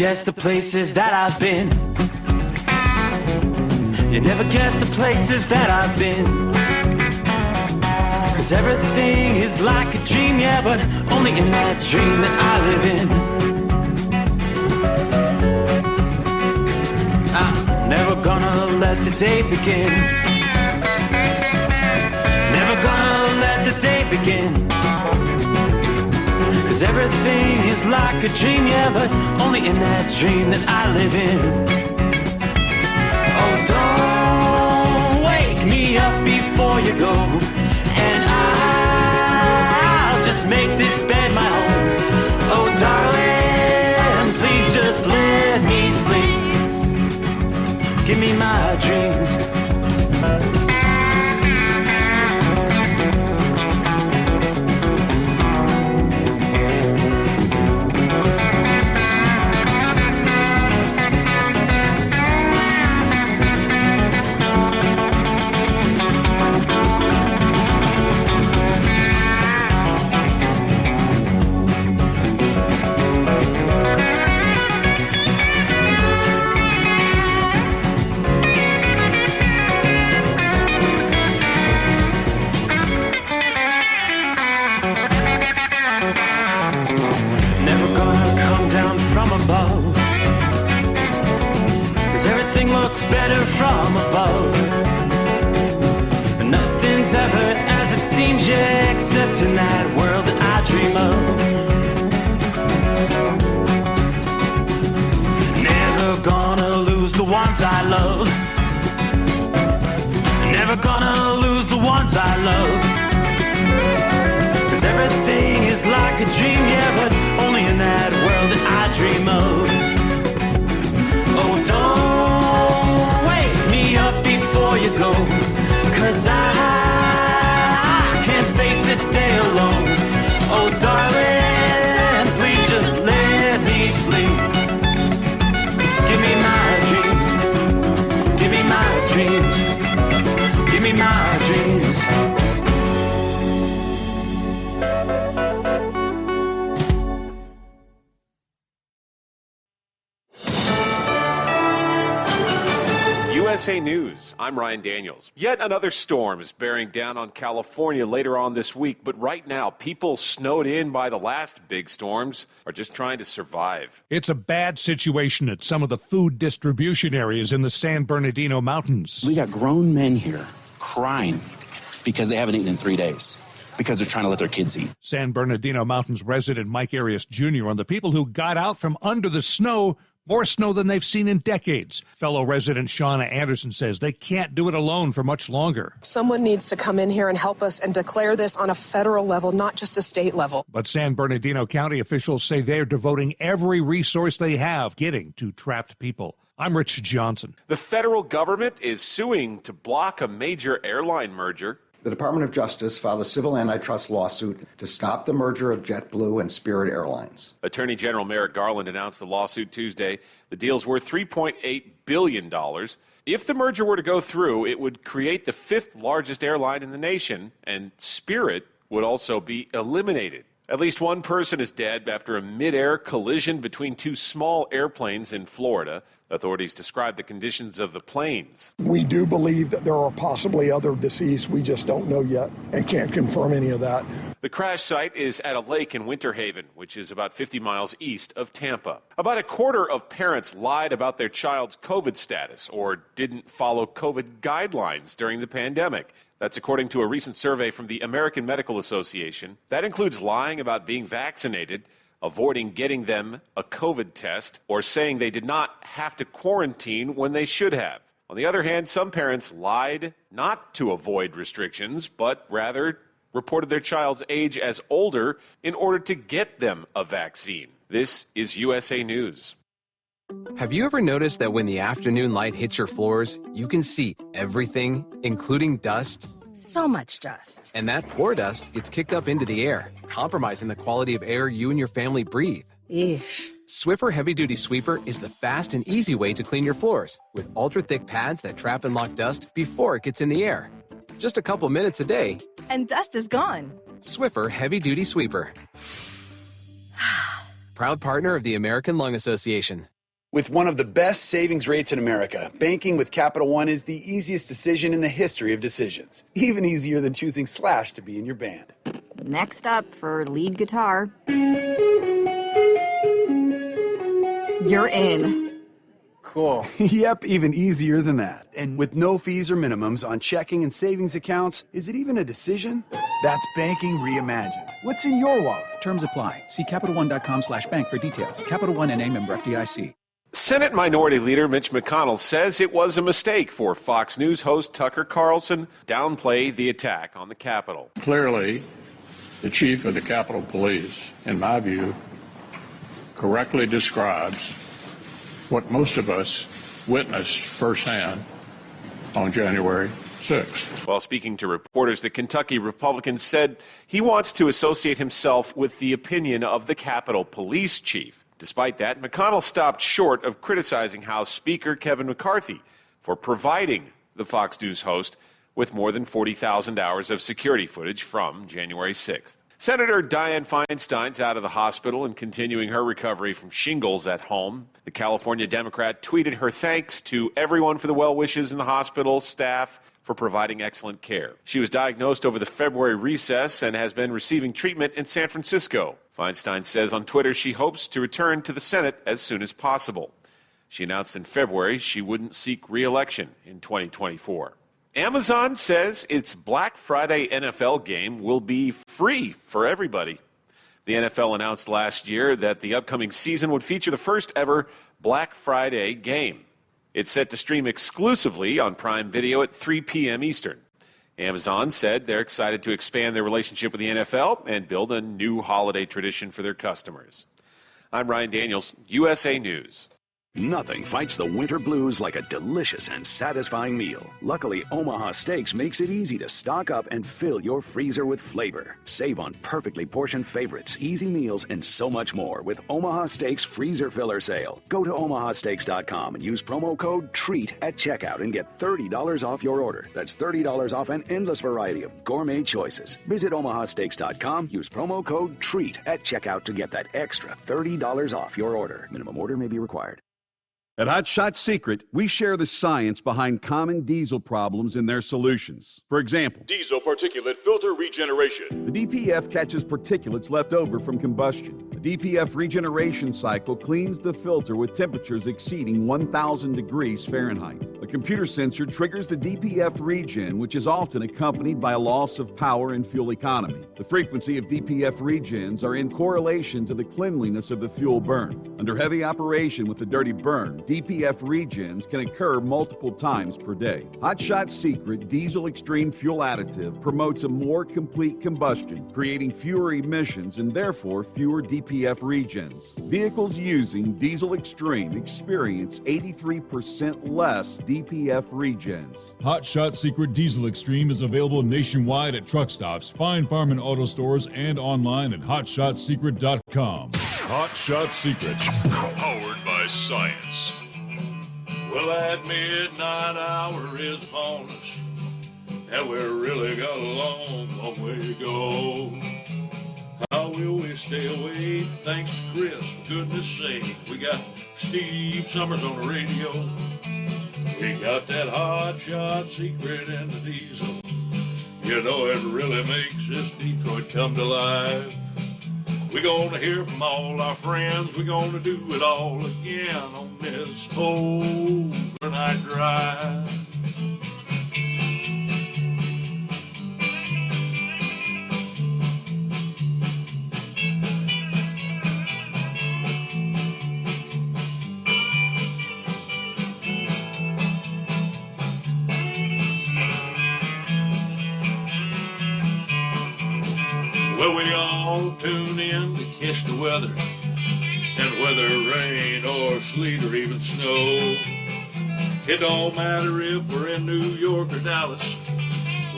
guess the places that I've been. You never guess the places that I've been. 'Cause everything is like a dream, yeah, but only in that dream that I live in. I'm never gonna let the day begin. Never gonna let the day begin. 'Cause everything is like a dream, yeah, but only in that dream that I live in. Oh, don't wake me up before you go, and I'll just make this bed my home. Oh, darling, please just let me sleep. Give me my dreams. Better from above. Nothing's ever as it seems, yeah, except in that world that I dream of. Never gonna lose the ones I love. Never gonna lose the ones I love. 'Cause everything is like a dream, yeah, but only in that world that I dream of. Oh, don't before you go, 'cause I can't face this day alone. Oh, darling, please just let me sleep. Give me my dreams. Give me my dreams. Give me my dreams. USA News, I'm Ryan Daniels. Yet another storm is bearing down on California later on this week, but right now, people snowed in by the last big storms are just trying to survive. It's a bad situation at some of the food distribution areas in the San Bernardino Mountains. We got grown men here crying because they haven't eaten in 3 days, because they're trying to let their kids eat. San Bernardino Mountains resident Mike Arias Jr. on the people who got out from under the snow. More snow than they've seen in decades. Fellow resident Shauna Anderson says they can't do it alone for much longer. Someone needs to come in here and help us and declare this on a federal level, not just a state level. But San Bernardino County officials say they're devoting every resource they have getting to trapped people. I'm Rich Johnson. The federal government is suing to block a major airline merger. The Department of Justice filed a civil antitrust lawsuit to stop the merger of JetBlue and Spirit Airlines. Attorney General Merrick Garland announced the lawsuit Tuesday. The deal's worth $3.8 billion. If the merger were to go through, it would create the fifth largest airline in the nation, and Spirit would also be eliminated. At least one person is dead after a mid-air collision between two small airplanes in Florida. Authorities describe the conditions of the planes. We do believe that there are possibly other deceased. We just don't know yet and can't confirm any of that. The crash site is at a lake in Winter Haven, which is about 50 miles east of Tampa. About a quarter of parents lied about their child's COVID status or didn't follow COVID guidelines during the pandemic. That's according to a recent survey from the American Medical Association. That includes lying about being vaccinated, avoiding getting them a COVID test, or saying they did not have to quarantine when they should have. On the other hand, some parents lied not to avoid restrictions, but rather reported their child's age as older in order to get them a vaccine. This is USA News. Have you ever noticed that when the afternoon light hits your floors, you can see everything, including dust? So much dust. And that poor dust gets kicked up into the air, compromising the quality of air you and your family breathe. Eesh. Swiffer Heavy Duty Sweeper is the fast and easy way to clean your floors, with ultra-thick pads that trap and lock dust before it gets in the air. Just a couple minutes a day, and dust is gone. Swiffer Heavy Duty Sweeper. proud partner of the American Lung Association. With one of the best savings rates in America, banking with Capital One is the easiest decision in the history of decisions. Even easier than choosing Slash to be in your band. Next up for lead guitar. You're in. Cool. Yep, even easier than that. And with no fees or minimums on checking and savings accounts, is it even a decision? That's banking reimagined. What's in your wallet? Terms apply. See CapitalOne.com/bank for details. Capital One N.A. member FDIC. Senate Minority Leader Mitch McConnell says it was a mistake for Fox News host Tucker Carlson to downplay the attack on the Capitol. Clearly, the chief of the Capitol Police, in my view, correctly describes what most of us witnessed firsthand on January 6th. While speaking to reporters, the Kentucky Republican said he wants to associate himself with the opinion of the Capitol Police chief. Despite that, McConnell stopped short of criticizing House Speaker Kevin McCarthy for providing the Fox News host with more than 40,000 hours of security footage from January 6th. Senator Dianne Feinstein's out of the hospital and continuing her recovery from shingles at home. The California Democrat tweeted her thanks to everyone for the well wishes in the hospital staff for providing excellent care. She was diagnosed over the February recess and has been receiving treatment in San Francisco. Feinstein says on Twitter she hopes to return to the Senate as soon as possible. She announced in February she wouldn't seek re-election in 2024. Amazon says its Black Friday NFL game will be free for everybody. The NFL announced last year that the upcoming season would feature the first ever Black Friday game. It's set to stream exclusively on Prime Video at 3 p.m. Eastern. Amazon said they're excited to expand their relationship with the NFL and build a new holiday tradition for their customers. I'm Ryan Daniels, USA News. Nothing fights the winter blues like a delicious and satisfying meal. Luckily, Omaha Steaks makes it easy to stock up and fill your freezer with flavor. Save on perfectly portioned favorites, easy meals, and so much more with Omaha Steaks Freezer Filler Sale. Go to omahasteaks.com and use promo code TREAT at checkout and get $30 off your order. That's $30 off an endless variety of gourmet choices. Visit omahasteaks.com, use promo code TREAT at checkout to get that extra $30 off your order. Minimum order may be required. At Hot Shot Secret, we share the science behind common diesel problems and their solutions. For example, diesel particulate filter regeneration. The DPF catches particulates left over from combustion. The DPF regeneration cycle cleans the filter with temperatures exceeding 1,000 degrees Fahrenheit. A computer sensor triggers the DPF regen, which is often accompanied by a loss of power and fuel economy. The frequency of DPF regens are in correlation to the cleanliness of the fuel burn. Under heavy operation with the dirty burn, DPF regens can occur multiple times per day. Hot Shot Secret Diesel Extreme Fuel Additive promotes a more complete combustion, creating fewer emissions and therefore fewer DPF regens. Vehicles using Diesel Extreme experience 83% less DPF regens. Hot Shot Secret Diesel Extreme is available nationwide at truck stops, Fine Farm and auto stores, and online at hotshotsecret.com. Hot Shot Secret, powered by science. Well, that midnight hour is upon us, and we really got a long, long way to go. How will we stay awake? Thanks to Chris, for goodness sake. We got Steve Summers on the radio. We got that Hot Shot Secret and the diesel. You know, it really makes this Detroit come to life. We're gonna hear from all our friends. We're gonna do it all again on this overnight drive. Well, we all tune in to catch the weather, and whether rain or sleet or even snow, it don't matter if we're in New York or Dallas,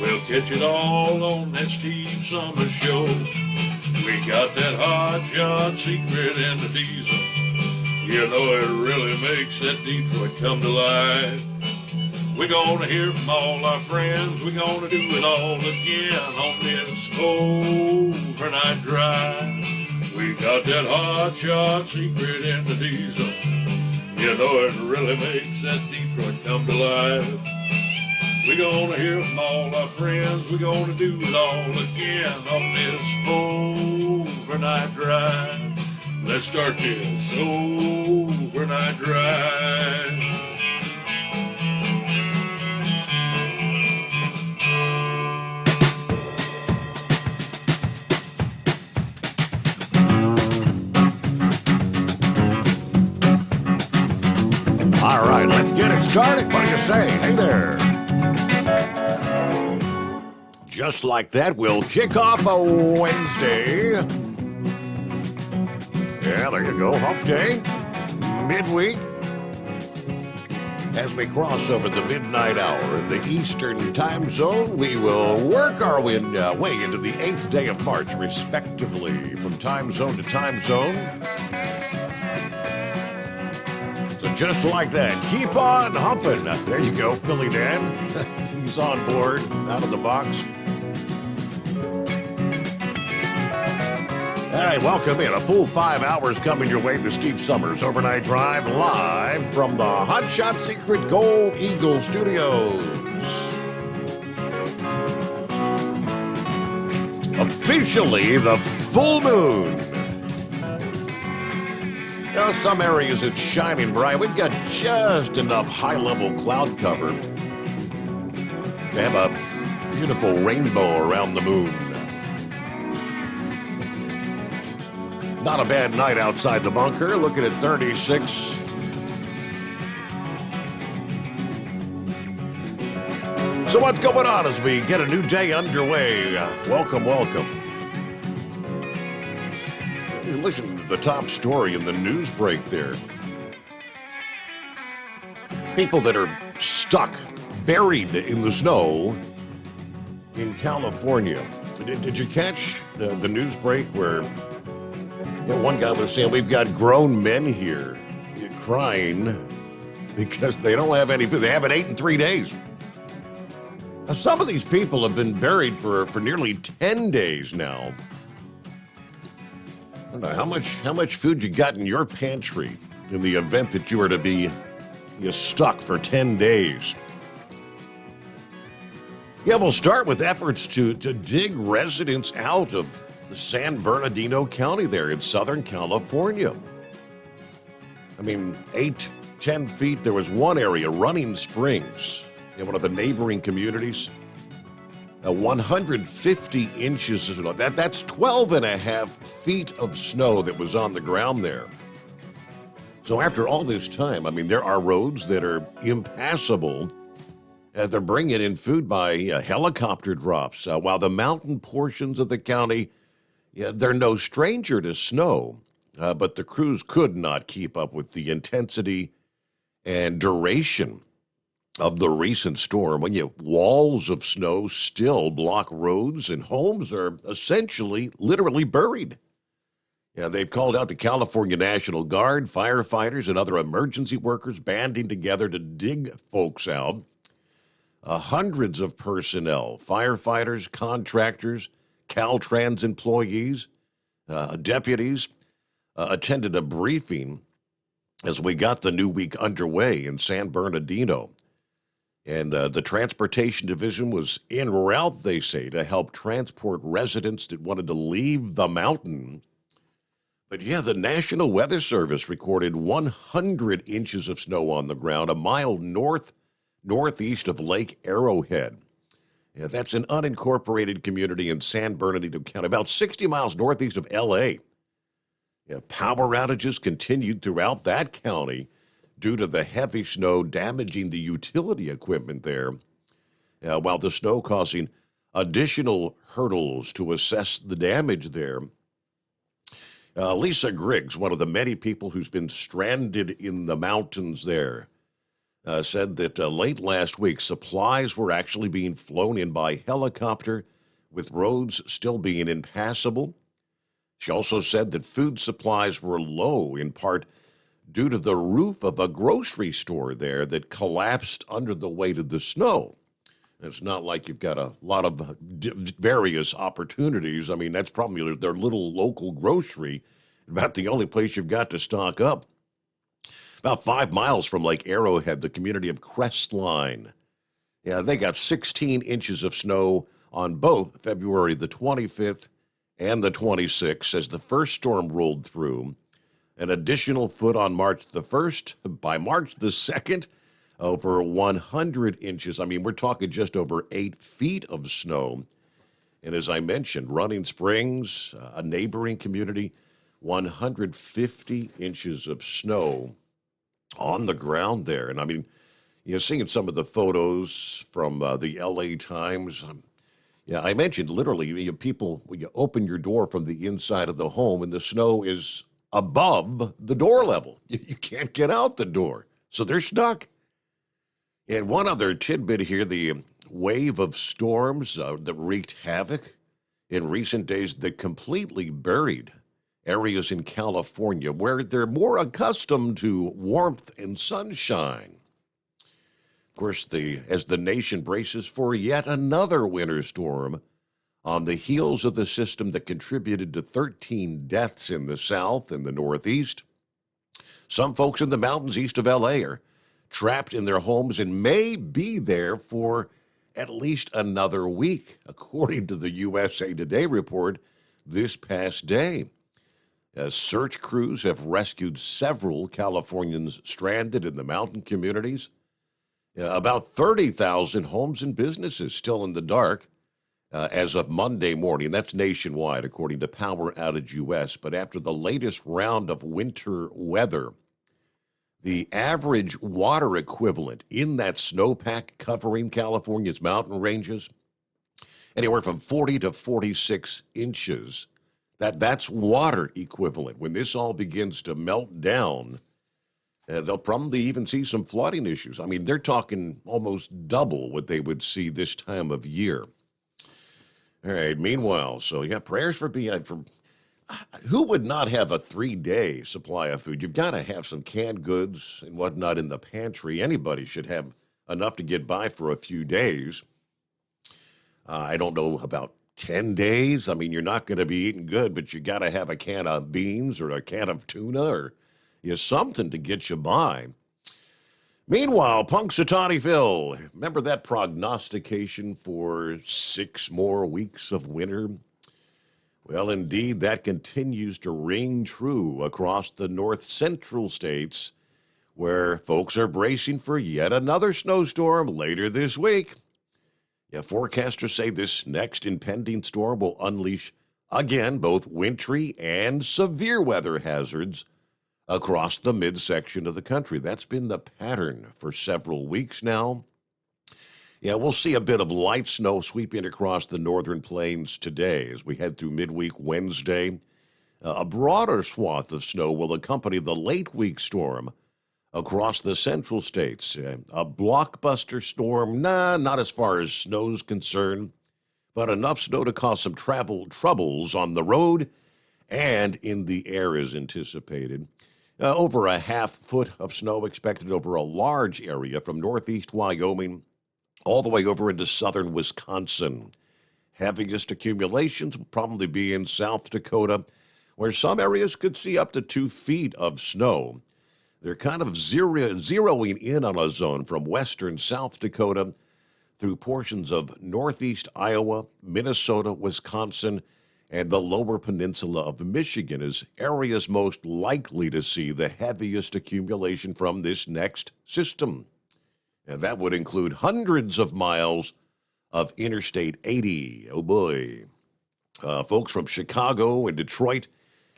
we'll catch it all on that Steve Summers Show. We got that Hot Shot Secret and the diesel. You know it really makes that Detroit come to life. We're gonna hear from all our friends. We're gonna do it all again on this overnight drive. We got that hot shot secret in the diesel. You know it really makes that Detroit come to life. We gonna hear from all our friends. We gonna do it all again on this overnight drive. Let's start this overnight drive. All right, let's get it started. What do you say? Hey there. Just like that, we'll kick off a Wednesday. Yeah, there you go. Hump day. Midweek. As we cross over the midnight hour in the Eastern time zone, we will work our way into the 8th day of March, respectively, from time zone to time zone. So just like that, keep on humping. There you go, Philly Dan. He's on board, out of the box. All right, welcome in. A full 5 hours coming your way. The Steve Summers Overnight Drive live from the Hot Shot Secret Gold Eagle Studios. Officially the full moon. Now, some areas it's shining bright. We've got just enough high-level cloud cover to have a beautiful rainbow around the moon. Not a bad night outside the bunker. Looking at 36. So what's going on as we get a new day underway? Welcome, welcome. Listen to the top story in the news break there. People that are stuck, buried in the snow in California. Did you catch the news break where one guy was saying, we've got grown men here crying because they don't have any food. They haven't eaten in 3 days. Now, some of these people have been buried for nearly 10 days now. I don't know how much food you got in your pantry in the event that you were to be stuck for 10 days. Yeah, we'll start with efforts to dig residents out of the San Bernardino County there in Southern California. I mean, 8-10 feet. There was one area, Running Springs, in one of the neighboring communities. 150 inches of snow. That's 12 and a half feet of snow that was on the ground there. So after all this time, I mean, there are roads that are impassable. They're bringing in food by helicopter drops, while the mountain portions of the county, they're no stranger to snow, but the crews could not keep up with the intensity and duration of the recent storm. When walls of snow still block roads and homes are essentially literally buried. Yeah, they've called out the California National Guard, firefighters, and other emergency workers banding together to dig folks out. Hundreds of personnel, firefighters, contractors, Caltrans employees, deputies, attended a briefing as we got the new week underway in San Bernardino. And the Transportation Division was en route, they say, to help transport residents that wanted to leave the mountain. But yeah, the National Weather Service recorded 100 inches of snow on the ground, a mile northeast of Lake Arrowhead. Yeah, that's an unincorporated community in San Bernardino County, about 60 miles northeast of L.A. Yeah, power outages continued throughout that county due to the heavy snow damaging the utility equipment there, while the snow causing additional hurdles to assess the damage there. Lisa Griggs, one of the many people who's been stranded in the mountains there, said that late last week, supplies were actually being flown in by helicopter, with roads still being impassable. She also said that food supplies were low, in part due to the roof of a grocery store there that collapsed under the weight of the snow. It's not like you've got a lot of various opportunities. I mean, that's probably their little local grocery, about the only place you've got to stock up. About 5 miles from Lake Arrowhead, the community of Crestline. Yeah, they got 16 inches of snow on both February the 25th and the 26th as the first storm rolled through. An additional foot on March the 1st. By March the 2nd, over 100 inches. I mean, we're talking just over 8 feet of snow. And as I mentioned, Running Springs, a neighboring community, 150 inches of snow on the ground there. And I mean, seeing some of the photos from the LA Times, I mentioned literally, people, when you open your door from the inside of the home and the snow is above the door level, you can't get out the door. So they're stuck. And one other tidbit here, the wave of storms that wreaked havoc in recent days that completely buried areas in California where they're more accustomed to warmth and sunshine. Of course, as the nation braces for yet another winter storm on the heels of the system that contributed to 13 deaths in the South and the Northeast, some folks in the mountains east of L.A. are trapped in their homes and may be there for at least another week, according to the USA Today report this past day. Search crews have rescued several Californians stranded in the mountain communities. About 30,000 homes and businesses still in the dark as of Monday morning. That's nationwide, according to Power Outage US. But after the latest round of winter weather, the average water equivalent in that snowpack covering California's mountain ranges, anywhere from 40 to 46 inches. That's water equivalent. When this all begins to melt down, they'll probably even see some flooding issues. I mean, they're talking almost double what they would see this time of year. All right, meanwhile, prayers for who would not have a 3-day supply of food? You've got to have some canned goods and whatnot in the pantry. Anybody should have enough to get by for a few days. I don't know about 10 days. I mean, you're not going to be eating good, but you got to have a can of beans or a can of tuna or something to get you by. Meanwhile, Punxsutawney Phil, remember that prognostication for 6 more weeks of winter? Well, indeed, that continues to ring true across the north central states, where folks are bracing for yet another snowstorm later this week. Forecasters say this next impending storm will unleash, again, both wintry and severe weather hazards across the midsection of the country. That's been the pattern for several weeks now. We'll see a bit of light snow sweeping across the northern plains today as we head through midweek Wednesday. A broader swath of snow will accompany the late week storm across the central states. A blockbuster storm, not as far as snow's concerned, but enough snow to cause some travel troubles on the road and in the air is anticipated. Over a half foot of snow expected over a large area from northeast Wyoming all the way over into southern Wisconsin. Heaviest accumulations will probably be in South Dakota, where some areas could see up to 2 feet of snow. They're kind of zeroing in on a zone from western South Dakota through portions of northeast Iowa, Minnesota, Wisconsin, and the lower peninsula of Michigan as areas most likely to see the heaviest accumulation from this next system. And that would include hundreds of miles of Interstate 80. Oh, boy. Folks from Chicago and Detroit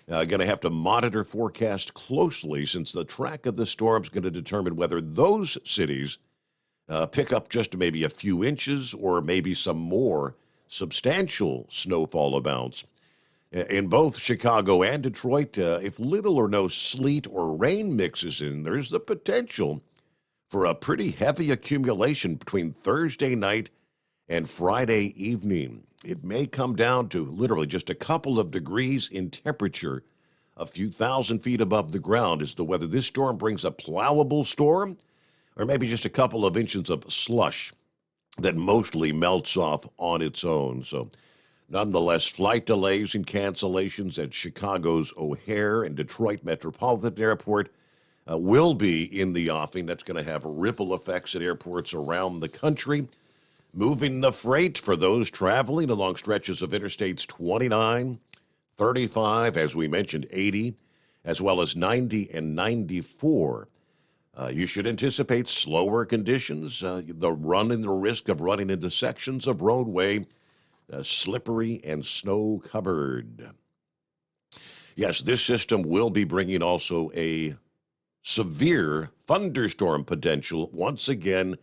going to have to monitor forecast closely since the track of the storm is going to determine whether those cities pick up just maybe a few inches or maybe some more substantial snowfall amounts. In both Chicago and Detroit, if little or no sleet or rain mixes in, there's the potential for a pretty heavy accumulation between Thursday night and Friday evening. It may come down to literally just a couple of degrees in temperature, a few thousand feet above the ground, as to whether this storm brings a plowable storm or maybe just a couple of inches of slush. that mostly melts off on its own. So nonetheless, flight delays and cancellations at Chicago's O'Hare and Detroit Metropolitan Airport will be in the offing. That's going to have ripple effects at airports around the country. Moving the freight for those traveling along stretches of Interstates 29, 35, as we mentioned, 80, as well as 90 and 94. You should anticipate slower conditions, the risk of running into sections of roadway slippery and snow-covered. Yes, this system will be bringing also a severe thunderstorm potential once again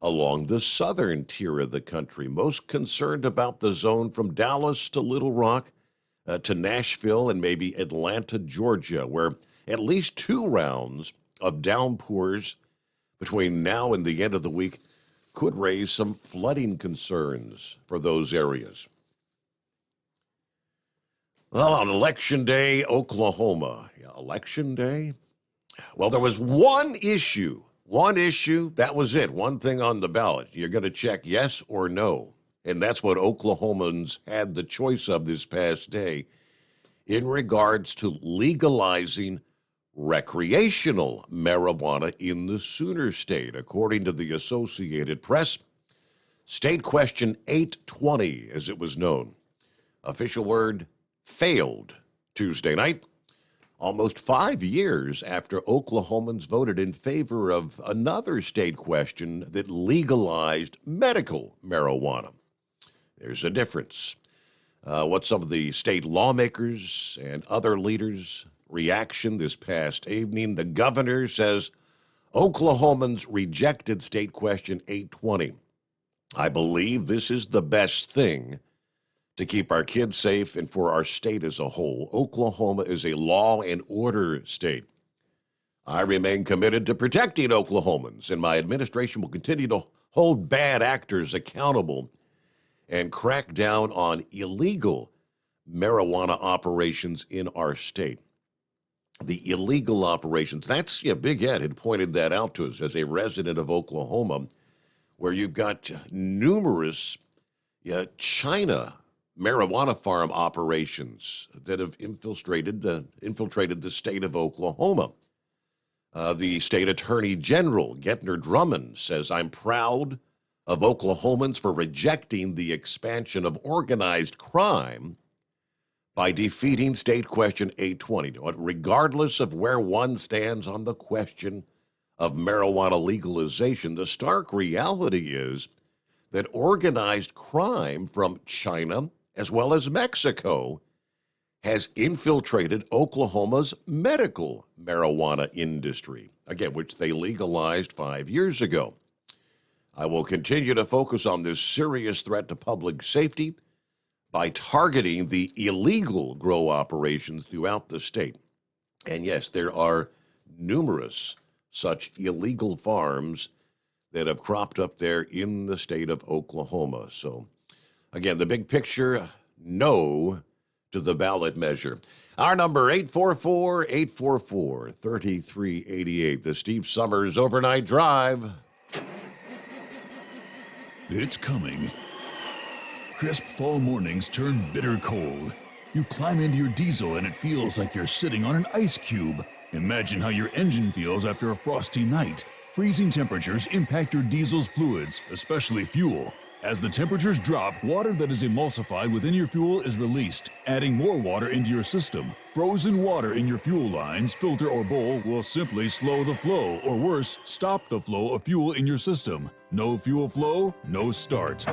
along the southern tier of the country. Most concerned about the zone from Dallas to Little Rock to Nashville and maybe Atlanta, Georgia, where at least 2 rounds of downpours between now and the end of the week could raise some flooding concerns for those areas. Well, on Election Day, Oklahoma. Yeah, Election Day? Well, there was one issue, that was it, one thing on the ballot. You're going to check yes or no. And that's what Oklahomans had the choice of this past day in regards to legalizing recreational marijuana in the Sooner State. According to the Associated Press, State Question 820, as it was known, official word, failed Tuesday night, almost 5 years after Oklahomans voted in favor of another state question that legalized medical marijuana. There's a difference. What some of the state lawmakers and other leaders' reaction this past evening, the governor says Oklahomans rejected State Question 820. I believe this is the best thing to keep our kids safe and for our state as a whole. Oklahoma is a law and order state. I remain committed to protecting Oklahomans, and my administration will continue to hold bad actors accountable and crack down on illegal marijuana operations in our state. The illegal operations, that's, Big Ed had pointed that out to us as a resident of Oklahoma, where you've got numerous China marijuana farm operations that have infiltrated the state of Oklahoma. The state attorney general, Gentner Drummond, says, I'm proud of Oklahomans for rejecting the expansion of organized crime by defeating State Question 820. Regardless of where one stands on the question of marijuana legalization, the stark reality is that organized crime from China as well as Mexico has infiltrated Oklahoma's medical marijuana industry, again, which they legalized 5 years ago. I will continue to focus on this serious threat to public safety by targeting the illegal grow operations throughout the state. And yes, there are numerous such illegal farms that have cropped up there in the state of Oklahoma. So, again, the big picture, no to the ballot measure. Our number, 844-844-3388. The Steve Summers Overnight Drive. It's coming. Crisp fall mornings turn bitter cold. You climb into your diesel and it feels like you're sitting on an ice cube. Imagine how your engine feels after a frosty night. Freezing temperatures impact your diesel's fluids, especially fuel. As the temperatures drop, water that is emulsified within your fuel is released, adding more water into your system. Frozen water in your fuel lines, filter, or bowl will simply slow the flow, or worse, stop the flow of fuel in your system. No fuel flow, no start.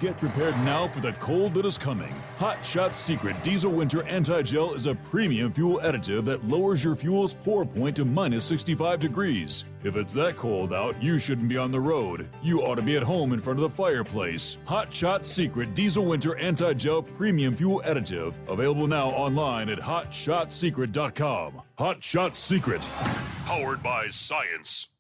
Get prepared now for the cold that is coming. Hot Shot Secret Diesel Winter Anti-Gel is a premium fuel additive that lowers your fuel's pour point to minus 65 degrees. If it's that cold out, you shouldn't be on the road. You ought to be at home in front of the fireplace. Hot Shot Secret Diesel Winter Anti-Gel Premium Fuel Additive. Available now online at hotshotsecret.com. Hot Shot Secret. Powered by science.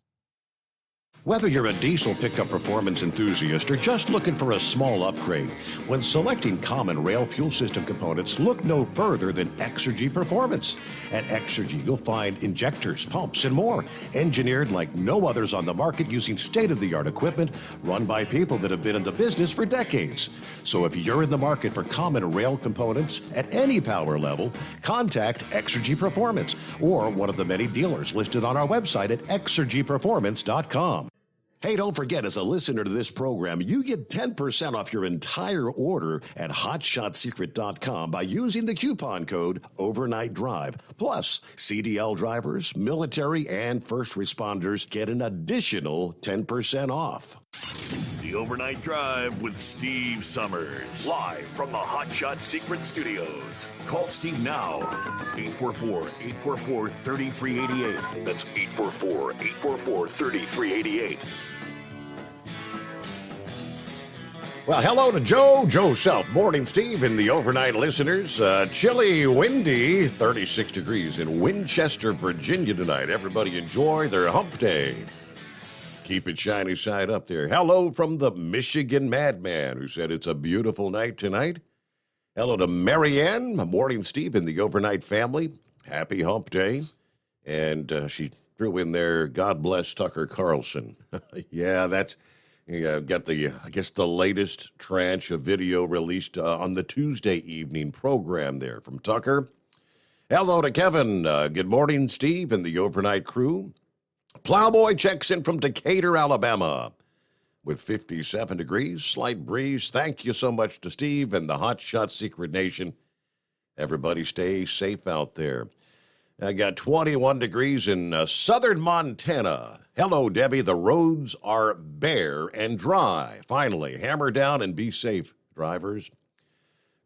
Whether you're a diesel pickup performance enthusiast or just looking for a small upgrade, when selecting common rail fuel system components, look no further than Exergy Performance. At Exergy, you'll find injectors, pumps, and more, engineered like no others on the market using state-of-the-art equipment run by people that have been in the business for decades. So if you're in the market for common rail components at any power level, contact Exergy Performance or one of the many dealers listed on our website at exergyperformance.com. Hey, don't forget, as a listener to this program, you get 10% off your entire order at hotshotsecret.com by using the coupon code Overnight Drive. Plus, CDL drivers, military, and first responders get an additional 10% off. The Overnight Drive with Steve Summers. Live from the Hot Shot Secret Studios. Call Steve now. 844-844-3388. That's 844-844-3388. Well, hello to Joe Self. Morning, Steve, and the overnight listeners. Chilly, windy, 36 degrees in Winchester, Virginia tonight. Everybody enjoy their hump day. Keep it shiny side up there. Hello from the Michigan Madman, who said it's a beautiful night tonight. Hello to Marianne. Morning, Steve, and the overnight family. Happy hump day. And she threw in there, God bless Tucker Carlson. Yeah, that's... got the, I guess, the latest tranche of video released on the Tuesday evening program there from Tucker. Hello to Kevin. Good morning, Steve, and the overnight crew. Plowboy checks in from Decatur, Alabama, with 57 degrees, slight breeze. Thank you so much to Steve and the Hot Shot Secret Nation. Everybody stay safe out there. I got 21 degrees in southern Montana. Hello, Debbie. The roads are bare and dry. Finally, hammer down and be safe, drivers.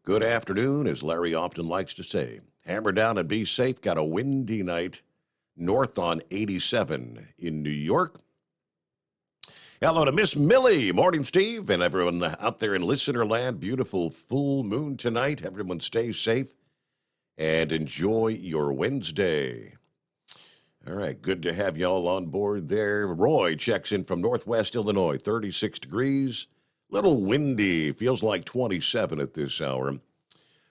Good afternoon, as Larry often likes to say. Hammer down and be safe. Got a windy night north on 87 in New York. Hello to Miss Millie. Morning, Steve, and everyone out there in listener land. Beautiful full moon tonight. Everyone stay safe and enjoy your Wednesday. All right, good to have y'all on board there. Roy checks in from Northwest Illinois, 36 degrees. Little windy, feels like 27 at this hour.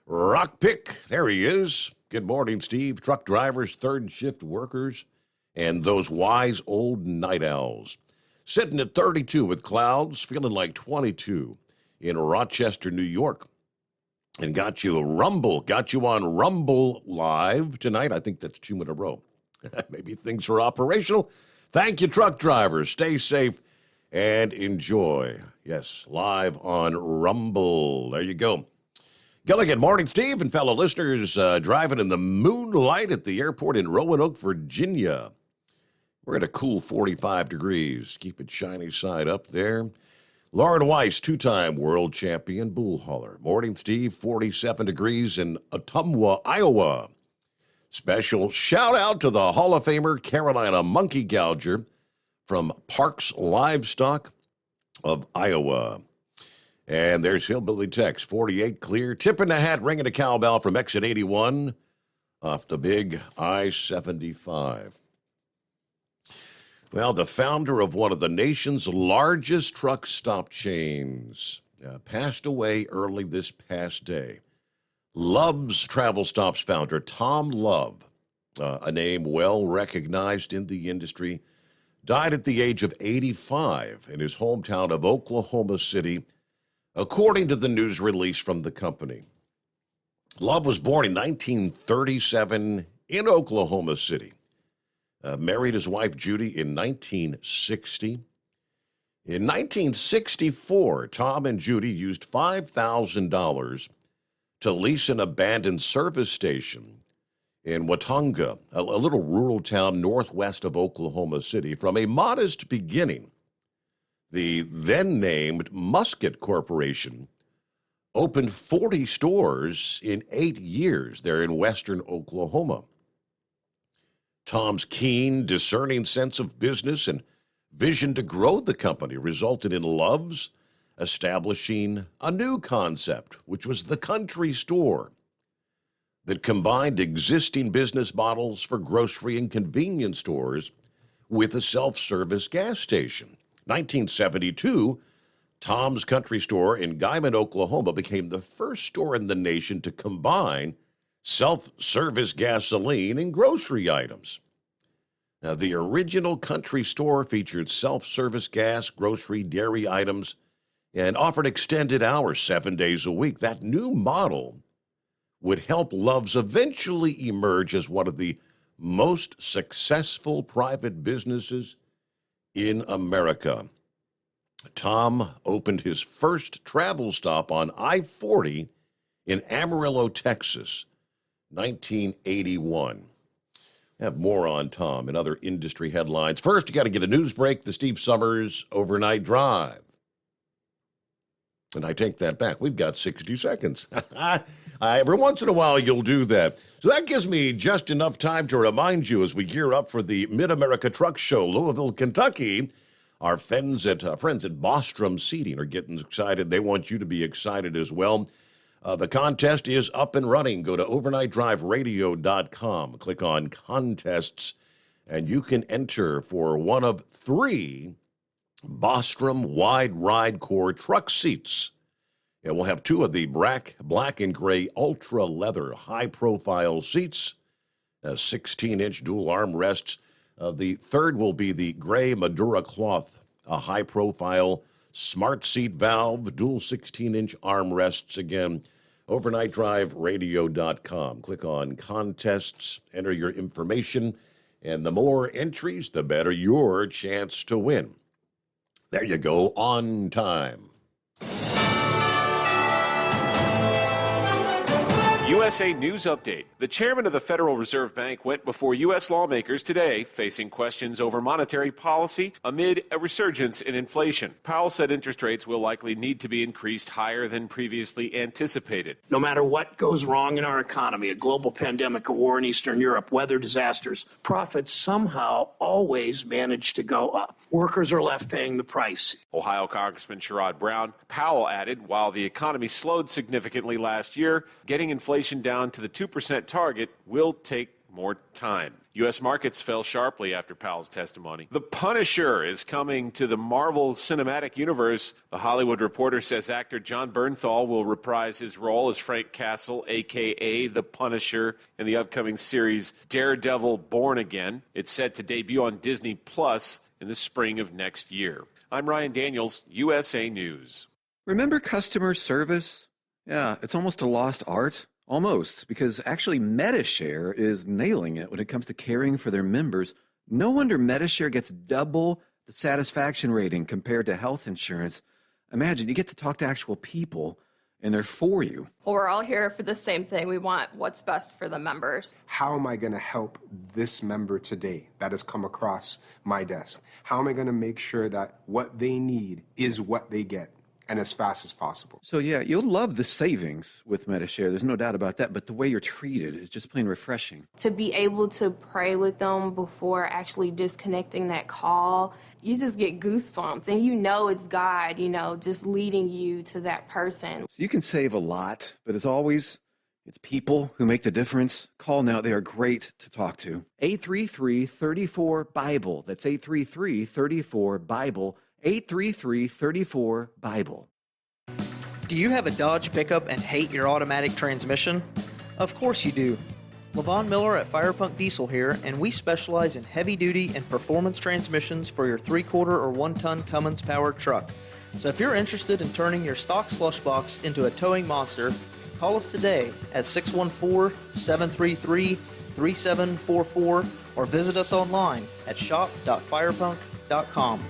Rockpick, there he is. Good morning, Steve. Truck drivers, third shift workers, and those wise old night owls. Sitting at 32 with clouds, feeling like 22 in Rochester, New York. And got you on Rumble Live tonight. I think that's 2 in a row. Maybe things are operational. Thank you, truck drivers. Stay safe and enjoy. Yes, live on Rumble. There you go. Good morning, Steve, and fellow listeners driving in the moonlight at the airport in Roanoke, Virginia. We're at a cool 45 degrees. Keep it shiny side up there. Lauren Weiss, two-time world champion bull hauler. Morning, Steve, 47 degrees in Ottumwa, Iowa. Special shout-out to the Hall of Famer Carolina Monkey Gouger from Parks Livestock of Iowa. And there's Hillbilly Tex, 48 clear. Tip in the hat, ringing a cowbell from exit 81 off the big I-75. Well, the founder of one of the nation's largest truck stop chains passed away early this past day. Love's Travel Stops founder, Tom Love, a name well recognized in the industry, died at the age of 85 in his hometown of Oklahoma City, according to the news release from the company. Love was born in 1937 in Oklahoma City. Married his wife Judy in 1960. In 1964, Tom and Judy used $5,000 to lease an abandoned service station in Watonga, a little rural town northwest of Oklahoma City, from a modest beginning. The then-named Musket Corporation opened 40 stores in 8 years there in western Oklahoma. Tom's keen, discerning sense of business and vision to grow the company resulted in Love's establishing a new concept, which was the country store, that combined existing business models for grocery and convenience stores with a self-service gas station. 1972, Tom's Country Store in Guyman, Oklahoma became the first store in the nation to combine self-service gasoline and grocery items. Now, the original country store featured self-service gas, grocery, dairy items, and offered extended hours 7 days a week. That new model would help Love's eventually emerge as one of the most successful private businesses in America. Tom opened his first travel stop on I-40 in Amarillo, Texas, 1981. Have more on Tom and other industry headlines. First, you got to get a news break, the Steve Summers Overnight Drive. And I take that back. We've got 60 seconds. Every once in a while, you'll do that. So that gives me just enough time to remind you as we gear up for the Mid-America Truck Show, Louisville, Kentucky. Our friends at Bostrom Seating are getting excited. They want you to be excited as well. The contest is up and running. Go to overnightdriveradio.com. Click on contests, and you can enter for one of 3 Bostrom Wide Ride Core truck seats. And we'll have 2 of the black and gray ultra leather high-profile seats, 16-inch dual armrests. The third will be the gray Madura cloth, a high-profile smart seat valve, dual 16-inch armrests. Again, overnightdriveradio.com. Click on contests, enter your information, and the more entries, the better your chance to win. There you go, on time. USA News Update. The chairman of the Federal Reserve Bank went before U.S. lawmakers today, facing questions over monetary policy amid a resurgence in inflation. Powell said interest rates will likely need to be increased higher than previously anticipated. No matter what goes wrong in our economy, a global pandemic, a war in Eastern Europe, weather disasters, profits somehow always manage to go up. Workers are left paying the price. Ohio Congressman Sherrod Brown. Powell added, while the economy slowed significantly last year, getting inflation down to the 2% target will take more time. U.S. markets fell sharply after Powell's testimony. The Punisher is coming to the Marvel Cinematic Universe. The Hollywood Reporter says actor Jon Bernthal will reprise his role as Frank Castle, a.k.a. The Punisher, in the upcoming series Daredevil Born Again. It's set to debut on Disney Plus in the spring of next year. I'm Ryan Daniels, USA News. Remember customer service? Yeah, it's almost a lost art. Almost, because actually Medi-Share is nailing it when it comes to caring for their members. No wonder Medi-Share gets double the satisfaction rating compared to health insurance. Imagine, you get to talk to actual people, and they're for you. Well, we're all here for the same thing. We want what's best for the members. How am I going to help this member today that has come across my desk? How am I going to make sure that what they need is what they get? And as fast as possible. So yeah, you'll love the savings with Medi-Share. There's no doubt about that. But the way you're treated is just plain refreshing. To be able to pray with them before actually disconnecting that call, you just get goosebumps. And you know it's God, just leading you to that person. So you can save a lot, but as always, it's people who make the difference. Call now. They are great to talk to. 833-34-BIBLE. That's 833-34-BIBLE. 833-34-BIBLE. Do you have a Dodge pickup and hate your automatic transmission? Of course you do. LaVon Miller at Firepunk Diesel here, and we specialize in heavy-duty and performance transmissions for your 3-quarter or 1-ton Cummins-powered truck. So if you're interested in turning your stock slush box into a towing monster, call us today at 614-733-3744 or visit us online at shop.firepunk.com.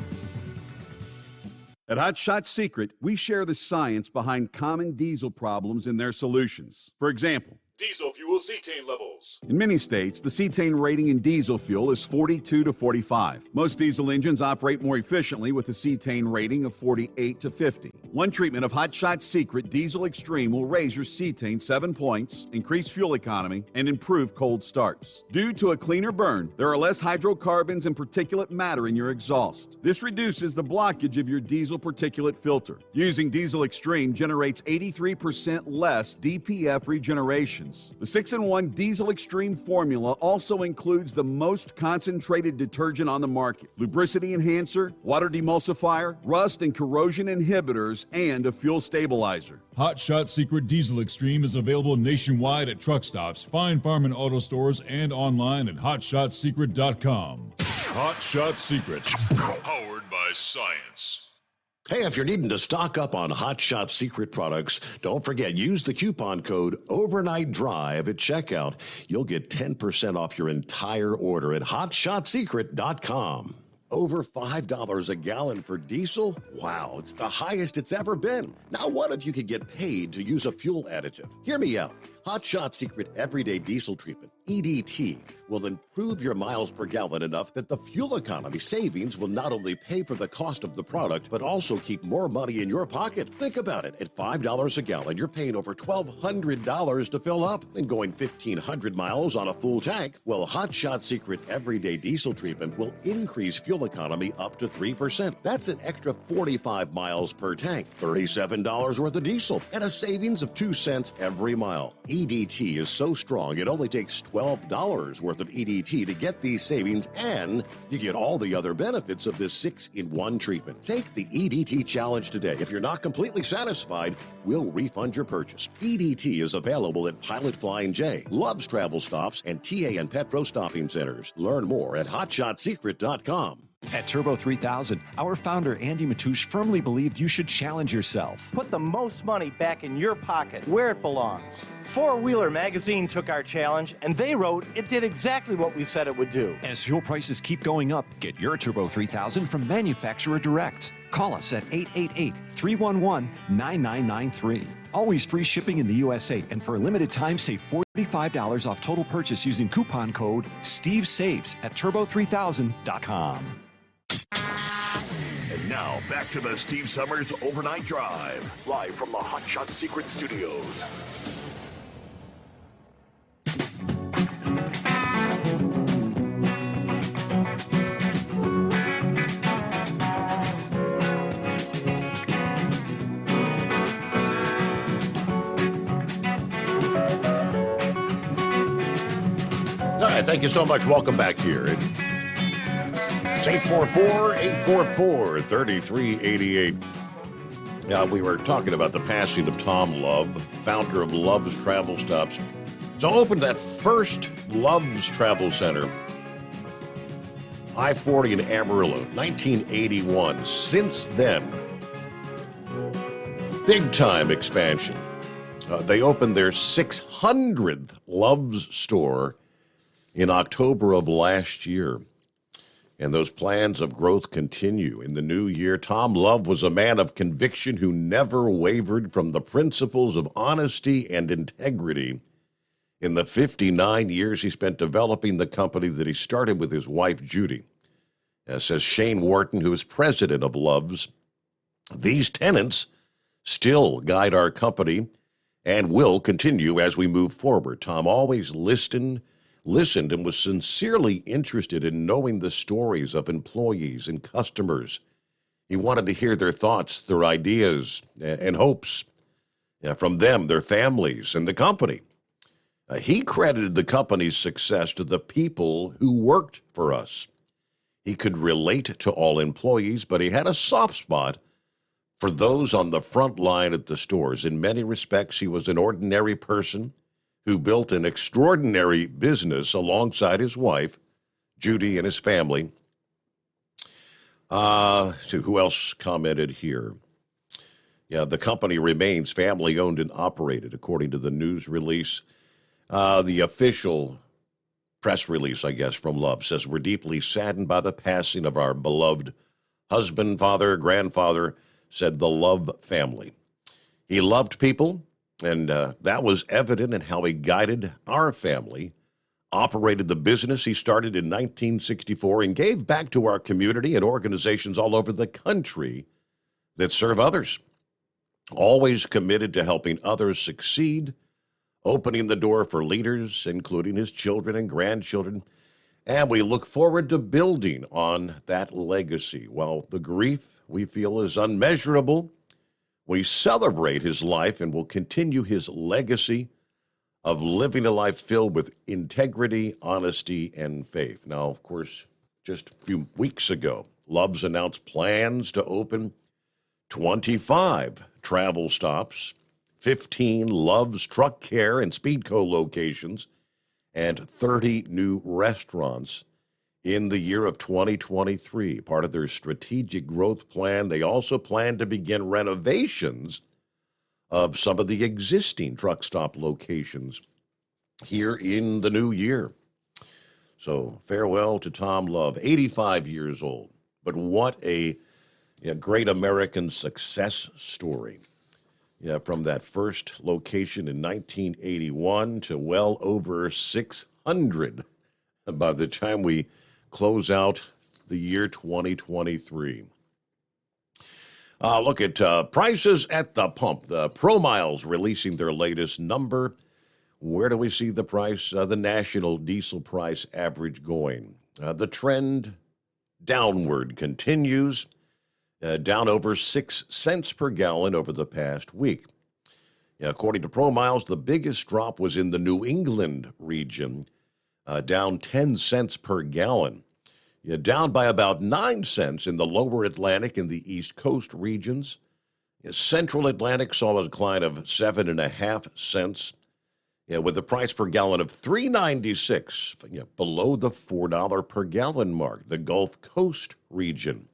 At Hot Shot Secret, we share the science behind common diesel problems and their solutions. For example, diesel fuel cetane levels. in many states, the cetane rating in diesel fuel is 42 to 45. Most diesel engines operate more efficiently with a cetane rating of 48 to 50. One treatment of Hot Shot Secret Diesel Extreme will raise your cetane 7 points, increase fuel economy, and improve cold starts. Due to a cleaner burn, there are less hydrocarbons and particulate matter in your exhaust. This reduces the blockage of your diesel particulate filter. Using Diesel Extreme generates 83% less DPF regeneration savings. The 6-in-1 Diesel Extreme formula also includes the most concentrated detergent on the market, lubricity enhancer, water demulsifier, rust and corrosion inhibitors, and a fuel stabilizer. Hot Shot Secret Diesel Extreme is available nationwide at truck stops, Fine Farm and auto stores, and online at hotshotsecret.com. Hot Shot Secret, powered by science. Hey, if you're needing to stock up on Hot Shot Secret products, don't forget, use the coupon code OVERNIGHTDRIVE at checkout. You'll get 10% off your entire order at hotshotsecret.com. Over $5 a gallon for diesel? Wow, it's the highest it's ever been. Now, what if you could get paid to use a fuel additive? Hear me out. Hot Shot Secret Everyday Diesel Treatment, EDT, will improve your miles per gallon enough that the fuel economy savings will not only pay for the cost of the product, but also keep more money in your pocket. Think about it. At $5 a gallon, you're paying over $1,200 to fill up and going 1,500 miles on a full tank. Well, Hot Shot Secret Everyday Diesel Treatment will increase fuel economy up to 3%. That's an extra 45 miles per tank, $37 worth of diesel, and a savings of 2 cents every mile. EDT is so strong, it only takes $12 worth of EDT to get these savings, and you get all the other benefits of this 6-in-1 treatment. Take the EDT challenge today. If you're not completely satisfied, we'll refund your purchase. EDT is available at Pilot Flying J, Love's Travel Stops, and TA and Petro Stopping Centers. Learn more at hotshotsecret.com. At Turbo 3000, our founder Andy Matouche firmly believed you should challenge yourself. Put the most money back in your pocket, where it belongs. Four Wheeler magazine took our challenge, and they wrote it did exactly what we said it would do. As fuel prices keep going up, get your Turbo 3000 from manufacturer direct. Call us at 888-311-9993. Always free shipping in the USA, and for a limited time, save $45 off total purchase using coupon code STEVESAVES at turbo3000.com. And now, back to the Steve Summers Overnight Drive, live from the Hot Shot Secret Studios. All right, thank you so much. Welcome back here. It's 844-844-3388. We were talking about the passing of Tom Love, founder of Love's Travel Stops. So opened that first Love's Travel Center, I-40 in Amarillo, 1981. Since then, big-time expansion. They opened their 600th Love's store in October of last year. And those plans of growth continue in the new year. Tom Love was a man of conviction who never wavered from the principles of honesty and integrity. In the 59 years he spent developing the company that he started with his wife, Judy. As says Shane Wharton, who is president of Love's, these tenets still guide our company and will continue as we move forward. Tom always listened and was sincerely interested in knowing the stories of employees and customers. He wanted to hear their thoughts, their ideas, and hopes from them, their families, and the company. He credited the company's success to the people who worked for us. He could relate to all employees, but he had a soft spot for those on the front line at the stores. In many respects, he was an ordinary person who built an extraordinary business alongside his wife, Judy, and his family. So who else commented here? Yeah, the company remains family-owned and operated, according to the news release. The official press release, I guess, from Love says, "We're deeply saddened by the passing of our beloved husband, father, grandfather," said the Love family. He loved people, and that was evident in how he guided our family, operated the business he started in 1964, and gave back to our community and organizations all over the country that serve others. Always committed to helping others succeed, opening the door for leaders, including his children and grandchildren. And we look forward to building on that legacy. While the grief we feel is unmeasurable, we celebrate his life and will continue his legacy of living a life filled with integrity, honesty, and faith. Now, of course, just a few weeks ago, Love's announced plans to open 25 travel stops, 15 Love's Truck Care and Speedco locations, and 30 new restaurants in the year of 2023. Part of their strategic growth plan, they also plan to begin renovations of some of the existing truck stop locations here in the new year. So farewell to Tom Love, 85 years old. But what a great American success story. Yeah, from that first location in 1981 to well over 600 by the time we close out the year 2023. Look at prices at the pump. The ProMiles releasing their latest number. Where do we see the price, the national diesel price average going? The trend downward continues, down over 6 cents per gallon over the past week. According to ProMiles, the biggest drop was in the New England region, down 10 cents per gallon. Down by about 9 cents in the lower Atlantic and the East Coast regions. Central Atlantic saw a decline of 7.5 cents, with the price per gallon of $3.96, below the $4 per gallon mark. The Gulf Coast region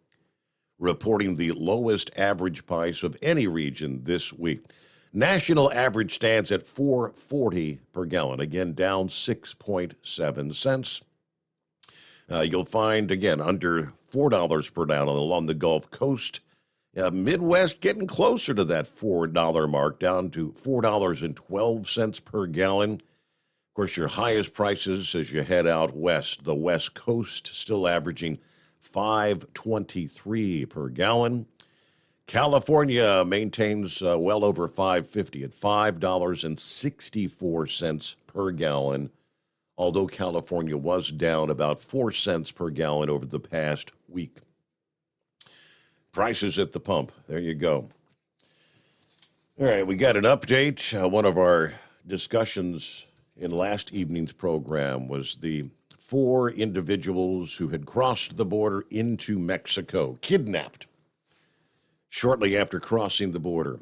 reporting the lowest average price of any region this week. National average stands at $4.40 per gallon, again down 6.7 cents. You'll find, again, under $4 per gallon along the Gulf Coast. Midwest getting closer to that $4 mark, down to $4.12 per gallon. Of course, your highest prices as you head out west. The West Coast still averaging $5.23 per gallon. California maintains well over $5.50 at $5.64 per gallon, although California was down about 4 cents per gallon over the past week. Prices at the pump. There you go. All right, we got an update. One of our discussions in last evening's program was the 4 individuals who had crossed the border into Mexico, kidnapped shortly after crossing the border.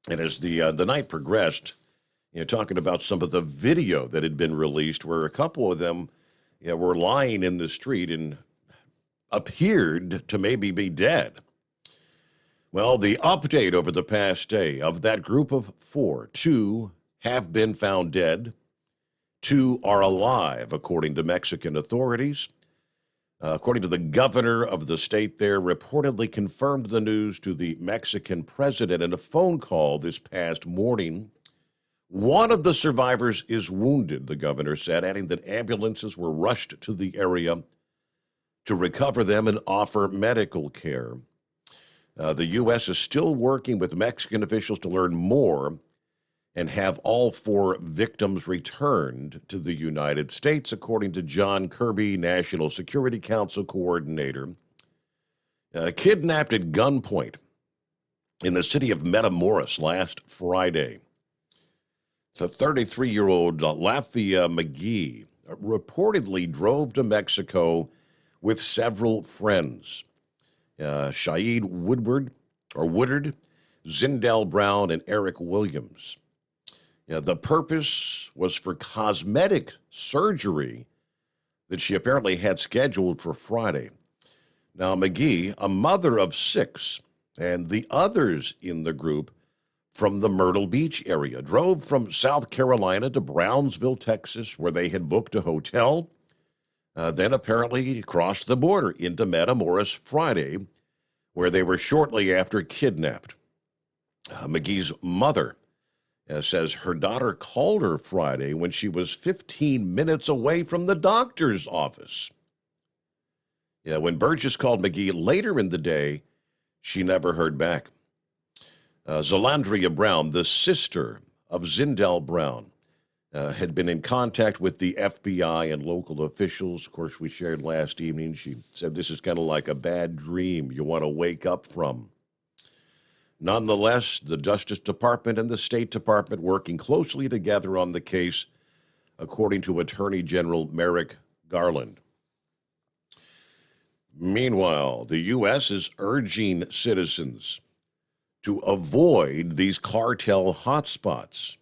And as the night progressed, talking about some of the video that had been released where a couple of them were lying in the street and appeared to maybe be dead. Well, the update over the past day of that group of 4, 2 have been found dead, 2 are alive, according to Mexican authorities. According to the governor of the state there, reportedly confirmed the news to the Mexican president in a phone call this past morning. One of the survivors is wounded, the governor said, adding that ambulances were rushed to the area to recover them and offer medical care. The U.S. is still working with Mexican officials to learn more and have all 4 victims returned to the United States, according to John Kirby, National Security Council coordinator. Kidnapped at gunpoint in the city of Matamoros last Friday. The 33-year-old Lafia McGee reportedly drove to Mexico with several friends. Shaid Woodard, Zindell Brown, and Eric Williams. The purpose was for cosmetic surgery that she apparently had scheduled for Friday. Now, McGee, a mother of 6, and the others in the group from the Myrtle Beach area, drove from South Carolina to Brownsville, Texas, where they had booked a hotel, then apparently crossed the border into Matamoros Friday, where they were shortly after kidnapped. McGee's mother says her daughter called her Friday when she was 15 minutes away from the doctor's office. When Burgess called McGee later in the day, she never heard back. Zalandria Brown, the sister of Zindell Brown, had been in contact with the FBI and local officials. Of course, we shared last evening. She said this is kind of like a bad dream you want to wake up from. Nonetheless, the Justice Department and the State Department working closely together on the case, according to Attorney General Merrick Garland. Meanwhile, the U.S. is urging citizens to avoid these cartel hotspots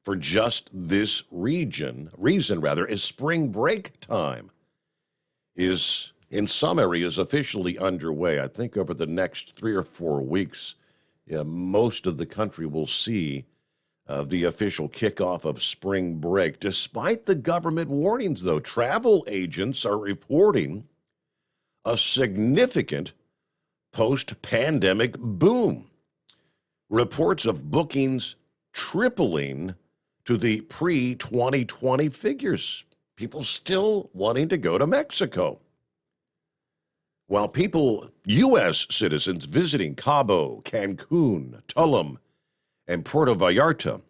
for just this reason, as spring break time is in some areas officially underway. I think over the next 3 or 4 weeks, most of the country will see the official kickoff of spring break. Despite the government warnings, though, travel agents are reporting a significant post-pandemic boom. Reports of bookings tripling to the pre-2020 figures. People still wanting to go to Mexico. While people, U.S. citizens visiting Cabo, Cancun, Tulum, and Puerto Vallarta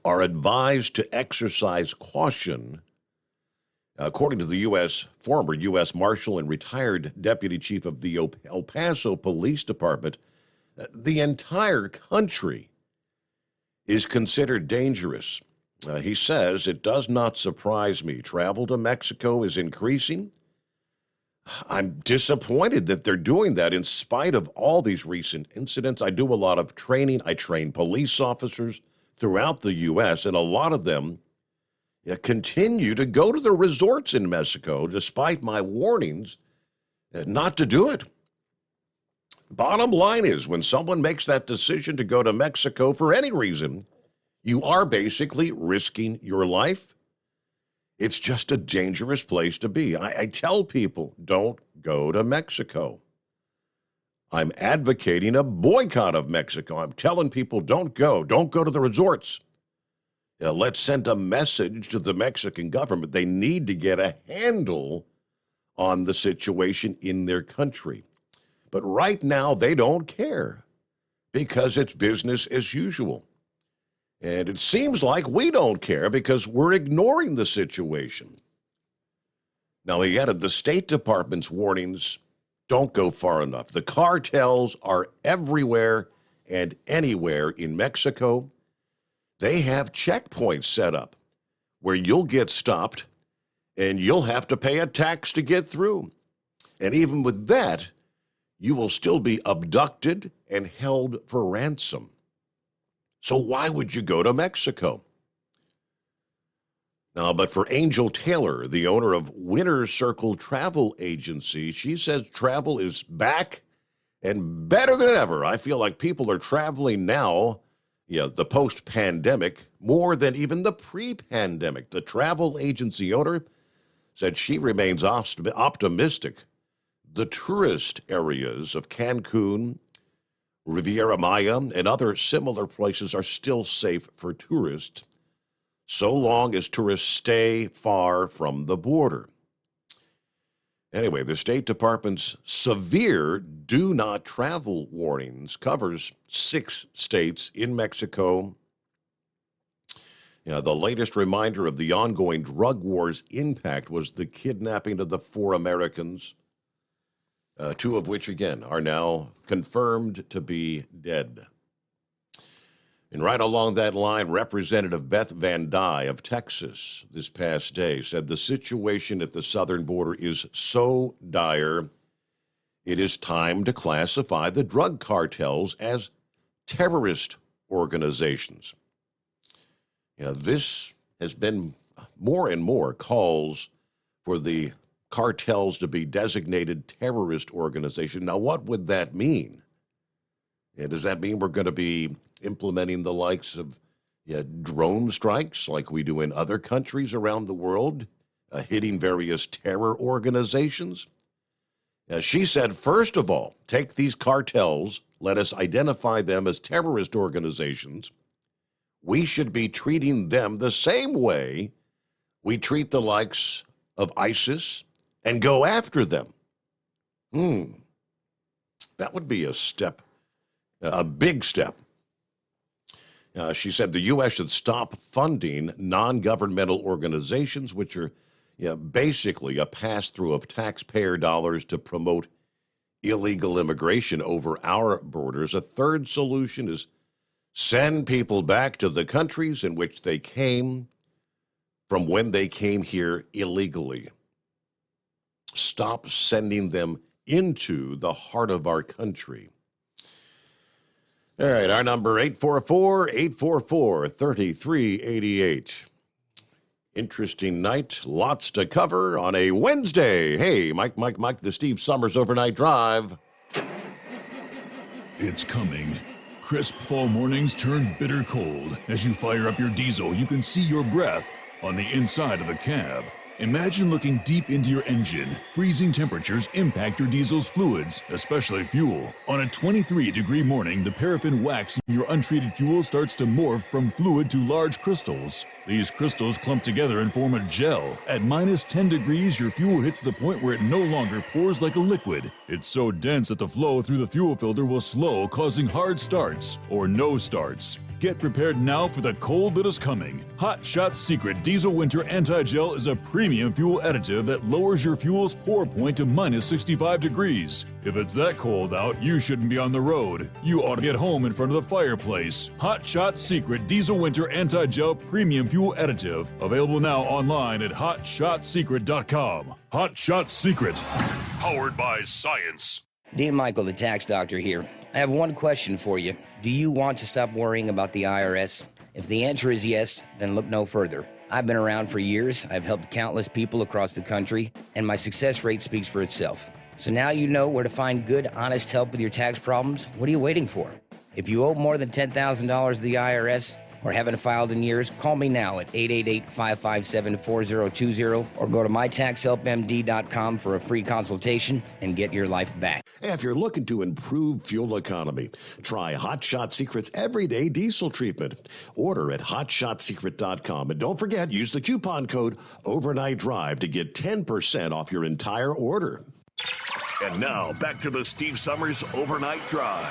are advised to exercise caution. According to the former U.S. Marshal and retired Deputy Chief of the El Paso Police Department, the entire country is considered dangerous. He says, "It does not surprise me. Travel to Mexico is increasing. I'm disappointed that they're doing that in spite of all these recent incidents. I do a lot of training. I train police officers throughout the U.S., and a lot of them continue to go to the resorts in Mexico despite my warnings not to do it." Bottom line is, when someone makes that decision to go to Mexico for any reason, you are basically risking your life. It's just a dangerous place to be. I tell people, don't go to Mexico. I'm advocating a boycott of Mexico. I'm telling people, don't go to the resorts. Let's send a message to the Mexican government. They need to get a handle on the situation in their country. But right now, they don't care because it's business as usual. And it seems like we don't care because we're ignoring the situation. Now, he added, the State Department's warnings don't go far enough. The cartels are everywhere and anywhere in Mexico. They have checkpoints set up where you'll get stopped and you'll have to pay a tax to get through. And even with that, you will still be abducted and held for ransom. So why would you go to Mexico? Now, but for Angel Taylor, the owner of Winter Circle Travel Agency, she says travel is back and better than ever. I feel like people are traveling now, the post-pandemic, more than even the pre-pandemic. The travel agency owner said she remains optimistic. The tourist areas of Cancun, Riviera Maya, and other similar places are still safe for tourists, so long as tourists stay far from the border. Anyway, the State Department's severe do not travel warnings covers 6 states in Mexico. The latest reminder of the ongoing drug war's impact was the kidnapping of the 4 Americans, 2 of which, again, are now confirmed to be dead. And right along that line, Representative Beth Van Dye of Texas this past day said the situation at the southern border is so dire, it is time to classify the drug cartels as terrorist organizations. This has been more and more calls for the cartels to be designated terrorist organization. Now, what would that mean? Does that mean we're going to be implementing the likes of drone strikes like we do in other countries around the world, hitting various terror organizations? She said, first of all, take these cartels, let us identify them as terrorist organizations. We should be treating them the same way we treat the likes of ISIS and go after them. That would be a step, a big step. She said the U.S. should stop funding non-governmental organizations, which are basically a pass-through of taxpayer dollars to promote illegal immigration over our borders. A third solution is send people back to the countries in which they came from when they came here illegally. Stop sending them into the heart of our country. All right, our number 844-844-3388. Interesting night, lots to cover on a Wednesday. Hey, Mike, the Steve Summers Overnight Drive. It's coming. Crisp fall mornings turn bitter cold. As you fire up your diesel, you can see your breath on the inside of the cab. Imagine looking deep into your engine. Freezing temperatures impact your diesel's fluids, especially fuel. On a 23-degree morning, the paraffin wax in your untreated fuel starts to morph from fluid to large crystals. These crystals clump together and form a gel. At minus 10 degrees, your fuel hits the point where it no longer pours like a liquid. It's so dense that the flow through the fuel filter will slow, causing hard starts or no starts. Get prepared now for the cold that is coming. Hot Shot Secret Diesel Winter Anti-Gel is a premium fuel additive that lowers your fuel's pour point to minus 65 degrees. If it's that cold out, you shouldn't be on the road. You ought to get home in front of the fireplace. Hot Shot Secret Diesel Winter Anti-Gel Premium Fuel Additive. Available now online at hotshotsecret.com. Hot Shot Secret. Powered by science. Dean Michael, the tax doctor here. I have one question for you. Do you want to stop worrying about the IRS? If the answer is yes, then look no further. I've been around for years, I've helped countless people across the country, and my success rate speaks for itself. So now you know where to find good, honest help with your tax problems. What are you waiting for? If you owe more than $10,000 to the IRS or haven't filed in years, call me now at 888-557-4020 or go to mytaxhelpmd.com for a free consultation and get your life back. If you're looking to improve fuel economy, try Hot Shot Secret's Everyday Diesel Treatment. Order at hotshotsecret.com. And don't forget, use the coupon code Overnight Drive to get 10% off your entire order. And now, back to the Steve Summers Overnight Drive.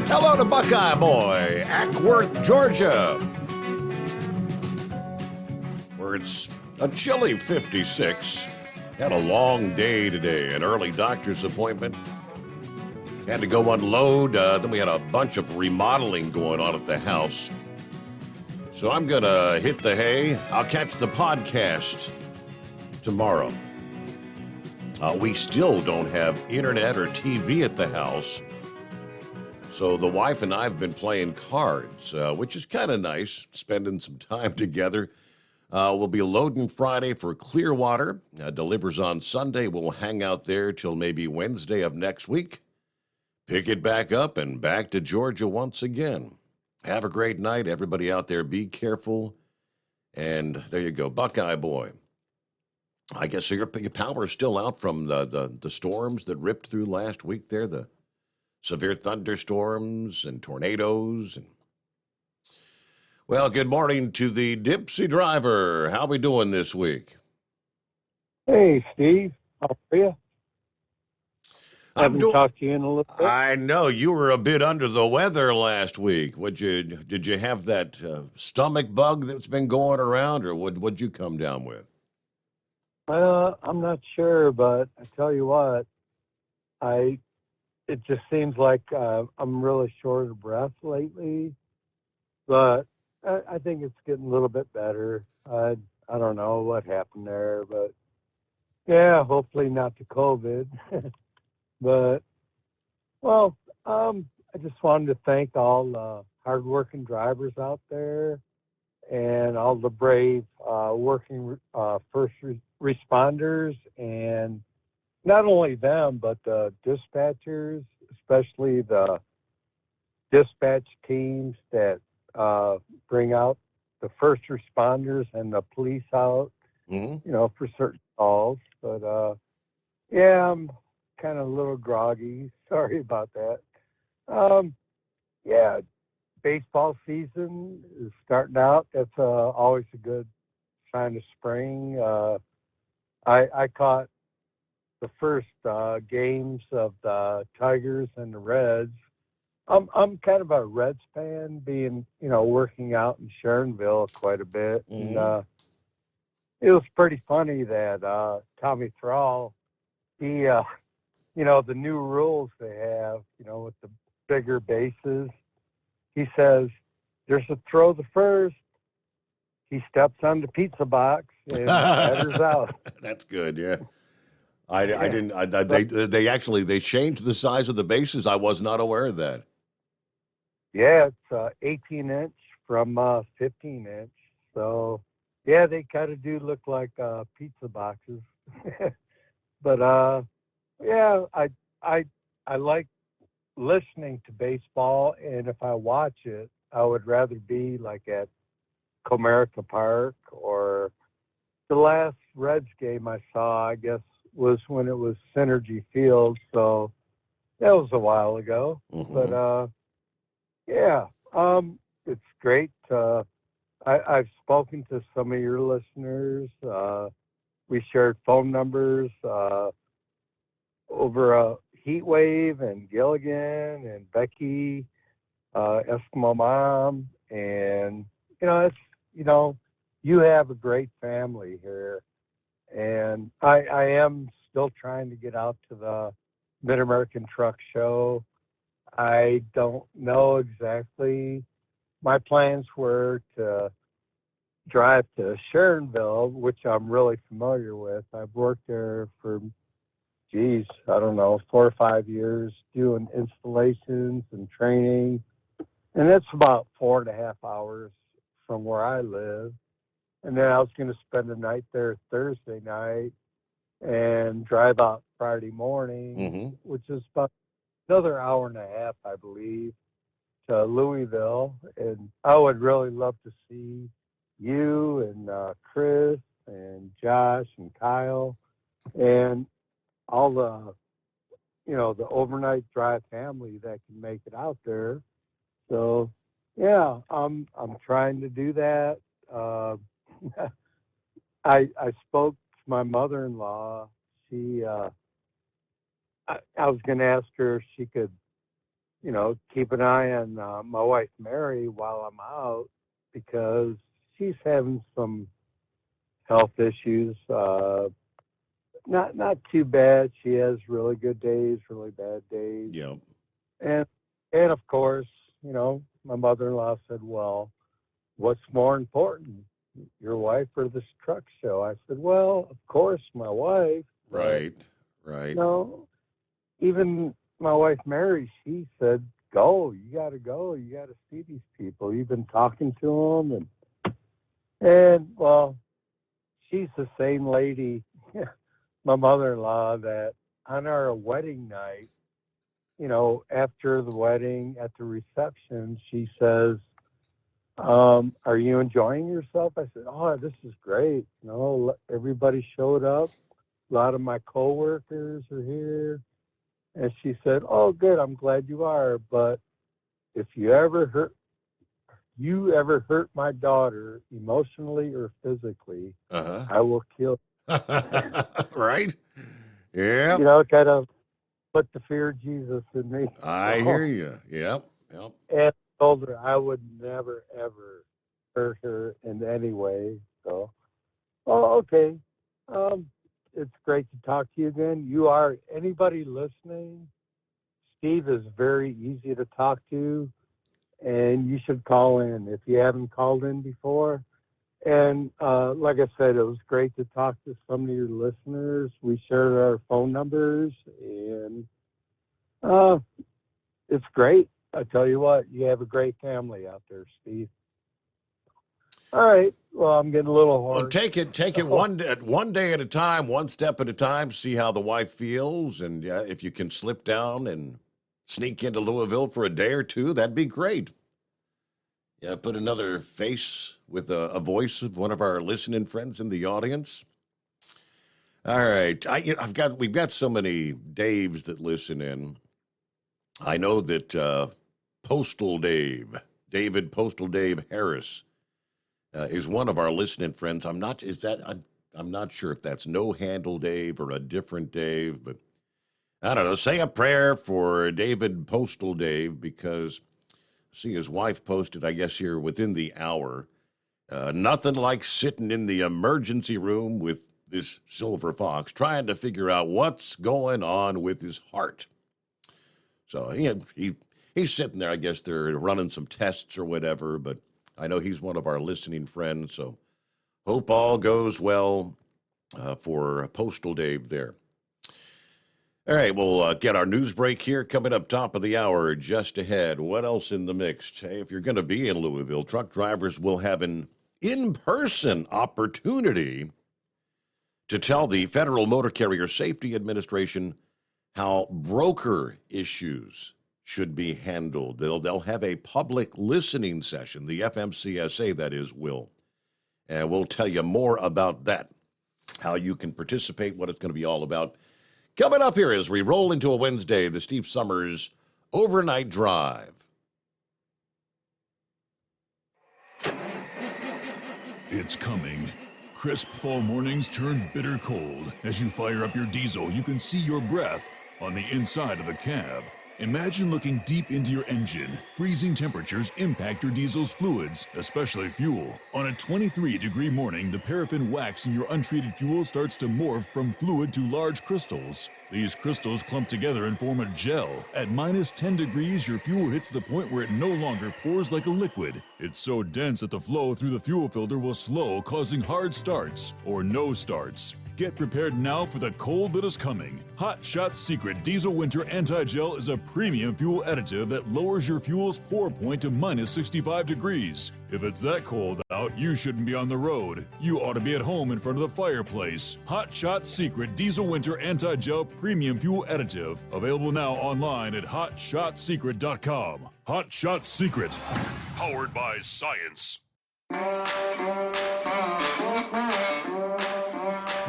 Hello to Buckeye Boy, Ackworth, Georgia, where it's a chilly 56. Had a long day today, an early doctor's appointment. Had to go unload. Then we had a bunch of remodeling going on at the house. So I'm going to hit the hay. I'll catch the podcast tomorrow. We still don't have internet or TV at the house. So the wife and I have been playing cards, which is kind of nice, spending some time together. We'll be loading Friday for Clearwater. Delivers on Sunday. We'll hang out there till maybe Wednesday of next week. Pick it back up and back to Georgia once again. Have a great night, everybody out there. Be careful. And there you go, Buckeye Boy. I guess so your power is still out from the storms that ripped through last week there, the severe thunderstorms and tornadoes. Well, good morning to the Dipsy driver. How we doing this week? Hey, Steve. How are you? I haven't talked to you in a little bit. I know. You were a bit under the weather last week. Did you have that stomach bug that's been going around, or what'd you come down with? I'm not sure, but I tell you what, it just seems like I'm really short of breath lately, but I think it's getting a little bit better. I don't know what happened there, but yeah, hopefully not the COVID. But, well, I just wanted to thank all the hardworking drivers out there and all the brave working first responders, and not only them, but the dispatchers, especially the dispatch teams that bring out the first responders and the police out, for certain calls. But, yeah, I'm kind of a little groggy. Sorry about that. Yeah, baseball season is starting out. That's always a good sign of spring. I caught the first games of the Tigers and the Reds. I'm kind of a Reds fan, being working out in Sharonville quite a bit, and it was pretty funny that Tommy Thrall, he the new rules they have, with the bigger bases. He says there's a throw the first. He steps on the pizza box and batter's out. That's good, yeah. I didn't. They changed the size of the bases. I was not aware of that. Yeah, it's 18-inch from 15-inch. So, yeah, they kind of do look like pizza boxes. But yeah, I like listening to baseball, and if I watch it, I would rather be like at Comerica Park, or the last Reds game I saw, I guess, was when it was Synergy Field. So that was a while ago. But yeah, it's great. I've spoken to some of your listeners. We shared phone numbers over a Heat Wave, and Gilligan and Becky, Eskimo Mom, and you have a great family here, and I am still trying to get out to the Mid-American Truck Show. I don't know exactly. My plans were to drive to Sharonville, which I'm really familiar with. I've worked there for, I don't know, 4 or 5 years doing installations and training. And it's about 4.5 hours from where I live. And then I was going to spend the night there Thursday night and drive out Friday morning, which is about another 1.5 hours, I believe, to Louisville. And I would really love to see you and Chris and Josh and Kyle and all the, the overnight drive family that can make it out there. So, yeah, I'm trying to do that. I spoke to my mother-in-law. She, I was going to ask her if she could, keep an eye on my wife Mary while I'm out, because she's having some health issues. Not too bad. She has really good days, really bad days. Yep. And of course, my mother-in-law said, "Well, what's more important, your wife or this truck show?" I said, "Well, of course, my wife." Right. Even my wife Mary, she said, "Go. You got to go. You got to see these people. You've been talking to them." And well, she's the same lady, my mother-in-law, that on our wedding night, after the wedding, at the reception, she says, "Are you enjoying yourself?" I said, "Oh, this is great. Everybody showed up. A lot of my coworkers are here." And she said, "Oh, good. I'm glad you are. But if you ever hurt my daughter emotionally or physically, I will kill you." Right? Yeah. Kind of put the fear of Jesus in me. I hear you. Yep. And I told her I would never, ever hurt her in any way. So, okay. It's great to talk to you again. Anybody listening, Steve is very easy to talk to, and you should call in if you haven't called in before. And like I said, it was great to talk to some of your listeners. We shared our phone numbers, and it's great. I tell you what, you have a great family out there, Steve. All right. Well, I'm getting a little hoarse. Well, take it one day at a time, one step at a time. See how the wife feels, and if you can slip down and sneak into Louisville for a day or two, that'd be great. Yeah, put another face with a voice of one of our listening friends in the audience. All right, we've got so many Daves that listen in. I know that Postal Dave, David Postal Dave Harris, is one of our listening friends. I'm not sure if that's No Handle Dave or a different Dave, but I don't know. Say a prayer for David Postal Dave, because see, his wife posted, I guess, here within the hour, nothing like sitting in the emergency room with this silver fox trying to figure out what's going on with his heart. So he's sitting there. I guess they're running some tests or whatever, but I know he's one of our listening friends, so hope all goes well for Postal Dave there. All right, we'll get our news break here coming up top of the hour just ahead. What else in the mix? Hey, if you're going to be in Louisville, truck drivers will have an in-person opportunity to tell the Federal Motor Carrier Safety Administration how broker issues should be handled. They'll have a public listening session, the FMCSA, that is, will. And we'll tell you more about that, how you can participate, what it's going to be all about. Coming up here as we roll into a Wednesday, the Steve Summers Overnight Drive. It's coming. Crisp fall mornings turn bitter cold. As you fire up your diesel, you can see your breath on the inside of the cab. Imagine looking deep into your engine. Freezing temperatures impact your diesel's fluids, especially fuel. On a 23-degree morning, the paraffin wax in your untreated fuel starts to morph from fluid to large crystals. These crystals clump together and form a gel. At minus 10 degrees, your fuel hits the point where it no longer pours like a liquid. It's so dense that the flow through the fuel filter will slow, causing hard starts or no starts. Get prepared now for the cold that is coming. Hot Shot Secret Diesel Winter Anti-Gel is a premium fuel additive that lowers your fuel's pour point to minus 65 degrees. If it's that cold out, you shouldn't be on the road. You ought to be at home in front of the fireplace. Hot Shot Secret Diesel Winter Anti-Gel Premium Fuel Additive. Available now online at hotshotsecret.com. Hot Shot Secret. Powered by science.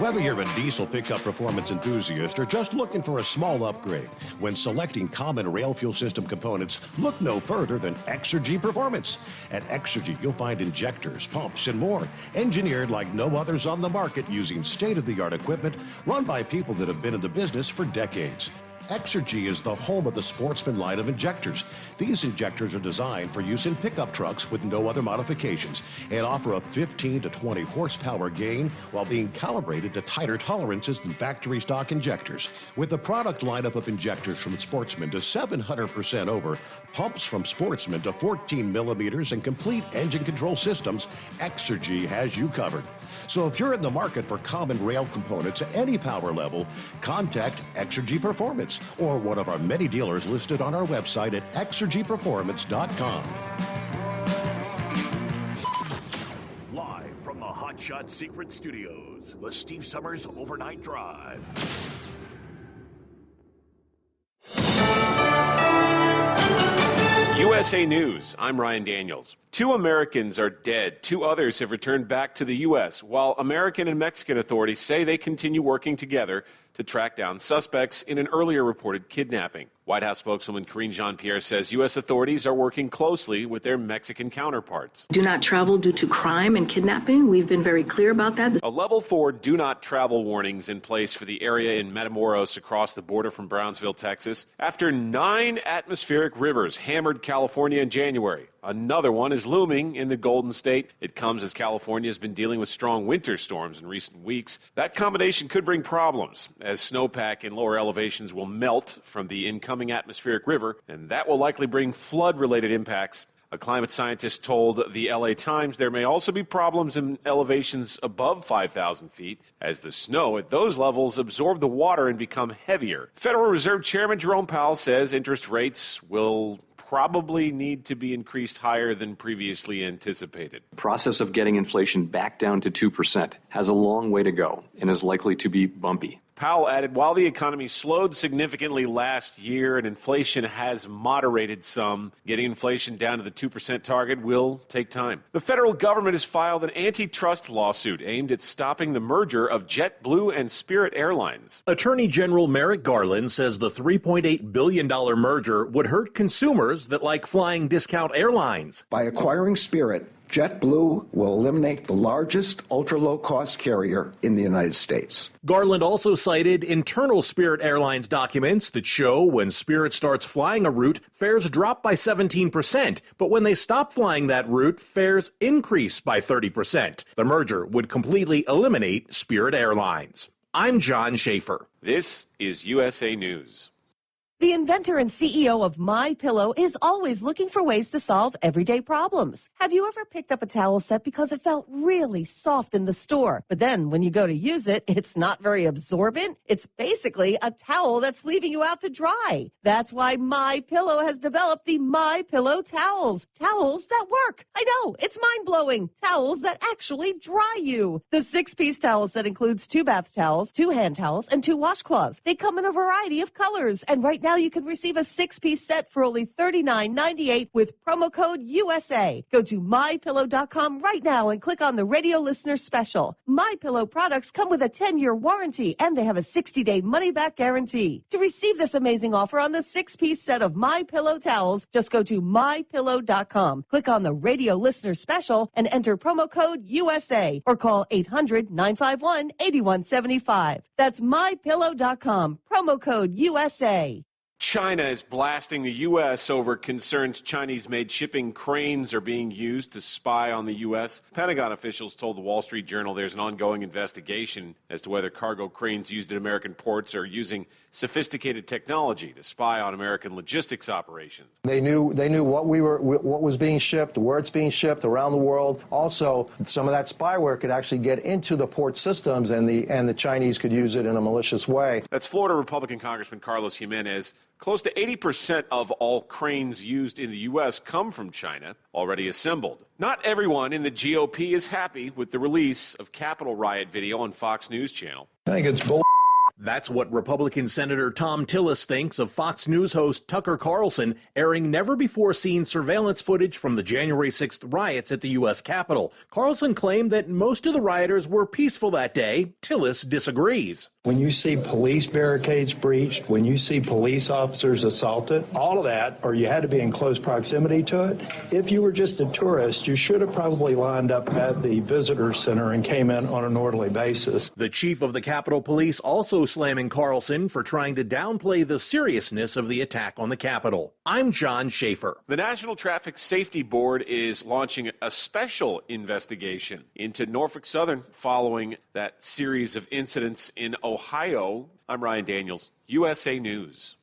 Whether you're a diesel pickup performance enthusiast or just looking for a small upgrade, when selecting common rail fuel system components, look no further than Exergy Performance. At Exergy, you'll find injectors, pumps, and more, engineered like no others on the market using state-of-the-art equipment run by people that have been in the business for decades. Exergy is the home of the Sportsman line of injectors. These injectors are designed for use in pickup trucks with no other modifications and offer a 15 to 20 horsepower gain while being calibrated to tighter tolerances than factory stock injectors. With a product lineup of injectors from Sportsman to 700% over, pumps from Sportsman to 14 millimeters, and complete engine control systems, Exergy has you covered. So if you're in the market for common rail components at any power level, contact Exergy Performance or one of our many dealers listed on our website at exergyperformance.com. Live from the Hot Shot Secret Studios, the Steve Summers Overnight Drive. USA News, I'm Ryan Daniels. 2 Americans are dead. 2 others have returned back to the U.S., while American and Mexican authorities say they continue working together to track down suspects in an earlier reported kidnapping. White House spokeswoman Karine Jean-Pierre says U.S. authorities are working closely with their Mexican counterparts. Do not travel due to crime and kidnapping. We've been very clear about that. A level 4 do not travel warnings in place for the area in Matamoros across the border from Brownsville, Texas, after 9 atmospheric rivers hammered California in January. Another one is looming in the Golden State. It comes as California has been dealing with strong winter storms in recent weeks. That combination could bring problems, as snowpack in lower elevations will melt from the incoming atmospheric river, and that will likely bring flood-related impacts. A climate scientist told the LA Times there may also be problems in elevations above 5,000 feet, as the snow at those levels absorb the water and become heavier. Federal Reserve Chairman Jerome Powell says interest rates will probably need to be increased higher than previously anticipated. The process of getting inflation back down to 2% has a long way to go and is likely to be bumpy. Powell added, while the economy slowed significantly last year and inflation has moderated some, getting inflation down to the 2% target will take time. The federal government has filed an antitrust lawsuit aimed at stopping the merger of JetBlue and Spirit Airlines. Attorney General Merrick Garland says the $3.8 billion merger would hurt consumers that like flying discount airlines. By acquiring Spirit, JetBlue will eliminate the largest ultra-low-cost carrier in the United States. Garland also cited internal Spirit Airlines documents that show when Spirit starts flying a route, fares drop by 17%, but when they stop flying that route, fares increase by 30%. The merger would completely eliminate Spirit Airlines. I'm John Schaefer. This is USA News. The inventor and CEO of MyPillow is always looking for ways to solve everyday problems. Have you ever picked up a towel set because it felt really soft in the store, but then when you go to use it, it's not very absorbent? It's basically a towel that's leaving you out to dry. That's why MyPillow has developed the MyPillow towels. Towels that work. I know, it's mind-blowing. Towels that actually dry you. The 6-piece towel set includes 2 bath towels, 2 hand towels, and 2 washcloths. They come in a variety of colors, and right now you can receive a 6-piece set for only $39.98 with promo code USA. Go to MyPillow.com right now and click on the radio listener special. MyPillow products come with a 10-year warranty and they have a 60-day money-back guarantee. To receive this amazing offer on the 6-piece set of MyPillow towels, just go to MyPillow.com. Click on the radio listener special and enter promo code USA or call 800-951-8175. That's MyPillow.com. Promo code USA. China is blasting the U.S. over concerns Chinese-made shipping cranes are being used to spy on the U.S. Pentagon officials told the Wall Street Journal there's an ongoing investigation as to whether cargo cranes used at American ports are using sophisticated technology to spy on American logistics operations. They knew what was being shipped, where it's being shipped around the world. Also, some of that spyware could actually get into the port systems, and the Chinese could use it in a malicious way. That's Florida Republican Congressman Carlos Jimenez. Close to 80% of all cranes used in the U.S. come from China, already assembled. Not everyone in the GOP is happy with the release of Capitol riot video on Fox News Channel. I think it's bull. That's what Republican Senator Tom Tillis thinks of Fox News host Tucker Carlson airing never-before-seen surveillance footage from the January 6th riots at the U.S. Capitol. Carlson claimed that most of the rioters were peaceful that day. Tillis disagrees. When you see police barricades breached, when you see police officers assaulted, all of that, or you had to be in close proximity to it, if you were just a tourist, you should have probably lined up at the visitor center and came in on an orderly basis. The chief of the Capitol Police also slamming Carlson for trying to downplay the seriousness of the attack on the Capitol. I'm John Schaefer. The National Traffic Safety Board is launching a special investigation into Norfolk Southern following that series of incidents in Ohio. I'm Ryan Daniels, USA News.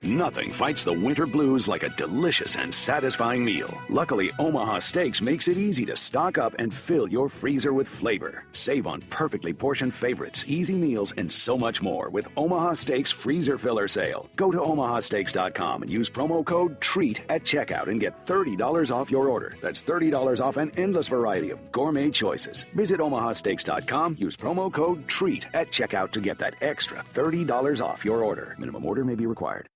Nothing fights the winter blues like a delicious and satisfying meal. Luckily, Omaha Steaks makes it easy to stock up and fill your freezer with flavor. Save on perfectly portioned favorites, easy meals, and so much more with Omaha Steaks Freezer Filler Sale. Go to omahasteaks.com and use promo code TREAT at checkout and get $30 off your order. That's $30 off an endless variety of gourmet choices. Visit omahasteaks.com, use promo code TREAT at checkout to get that extra $30 off your order. Minimum order may be required.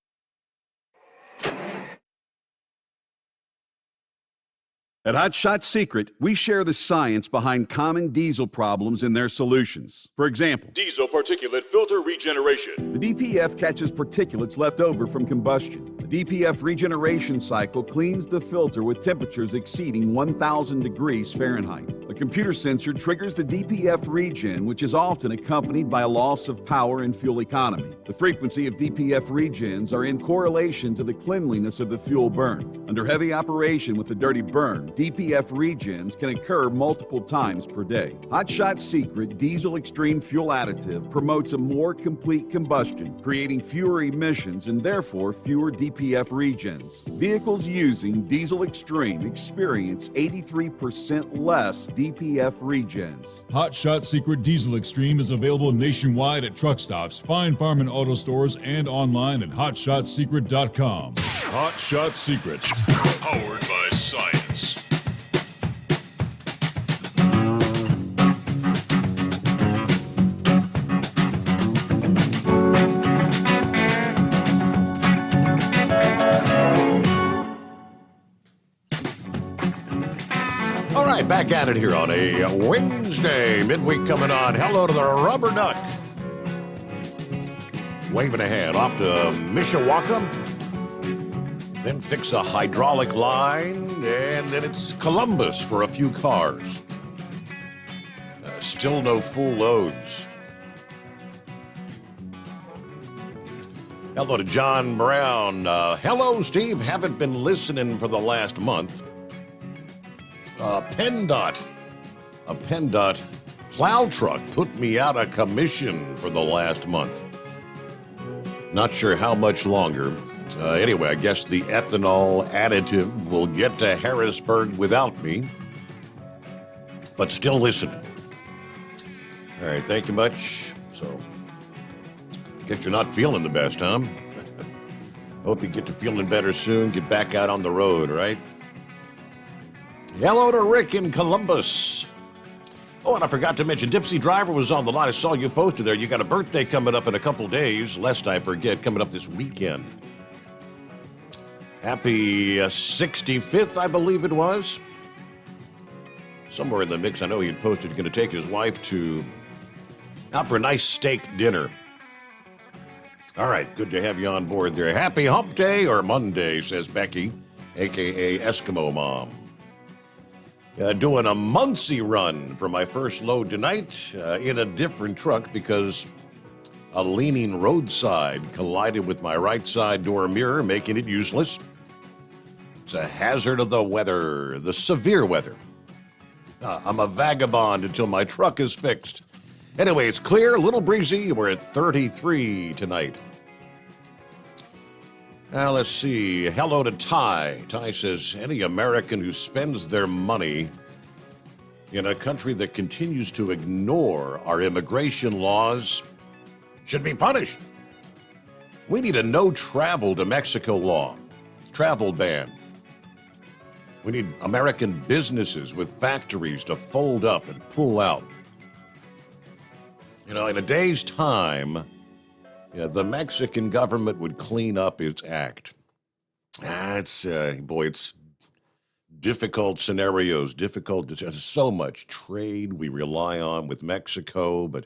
At Hot Shot Secret, we share the science behind common diesel problems and their solutions. For example, diesel particulate filter regeneration. The DPF catches particulates left over from combustion. The DPF regeneration cycle cleans the filter with temperatures exceeding 1,000 degrees Fahrenheit. A computer sensor triggers the DPF regen, which is often accompanied by a loss of power and fuel economy. The frequency of DPF regens are in correlation to the cleanliness of the fuel burn. Under heavy operation with the dirty burn, DPF regens can occur multiple times per day. Hot Shot Secret Diesel Extreme Fuel Additive promotes a more complete combustion, creating fewer emissions and therefore fewer DPF regens. Vehicles using Diesel Extreme experience 83% less DPF regens. Hot Shot Secret Diesel Extreme is available nationwide at truck stops, Fine Farm and auto stores, and online at hotshotsecret.com. Hot Shot Secret, powered by science. All right, back at it here on a Wednesday. Midweek coming on. Hello to the Rubber Duck. Waving ahead off to Mishawaka. then fix a hydraulic line, and then it's Columbus for a few cars. Still no full loads. Hello to John Brown. Hello, Steve. Haven't been listening for the last month. PennDOT plow truck put me out of commission for the last month. Not sure how much longer. Anyway, I guess the ethanol additive will get to Harrisburg without me. But still listening. All right, thank you much. So, I guess you're not feeling the best, huh? Hope you get to feeling better soon. Get back out on the road, right? Hello to Rick in Columbus. Oh, and I forgot to mention, Dipsy Driver was on the line. I saw you posted there. You got a birthday coming up in a couple days, lest I forget, coming up this weekend. Happy 65th, I believe it was. Somewhere in the mix, I know he had posted going to take his wife out for a nice steak dinner. All right, good to have you on board there. Happy Hump Day or Monday, says Becky, a.k.a. Eskimo Mom. Doing a Muncie run for my first load tonight in a different truck because a leaning roadside collided with my right side door mirror, making it useless. It's a hazard of the weather, the severe weather. I'm a vagabond until my truck is fixed. Anyway, it's clear, a little breezy. We're at 33 tonight. Now, let's see. Hello to Ty. Ty says, any American who spends their money in a country that continues to ignore our immigration laws should be punished. We need a no-travel to Mexico law, travel ban. We need American businesses with factories to fold up and pull out. You know, in a day's time, the Mexican government would clean up its act. It's difficult scenarios, there's so much trade we rely on with Mexico, but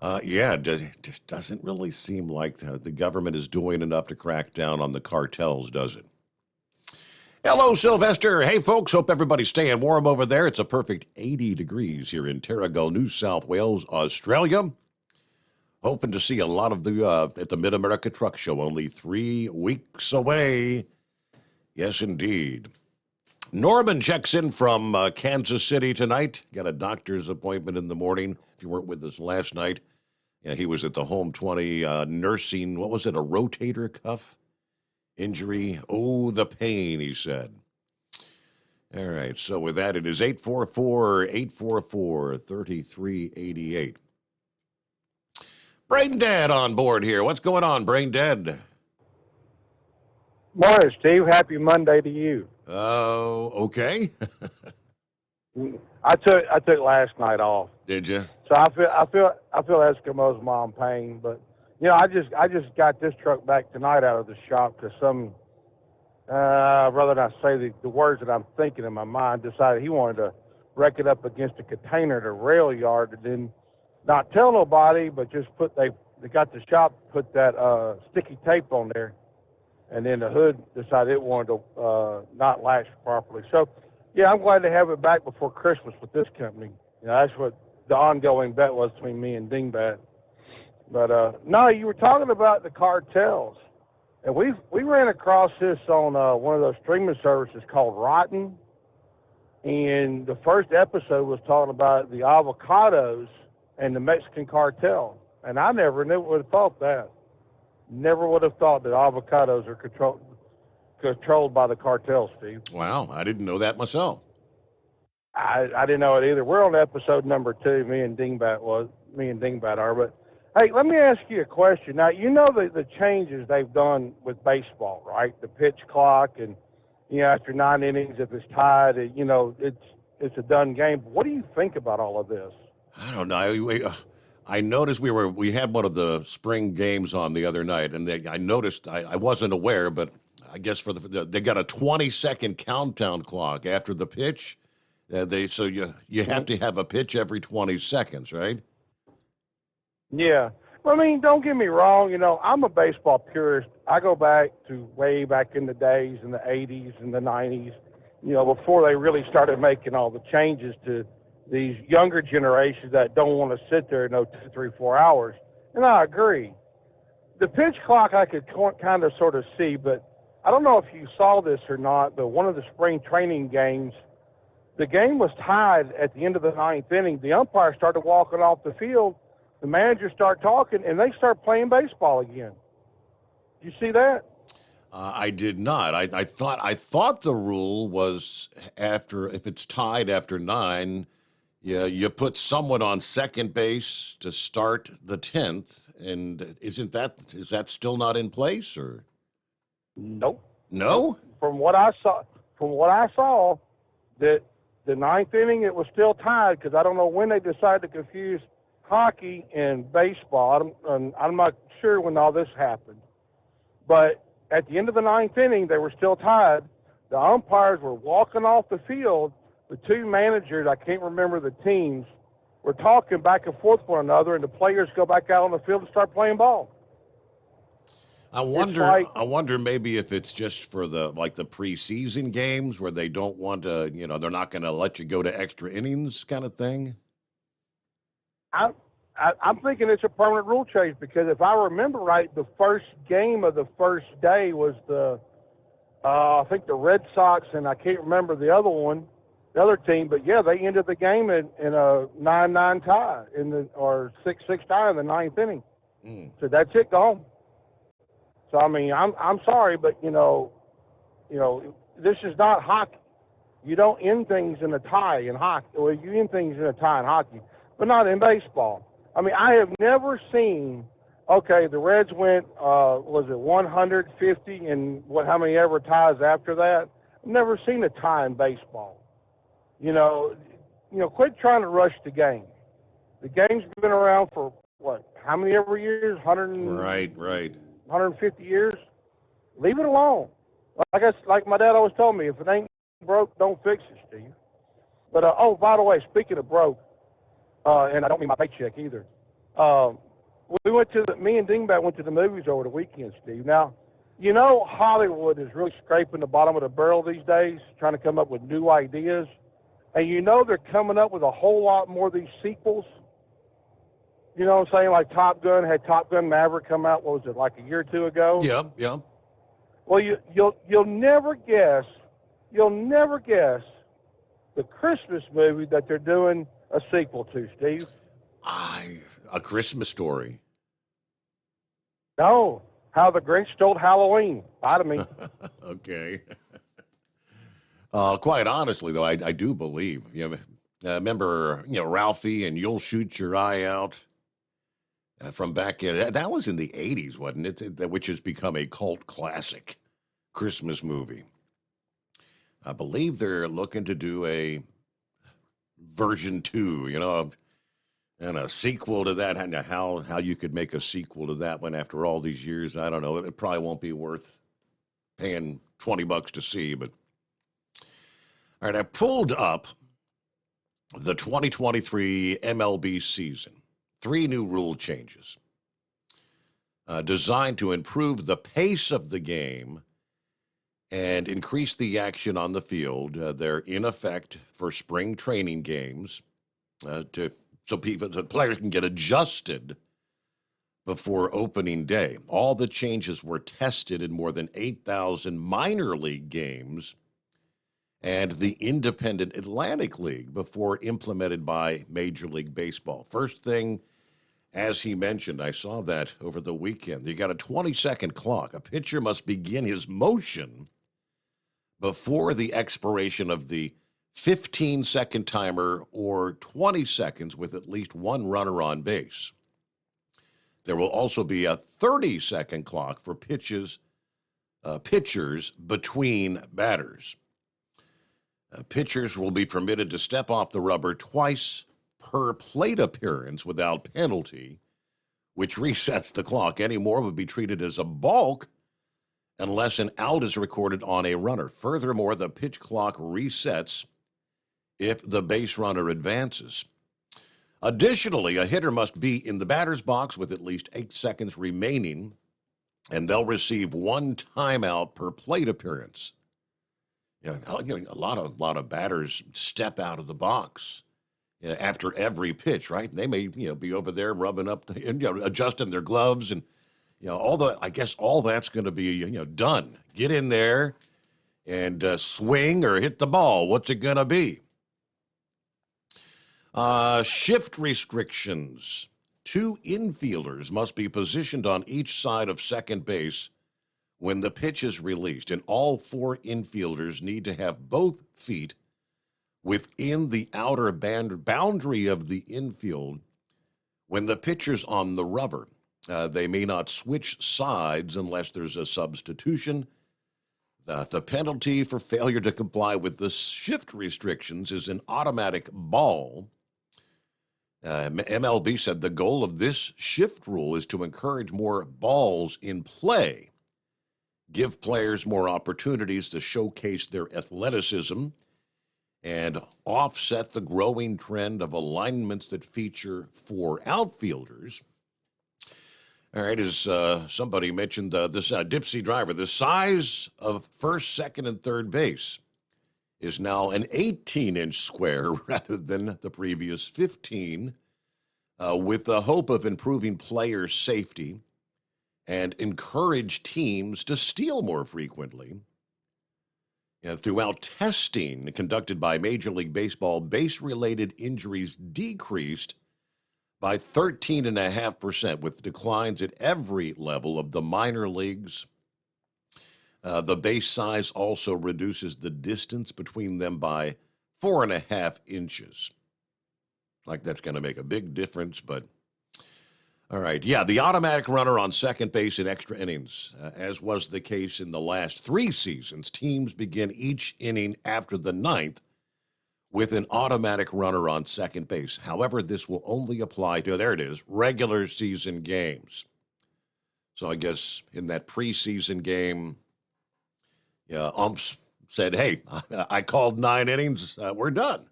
it just doesn't really seem like the government is doing enough to crack down on the cartels, does it? Hello, Sylvester. Hey, folks, hope everybody's staying warm over there. It's a perfect 80 degrees here in Terrigal, New South Wales, Australia. Hoping to see a lot of the at the Mid-America Truck Show, only 3 weeks away. Yes, indeed. Norman checks in from Kansas City tonight. Got a doctor's appointment in the morning. If you weren't with us last night, he was at the Home 20 nursing, what was it, a rotator cuff injury? Oh, the pain, he said. All right, so with that, it is 844-3388. Brain Dad on board here. What's going on, Brain Dad? Morning, Steve. Happy Monday to you. Oh, okay. I took last night off. Did you? So I feel Eskimo's mom pain, but I just got this truck back tonight out of the shop because some rather than I say the words that I'm thinking in my mind, decided he wanted to wreck it up against a container at a rail yard and then not tell nobody, but just they got the shop put that sticky tape on there, and then the hood decided it wanted to not latch properly. So, yeah, I'm glad to have it back before Christmas with this company. That's what the ongoing bet was between me and Dingbat. But no, you were talking about the cartels, and we ran across this on one of those streaming services called Rotten, and the first episode was talking about the avocados and the Mexican cartel. And I never would have thought that. Never would have thought that avocados are controlled by the cartel, Steve. Wow, I didn't know that myself. I didn't know it either. We're on episode number 2, me and Dingbat are. But, hey, let me ask you a question. Now, you know the changes they've done with baseball, right? The pitch clock and, after 9 innings, if it's tied, it's a done game. But what do you think about all of this? I don't know. I noticed we had one of the spring games on the other night, and I noticed I wasn't aware, but I guess they got a 20-second countdown clock after the pitch. So you have to have a pitch every 20 seconds, right? Yeah. I mean, don't get me wrong. I'm a baseball purist. I go back to way back in the days in the 80s and the 90s, before they really started making all the changes to these younger generations that don't want to sit there 2, 3, 4 hours. And I agree. The pitch clock I could kind of sort of see, but I don't know if you saw this or not, but one of the spring training games, the game was tied at the end of the 9th inning. The umpire started walking off the field. The manager started talking, and they start playing baseball again. Did you see that? I did not. I thought the rule was if it's tied after 9, you put someone on second base to start the 10th, and is that still not in place, or? Nope. No? From what I saw, that the 9th inning it was still tied, because I don't know when they decided to confuse hockey and baseball. I'm not sure when all this happened, but at the end of the 9th inning they were still tied. The umpires were walking off the field. The two managers, I can't remember the teams, were talking back and forth with one another, and the players go back out on the field and start playing ball. I wonder maybe if it's just for the preseason games where they don't want to, they're not going to let you go to extra innings kind of thing. I'm thinking it's a permanent rule change, because if I remember right, the first game of the first day was I think the Red Sox, and I can't remember the other team, but yeah, they ended the game in a 9-9 tie or 6-6 tie in the 9th inning. So that's it, gone. So I mean, I'm sorry, but this is not hockey. You don't end things in a tie in hockey. Well, you end things in a tie in hockey, but not in baseball. I mean, I have never seen. Okay, the Reds went. Was it 150 and how many ever ties after that? I've never seen a tie in baseball. Quit trying to rush the game. The game's been around for how many ever years? 100. Right. 150 years. Leave it alone. Like my dad always told me, if it ain't broke, don't fix it, Steve. But by the way, speaking of broke, and I don't mean my paycheck either. Me and Dingbat went to the movies over the weekend, Steve. Now, Hollywood is really scraping the bottom of the barrel these days, trying to come up with new ideas. And they're coming up with a whole lot more of these sequels. You know what I'm saying? Like Top Gun had Top Gun Maverick come out, what was it, like a year or two ago? Yeah. Well, you'll never guess the Christmas movie that they're doing a sequel to, Steve. A Christmas Story. No, How the Grinch Stole Halloween. Bye to me. Okay. Quite honestly, though, I do believe. Remember, Ralphie and You'll Shoot Your Eye Out from back in. That was in the 80s, wasn't it? Which has become a cult classic Christmas movie. I believe they're looking to do a version 2, and a sequel to that. And how you could make a sequel to that one after all these years, I don't know. It probably won't be worth paying $20 to see, but. All right, I pulled up the 2023 MLB season. 3 new rule changes designed to improve the pace of the game and increase the action on the field. They're in effect for spring training games so the players can get adjusted before opening day. All the changes were tested in more than 8,000 minor league games and the Independent Atlantic League before implemented by Major League Baseball. First thing, as he mentioned, I saw that over the weekend. You got a 20-second clock. A pitcher must begin his motion before the expiration of the 15-second timer or 20 seconds with at least one runner on base. There will also be a 30-second clock for pitchers between batters. Pitchers will be permitted to step off the rubber twice per plate appearance without penalty, which resets the clock. Any more would be treated as a balk unless an out is recorded on a runner. Furthermore, the pitch clock resets if the base runner advances. Additionally, a hitter must be in the batter's box with at least 8 seconds remaining and they'll receive 1 timeout per plate appearance. A lot of batters step out of the box after every pitch, right? They may be over there rubbing up and adjusting their gloves, and all that's going to be done. Get in there and swing or hit the ball. What's it going to be? Shift restrictions. 2 infielders must be positioned on each side of second base when the pitch is released, and all 4 infielders need to have both feet within the outer boundary of the infield when the pitcher's on the rubber. They may not switch sides unless there's a substitution. The penalty for failure to comply with the shift restrictions is an automatic ball. MLB said the goal of this shift rule is to encourage more balls in play, give players more opportunities to showcase their athleticism, and offset the growing trend of alignments that feature 4 outfielders. All right, as somebody mentioned, this Dipsy Driver, the size of first, second, and third base is now an 18-inch square rather than the previous 15, with the hope of improving player safety and encourage teams to steal more frequently. Throughout testing conducted by Major League Baseball, base-related injuries decreased by 13.5%, with declines at every level of the minor leagues. The base size also reduces the distance between them by 4.5 inches. Like that's going to make a big difference, but all right. Yeah, the automatic runner on second base in extra innings, as was the case in the last 3 seasons. Teams begin each inning after the 9th with an automatic runner on second base. However, this will only apply to, regular season games. So I guess in that preseason game, umps said, hey, I called 9 innings, we're done.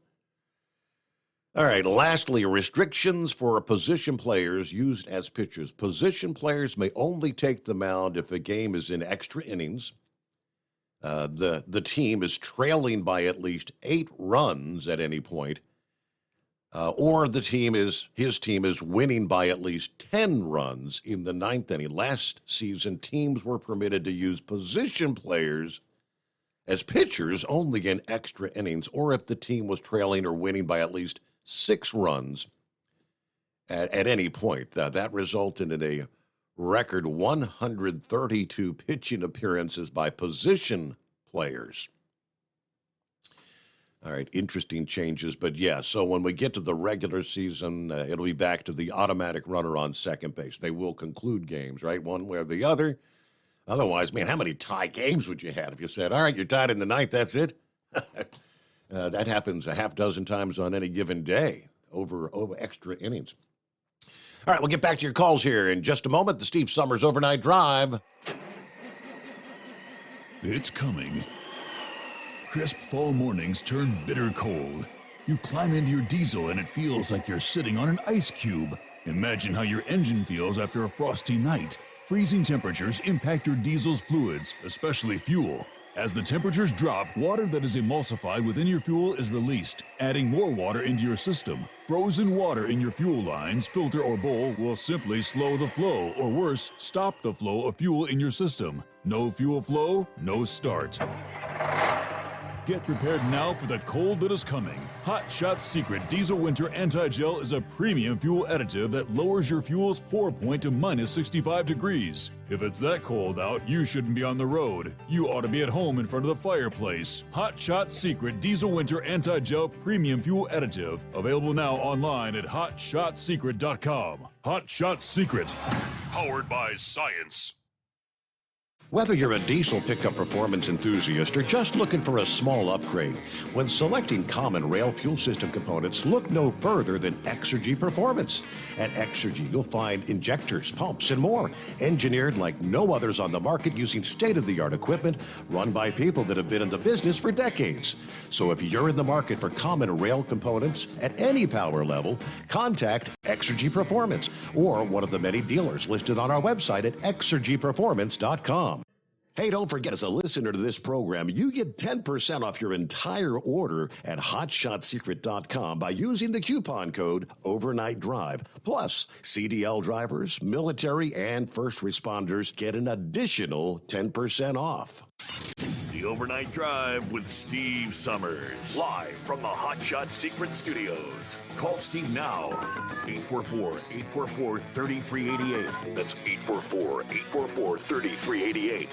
All right, lastly, restrictions for position players used as pitchers. Position players may only take the mound if a game is in extra innings, the team is trailing by at least 8 runs at any point, or his team is winning by at least 10 runs in the 9th inning. Last season, teams were permitted to use position players as pitchers only in extra innings, or if the team was trailing or winning by at least 6 runs at any point. That resulted in a record 132 pitching appearances by position players. All right, interesting changes. But yeah, so when we get to the regular season, it'll be back to the automatic runner on second base. They will conclude games, right, one way or the other. Otherwise, man, how many tie games would you have if you said, all right, you're tied in the 9th, that's it? That happens a half dozen times on any given day over extra innings. All right, we'll get back to your calls here in just a moment. The Steve Summers Overnight Drive. It's coming. Crisp fall mornings turn bitter cold. You climb into your diesel and it feels like you're sitting on an ice cube. Imagine how your engine feels after a frosty night. Freezing temperatures impact your diesel's fluids, especially fuel. As the temperatures drop, water that is emulsified within your fuel is released, adding more water into your system. Frozen water in your fuel lines, filter, or bowl will simply slow the flow, or worse, stop the flow of fuel in your system. No fuel flow, no start. Get prepared now for the cold that is coming. Hot Shot Secret Diesel Winter Anti-Gel is a premium fuel additive that lowers your fuel's pour point to minus 65 degrees. If it's that cold out, you shouldn't be on the road. You ought to be at home in front of the fireplace. Hot Shot Secret Diesel Winter Anti-Gel Premium Fuel Additive. Available now online at hotshotsecret.com. Hot Shot Secret. Powered by science. Whether you're a diesel pickup performance enthusiast or just looking for a small upgrade, when selecting common rail fuel system components, look no further than Exergy Performance. At Exergy, you'll find injectors, pumps, and more, engineered like no others on the market using state-of-the-art equipment run by people that have been in the business for decades. So if you're in the market for common rail components at any power level, contact Exergy Performance, or one of the many dealers listed on our website at exergyperformance.com. Hey, don't forget, as a listener to this program, you get 10% off your entire order at hotshotsecret.com by using the coupon code Overnight Drive. Plus, CDL drivers, military, and first responders get an additional 10% off. The Overnight Drive with Steve Summers. Live from the Hot Shot Secret Studios. Call Steve now. 844-844-3388. That's 844-844-3388.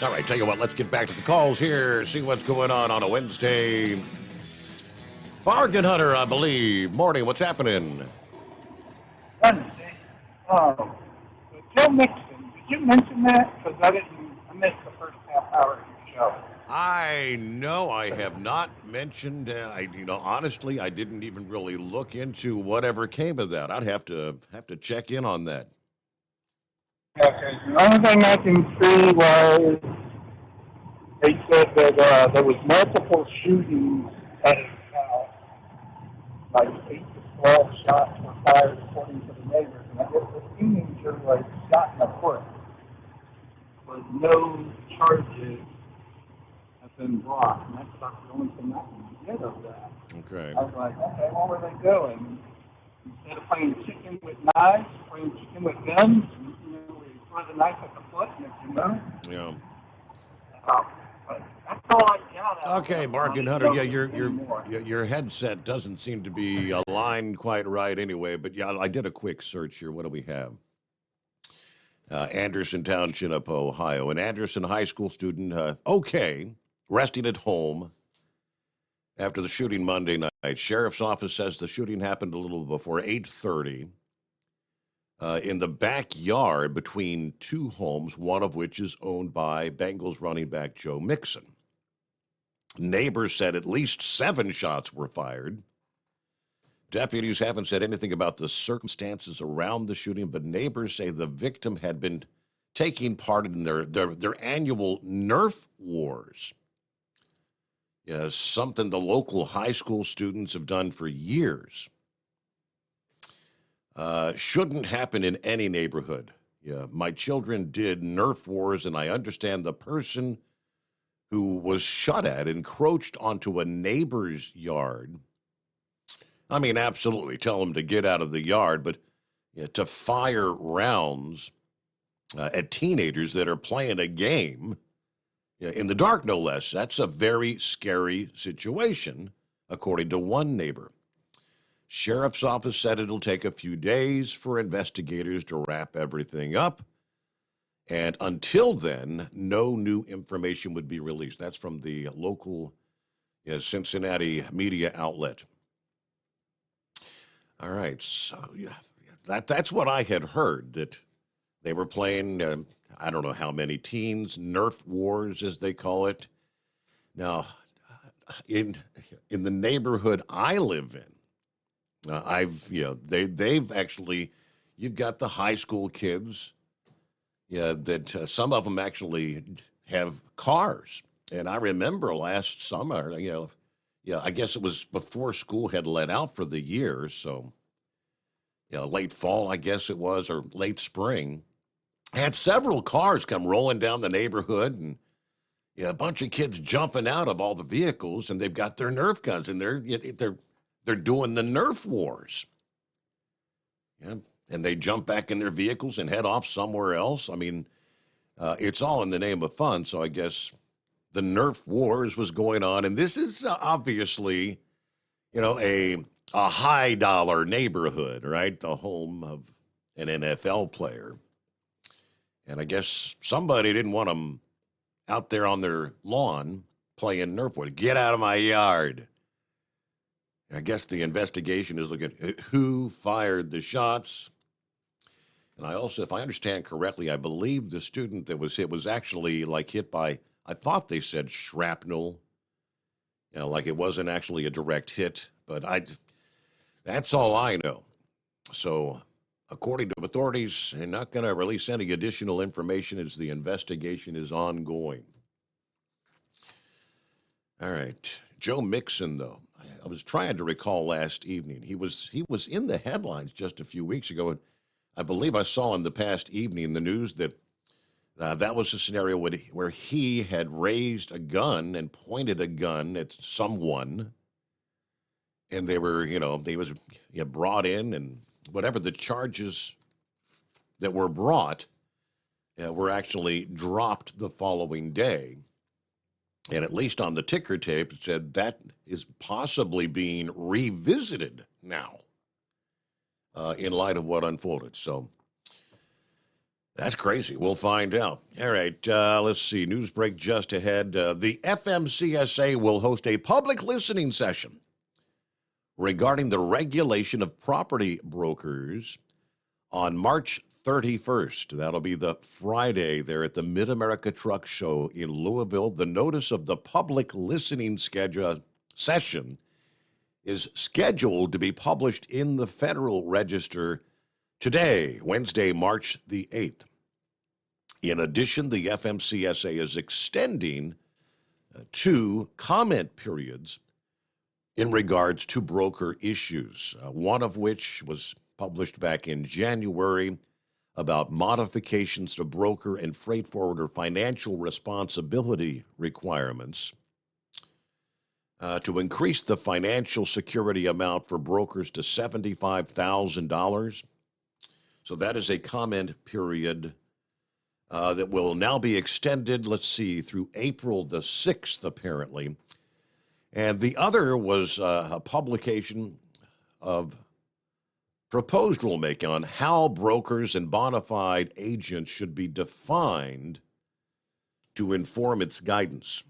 All right, tell you what, let's get back to the calls here, see what's going on a Wednesday. Bargain Hunter, I believe. Morning, what's happening? Wednesday. Joe Mixon, did you mention that? Because I missed the first half hour of your show. I know I have not mentioned, honestly, I didn't even really look into whatever came of that. I'd have to check in on that. Okay, the only thing I can see was they said that there was multiple shootings at his house. Like 8 to 12 shots were fired according to the neighbors. And I guess the teenager was shot in the foot. But no charges have been brought. And that's not the only thing I can get of that. Okay. I was like, okay, where were they going? Instead of playing chicken with knives, playing chicken with guns, throw the knife at the foot, Yeah. But that's all I got. Okay, Bargain Hunter. Yeah, your headset doesn't seem to be aligned quite right anyway. But yeah, I did a quick search here. What do we have? Anderson Township, Ohio. An Anderson high school student, resting at home after the shooting Monday night. Sheriff's office says the shooting happened a little before 8:30. In the backyard between two homes, one of which is owned by Bengals running back Joe Mixon. Neighbors said at least 7 shots were fired. Deputies haven't said anything about the circumstances around the shooting, but neighbors say the victim had been taking part in their annual Nerf wars. Yeah, something the local high school students have done for years. Shouldn't happen in any neighborhood. Yeah, my children did Nerf wars, and I understand the person who was shot at encroached onto a neighbor's yard. I mean, absolutely, tell them to get out of the yard, but to fire rounds at teenagers that are playing a game, in the dark, no less, that's a very scary situation, according to one neighbor. Sheriff's office said it'll take a few days for investigators to wrap everything up. And until then, no new information would be released. That's from the local Cincinnati media outlet. All right. So that's what I had heard, that they were playing, I don't know how many teens, Nerf wars, as they call it. Now, in the neighborhood I live in, they've actually, you've got the high school kids, that some of them actually have cars. And I remember last summer, I guess it was before school had let out for the year. So, late fall, I guess it was, or late spring, had several cars come rolling down the neighborhood, and a bunch of kids jumping out of all the vehicles, and they've got their Nerf guns, and they're doing the Nerf wars. Yeah, and they jump back in their vehicles and head off somewhere else. I mean, it's all in the name of fun. So I guess the Nerf wars was going on, and this is obviously, a high dollar neighborhood, right? The home of an NFL player. And I guess somebody didn't want them out there on their lawn playing Nerf wars. Get out of my yard. I guess the investigation is looking at who fired the shots. And I also, if I understand correctly, I believe the student that was hit was actually hit by, I thought they said shrapnel, like it wasn't actually a direct hit, but that's all I know. So according to authorities, they're not going to release any additional information as the investigation is ongoing. All right. Joe Mixon, though. was trying to recall last evening. He was in the headlines just a few weeks ago, and I believe I saw in the past evening the news that that was a scenario where he had raised a gun and pointed a gun at someone, and they was brought in, and whatever the charges that were brought were actually dropped the following day. And at least on the ticker tape, it said that is possibly being revisited now in light of what unfolded. So that's crazy. We'll find out. All right, let's see. News break just ahead. The FMCSA will host a public listening session regarding the regulation of property brokers on March 31st. That'll be the Friday there at the Mid-America Truck Show in Louisville. The notice of the public listening session is scheduled to be published in the Federal Register today, Wednesday, March the 8th. In addition, the FMCSA is extending 2 comment periods in regards to broker issues, one of which was published back in January about modifications to broker and freight forwarder financial responsibility requirements to increase the financial security amount for brokers to $75,000. So that is a comment period that will now be extended, through April the 6th, apparently. And the other was a publication of proposed rulemaking on how brokers and bona fide agents should be defined to inform its guidance.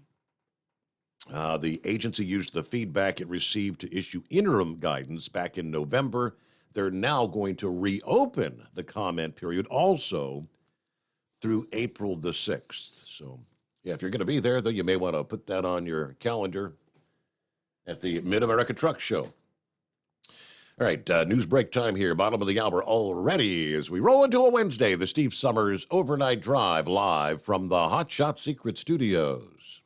The agency used the feedback it received to issue interim guidance back in November. They're now going to reopen the comment period also through April the 6th. So, if you're going to be there, though, you may want to put that on your calendar at the Mid-America Truck Show. All right, news break time here, bottom of the hour already as we roll into a Wednesday, the Steve Summers Overnight Drive live from the Hot Shot Secret Studios.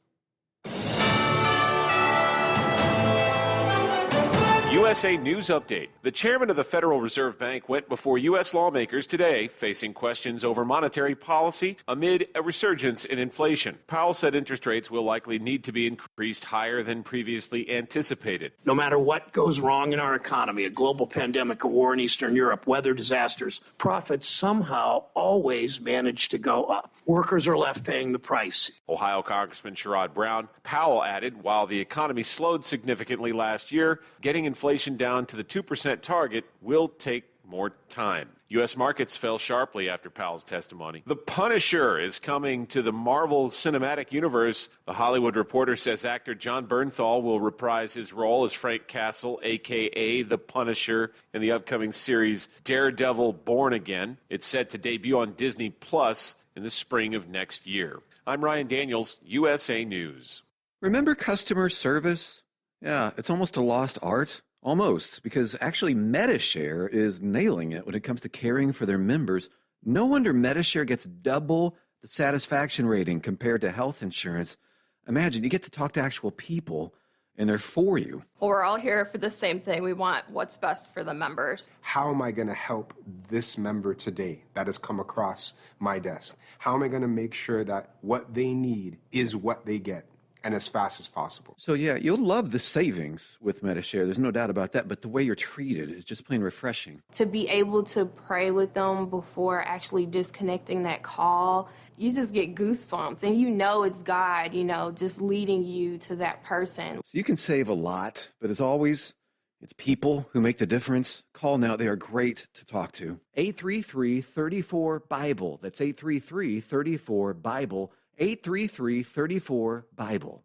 USA News Update. The chairman of the Federal Reserve Bank went before U.S. lawmakers today, facing questions over monetary policy amid a resurgence in inflation. Powell said interest rates will likely need to be increased higher than previously anticipated. No matter what goes wrong in our economy, a global pandemic, a war in Eastern Europe, weather disasters, profits somehow always manage to go up. Workers are left paying the price. Ohio Congressman Sherrod Brown. Powell added, while the economy slowed significantly last year, getting inflation down to the 2% target will take more time. U.S. markets fell sharply after Powell's testimony. The Punisher is coming to the Marvel Cinematic Universe. The Hollywood Reporter says actor Jon Bernthal will reprise his role as Frank Castle, a.k.a. The Punisher, in the upcoming series Daredevil Born Again. It's set to debut on Disney Plus in the spring of next year. I'm Ryan Daniels, USA News. Remember customer service? Yeah, it's almost a lost art. Almost, because actually Medi-Share is nailing it when it comes to caring for their members. No wonder Medi-Share gets double the satisfaction rating compared to health insurance. Imagine, you get to talk to actual people, and they're for you. Well, we're all here for the same thing. We want what's best for the members. How am I going to help this member today that has come across my desk? How am I going to make sure that what they need is what they get? And as fast as possible. So yeah, you'll love the savings with Medi-Share. There's no doubt about that. But the way you're treated is just plain refreshing. To be able to pray with them before actually disconnecting that call, you just get goosebumps. And you know it's God, just leading you to that person. So you can save a lot, but as always, it's people who make the difference. Call now. They are great to talk to. 833-34-BIBLE. That's 833-34-BIBLE. 833-34-BIBLE.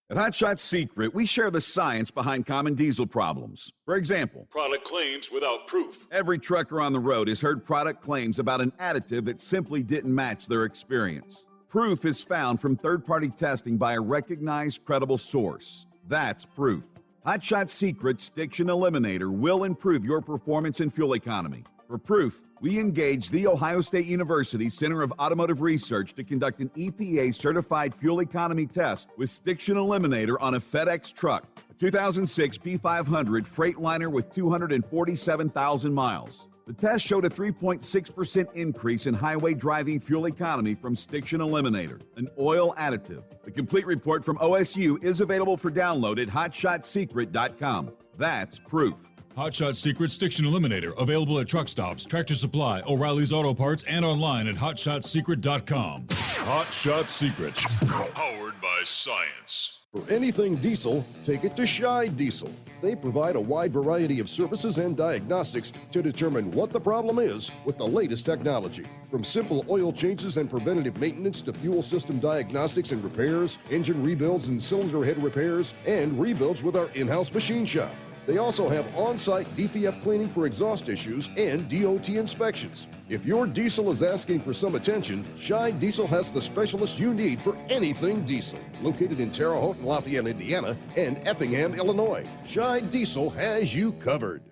At Hot Shot Secret, we share the science behind common diesel problems. For example, product claims without proof. Every trucker on the road has heard product claims about an additive that simply didn't match their experience. Proof is found from third-party testing by a recognized, credible source. That's proof. Hot Shot Secret Stiction Eliminator will improve your performance and fuel economy. For proof, we engaged The Ohio State University Center of Automotive Research to conduct an EPA-certified fuel economy test with Stiction Eliminator on a FedEx truck, a 2006 P500 Freightliner with 247,000 miles. The test showed a 3.6% increase in highway driving fuel economy from Stiction Eliminator, an oil additive. The complete report from OSU is available for download at hotshotsecret.com. That's proof. Hotshot Secret Stiction Eliminator, available at truck stops, Tractor Supply, O'Reilly's Auto Parts, and online at hotshotsecret.com. Hot Shot Secret, powered by science. For anything diesel, take it to Scheid Diesel. They provide a wide variety of services and diagnostics to determine what the problem is with the latest technology. From simple oil changes and preventative maintenance to fuel system diagnostics and repairs, engine rebuilds and cylinder head repairs, and rebuilds with our in-house machine shop. They also have on-site DPF cleaning for exhaust issues and DOT inspections. If your diesel is asking for some attention, Scheid Diesel has the specialist you need for anything diesel. Located in Terre Haute and Lafayette, Indiana, and Effingham, Illinois, Scheid Diesel has you covered.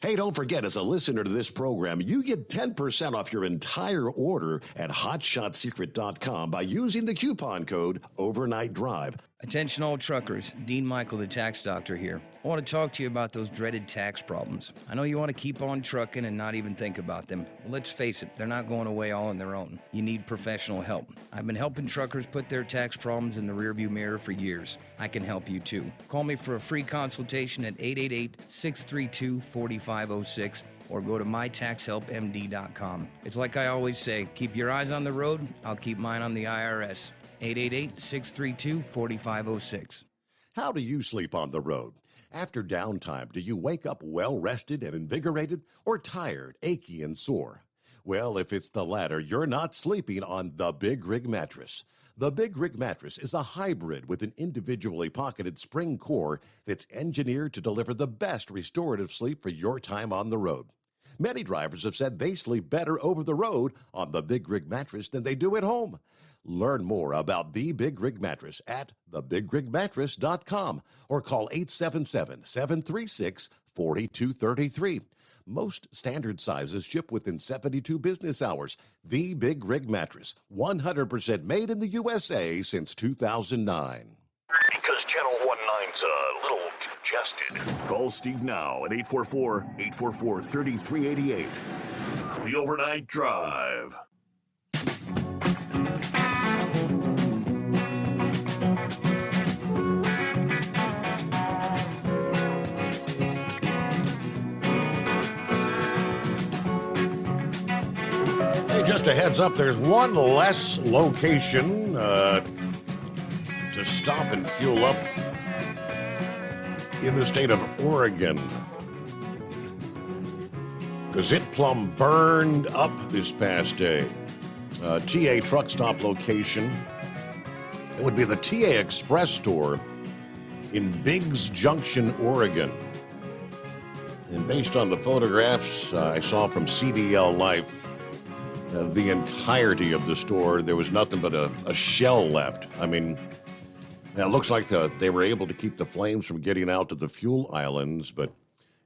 Hey, don't forget, as a listener to this program, you get 10% off your entire order at hotshotsecret.com by using the coupon code Overnight Drive. Attention all truckers, Dean Michael, the tax doctor here. I want to talk to you about those dreaded tax problems. I know you want to keep on trucking and not even think about them. Well, let's face it, they're not going away all on their own. You need professional help. I've been helping truckers put their tax problems in the rearview mirror for years. I can help you too. Call me for a free consultation at 888-632-4506 or go to mytaxhelpmd.com. It's like I always say, keep your eyes on the road, I'll keep mine on the IRS. 888-632-4506. How do you sleep on the road? After downtime, do you wake up well-rested and invigorated or tired, achy, and sore? Well, if it's the latter, you're not sleeping on the Big Rig Mattress. The Big Rig Mattress is a hybrid with an individually pocketed spring core that's engineered to deliver the best restorative sleep for your time on the road. Many drivers have said they sleep better over the road on the Big Rig Mattress than they do at home. Learn more about the Big Rig Mattress at thebigrigmattress.com or call 877-736-4233. Most standard sizes ship within 72 business hours. The Big Rig Mattress, 100% made in the USA since 2009. Because Channel 19's a little congested. Call Steve now at 844-844-3388. The Overnight Drive. Just a heads up, there's one less location to stop and fuel up in the state of Oregon. Because it plumb burned up this past day. TA truck stop location. It would be the TA Express store in Biggs Junction, Oregon. And based on the photographs I saw from CDL Life, the entirety of the store, there was nothing but a shell left. I mean, it looks like they were able to keep the flames from getting out to the fuel islands, but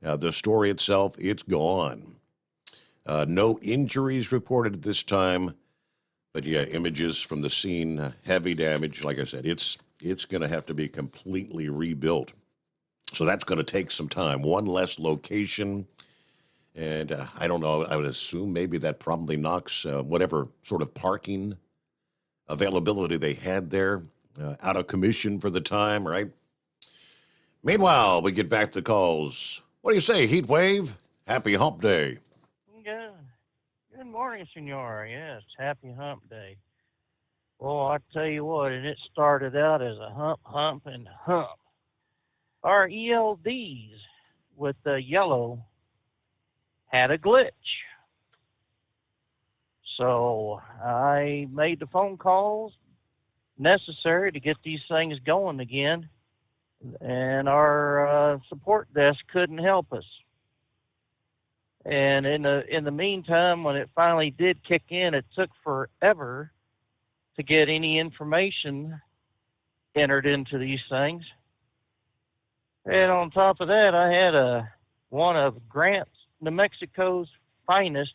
the store itself, it's gone. No injuries reported at this time, but yeah, images from the scene, heavy damage. Like I said, it's going to have to be completely rebuilt. So that's going to take some time. One less location. And I don't know, I would assume maybe that probably knocks whatever sort of parking availability they had there out of commission for the time, right? Meanwhile, we get back to calls. What do you say, Heat Wave? Happy Hump Day. Good morning, Senor. Yes, happy Hump Day. Well, I tell you what, and it started out as a hump, and hump. Our ELDs with the yellow had a glitch. So I made the phone calls necessary to get these things going again, and our support desk couldn't help us. And in the meantime, when it finally did kick in, it took forever to get any information entered into these things. And on top of that, I had one of Grant, New Mexico's finest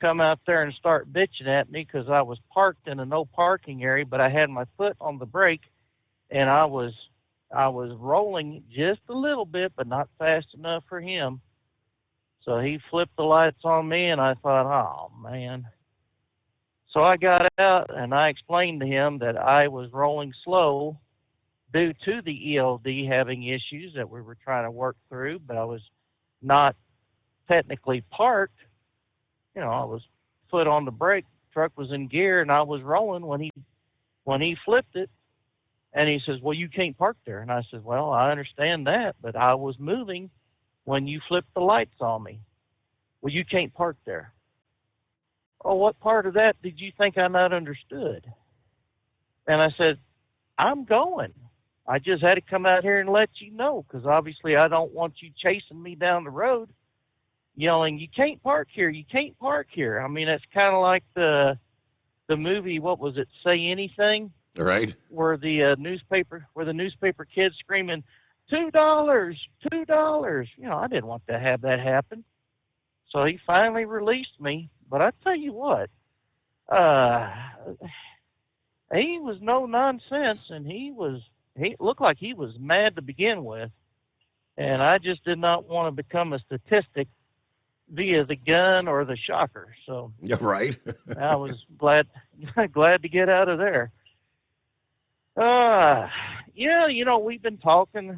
come out there and start bitching at me because I was parked in a no parking area, but I had my foot on the brake, and I was rolling just a little bit, but not fast enough for him. So he flipped the lights on me, and I thought, oh, man. So I got out, and I explained to him that I was rolling slow due to the ELD having issues that we were trying to work through, but I was not technically parked. You know, I was foot on the brake, truck was in gear, and I was rolling when he flipped it. And he says, well, you can't park there. And I said, well, I understand that, but I was moving when you flipped the lights on me. Well, you can't park there. Oh, what part of that did you think I not understood? And I said, I'm going. I just had to come out here and let you know, because obviously I don't want you chasing me down the road, yelling, you can't park here, you can't park here. I mean, it's kind of like the movie, what was it, Say Anything? Right. Where the newspaper kids screaming, $2, $2. You know, I didn't want to have that happen. So he finally released me. But I tell you what, he was no nonsense, and he looked like he was mad to begin with. And I just did not want to become a statistic via the gun or the shocker. So yeah, right. I was glad to get out of there. Yeah, you know, we've talked in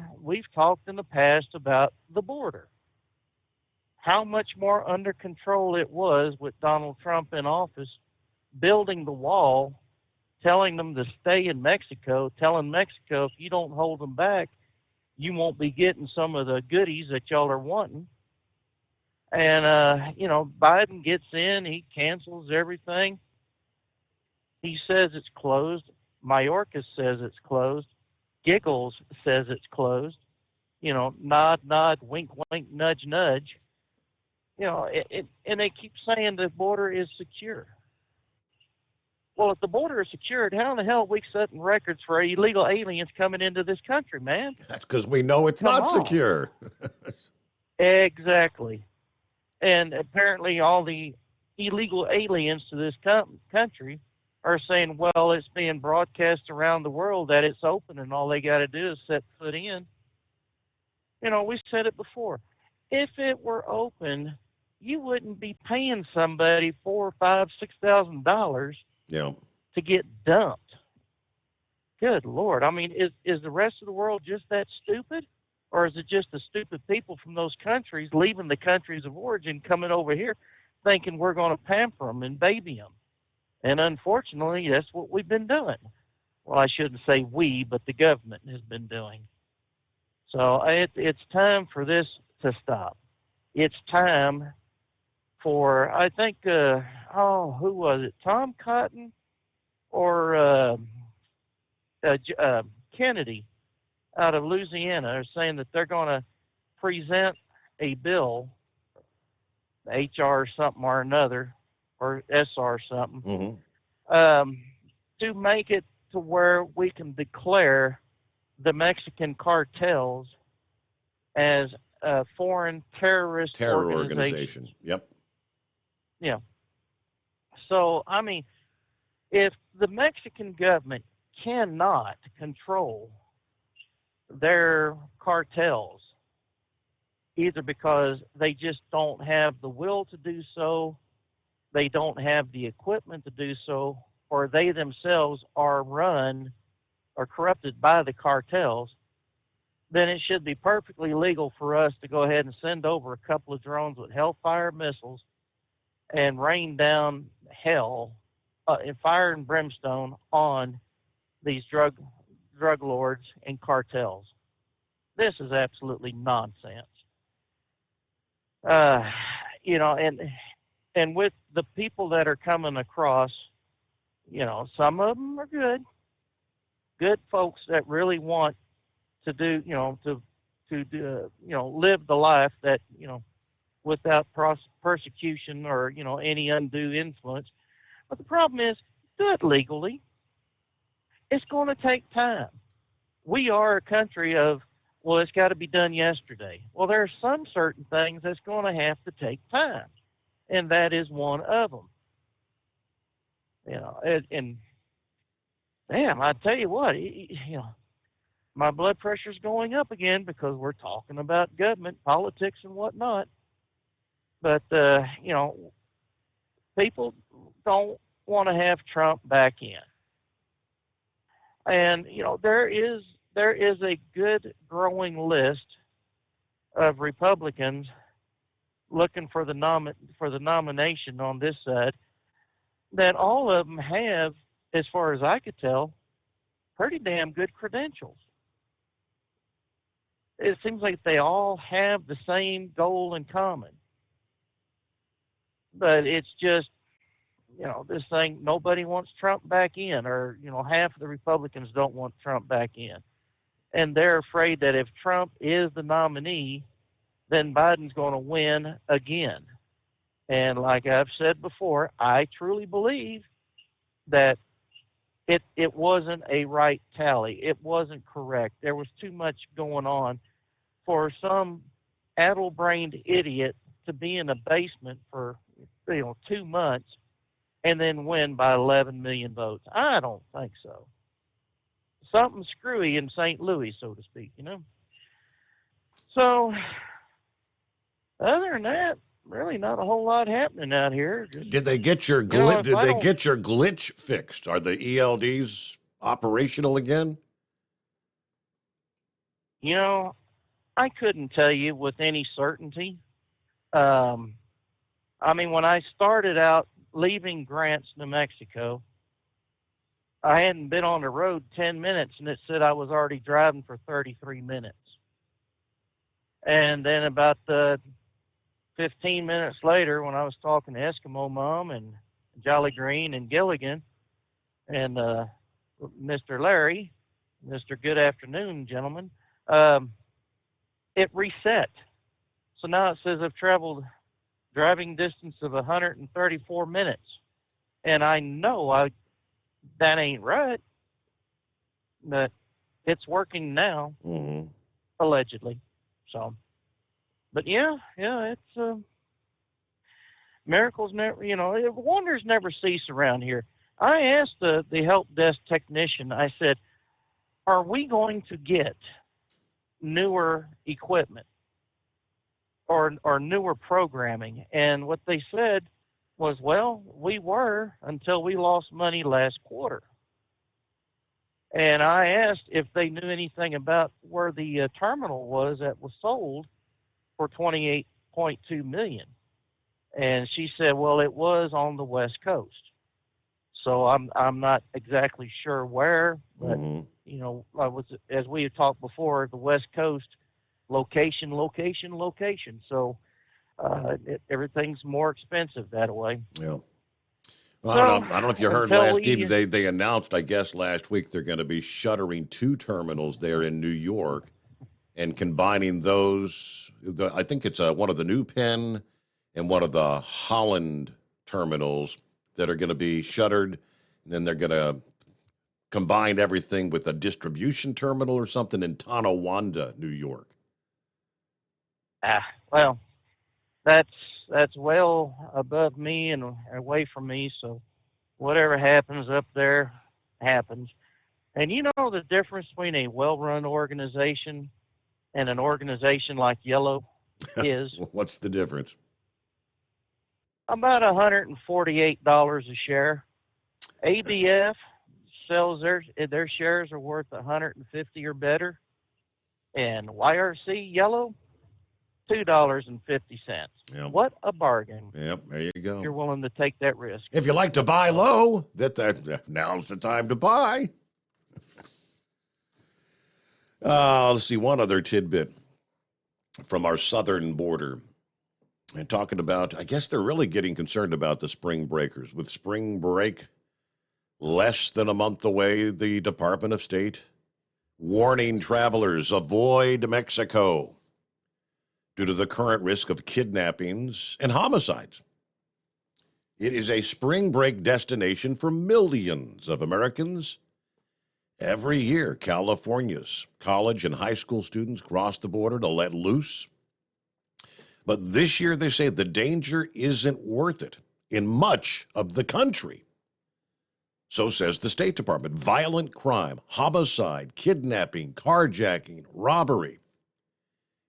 the past about the border. How much more under control it was with Donald Trump in office, building the wall, telling them to stay in Mexico, telling Mexico if you don't hold them back, you won't be getting some of the goodies that y'all are wanting. And, you know, Biden gets in, he cancels everything. He says it's closed. Mayorkas says it's closed. Giggles says it's closed. You know, nod, nod, wink, wink, nudge, nudge. You know, and they keep saying the border is secure. Well, if the border is secured, how in the hell are we setting records for illegal aliens coming into this country, man? That's because we know it's not secure. Exactly. And apparently all the illegal aliens to this country are saying, well, it's being broadcast around the world that it's open and all they got to do is set foot in. You know, we said it before. If it were open, you wouldn't be paying somebody $4,000, $5,000, $6,000 to get dumped. Good Lord. I mean, is the rest of the world just that stupid? Or is it just the stupid people from those countries leaving the countries of origin, coming over here, thinking we're going to pamper them and baby them? And unfortunately, that's what we've been doing. Well, I shouldn't say we, but the government has been doing. So it's time for this to stop. It's time for, I think, who was it? Tom Cotton or Kennedy out of Louisiana are saying that they're going to present a bill, HR something or another, or SR something, to make it to where we can declare the Mexican cartels as a foreign terror organization. Yep. Yeah. So, I mean, if the Mexican government cannot control their cartels, either because they just don't have the will to do so, they don't have the equipment to do so, or they themselves are run or corrupted by the cartels, then it should be perfectly legal for us to go ahead and send over a couple of drones with Hellfire missiles and rain down hell and fire and brimstone on these drug lords and cartels. This is absolutely nonsense. You know, and with the people that are coming across, you know, some of them are good folks that really want to do, you know, to you know, live the life that, you know, without persecution or, you know, any undue influence. But the problem is, do it legally. It's going to take time. We are a country of, well, it's got to be done yesterday. Well, there are some certain things that's going to have to take time. and that is one of them. And damn, I tell you what, my blood pressure's going up again because we're talking about government, politics, and whatnot. But people don't want to have Trump back in. And there is a good growing list of Republicans looking for the nomination on this side, that all of them have, as far as I could tell, pretty damn good credentials. It seems like they all have the same goal in common. But it's just, this thing, nobody wants Trump back in, or, half of the Republicans don't want Trump back in. And they're afraid that if Trump is the nominee, then Biden's going to win again. And like I've said before, I truly believe that it wasn't a right tally. It wasn't correct. There was too much going on for some addle-brained idiot to be in a basement for 2 months and then win by 11 million votes. I don't think so. Something screwy in St. Louis, so to speak, So, other than that, really not a whole lot happening out here. Did they get your glitch fixed? Are the ELDs operational again? I couldn't tell you with any certainty. When I started out leaving Grants, New Mexico, I hadn't been on the road 10 minutes, and it said I was already driving for 33 minutes. And then about 15 minutes later, when I was talking to Eskimo Mom and Jolly Green and Gilligan and Mr. Larry, Mr. Good Afternoon, gentlemen, it reset. So now it says I've traveled driving distance of 134 minutes. And I know that ain't right, but it's working now, allegedly. So, but it's miracles never, wonders never cease around here. I asked the help desk technician, I said, are we going to get newer equipment or newer programming? And what they said was, well, we were until we lost money last quarter. And I asked if they knew anything about where the terminal was that was sold for $28.2 million. And she said, well, it was on the West Coast. So I'm not exactly sure where, but as we had talked before, the West Coast, location. So everything's more expensive that way. Yeah. Well, I don't know if you heard last evening, they announced, I guess, last week they're going to be shuttering 2 terminals there in New York and combining those. I think it's one of the New Penn and one of the Holland terminals that are going to be shuttered. And then they're going to combine everything with a distribution terminal or something in Tonawanda, New York. Well, that's well above me and away from me. So whatever happens up there happens. And you know the difference between a well-run organization and an organization like Yellow is? What's the difference? About $148 a share. ABF sells their shares are worth $150 or better. And YRC Yellow, $2.50. Yep. What a bargain. Yep, there you go. If you're willing to take that risk. If you like to buy low, now's the time to buy. Let's see, one other tidbit from our southern border. And talking about, I guess they're really getting concerned about the spring breakers. With spring break less than a month away, the Department of State warning travelers, avoid Mexico due to the current risk of kidnappings and homicides. It is a spring break destination for millions of Americans. Every year, California's college and high school students cross the border to let loose. But this year, they say the danger isn't worth it in much of the country. So says the State Department. Violent crime, homicide, kidnapping, carjacking, robbery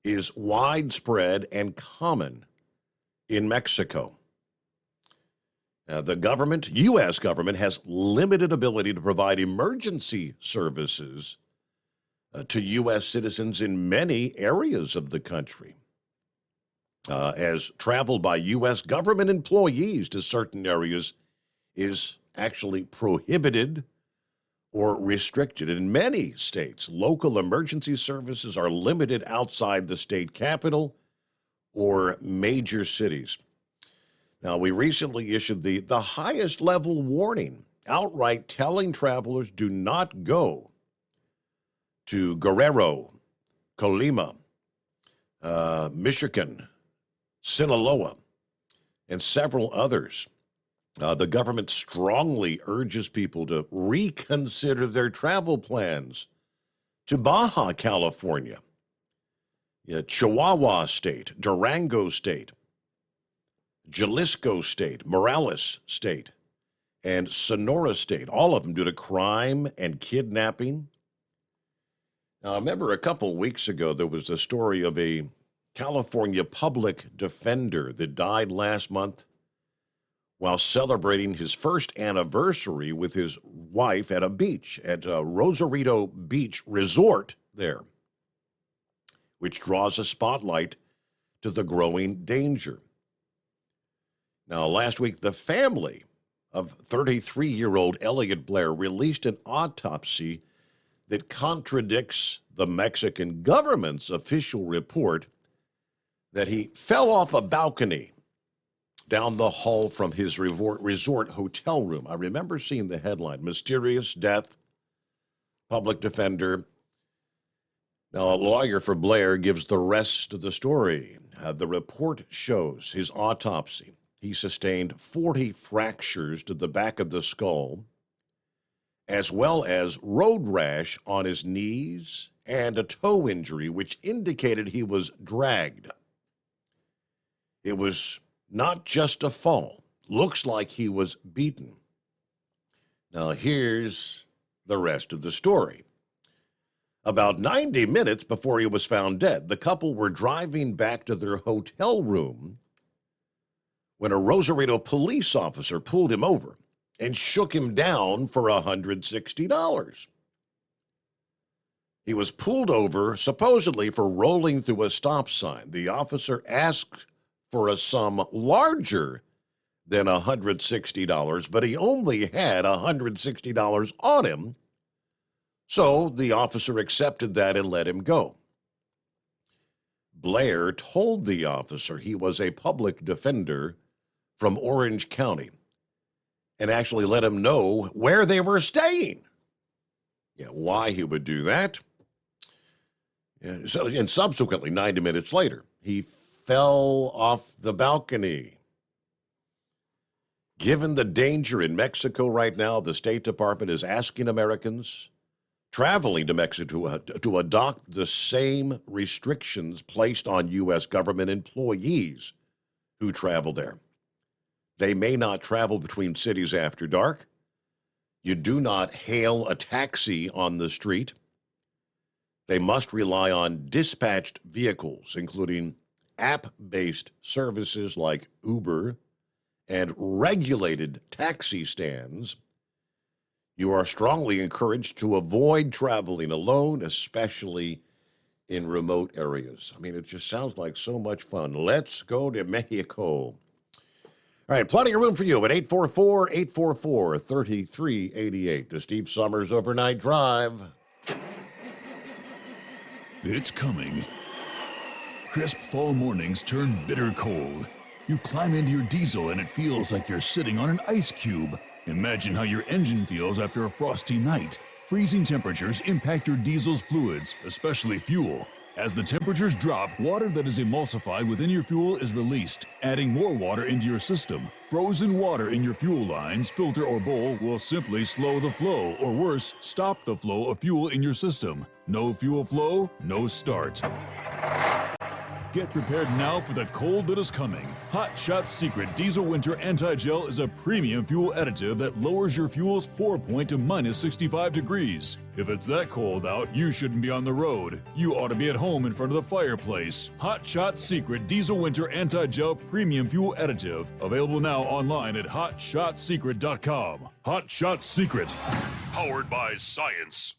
is widespread and common in Mexico. The government, U.S. government, has limited ability to provide emergency services to U.S. citizens in many areas of the country. As travel by U.S. government employees to certain areas is actually prohibited or restricted. In many states, local emergency services are limited outside the state capital or major cities. Now, we recently issued the highest level warning, outright telling travelers do not go to Guerrero, Colima, Michoacan, Sinaloa, and several others. The government strongly urges people to reconsider their travel plans to Baja California, Chihuahua State, Durango State, Jalisco State, Morales State, and Sonora State, all of them due to crime and kidnapping. Now, I remember a couple weeks ago, there was a story of a California public defender that died last month while celebrating his first anniversary with his wife at a beach, at Rosarito Beach Resort there, which draws a spotlight to the growing danger. Now, last week, the family of 33-year-old Elliot Blair released an autopsy that contradicts the Mexican government's official report that he fell off a balcony down the hall from his resort hotel room. I remember seeing the headline, Mysterious Death, Public Defender. Now, a lawyer for Blair gives the rest of the story. The report shows his autopsy. He sustained 40 fractures to the back of the skull, as well as road rash on his knees and a toe injury, which indicated he was dragged. It was not just a fall. Looks like he was beaten. Now, here's the rest of the story. About 90 minutes before he was found dead, the couple were driving back to their hotel room when a Rosarito police officer pulled him over and shook him down for $160. He was pulled over supposedly for rolling through a stop sign. The officer asked for a sum larger than $160, but he only had $160 on him, so the officer accepted that and let him go. Blair told the officer he was a public defender from Orange County and actually let him know where they were staying. Yeah, why he would do that? Yeah, and subsequently, 90 minutes later, he fell off the balcony. Given the danger in Mexico right now, the State Department is asking Americans traveling to Mexico to adopt the same restrictions placed on U.S. government employees who travel there. They may not travel between cities after dark. You do not hail a taxi on the street. They must rely on dispatched vehicles, including app-based services like Uber and regulated taxi stands. You are strongly encouraged to avoid traveling alone, especially in remote areas. I mean, it just sounds like so much fun. Let's go to Mexico. All right, plenty of room for you at 844-844-3388. The Steve Summers Overnight Drive. It's coming. Crisp fall mornings turn bitter cold. You climb into your diesel and it feels like you're sitting on an ice cube. Imagine how your engine feels after a frosty night. Freezing temperatures impact your diesel's fluids, especially fuel. As the temperatures drop, water that is emulsified within your fuel is released, adding more water into your system. Frozen water in your fuel lines, filter, or bowl will simply slow the flow, or worse, stop the flow of fuel in your system. No fuel flow, no start. Get prepared now for the cold that is coming. Hot Shot Secret Diesel Winter Anti-Gel is a premium fuel additive that lowers your fuel's pour point to minus 65 degrees. If it's that cold out, you shouldn't be on the road. You ought to be at home in front of the fireplace. Hot Shot Secret Diesel Winter Anti-Gel Premium Fuel Additive. Available now online at hotshotsecret.com. Hot Shot Secret. Powered by science.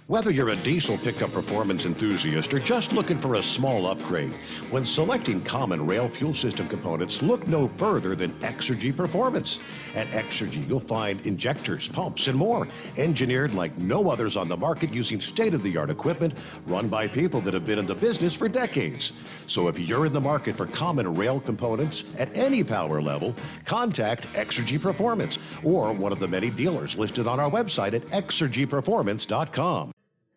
Whether you're a diesel pickup performance enthusiast or just looking for a small upgrade, when selecting common rail fuel system components, look no further than Exergy Performance. At Exergy, you'll find injectors, pumps, and more, engineered like no others on the market using state-of-the-art equipment run by people that have been in the business for decades. So if you're in the market for common rail components at any power level, contact Exergy Performance or one of the many dealers listed on our website at exergyperformance.com.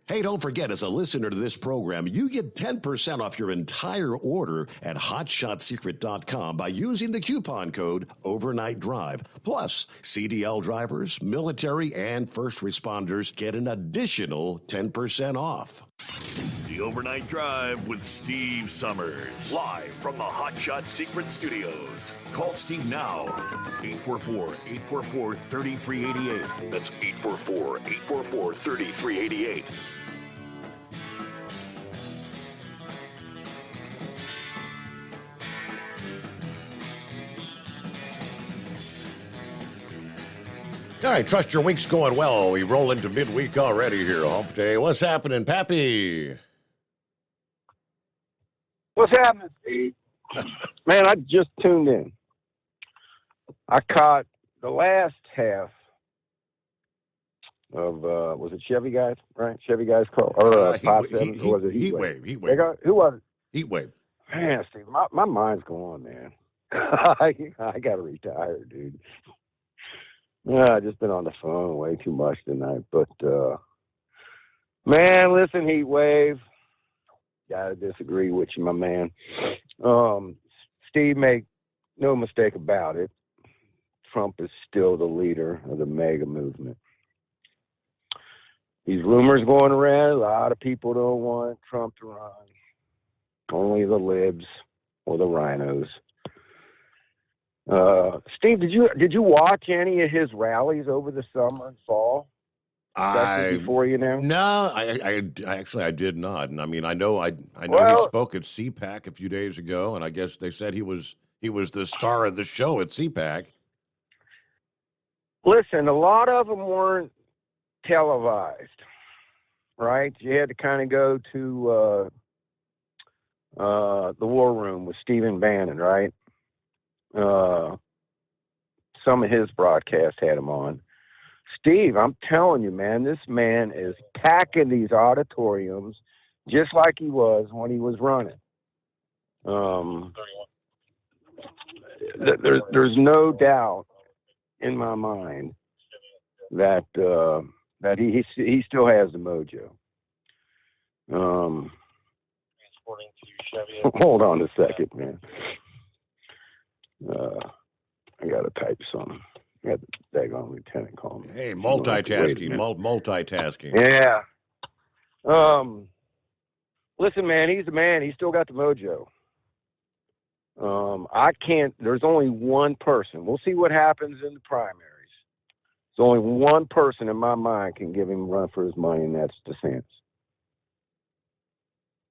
Hey, don't forget, as a listener to this program, you get 10% off your entire order at hotshotsecret.com by using the coupon code Overnight Drive. Plus, CDL drivers, military, and first responders get an additional 10% off. The Overnight Drive with Steve Summers. Live from the Hot Shot Secret Studios. Call Steve now. 844-844-3388. That's 844-844-3388. All right, trust your week's going well. We roll into midweek already here, Hump Day. What's happening, Pappy? What's happening, Steve? Man, I just tuned in. I caught the last half of, was it Chevy Guys, right? Chevy Guys call? Or 5-7, or was it Heat Wave? Heat Wave. Who was it? Heat Wave. Man, Steve, my mind's going, man. I got to retire, dude. Yeah, I've just been on the phone way too much tonight. But, man, listen, Heat Wave. Got to disagree with you, my man. Steve, make no mistake about it. Trump is still the leader of the MAGA movement. These rumors going around, a lot of people don't want Trump to run. Only the libs or the rhinos. Steve, did you watch any of his rallies over the summer and fall? Before you know? No, I actually did not. And I mean, I know he spoke at CPAC a few days ago, and I guess they said he was the star of the show at CPAC. Listen, a lot of them weren't televised, right? You had to kind of go to the War Room with Stephen Bannon, right? Some of his broadcasts had him on. Steve, I'm telling you, man, this man is packing these auditoriums just like he was when he was running. There's no doubt in my mind that he still has the mojo. Hold on a second, man. I gotta type something. I got the daggone lieutenant calling me. Hey, multitasking. Yeah. Listen, man, he's the man. He's still got the mojo. There's only one person. We'll see what happens in the primaries. There's only one person in my mind can give him a run for his money, and that's DeSantis.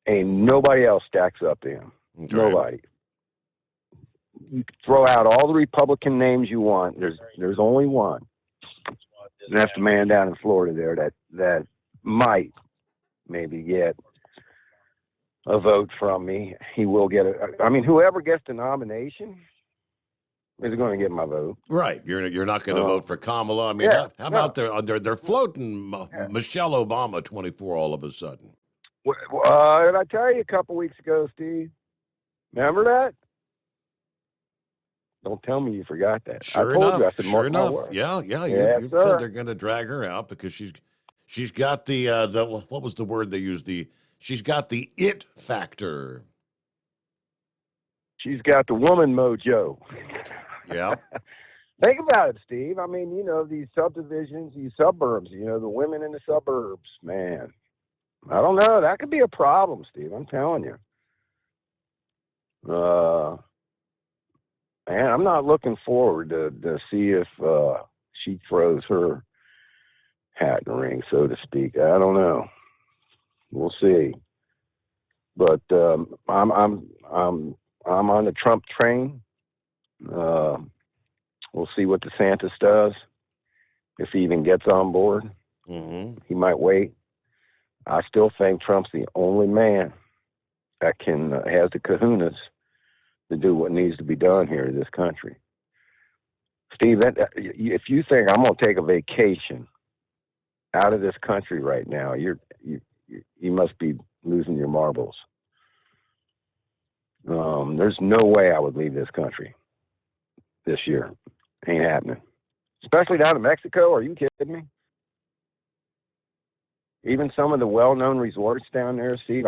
Ain't nobody else stacks up to him. Okay. Nobody. You can throw out all the Republican names you want. There's only one. And that's the man down in Florida there that might maybe get a vote from me. He will get whoever gets the nomination is going to get my vote. Right. You're not going to vote for Kamala. I mean, how about they're floating Michelle Obama 24 all of a sudden? Did I tell you a couple weeks ago, Steve? Remember that? Don't tell me you forgot that. Sure enough. Yeah. You said they're going to drag her out because she's got the what was the word they used? She's got the it factor. She's got the woman mojo. Yeah. Think about it, Steve. I mean, these subdivisions, these suburbs, the women in the suburbs, man. I don't know. That could be a problem, Steve. I'm telling you. And I'm not looking forward to see if she throws her hat in the ring, so to speak. I don't know. We'll see. But I'm on the Trump train. We'll see what DeSantis does, if he even gets on board. Mm-hmm. He might wait. I still think Trump's the only man that has the kahunas to do what needs to be done here in this country. Steve, if you think I'm going to take a vacation out of this country right now, you must be losing your marbles. There's no way I would leave this country this year. Ain't happening. Especially down to Mexico. Are you kidding me? Even some of the well-known resorts down there, Steve,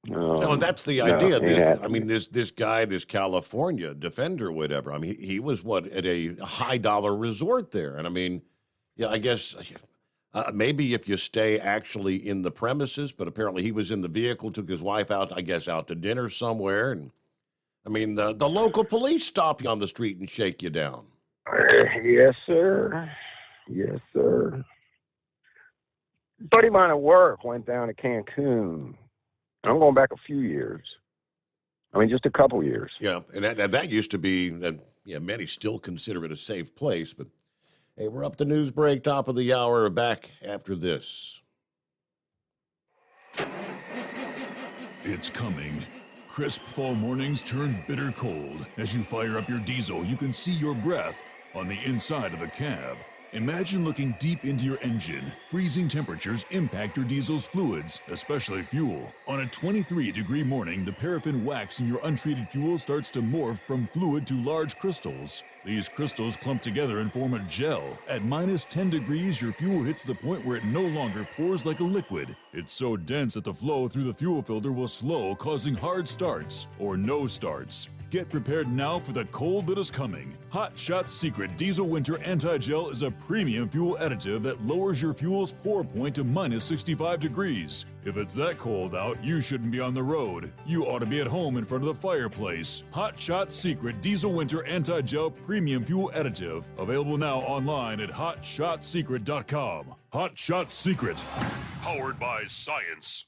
no, that's the idea. This guy, this California defender, whatever. I mean, he was at a high-dollar resort there, and I mean, yeah, I guess maybe if you stay actually in the premises, but apparently he was in the vehicle, took his wife out, I guess, out to dinner somewhere, and I mean, the local police stop you on the street and shake you down. Yes, sir. Yes, sir. Buddy of mine at work went down to Cancun. I'm going back a few years. I mean, just a couple years. Yeah, and that used to be, many still consider it a safe place. But, hey, we're up to news break, top of the hour. Back after this. It's coming. Crisp fall mornings turn bitter cold. As you fire up your diesel, you can see your breath on the inside of a cab. Imagine looking deep into your engine. Freezing temperatures impact your diesel's fluids, especially fuel. On a 23-degree morning, the paraffin wax in your untreated fuel starts to morph from fluid to large crystals. These crystals clump together and form a gel. At minus 10 degrees, your fuel hits the point where it no longer pours like a liquid. It's so dense that the flow through the fuel filter will slow, causing hard starts or no starts. Get prepared now for the cold that is coming. Hot Shot Secret Diesel Winter Anti-Gel is a premium fuel additive that lowers your fuel's pour point to minus 65 degrees. If it's that cold out, you shouldn't be on the road. You ought to be at home in front of the fireplace. Hot Shot Secret Diesel Winter Anti-Gel Premium Fuel Additive. Available now online at HotShotSecret.com. Hot Shot Secret. Powered by science.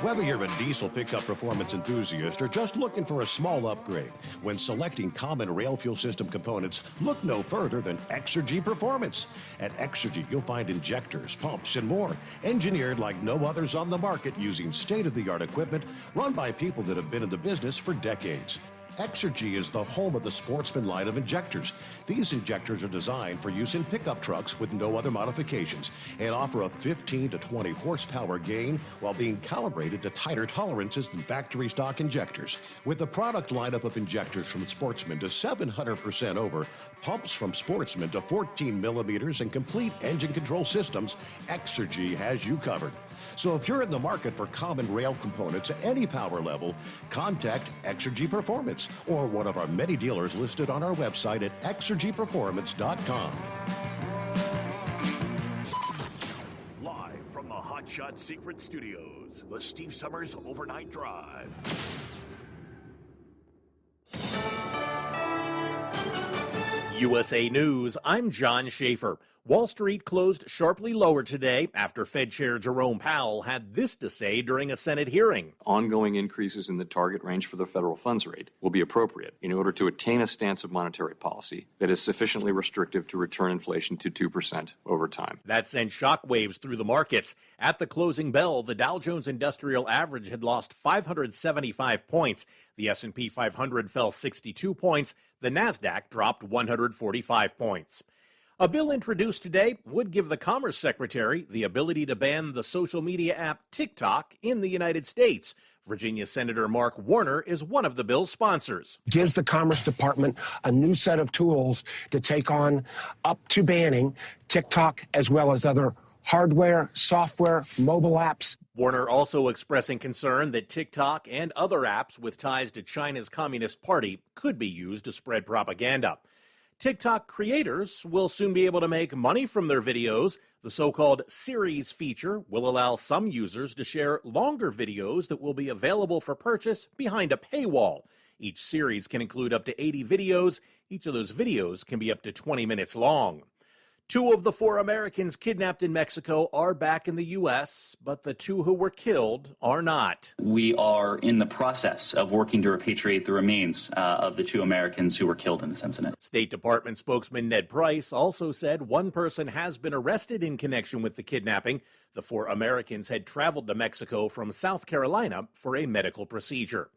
Whether you're a diesel pickup performance enthusiast or just looking for a small upgrade, when selecting common rail fuel system components, look no further than Exergy Performance. At Exergy, you'll find injectors, pumps, and more, engineered like no others on the market using state-of-the-art equipment run by people that have been in the business for decades. Exergy is the home of the Sportsman line of injectors. These injectors are designed for use in pickup trucks with no other modifications and offer a 15 to 20 horsepower gain while being calibrated to tighter tolerances than factory stock injectors. With a product lineup of injectors from Sportsman to 700% over, pumps from Sportsman to 14 millimeters, and complete engine control systems, Exergy has you covered. So if you're in the market for common rail components at any power level, contact Exergy Performance or one of our many dealers listed on our website at exergyperformance.com. Live from the Hot Shot Secret Studios, the Steve Summers Overnight Drive. USA News, I'm John Schaefer. Wall Street closed sharply lower today after Fed Chair Jerome Powell had this to say during a Senate hearing. Ongoing increases in the target range for the federal funds rate will be appropriate in order to attain a stance of monetary policy that is sufficiently restrictive to return inflation to 2% over time. That sent shockwaves through the markets. At the closing bell, the Dow Jones Industrial Average had lost 575 points. The S&P 500 fell 62 points. The Nasdaq dropped 145 points. A bill introduced today would give the Commerce Secretary the ability to ban the social media app TikTok in the United States. Virginia Senator Mark Warner is one of the bill's sponsors. Gives the Commerce Department a new set of tools to take on up to banning TikTok as well as other hardware, software, mobile apps. Warner also expressing concern that TikTok and other apps with ties to China's Communist Party could be used to spread propaganda. TikTok creators will soon be able to make money from their videos. The so-called series feature will allow some users to share longer videos that will be available for purchase behind a paywall. Each series can include up to 80 videos. Each of those videos can be up to 20 minutes long. 2 of the 4 Americans kidnapped in Mexico are back in the U.S., but the 2 who were killed are not. We are in the process of working to repatriate the remains of the 2 Americans who were killed in this incident. State Department spokesman Ned Price also said 1 person has been arrested in connection with the kidnapping. The 4 Americans had traveled to Mexico from South Carolina for a medical procedure.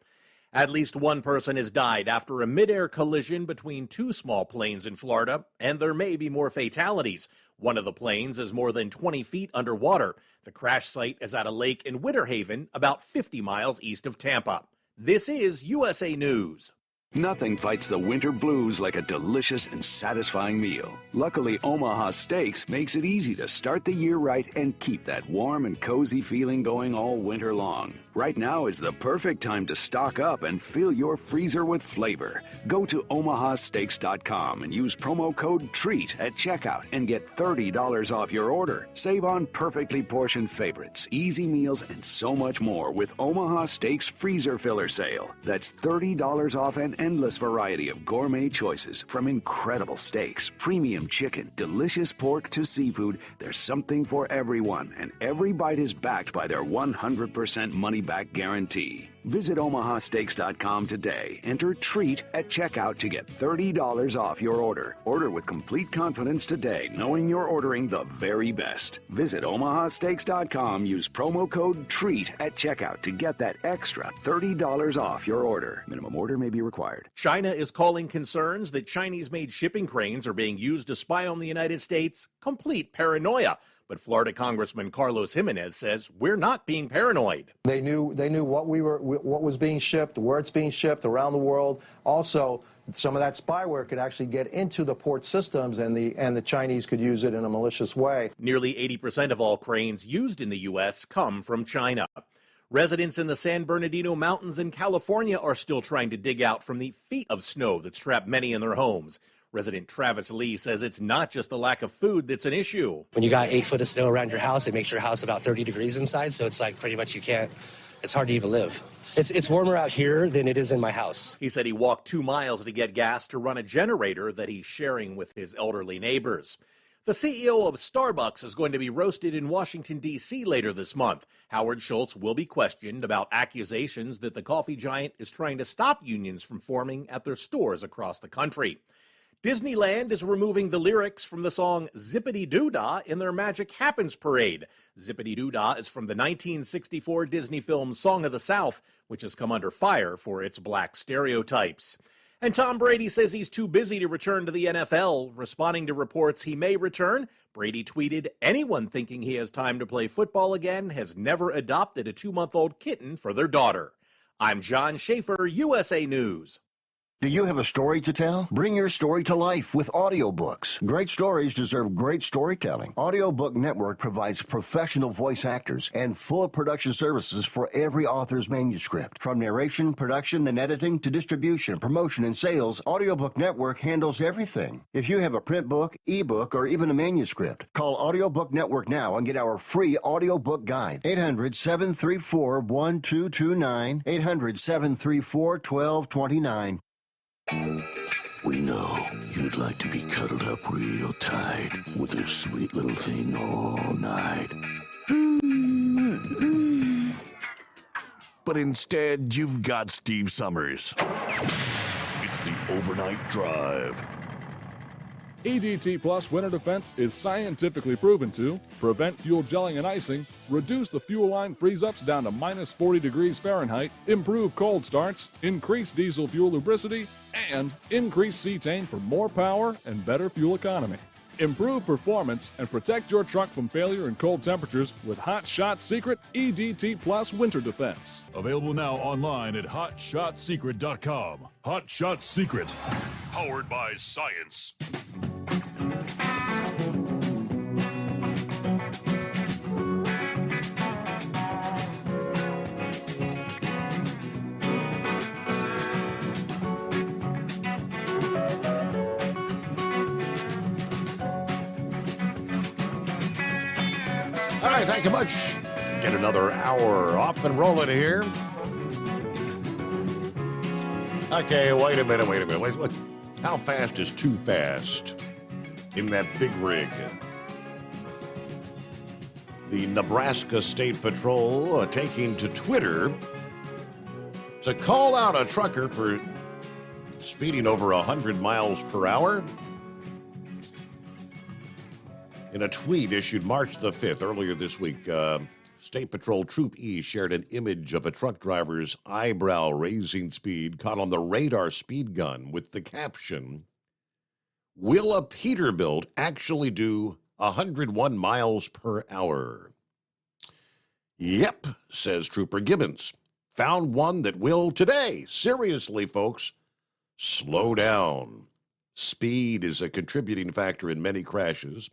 At least 1 person has died after a mid-air collision between 2 small planes in Florida, and there may be more fatalities. One of the planes is more than 20 feet underwater. The crash site is at a lake in Winter Haven, about 50 miles east of Tampa. This is USA News. Nothing fights the winter blues like a delicious and satisfying meal. Luckily, Omaha Steaks makes it easy to start the year right and keep that warm and cozy feeling going all winter long. Right now is the perfect time to stock up and fill your freezer with flavor. Go to omahasteaks.com and use promo code TREAT at checkout and get $30 off your order. Save on perfectly portioned favorites, easy meals, and so much more with Omaha Steaks Freezer Filler Sale. That's $30 off an endless variety of gourmet choices, from incredible steaks, premium chicken, delicious pork to seafood. There's something for everyone, and every bite is backed by their 100% money-back guarantee. Visit omahasteaks.com today. Enter TREAT at checkout to get $30 off your order. Order with complete confidence today, knowing you're ordering the very best. Visit omahasteaks.com. Use promo code TREAT at checkout to get that extra $30 off your order. Minimum order may be required. China is calling concerns that Chinese-made shipping cranes are being used to spy on the United States complete paranoia. But Florida Congressman Carlos Jimenez says we're not being paranoid. They knew what was being shipped, where it's being shipped around the world. Also, some of that spyware could actually get into the port systems, and the Chinese could use it in a malicious way. Nearly 80% of all cranes used in the U.S. come from China. Residents in the San Bernardino Mountains in California are still trying to dig out from the feet of snow that's trapped many in their homes. Resident Travis Lee says it's not just the lack of food that's an issue. When you got 8 foot of snow around your house, it makes your house about 30 degrees inside, so it's like pretty much it's hard to even live. It's warmer out here than it is in my house. He said he walked 2 miles to get gas to run a generator that he's sharing with his elderly neighbors. The CEO of Starbucks is going to be roasted in Washington, D.C. later this month. Howard Schultz will be questioned about accusations that the coffee giant is trying to stop unions from forming at their stores across the country. Disneyland is removing the lyrics from the song Zippity Doo Dah in their Magic Happens parade. Zippity Doo Dah is from the 1964 Disney film Song of the South, which has come under fire for its black stereotypes. And Tom Brady says he's too busy to return to the NFL. Responding to reports he may return, Brady tweeted, "Anyone thinking he has time to play football again has never adopted a 2-month-old kitten for their daughter." I'm John Schaefer, USA News. Do you have a story to tell? Bring your story to life with audiobooks. Great stories deserve great storytelling. Audiobook Network provides professional voice actors and full production services for every author's manuscript. From narration, production, and editing to distribution, promotion, and sales, Audiobook Network handles everything. If you have a print book, ebook, or even a manuscript, call Audiobook Network now and get our free audiobook guide. 800-734-1229, 800-734-1229. We know you'd like to be cuddled up real tight with this sweet little thing all night. But instead, you've got Steve Summers. It's the Overnight Drive. EDT Plus Winter Defense is scientifically proven to prevent fuel gelling and icing, reduce the fuel line freeze-ups down to minus 40 degrees Fahrenheit, improve cold starts, increase diesel fuel lubricity, and increase cetane for more power and better fuel economy. Improve performance and protect your truck from failure in cold temperatures with Hot Shot Secret EDT Plus Winter Defense. Available now online at HotShotSecret.com. Hot Shot Secret, powered by science. right, thank you much. Get another hour off and rolling here. Okay, wait a minute. Wait, how fast is too fast in that big rig? The Nebraska State Patrol taking to Twitter to call out a trucker for speeding over 100 miles per hour. In a tweet issued March the 5th, earlier this week, State Patrol Troop E shared an image of a truck driver's eyebrow-raising speed caught on the radar speed gun with the caption, "Will a Peterbilt actually do 101 miles per hour?" Yep, says Trooper Gibbons. Found one that will today. Seriously, folks, slow down. Speed is a contributing factor in many crashes,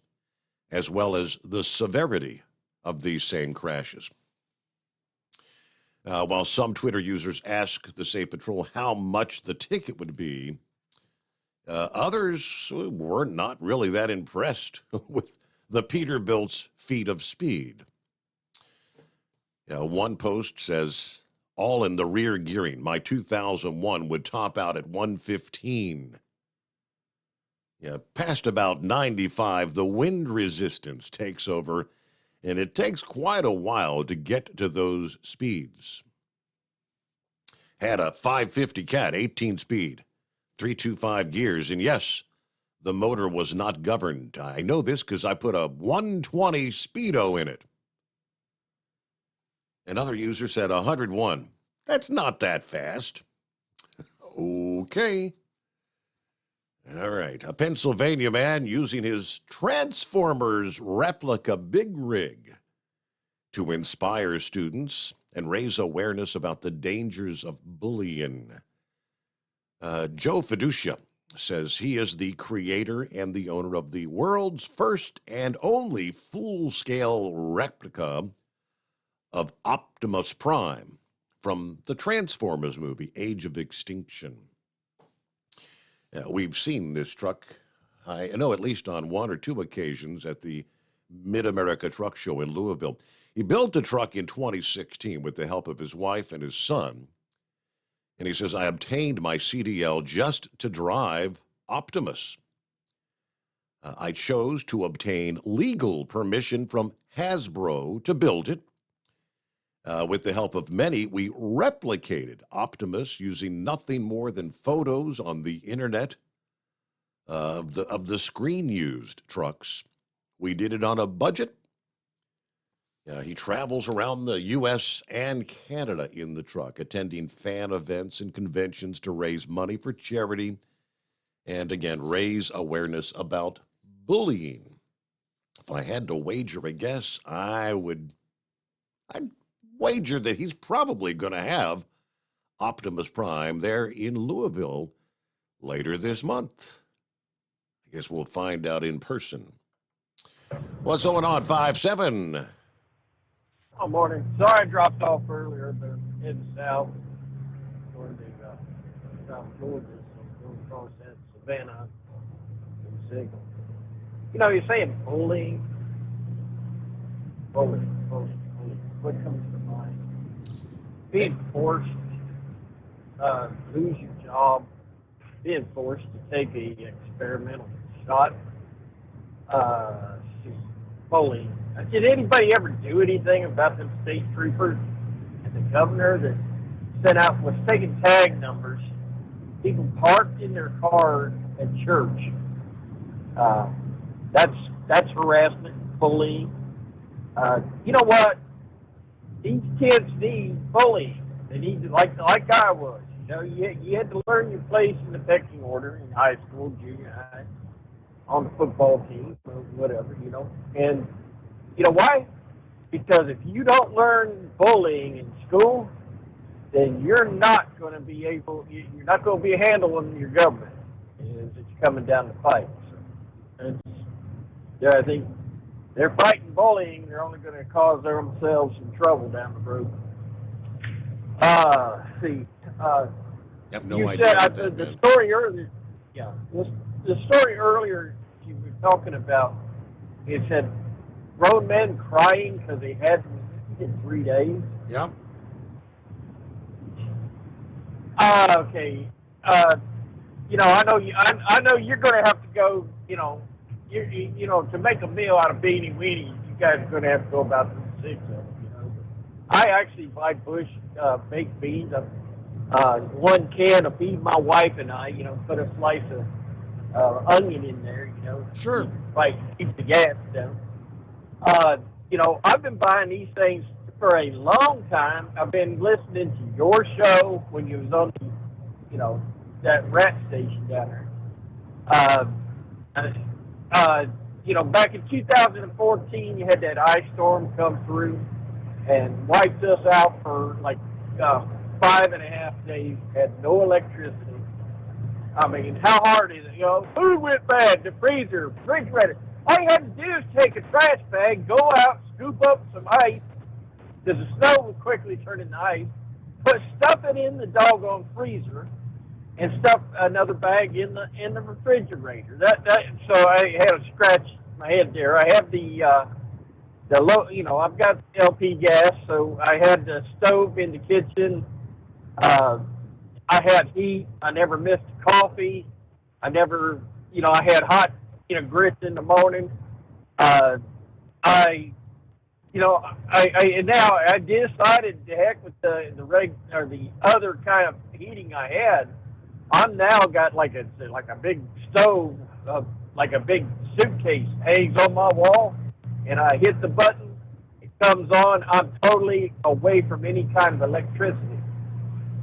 as well as the severity of these same crashes. While some Twitter users ask the State Patrol how much the ticket would be, others were not really that impressed with the Peterbilt's feat of speed. One post says, "All in the rear gearing. My 2001 would top out at 115. Past about 95, the wind resistance takes over, and it takes quite a while to get to those speeds. Had a 550 Cat, 18 speed, 325 gears, and yes, the motor was not governed. I know this because I put a 120 Speedo in it." Another user said 101. That's not that fast. Okay. All right. A Pennsylvania man using his Transformers replica big rig to inspire students and raise awareness about the dangers of bullying. Joe Fiducia says he is the creator and the owner of the world's first and only full-scale replica of Optimus Prime from the Transformers movie, Age of Extinction. We've seen this truck, I know, at least on one or two occasions at the Mid-America Truck Show in Louisville. He built the truck in 2016 with the help of his wife and his son. And he says, "I obtained my CDL just to drive Optimus. I chose to obtain legal permission from Hasbro to build it. With the help of many, we replicated Optimus using nothing more than photos on the internet of the screen-used trucks. We did it on a budget." He travels around the U.S. and Canada in the truck, attending fan events and conventions to raise money for charity and, again, raise awareness about bullying. If I had to wager a guess, I'd wager that he's probably going to have Optimus Prime there in Louisville later this month. I guess we'll find out in person. What's going on, 5-7? Oh, morning. Sorry I dropped off earlier, but heading south toward the South Georgia, so going across that Savannah and Signal. You know, you're saying bullying. What comes to mind? Being forced to lose your job, being forced to take a experimental shot, bullying. Did anybody ever do anything about them state troopers and the governor that was taking tag numbers? People parked in their car at church. That's harassment, bullying. You know what? These kids need bullying. They need to, like I was. You know, you had to learn your place in the pecking order in high school, junior high, on the football team, or whatever, you know. And you know why? Because if you don't learn bullying in school, then you're not going to be handling your government as it's coming down the pipe. So, I think they're fighting bullying. They're only going to cause themselves some trouble down the road. See. I have no idea. The story earlier. Yeah. The story earlier you were talking about. It said grown men crying because they hadn't eaten in 3 days. Yep. Okay. I know you're going to have to go. To make a meal out of beanie weenies, you guys are going to have to go about 6 of them. I actually buy Bush baked beans. One can of feed my wife and I. Put a slice of onion in there. Sure. Like keep the gas down. I've been buying these things for a long time. I've been listening to your show when you was on that rat station down there. Back in 2014, you had that ice storm come through and wiped us out for like 5.5 days. Had no electricity. I mean, how hard is it? Food went bad, the freezer, refrigerator. All you had to do is take a trash bag, go out, scoop up some ice, because the snow would quickly turn into ice, stuff it in the doggone freezer, and stuff another bag in the refrigerator. So I had to scratch my head there. I have the low, I've got LP gas, so I had the stove in the kitchen. I had heat. I never missed coffee. I never, I had hot, grits in the morning. Now I decided to heck with the other kind of heating I had. I'm now got like a big stove, like a big suitcase hangs on my wall, and I hit the button, it comes on. I'm totally away from any kind of electricity.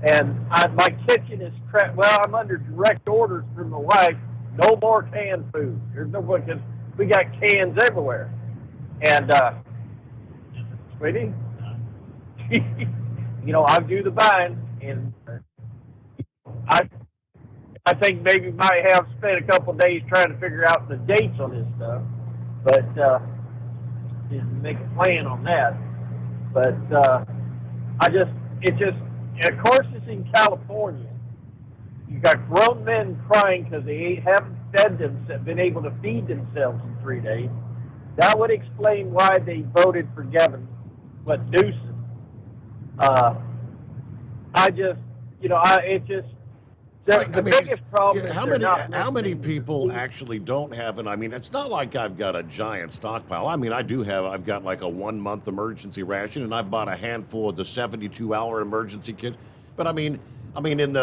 And my kitchen is crap. Well, I'm under direct orders from my wife. No more canned food. There's no one, because we got cans everywhere. And, sweetie, I do the buying, and I think maybe might have spent a couple of days trying to figure out the dates on this stuff, but didn't make a plan on that. But of course, it's in California. You've got grown men crying because they haven't been able to feed themselves in 3 days. That would explain why they voted for Gavin Newsom. The biggest problem is how many people actually don't have, and I mean, it's not like I've got a giant stockpile. I mean, I've got like a 1 month emergency ration, and I've bought a handful of the 72-hour emergency kits. But I mean, in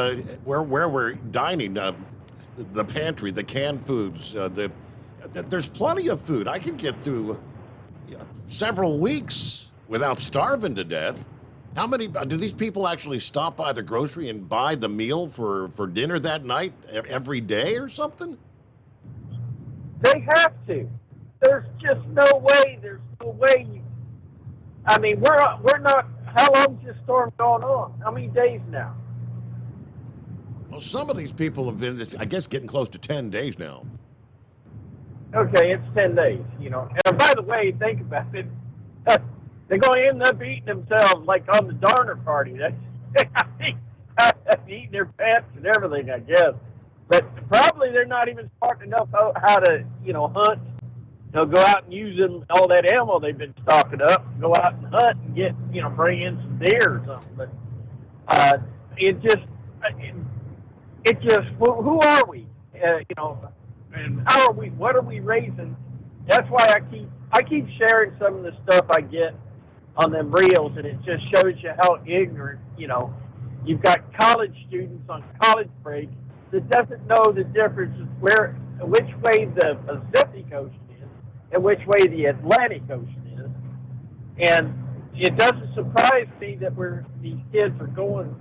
where we're dining, the pantry, the canned foods, there's plenty of food. I can get through several weeks without starving to death. How many do these people actually stop by the grocery and buy the meal for dinner that night every day or something? They have to. There's just no way. There's no way. We're not. How long's this storm going on? How many days now? Well, some of these people have been, I guess, getting close to 10 days now. Okay, it's 10 days. And by the way, think about it. They're going to end up eating themselves like on the Darner party. Eating their pets and everything, I guess. But probably they're not even smart enough how to, hunt. They'll go out and use all that ammo they've been stocking up, go out and hunt and get, bring in some deer or something. But who are we? And how are we? What are we raising? That's why I keep sharing some of the stuff I get on them reels, and it just shows you how ignorant, you've got college students on college break that doesn't know the difference of which way the Pacific Ocean is and which way the Atlantic Ocean is. And it doesn't surprise me that these kids are going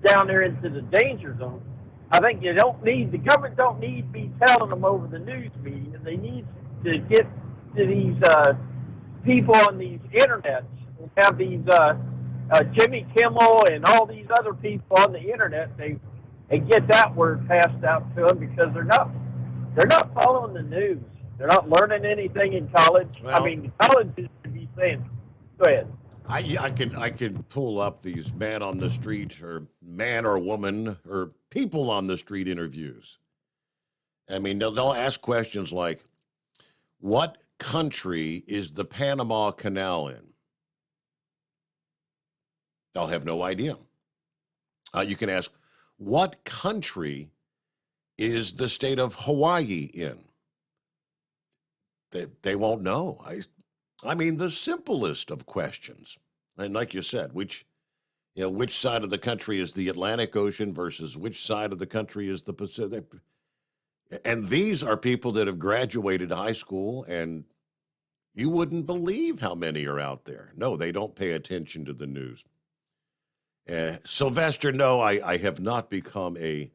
down there into the danger zone. I think the government don't need to be telling them over the news media. They need to get to these people on these internets, have these Jimmy Kimmel and all these other people on the internet, and get that word passed out to them, because they're not following the news. They're not learning anything in college. Well, college should be saying, go ahead. I can pull up these man on the street or man or woman or people on the street interviews. I mean, they'll ask questions like, what country is the Panama Canal in? They'll have no idea. You can ask, what country is the state of Hawaii in? They won't know. I mean, the simplest of questions. And like you said, which side of the country is the Atlantic Ocean versus which side of the country is the Pacific? And these are people that have graduated high school, and you wouldn't believe how many are out there. No, they don't pay attention to the news. Sylvester, no, I have not become a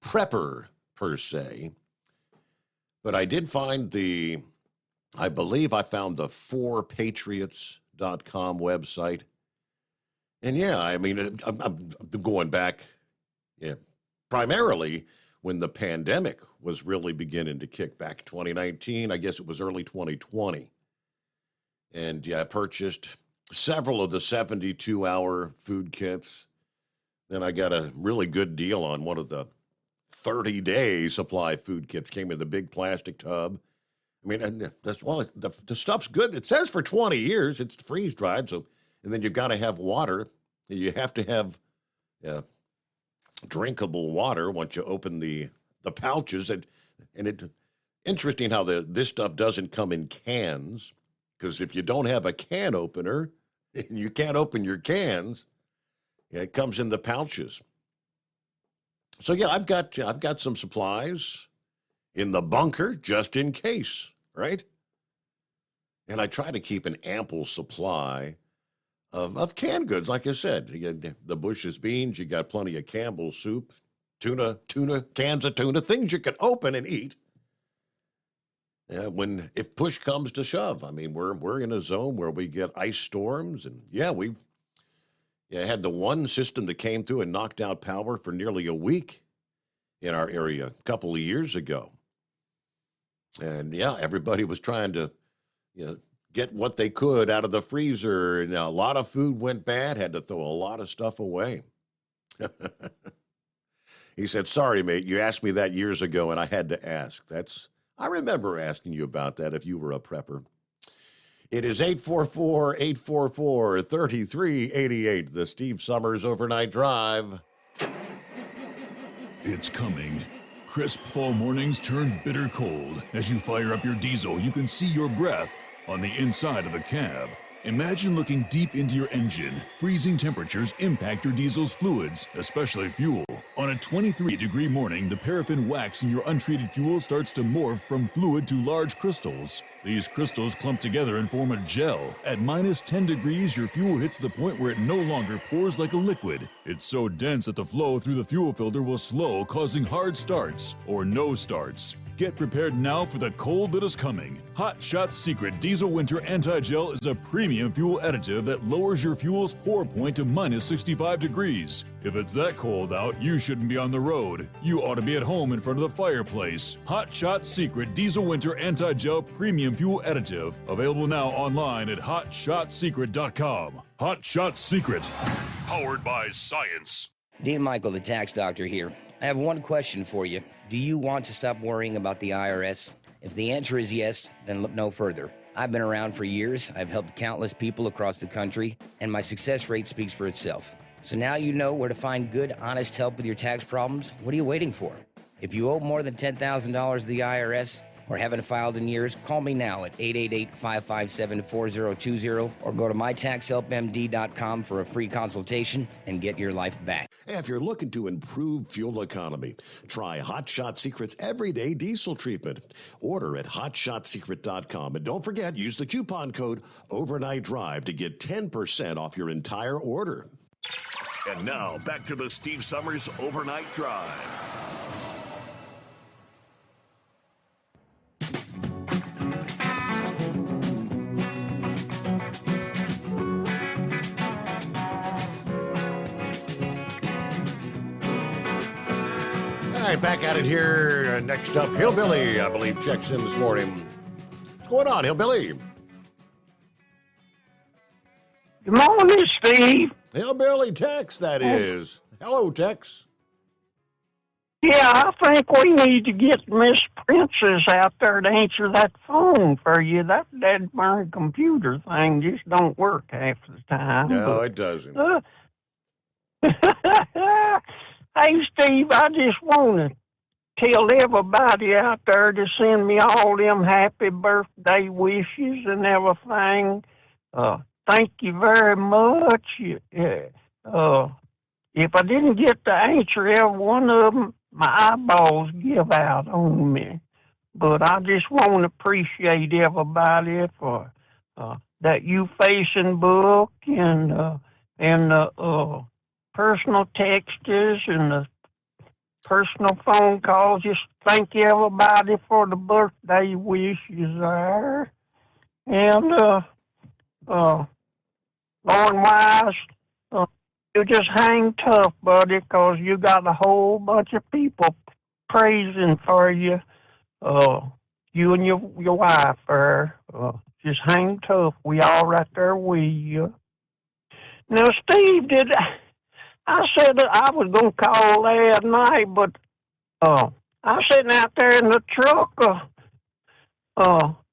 prepper per se, but I did find I believe I found the 4patriots.com website. And yeah, I mean, I'm going back primarily when the pandemic was really beginning to kick back. 2019, I guess it was early 2020. And yeah, I purchased several of the 72-hour food kits. Then I got a really good deal on one of the 30-day supply food kits. Came in the big plastic tub. I mean, and the stuff's good. It says for 20 years. It's freeze-dried. So, and then you've got to have water. You have to have drinkable water once you open the pouches. And it's interesting how this stuff doesn't come in cans, because if you don't have a can opener and you can't open your cans, it comes in the pouches. So yeah, I've got some supplies in the bunker just in case, right? And I try to keep an ample supply of canned goods. Like I said, you got the Bush's beans, you got plenty of Campbell's soup, tuna, cans of tuna, things you can open and eat. If push comes to shove, I mean, we're in a zone where we get ice storms, and we've had the one system that came through and knocked out power for nearly a week in our area a couple of years ago. And everybody was trying to, get what they could out of the freezer. And a lot of food went bad, had to throw a lot of stuff away. He said, sorry, mate, you asked me that years ago and I had to ask. I remember asking you about that if you were a prepper. It is 844-844-3388, the Steve Summers Overnight Drive. It's coming. Crisp fall mornings turn bitter cold. As you fire up your diesel, you can see your breath on the inside of the cab. Imagine looking deep into your engine. Freezing temperatures impact your diesel's fluids, especially fuel. On a 23-degree morning, the paraffin wax in your untreated fuel starts to morph from fluid to large crystals. These crystals clump together and form a gel. At minus 10 degrees, your fuel hits the point where it no longer pours like a liquid. It's so dense that the flow through the fuel filter will slow, causing hard starts or no starts. Get prepared now for the cold that is coming. Hot Shot's Secret Diesel Winter Anti-Gel is a premium fuel additive that lowers your fuel's pour point to minus 65 degrees. If it's that cold out, you shouldn't be on the road. You ought to be at home in front of the fireplace. Hot Shot's Secret Diesel Winter Anti-Gel Premium Fuel Additive. Available now online at HotShotSecret.com. Hot Shot Secret. Powered by science. Dean Michael, the tax doctor here. I have one question for you. Do you want to stop worrying about the IRS? If the answer is yes, then look no further. I've been around for years. I've helped countless people across the country, and my success rate speaks for itself. So now you know where to find good, honest help with your tax problems. What are you waiting for? If you owe more than $10,000 to the IRS or haven't filed in years, call me now at 888-557-4020 or go to mytaxhelpmd.com for a free consultation and get your life back. If you're looking to improve fuel economy, try Hot Shot Secret's Everyday Diesel Treatment. Order at hotshotsecret.com. And don't forget, use the coupon code Overnight Drive to get 10% off your entire order. And now, back to the Steve Summers Overnight Drive. All right, back at it here. Next up, Hillbilly, I believe, checks in this morning. What's going on, Hillbilly? Good morning, Steve. Hillbilly Tex, that is. Hello, Tex. Yeah, I think we need to get Miss Princess out there to answer that phone for you. That darn computer thing just don't work half the time. No, it doesn't. Hey, Steve, I just want to tell everybody out there to send me all them happy birthday wishes and everything. Thank you very much. If I didn't get to answer every one of them, my eyeballs give out on me. But I just want to appreciate everybody for that You Facing book and the personal texts and the personal phone calls. Just thank you everybody for the birthday wishes there. And Lauren Wise, you just hang tough, buddy, 'cause you got a whole bunch of people praising for you. You and your wife there. Just hang tough. We all right there with you. Now, Steve, I said that I was going to call last night, but I was sitting out there in the truck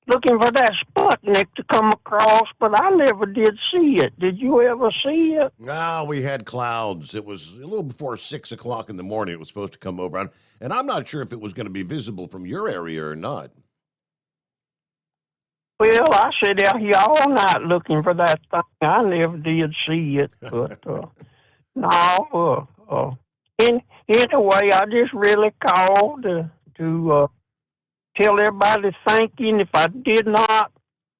looking for that Sputnik to come across, but I never did see it. Did you ever see it? No, we had clouds. It was a little before 6 o'clock in the morning. It was supposed to come over. And I'm not sure if it was going to be visible from your area or not. Well, I sat out here all night looking for that thing. I never did see it, but no. Anyway, I just really called to tell everybody thank you. And if I did not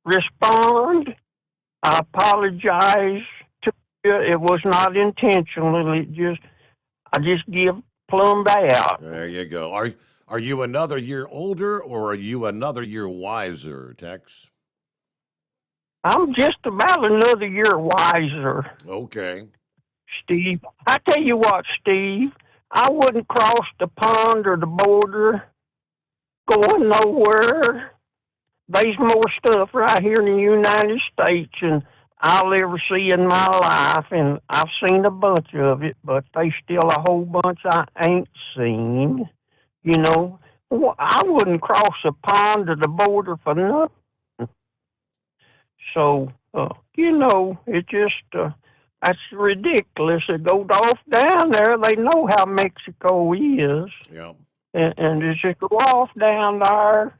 respond, I apologize to you. It was not intentional. I just give plumbed out. There you go. Are you another year older or are you another year wiser, Tex? I'm just about another year wiser. Okay. Steve, I tell you what, Steve, I wouldn't cross the pond or the border going nowhere. There's more stuff right here in the United States than I'll ever see in my life, and I've seen a bunch of it, but there's still a whole bunch I ain't seen. You know, I wouldn't cross the pond or the border for nothing. So, you know, it just, that's ridiculous. It goes off down there. They know how Mexico is. Yeah. And it just go off down there.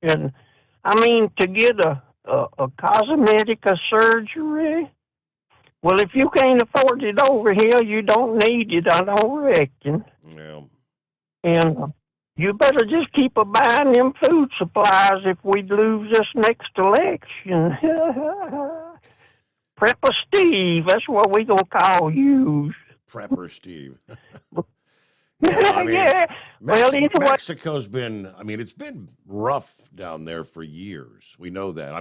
And, I mean, to get a cosmetic surgery, well, if you can't afford it over here, you don't need it, I don't reckon. Yeah. And you better just keep buying them food supplies if we lose this next election. Prepper Steve, that's what we going to call you. Prepper Steve. Yeah. Well, anyway. Mexico's been, it's been rough down there for years. We know that.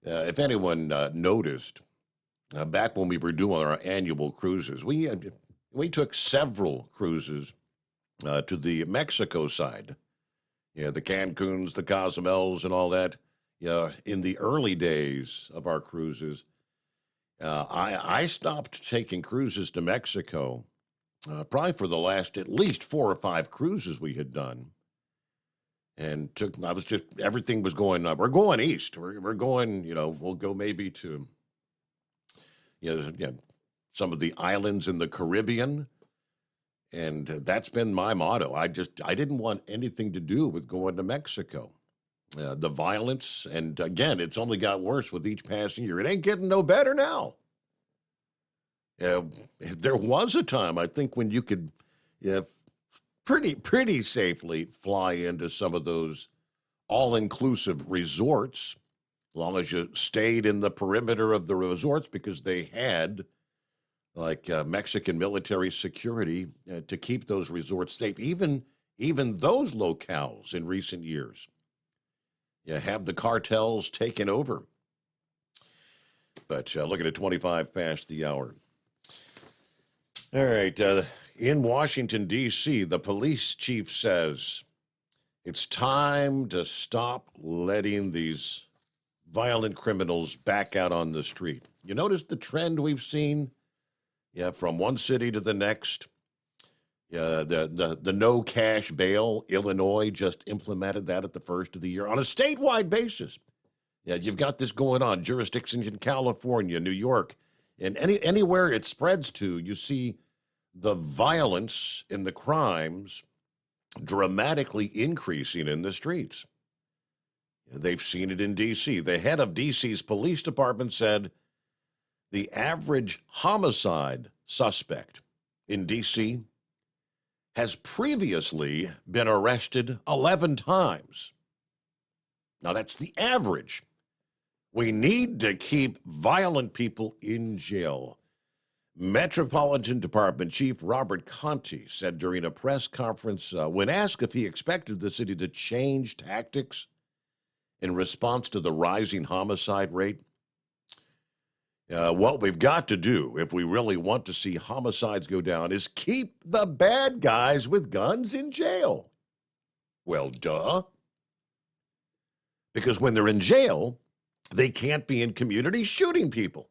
If anyone noticed, back when we were doing our annual cruises, we took several cruises to the Mexico side. The Cancuns, the Cozumels, and all that. In the early days of our cruises, I stopped taking cruises to Mexico probably for the last at least 4 or 5 cruises we had done. And everything was going up. We're going east. We're going, we'll go maybe to, some of the islands in the Caribbean. And that's been my motto. I didn't want anything to do with going to Mexico. The violence, and again, it's only got worse with each passing year. It ain't getting no better now. There was a time, I think, when you could pretty safely fly into some of those all-inclusive resorts, as long as you stayed in the perimeter of the resorts, because they had Mexican military security to keep those resorts safe. Even those locales in recent years, have the cartels taken over. But looking at 25 past the hour. All right, in Washington, D.C., the police chief says it's time to stop letting these violent criminals back out on the street. You notice the trend we've seen? From one city to the next. The no cash bail. Illinois just implemented that at the first of the year on a statewide basis. Yeah, you've got this going on. Jurisdictions in California, New York, and anywhere it spreads to, you see the violence and the crimes dramatically increasing in the streets. They've seen it in D.C. The head of D.C.'s police department said the average homicide suspect in D.C. has previously been arrested 11 times. Now, that's the average. We need to keep violent people in jail. Metropolitan Department Chief Robert Conte said during a press conference when asked if he expected the city to change tactics in response to the rising homicide rate, what we've got to do if we really want to see homicides go down is keep the bad guys with guns in jail. Well, duh. Because when they're in jail, they can't be in communities shooting people.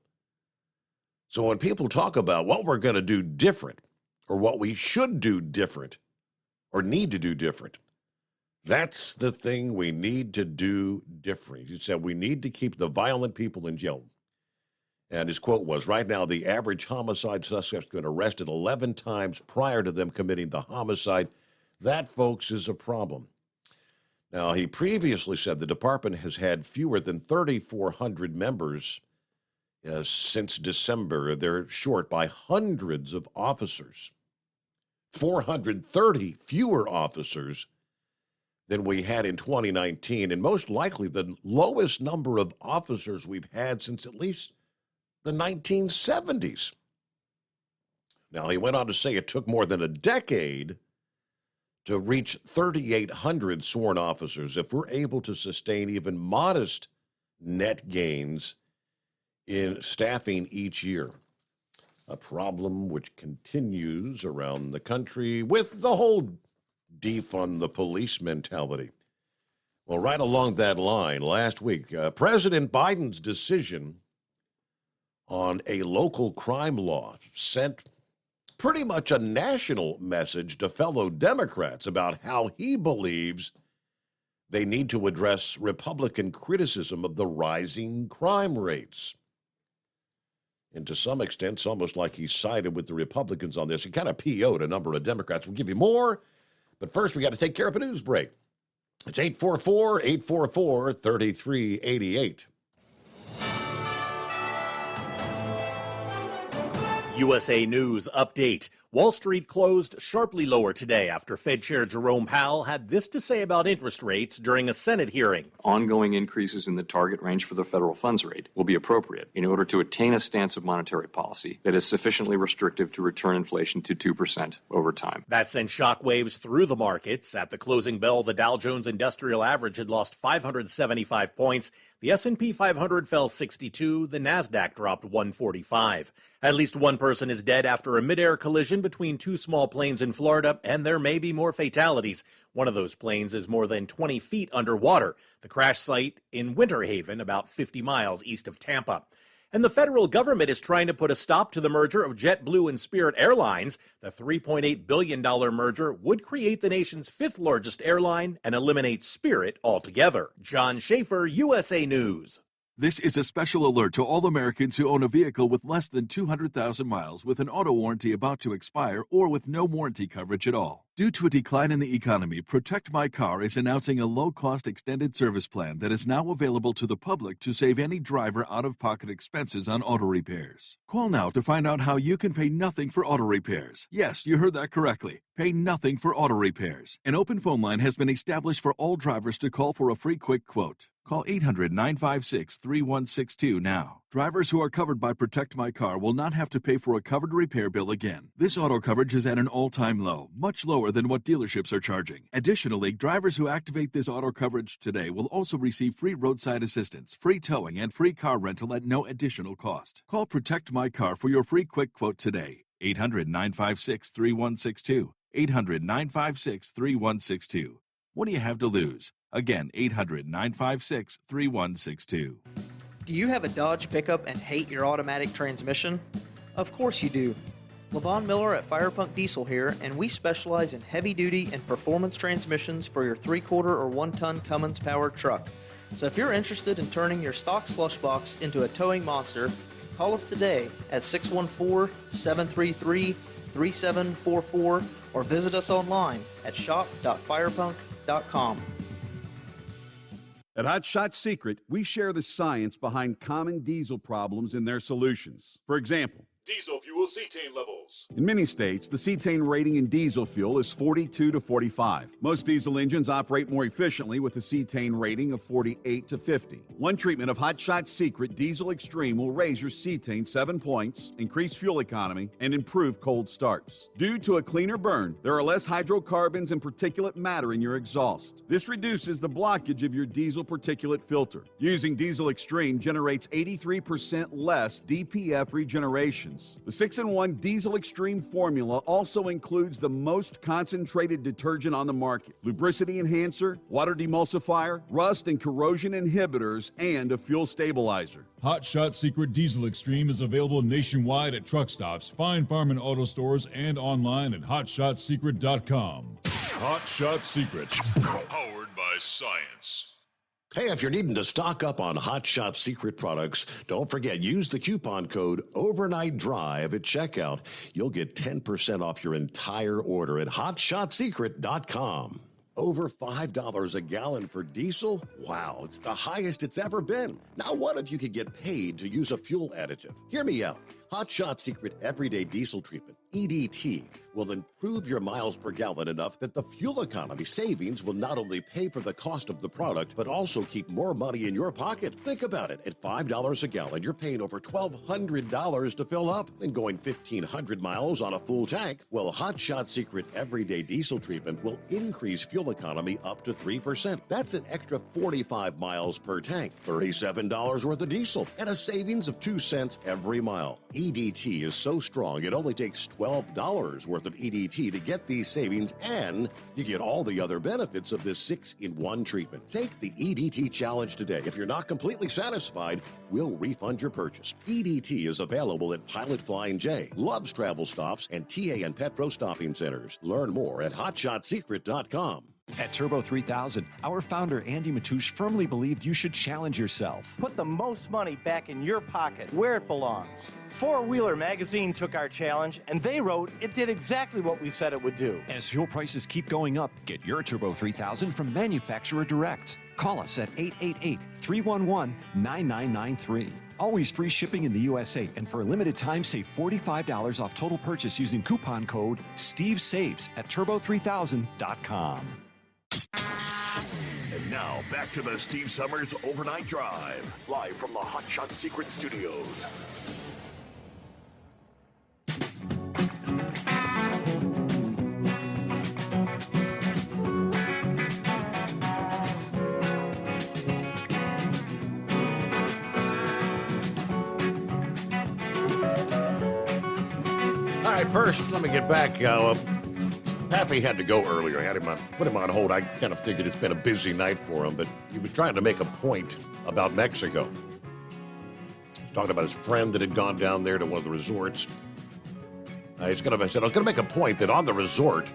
So when people talk about what we're going to do different, or what we should do different, or need to do different, that's the thing we need to do different. He said we need to keep the violent people in jail. And his quote was, right now, the average homicide suspect's been arrested 11 times prior to them committing the homicide. That, folks, is a problem. Now, he previously said the department has had fewer than 3,400 members since December. They're short by hundreds of officers. 430 fewer officers than we had in 2019, and most likely the lowest number of officers we've had since at least the 1970s. Now, he went on to say it took more than a decade to reach 3,800 sworn officers. If we're able to sustain even modest net gains in staffing each year, a problem which continues around the country with the whole defund the police mentality. Well, right along that line, last week, President Biden's decision on a local crime law sent pretty much a national message to fellow Democrats about how he believes they need to address Republican criticism of the rising crime rates. And to some extent, it's almost like he sided with the Republicans on this. He kind of PO'd a number of Democrats. We'll give you more, but first we got to take care of a news break. It's 844-844-3388. USA News update. Wall Street closed sharply lower today after Fed Chair Jerome Powell had this to say about interest rates during a Senate hearing. Ongoing increases in the target range for the federal funds rate will be appropriate in order to attain a stance of monetary policy that is sufficiently restrictive to return inflation to 2% over time. That sent shockwaves through the markets. At the closing bell, the Dow Jones Industrial Average had lost 575 points. The S&P 500 fell 62. The Nasdaq dropped 145. At least one person is dead after a midair collision between two small planes in Florida, and there may be more fatalities. One of those planes is more than 20 feet underwater. The crash site in Winter Haven, about 50 miles east of Tampa. And the federal government is trying to put a stop to the merger of JetBlue and Spirit Airlines. The $3.8 billion merger would create the nation's fifth largest airline and eliminate Spirit altogether. John Schaefer, USA News. This is a special alert to all Americans who own a vehicle with less than 200,000 miles with an auto warranty about to expire or with no warranty coverage at all. Due to a decline in the economy, Protect My Car is announcing a low-cost extended service plan that is now available to the public to save any driver out-of-pocket expenses on auto repairs. Call now to find out how you can pay nothing for auto repairs. Yes, you heard that correctly. Pay nothing for auto repairs. An open phone line has been established for all drivers to call for a free quick quote. Call 800-956-3162 now. Drivers who are covered by Protect My Car will not have to pay for a covered repair bill again. This auto coverage is at an all-time low, much lower than what dealerships are charging. Additionally, drivers who activate this auto coverage today will also receive free roadside assistance, free towing, and free car rental at no additional cost. Call Protect My Car for your free quick quote today. 800-956-3162. 800-956-3162. What do you have to lose? Again, 800-956-3162. Do you have a Dodge pickup and hate your automatic transmission? Of course you do. Levon Miller at Firepunk Diesel here, and we specialize in heavy-duty and performance transmissions for your 3/4 or 1-ton Cummins-powered truck. So if you're interested in turning your stock slush box into a towing monster, call us today at 614-733-3744 or visit us online at shop.firepunk.com. At Hot Shot Secret, we share the science behind common diesel problems and their solutions. For example, Diesel fuel cetane levels. in many states, the cetane rating in diesel fuel is 42 to 45. Most diesel engines operate more efficiently with a cetane rating of 48 to 50. One treatment of Hot Shot Secret Diesel Extreme will raise your cetane 7 points, increase fuel economy, and improve cold starts. Due to a cleaner burn, there are less hydrocarbons and particulate matter in your exhaust. This reduces the blockage of your diesel particulate filter. Using Diesel Extreme generates 83% less DPF regeneration. The 6-in-1 Diesel Extreme formula also includes the most concentrated detergent on the market, lubricity enhancer, water demulsifier, rust and corrosion inhibitors, and a fuel stabilizer. Hot Shot Secret Diesel Extreme is available nationwide at truck stops, Fine Farm and auto stores, and online at hotshotsecret.com. Hot Shot Secret, powered by science. Hey, if you're needing to stock up on Hot Shot Secret products, don't forget, use the coupon code Overnight Drive at checkout. You'll get 10% off your entire order at hotshotsecret.com. Over $5 a gallon for diesel? Wow, it's the highest it's ever been. Now, what if you could get paid to use a fuel additive? Hear me out. Hot Shot Secret Everyday Diesel Treatment, EDT, will improve your miles per gallon enough that the fuel economy savings will not only pay for the cost of the product, but also keep more money in your pocket. Think about it. At $5 a gallon, you're paying over $1,200 to fill up and going 1,500 miles on a full tank. Well, Hot Shot Secret Everyday Diesel Treatment will increase fuel economy up to 3%. That's an extra 45 miles per tank, $37 worth of diesel, and a savings of 2 cents every mile. EDT is so strong, it only takes $12 worth of EDT to get these savings, and you get all the other benefits of this 6-in-1 treatment. Take the EDT challenge today. If you're not completely satisfied, we'll refund your purchase. EDT is available at Pilot Flying J, Love's Travel Stops, and TA and Petro Stopping Centers. Learn more at hotshotsecret.com. At Turbo 3000, our founder Andy Matouche firmly believed you should challenge yourself. Put the most money back in your pocket, where it belongs. Four Wheeler magazine took our challenge, and they wrote it did exactly what we said it would do. As fuel prices keep going up, get your Turbo 3000 from manufacturer direct. Call us at 888-311-9993. Always free shipping in the USA, and for a limited time, save $45 off total purchase using coupon code STEVESAVES at turbo3000.com. And now, back to the Steve Summers Overnight Drive, live from the Hot Shot Secret Studios. All right, first, let me get back. Pappy had to go earlier. I had him put him on hold. I kind of figured it's been a busy night for him, but he was trying to make a point about Mexico. Talking about his friend that had gone down there to one of the resorts. I said I was going to make a point that on the resort,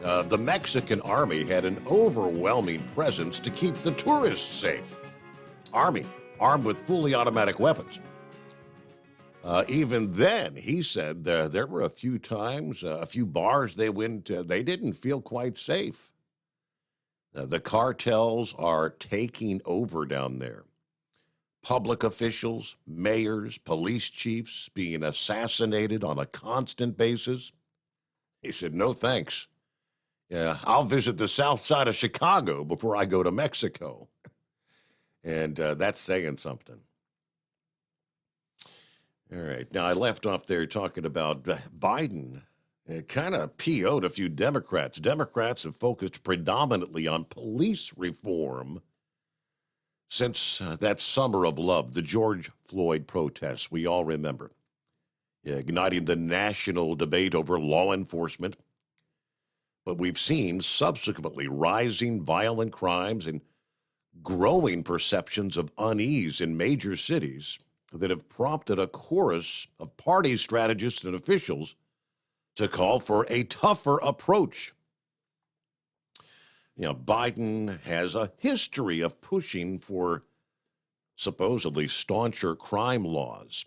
the Mexican army had an overwhelming presence to keep the tourists safe. Army, armed with fully automatic weapons. Even then, he said there were a few times, a few bars they went to, they didn't feel quite safe. The cartels are taking over down there. Public officials, mayors, police chiefs being assassinated on a constant basis. He said, no thanks. I'll visit the south side of Chicago before I go to Mexico. And that's saying something. All right. Now, I left off there talking about Biden. Kind of PO'd a few Democrats. Democrats have focused predominantly on police reform since that summer of love, the George Floyd protests, we all remember. Igniting the national debate over law enforcement. But we've seen subsequently rising violent crimes and growing perceptions of unease in major cities that have prompted a chorus of party strategists and officials to call for a tougher approach. Biden has a history of pushing for supposedly stauncher crime laws.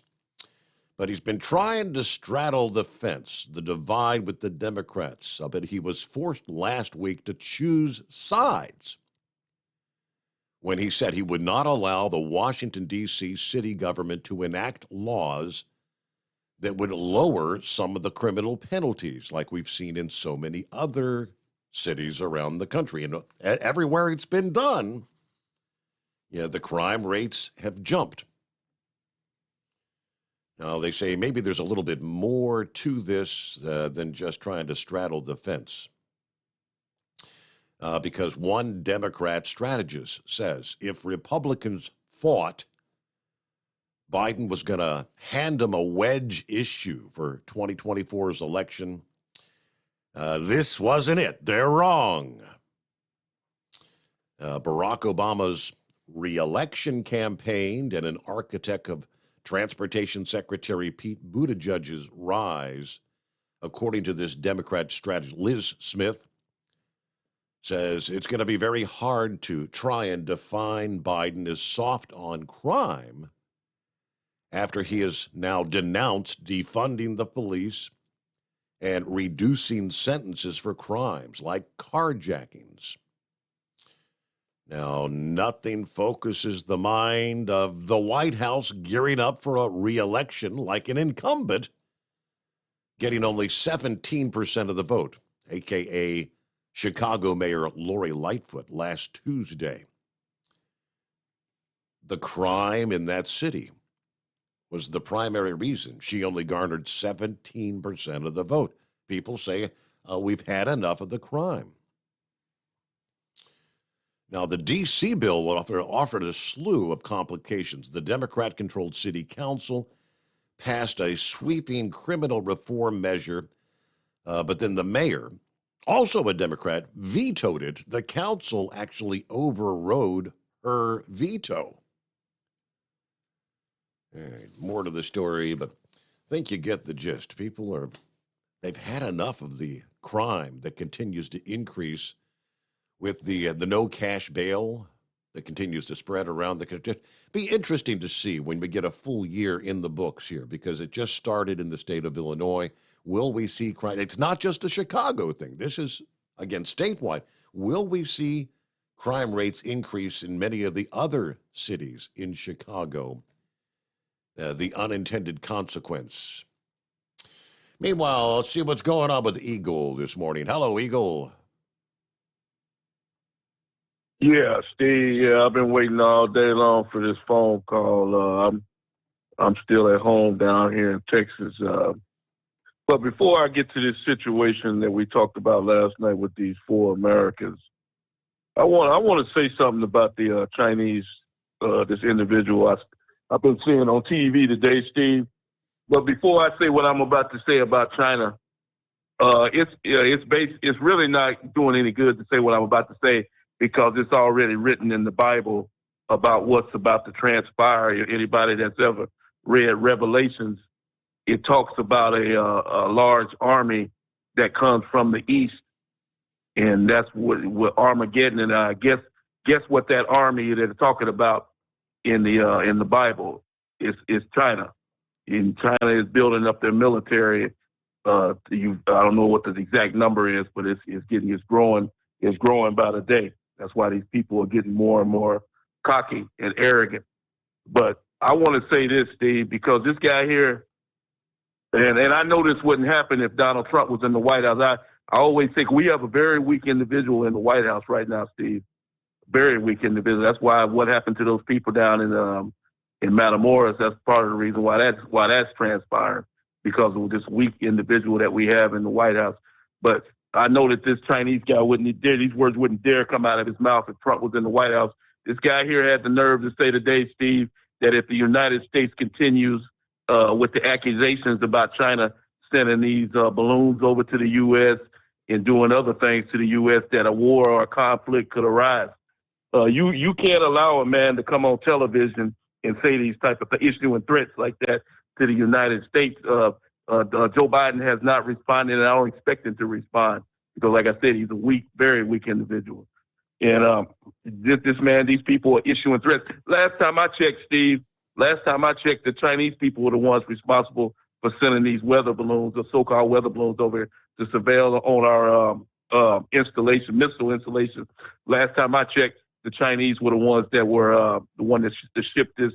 But he's been trying to straddle the fence, the divide with the Democrats. But he was forced last week to choose sides when he said he would not allow the Washington, D.C. city government to enact laws that would lower some of the criminal penalties, like we've seen in so many other cities around the country. And everywhere it's been done, the crime rates have jumped. Now, they say maybe there's a little bit more to this than just trying to straddle the fence. Because one Democrat strategist says if Republicans fought, Biden was going to hand them a wedge issue for 2024's election. This wasn't it. They're wrong. Barack Obama's re-election campaign and an architect of Transportation Secretary Pete Buttigieg's rise, according to this Democrat strategist, Liz Smith, says it's going to be very hard to try and define Biden as soft on crime after he has now denounced defunding the police and reducing sentences for crimes like carjackings. Now, nothing focuses the mind of the White House gearing up for a re-election like an incumbent getting only 17% of the vote, a.k.a. Chicago Mayor Lori Lightfoot last Tuesday. The crime in that city was the primary reason she only garnered 17% of the vote. People say, we've had enough of the crime. Now, the D.C. bill offered a slew of complications. The Democrat-controlled city council passed a sweeping criminal reform measure, but then the mayor, also a Democrat, vetoed it. The council actually overrode her veto. More to the story, but I think you get the gist. They've had enough of the crime that continues to increase with the no cash bail that continues to spread around the country. Be interesting to see when we get a full year in the books here, because it just started in the state of Illinois. Will we see crime? It's not just a Chicago thing. This is, again, statewide. Will we see crime rates increase in many of the other cities in Chicago? The unintended consequence. Meanwhile, let's see what's going on with Eagle this morning. Hello, Eagle. Yeah, Steve. Yeah, I've been waiting all day long for this phone call. I'm still at home down here in Texas. But before I get to this situation that we talked about last night with these 4 Americans, I want to say something about the Chinese, this individual I've been seeing on TV today, Steve. But before I say what I'm about to say about China, it's really not doing any good to say what I'm about to say, because it's already written in the Bible about what's about to transpire. Anybody that's ever read Revelations, it talks about a large army that comes from the east, and that's what Armageddon. And I guess what that army they're talking about in the Bible is China. And China is building up their military. I don't know what the exact number is, but it's growing by the day. That's why these people are getting more and more cocky and arrogant. But I want to say this, Steve, because this guy here, and I know this wouldn't happen if Donald Trump was in the White House. I always think we have a very weak individual in the White House right now, Steve. Very weak individual. That's why what happened to those people down in Matamoros, that's part of the reason why that's transpiring, because of this weak individual that we have in the White House. But I know that this Chinese guy these words wouldn't dare come out of his mouth if Trump was in the White House. This guy here had the nerve to say today, Steve, that if the United States continues with the accusations about China sending these balloons over to the U.S. and doing other things to the U.S., that a war or a conflict could arise. You can't allow a man to come on television and say these type of issuing threats like that to the United States. Joe Biden has not responded, and I don't expect him to respond because, like I said, he's a weak, very weak individual. And this man, these people are issuing threats. Last time I checked, Steve, the Chinese people were the ones responsible for sending these weather balloons, or so-called weather balloons, over here to surveil on our missile installation. Last time I checked, the Chinese were the ones that were the one that shipped this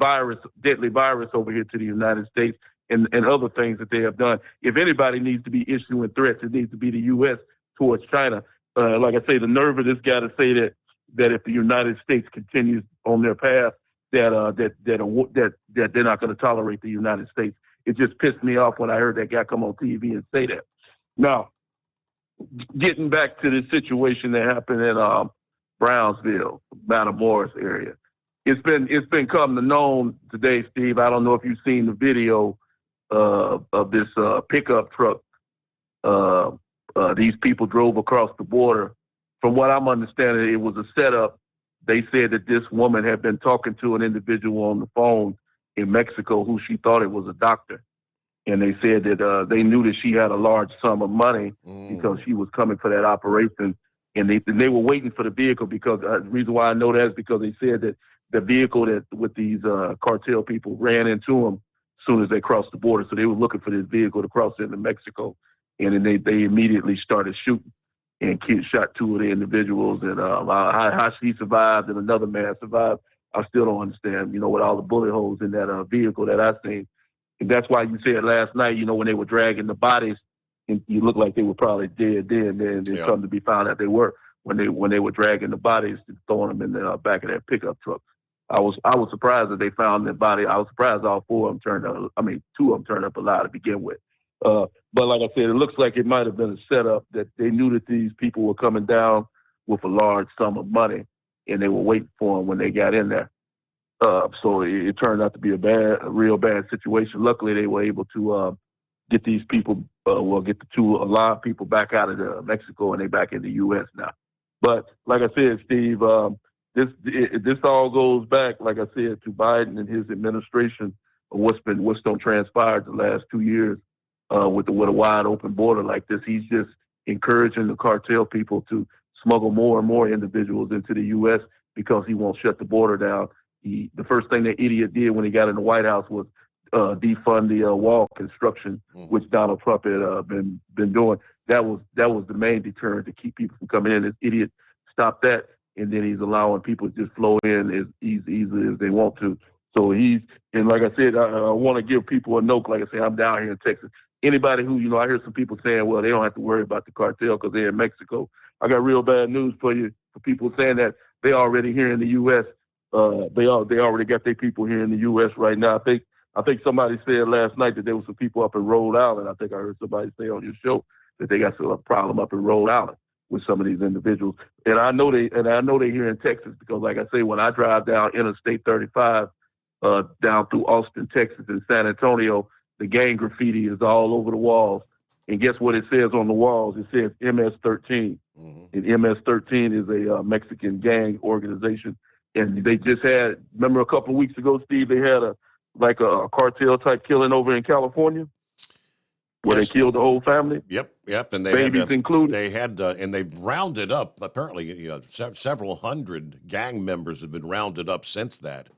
virus, deadly virus, over here to the United States, and other things that they have done. If anybody needs to be issuing threats, it needs to be the U.S. towards China. Like I say, the nerve of this guy to say that if the United States continues on their path, that they're not going to tolerate the United States. It just pissed me off when I heard that guy come on TV and say that. Now, getting back to the situation that happened in Brownsville, Matamoros area, it's been come to known today, Steve. I don't know if you've seen the video of this pickup truck. These people drove across the border. From what I'm understanding, it was a setup. They said that this woman had been talking to an individual on the phone in Mexico who she thought it was a doctor. And they said that they knew that she had a large sum of money because she was coming for that operation. And they were waiting for the vehicle because the reason why I know that is because they said that the vehicle that with these cartel people ran into them as soon as they crossed the border. So they were looking for this vehicle to cross into Mexico. And then they immediately started shooting and shot two of the individuals. And how she survived and another man survived, I still don't understand, with all the bullet holes in that vehicle that I seen. And that's why you said last night, when they were dragging the bodies, and you looked like they were probably dead then. Then it's come to be found out they were when they were dragging the bodies and throwing them in the back of that pickup truck. I was surprised that they found their body. I was surprised all two of them turned up alive to begin with. But like I said, it looks like it might have been a setup that they knew that these people were coming down with a large sum of money, and they were waiting for them when they got in there. So it turned out to be a real bad situation. Luckily, they were able to get these people, get the two alive people back out of Mexico, and they back in the U.S. now. But like I said, Steve, this all goes back, like I said, to Biden and his administration of what's transpired the last 2 years. With a wide open border like this, he's just encouraging the cartel people to smuggle more and more individuals into the U.S. because he won't shut the border down. The first thing that idiot did when he got in the White House was defund the wall construction, which Donald Trump had been doing. That was the main deterrent to keep people from coming in. This idiot stopped that, and then he's allowing people to just flow in as easily as they want to. So and like I said, I want to give people a note. Like I said, I'm down here in Texas. Anybody who, I hear some people saying, well, they don't have to worry about the cartel because they're in Mexico. I got real bad news for you, for people saying that they already here in the U.S. They already got their people here in the U.S. right now. I think somebody said last night that there was some people up in Rhode Island. I think I heard somebody say on your show that they got a problem up in Rhode Island with some of these individuals. And I know they here in Texas because, like I say, when I drive down Interstate 35 down through Austin, Texas, and San Antonio, the gang graffiti is all over the walls. And guess what it says on the walls? It says MS-13. And MS-13 is a Mexican gang organization. And they just remember a couple of weeks ago, Steve, they had a cartel-type killing over in California where they killed the whole family? Yep. And they babies included. They had, and they've rounded up, apparently, several hundred gang members have been rounded up since that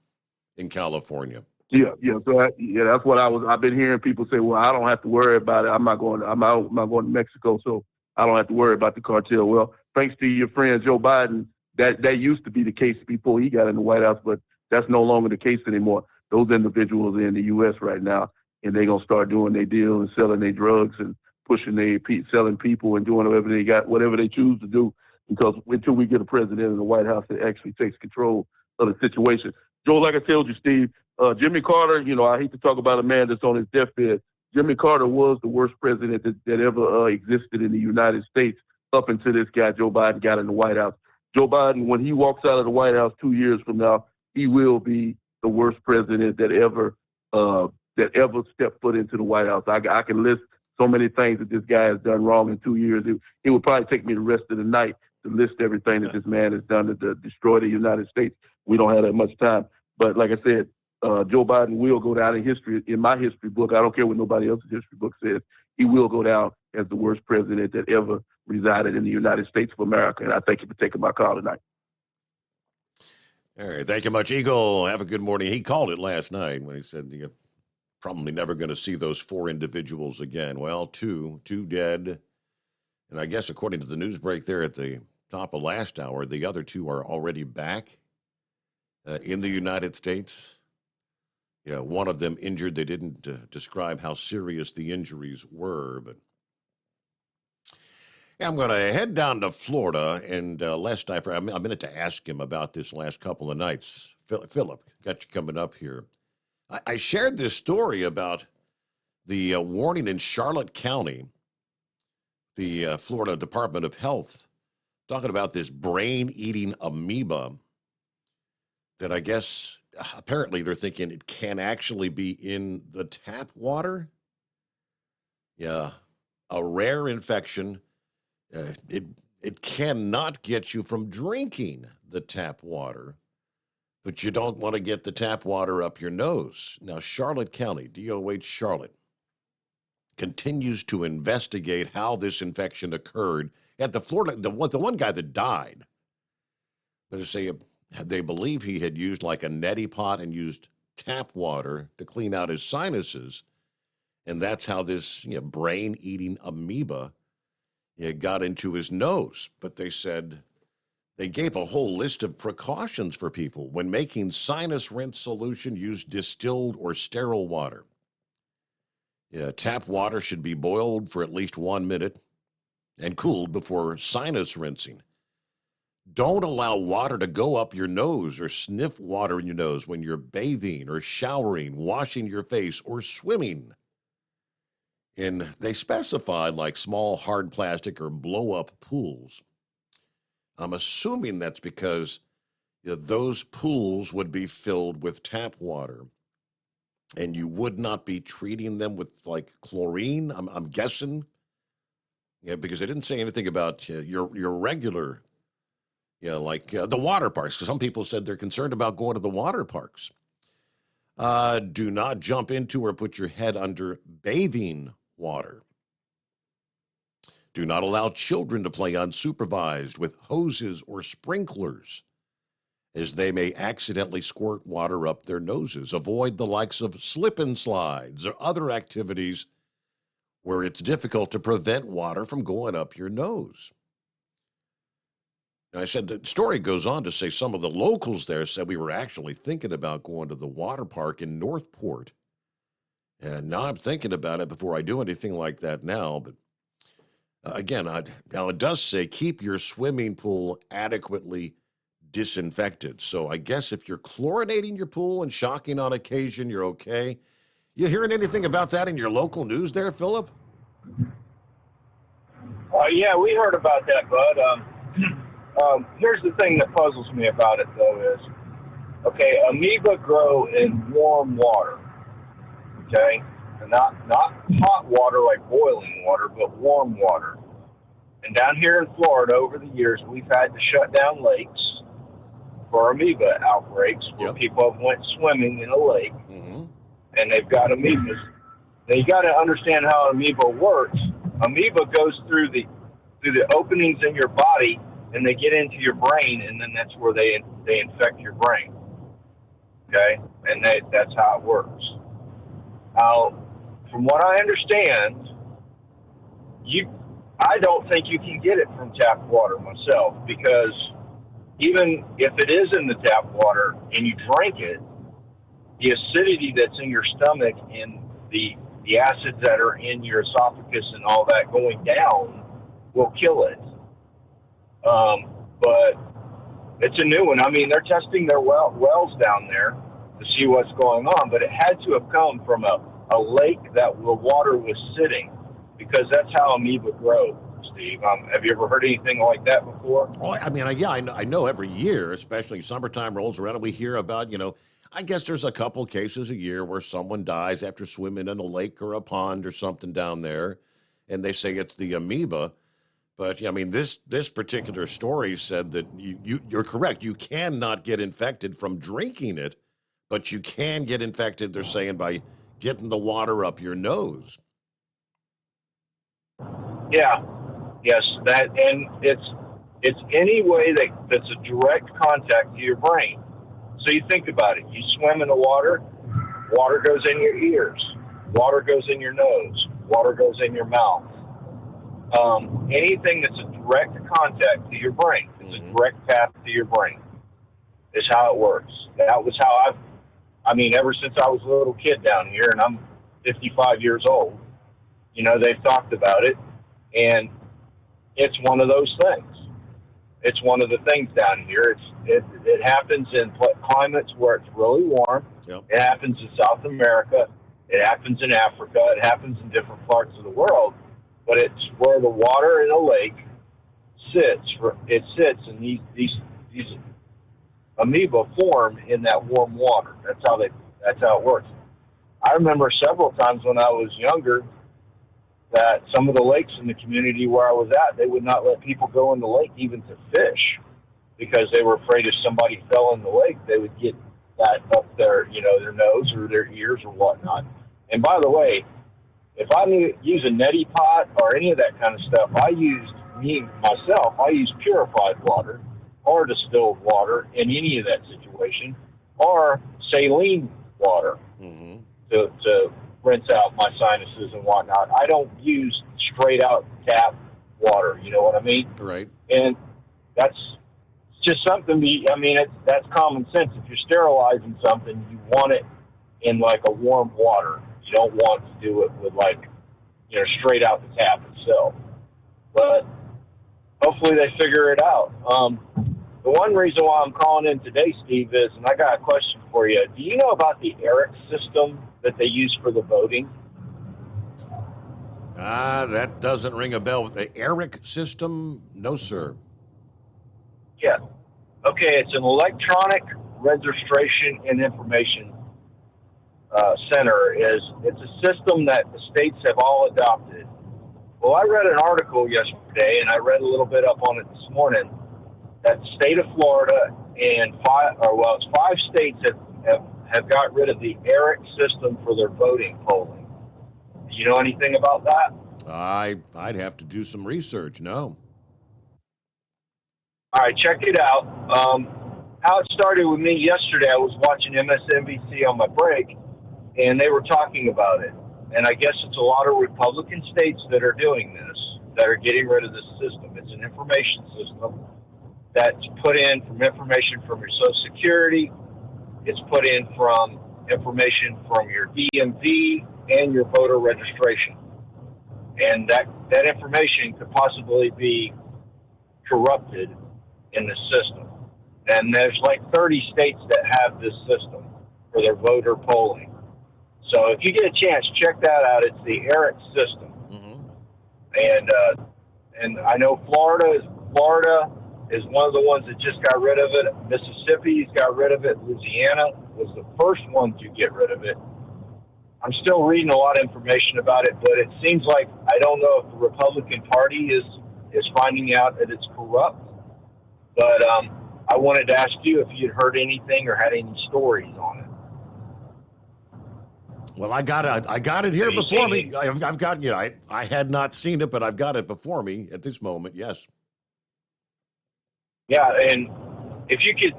in California. Yeah. So that's what I've been hearing people say. Well, I don't have to worry about it. I'm not going to Mexico, so I don't have to worry about the cartel. Well, thanks to your friend Joe Biden, that used to be the case before he got in the White House, but that's no longer the case anymore. Those individuals are in the U.S. right now, and they're gonna start doing their deal and selling their drugs and selling people and doing whatever they choose to do. Because until we get a president in the White House that actually takes control of the situation, Joe, like I told you, Steve. Jimmy Carter, I hate to talk about a man that's on his deathbed. Jimmy Carter was the worst president that ever existed in the United States up until this guy, Joe Biden, got in the White House. Joe Biden, when he walks out of the White House 2 years from now, he will be the worst president that ever stepped foot into the White House. I can list so many things that this guy has done wrong in 2 years. It would probably take me the rest of the night to list everything that this man has done to destroy the United States. We don't have that much time. But like I said, Joe Biden will go down in history, in my history book. I don't care what nobody else's history book says. He will go down as the worst president that ever resided in the United States of America. And I thank you for taking my call tonight. All right. Thank you much, Eagle. Have a good morning. He called it last night when he said you're probably never going to see those 4 individuals again. Well, two dead. And I guess according to the news break there at the top of last hour, the other 2 are already back in the United States. Yeah, one of them injured. They didn't describe how serious the injuries were, but I'm going to head down to Florida, and last night, I meant to ask him about this last couple of nights. Philip, got you coming up here. I shared this story about the warning in Charlotte County, the Florida Department of Health, talking about this brain-eating amoeba that I guess apparently they're thinking it can actually be in the tap water. Yeah, a rare infection. It cannot get you from drinking the tap water, but you don't want to get the tap water up your nose. Now, Charlotte County, DOH Charlotte, continues to investigate how this infection occurred at the Florida, the one guy that died. They believe he had used like a neti pot and used tap water to clean out his sinuses, and that's how this brain-eating amoeba got into his nose. But they said they gave a whole list of precautions for people. When making sinus rinse solution, use distilled or sterile water. Tap water should be boiled for at least 1 minute and cooled before sinus rinsing. Don't allow water to go up your nose or sniff water in your nose when you're bathing or showering, washing your face, or swimming. And they specified like small hard plastic or blow-up pools. I'm assuming that's because those pools would be filled with tap water, and you would not be treating them with like chlorine. I'm guessing, because they didn't say anything about your regular, like the water parks. Because some people said they're concerned about going to the water parks. Do not jump into or put your head under bathing water. Do not allow children to play unsupervised with hoses or sprinklers, as they may accidentally squirt water up their noses. Avoid the likes of slip and slides or other activities where it's difficult to prevent water from going up your nose. Now, I said the story goes on to say some of the locals there said we were actually thinking about going to the water park in Northport. And now I'm thinking about it before I do anything like that now. But again, now it does say keep your swimming pool adequately disinfected. So I guess if you're chlorinating your pool and shocking on occasion, you're okay. You hearing anything about that in your local news there, Philip? Yeah, we heard about that, Bud. Here's the thing that puzzles me about it, though, is, okay, amoeba grow in warm water, okay? And not hot water like boiling water, but warm water. And down here in Florida, over the years, we've had to shut down lakes for amoeba outbreaks where people have went swimming in a lake, and they've got amoebas. Now, you got to understand how an amoeba works. Amoeba goes through the openings in your body, and they get into your brain, and then that's where they infect your brain. Okay, and that's how it works. Now, from what I understand, I don't think you can get it from tap water myself, because even if it is in the tap water and you drink it, the acidity that's in your stomach and the acids that are in your esophagus and all that going down will kill it. But it's a new one. I mean, they're testing their wells down there to see what's going on, but it had to have come from a lake that the water was sitting, because that's how amoeba grow, Steve. Have you ever heard anything like that before? Well, I mean, I know every year, especially summertime rolls around, and we hear about, I guess there's a couple cases a year where someone dies after swimming in a lake or a pond or something down there, and they say it's the amoeba. But, I mean, this particular story said that you're correct. You cannot get infected from drinking it, but you can get infected, they're saying, by getting the water up your nose. Yeah, yes, that, and it's any way that's a direct contact to your brain. So you think about it. You swim in the water, water goes in your ears, water goes in your nose, water goes in your mouth. Anything that's a direct contact to your brain, it's a direct path to your brain, is how it works. That was how ever since I was a little kid down here, and I'm 55 years old, they've talked about it, and it's one of those things. It's one of the things down here. It happens in climates where it's really warm. Yep. It happens in South America. It happens in Africa. It happens in different parts of the world. But it's where the water in a lake sits. It sits, and these amoeba form in that warm water. That's how it works. I remember several times when I was younger that some of the lakes in the community where I was at, they would not let people go in the lake even to fish because they were afraid if somebody fell in the lake, they would get that up their nose or their ears or whatnot. And by the way, if I use a neti pot or any of that kind of stuff, I use purified water or distilled water in any of that situation, or saline water to rinse out my sinuses and whatnot. I don't use straight out tap water. You know what I mean? Right. And that's just something. That's common sense. If you're sterilizing something, you want it in like a warm water. You don't want to do it with straight out the tap itself. But hopefully they figure it out. The one reason why I'm calling in today, Steve, is, and I got a question for you. Do you know about the ERIC system that they use for the voting? That doesn't ring a bell. The ERIC system? No, sir. Yeah. Okay, it's an electronic registration and information center. It's a system that the states have all adopted. Well, I read an article yesterday, and I read a little bit up on it this morning, that the state of Florida and five states have got rid of the ERIC system for their voting polling. Do you know anything about that? I'd have to do some research. No. All right, check it out. How it started with me yesterday, I was watching MSNBC on my break, and they were talking about it. And I guess it's a lot of Republican states that are doing this, that are getting rid of this system. It's an information system that's put in from information from your Social Security. It's put in from information from your DMV and your voter registration. And that information could possibly be corrupted in the system. And there's like 30 states that have this system for their voter polling. So if you get a chance, check that out. It's the ERIC system. And I know Florida is one of the ones that just got rid of it. Mississippi's got rid of it. Louisiana was the first one to get rid of it. I'm still reading a lot of information about it, but it seems like, I don't know if the Republican Party is finding out that it's corrupt. But I wanted to ask you if you'd heard anything or had any stories on it. Well, I got it here before me. I've got, I had not seen it, but I've got it before me at this moment. Yes. Yeah, and if you could,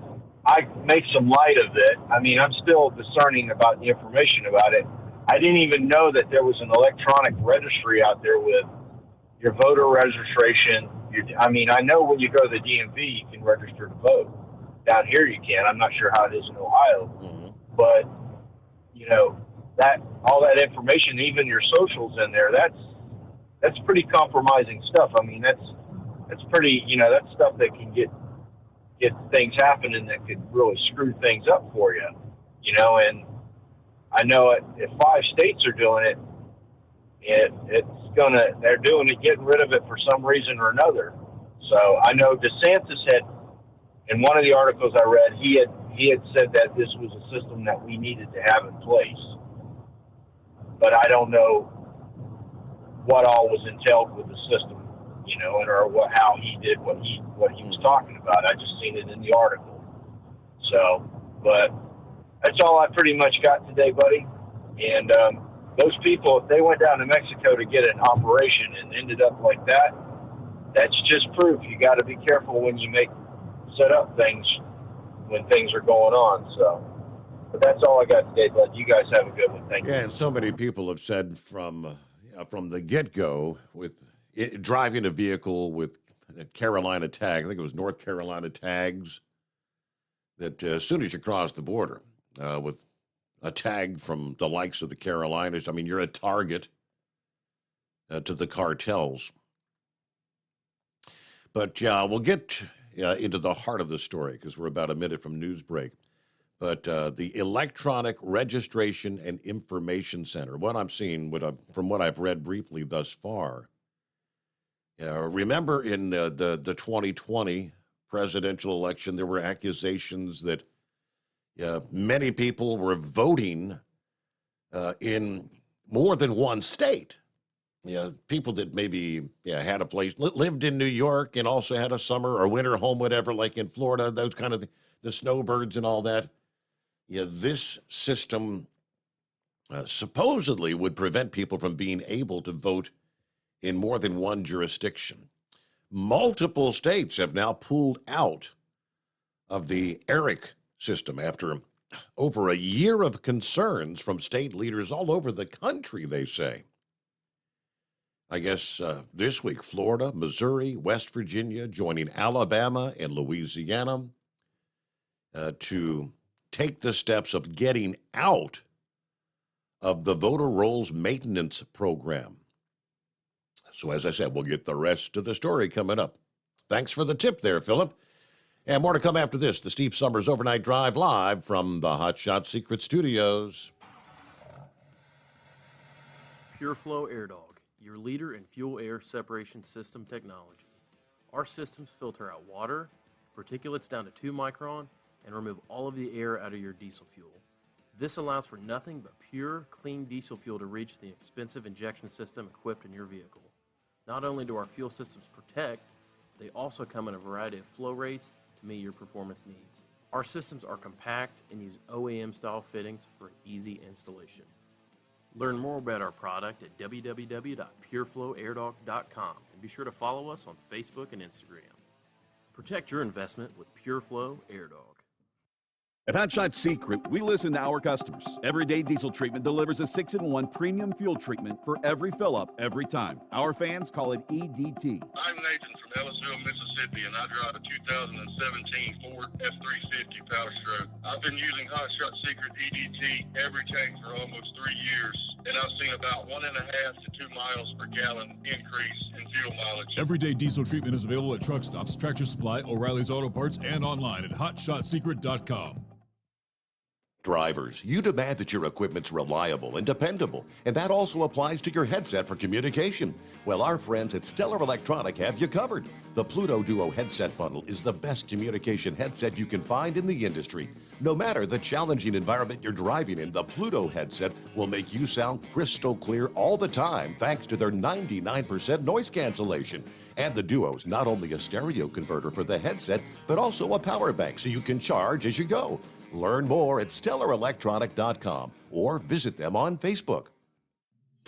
I make some light of it. I'm still discerning about the information about it. I didn't even know that there was an electronic registry out there with your voter registration. I know when you go to the DMV, you can register to vote. Down here, you can. I'm not sure how it is in Ohio, but that all that information, even your socials in there, that's pretty compromising stuff. That's pretty, that's stuff that can get things happening that could really screw things up for you, and I know if 5 states are doing it, they're doing it, getting rid of it for some reason or another. So I know DeSantis had, in one of the articles I read, he had said that this was a system that we needed to have in place. But I don't know what all was entailed with the system, or how he did what he was talking about. I just seen it in the article. So, but that's all I pretty much got today, buddy. And those people, if they went down to Mexico to get an operation and ended up like that, that's just proof. You got to be careful when you set up things when things are going on. So, but that's all I got today, bud. You guys have a good one. Thank you. Yeah, and so many people have said from the get-go with driving a vehicle with Carolina tag, I think it was North Carolina tags, that as soon as you cross the border with a tag from the likes of the Carolinas, I mean, you're a target to the cartels. But we'll get into the heart of the story because we're about a minute from news break. But the Electronic Registration and Information Center, what I'm seeing from what I've read briefly thus far, remember in the 2020 presidential election, there were accusations that many people were voting in more than one state. People that maybe had a place, lived in New York and also had a summer or winter home, whatever, like in Florida, those kind of the snowbirds and all that. This system supposedly would prevent people from being able to vote in more than one jurisdiction. Multiple states have now pulled out of the ERIC system after over a year of concerns from state leaders all over the country, they say. I guess this week, Florida, Missouri, West Virginia, joining Alabama and Louisiana to take the steps of getting out of the voter rolls maintenance program. So as I said, we'll get the rest of the story coming up. Thanks for the tip there, Philip. And more to come after this. The Steve Summers Overnight Drive live from the Hot Shot Secret Studios. PureFlow Air Dog, your leader in fuel air separation system technology. Our systems filter out water, particulates down to 2 micron, and remove all of the air out of your diesel fuel. This allows for nothing but pure, clean diesel fuel to reach the expensive injection system equipped in your vehicle. Not only do our fuel systems protect, they also come in a variety of flow rates to meet your performance needs. Our systems are compact and use OEM-style fittings for easy installation. Learn more about our product at www.pureflowairdog.com and be sure to follow us on Facebook and Instagram. Protect your investment with PureFlow Air Dog. At Hot Shot Secret, we listen to our customers. Everyday Diesel Treatment delivers a 6-in-1 premium fuel treatment for every fill-up, every time. Our fans call it EDT. I'm Nathan from Ellisville, Mississippi, and I drive a 2017 Ford F-350 Power Stroke. I've been using Hot Shot Secret EDT every tank for almost 3 years, and I've seen about 1.5 to 2 miles per gallon increase in fuel mileage. Everyday Diesel Treatment is available at truck stops, Tractor Supply, O'Reilly's Auto Parts, and online at hotshotsecret.com. Drivers, you demand that your equipment's reliable and dependable, and that also applies to your headset for communication. Well, our friends at Stellar Electronic have you covered. The Pluto Duo headset bundle is the best communication headset you can find in the industry. No matter the challenging environment you're driving in, the Pluto headset will make you sound crystal clear all the time thanks to their 99% noise cancellation. And the Duo's not only a stereo converter for the headset, but also a power bank so you can charge as you go. Learn more at StellarElectronic.com or visit them on Facebook.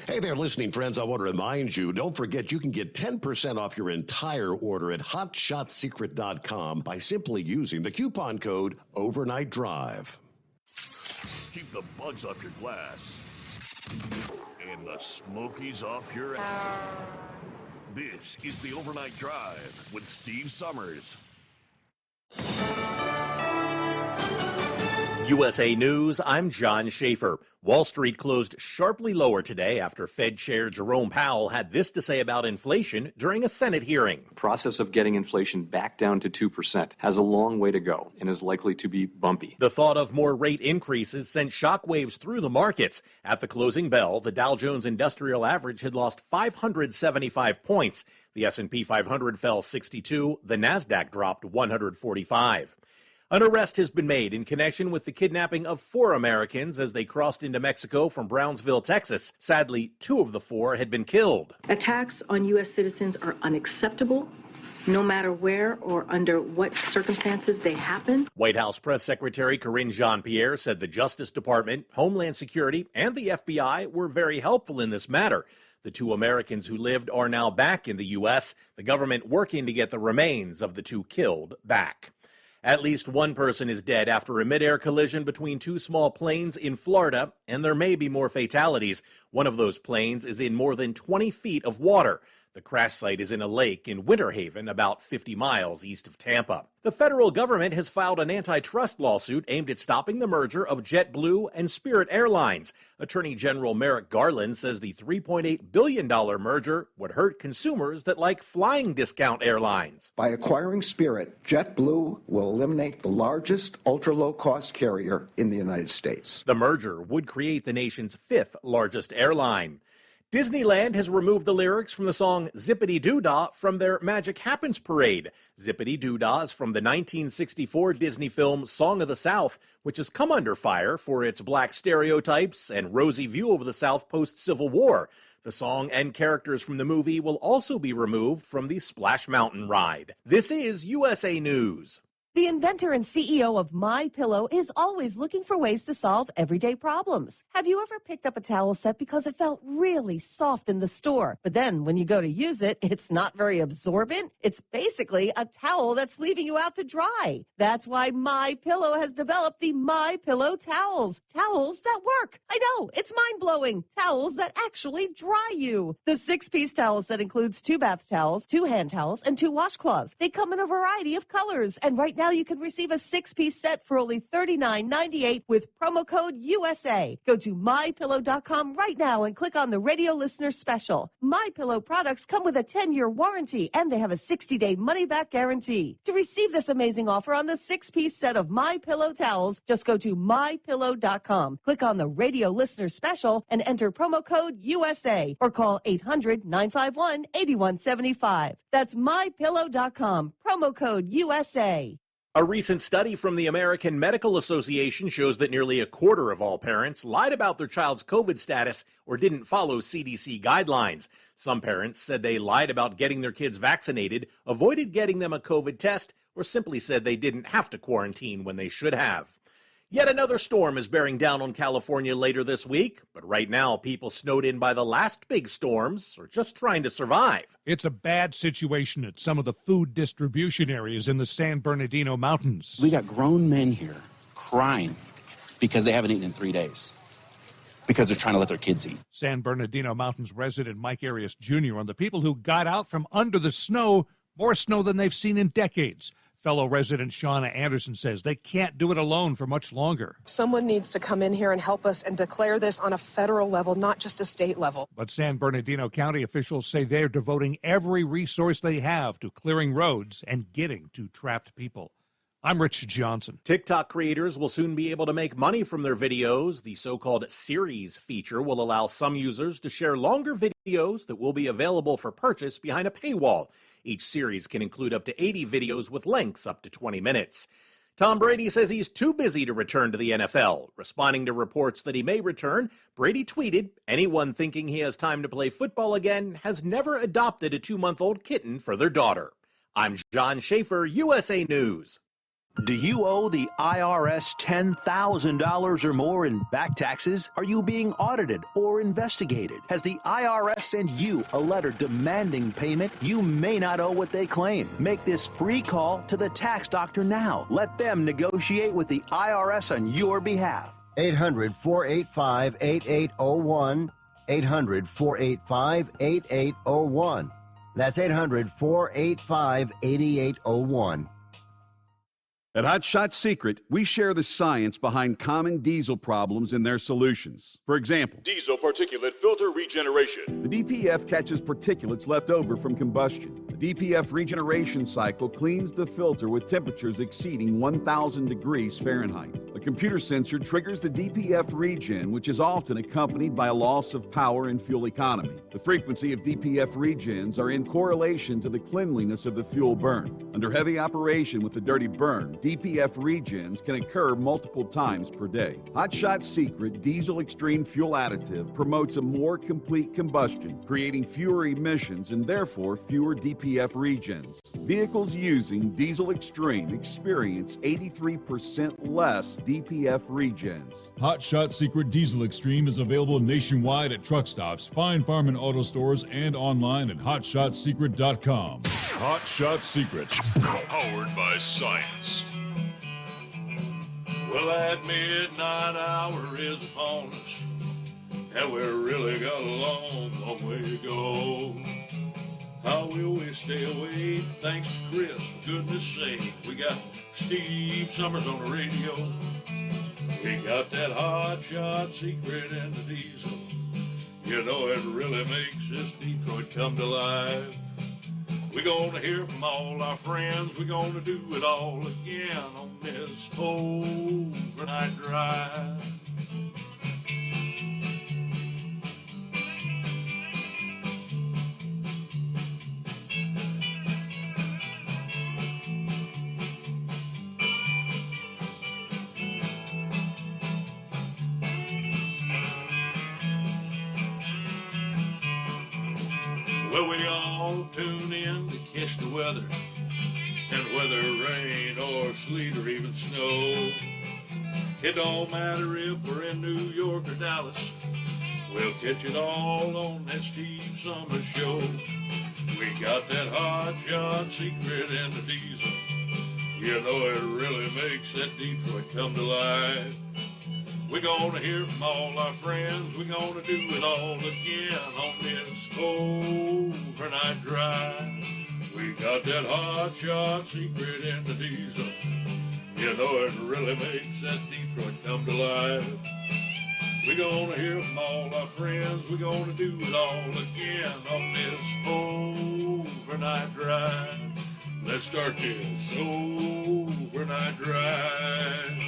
Hey there, listening friends. I want to remind you, don't forget you can get 10% off your entire order at HotShotSecret.com by simply using the coupon code Overnight Drive. Keep the bugs off your glass and the smokies off your ass. This is the Overnight Drive with Steve Summers. USA News, I'm John Schaefer. Wall Street closed sharply lower today after Fed Chair Jerome Powell had this to say about inflation during a Senate hearing. The process of getting inflation back down to 2% has a long way to go and is likely to be bumpy. The thought of more rate increases sent shockwaves through the markets. At the closing bell, the Dow Jones Industrial Average had lost 575 points. The S&P 500 fell 62. The Nasdaq dropped 145. An arrest has been made in connection with the kidnapping of 4 Americans as they crossed into Mexico from Brownsville, Texas. Sadly, 2 of the 4 had been killed. Attacks on U.S. citizens are unacceptable, no matter where or under what circumstances they happen. White House Press Secretary Karine Jean-Pierre said the Justice Department, Homeland Security, and the FBI were very helpful in this matter. The 2 Americans who lived are now back in the U.S., the government working to get the remains of the 2 killed back. At least 1 person is dead after a mid-air collision between 2 small planes in Florida, and there may be more fatalities. One of those planes is in more than 20 feet of water. The crash site is in a lake in Winter Haven, about 50 miles east of Tampa. The federal government has filed an antitrust lawsuit aimed at stopping the merger of JetBlue and Spirit Airlines. Attorney General Merrick Garland says the $3.8 billion merger would hurt consumers that like flying discount airlines. By acquiring Spirit, JetBlue will eliminate the largest ultra-low-cost carrier in the United States. The merger would create the nation's 5th largest airline. Disneyland has removed the lyrics from the song Zippity Doo Dah from their Magic Happens parade. Zippity Doo Dah is from the 1964 Disney film Song of the South, which has come under fire for its black stereotypes and rosy view of the South post-Civil War. The song and characters from the movie will also be removed from the Splash Mountain ride. This is USA News. The inventor and CEO of MyPillow is always looking for ways to solve everyday problems. Have you ever picked up a towel set because it felt really soft in the store, but then when you go to use it, it's not very absorbent? It's basically a towel that's leaving you out to dry. That's why MyPillow has developed the MyPillow towels. Towels that work. I know, it's mind-blowing. Towels that actually dry you. The 6-piece towel set includes 2 bath towels, 2 hand towels, and 2 washcloths. They come in a variety of colors, and right now you can receive a 6-piece set for only $39.98 with promo code USA. Go to MyPillow.com right now and click on the radio listener special. MyPillow products come with a 10-year warranty, and they have a 60-day money-back guarantee. To receive this amazing offer on the 6-piece set of MyPillow towels, just go to MyPillow.com. Click on the radio listener special and enter promo code USA or call 800-951-8175. That's MyPillow.com. Promo code USA. A recent study from the American Medical Association shows that nearly a quarter of all parents lied about their child's COVID status or didn't follow CDC guidelines. Some parents said they lied about getting their kids vaccinated, avoided getting them a COVID test, or simply said they didn't have to quarantine when they should have. Yet another storm is bearing down on California later this week, but right now people snowed in by the last big storms are just trying to survive. It's a bad situation at some of the food distribution areas in the San Bernardino Mountains. We got grown men here crying because they haven't eaten in 3 days, because they're trying to let their kids eat. San Bernardino Mountains resident Mike Arias Jr. on the people who got out from under the snow, more snow than they've seen in decades. Fellow resident Shauna Anderson says they can't do it alone for much longer. Someone needs to come in here and help us and declare this on a federal level, not just a state level. But San Bernardino County officials say they're devoting every resource they have to clearing roads and getting to trapped people. I'm Rich Johnson. TikTok creators will soon be able to make money from their videos. The so-called series feature will allow some users to share longer videos that will be available for purchase behind a paywall. Each series can include up to 80 videos with lengths up to 20 minutes. Tom Brady says he's too busy to return to the NFL. Responding to reports that he may return, Brady tweeted, "Anyone thinking he has time to play football again has never adopted a 2-month-old kitten for their daughter." I'm John Schaefer, USA News. Do you owe the IRS $10,000 or more in back taxes? Are you being audited or investigated? Has the IRS sent you a letter demanding payment? You may not owe what they claim. Make this free call to the tax doctor now. Let them negotiate with the IRS on your behalf. 800-485-8801. 800-485-8801. That's 800-485-8801. At Hot Shot Secret, we share the science behind common diesel problems and their solutions. For example, diesel particulate filter regeneration. The DPF catches particulates left over from combustion. The DPF regeneration cycle cleans the filter with temperatures exceeding 1,000 degrees Fahrenheit. A computer sensor triggers the DPF regen, which is often accompanied by a loss of power and fuel economy. The frequency of DPF regens are in correlation to the cleanliness of the fuel burn. Under heavy operation with a dirty burn, DPF regens can occur multiple times per day. Hot Shot Secret Diesel Extreme Fuel Additive promotes a more complete combustion, creating fewer emissions and therefore fewer DPF regens. Vehicles using Diesel Extreme experience 83% less DPF regens. Hot Shot Secret Diesel Extreme is available nationwide at truck stops, Fine Farm and auto stores, and online at hotshotsecret.com. Hot Shot Secret, powered by science. Well, that midnight hour is upon us, and we've really got a long, long way to go. How will we stay awake? Thanks to Chris, for goodness sake. We got Steve Summers on the radio. We got that Hot Shot Secret and the diesel. You know it really makes this Detroit come to life. We're gonna hear from all our friends. We're gonna do it all again on this overnight drive. Well, we all tune in to catch the weather, and whether rain or sleet or even snow, it don't matter if we're in New York or Dallas, we'll catch it all on that Steve Summers Show. We got that Hot Shot Secret and the diesel. You know it really makes that Detroit come to life. We're gonna hear from all our friends. We're gonna do it all again on this overnight drive. We got that Hot Shot Secret in the diesel. You know it really makes that Detroit come to life. We're gonna hear from all our friends. We're gonna do it all again on this overnight drive. Let's start this overnight drive.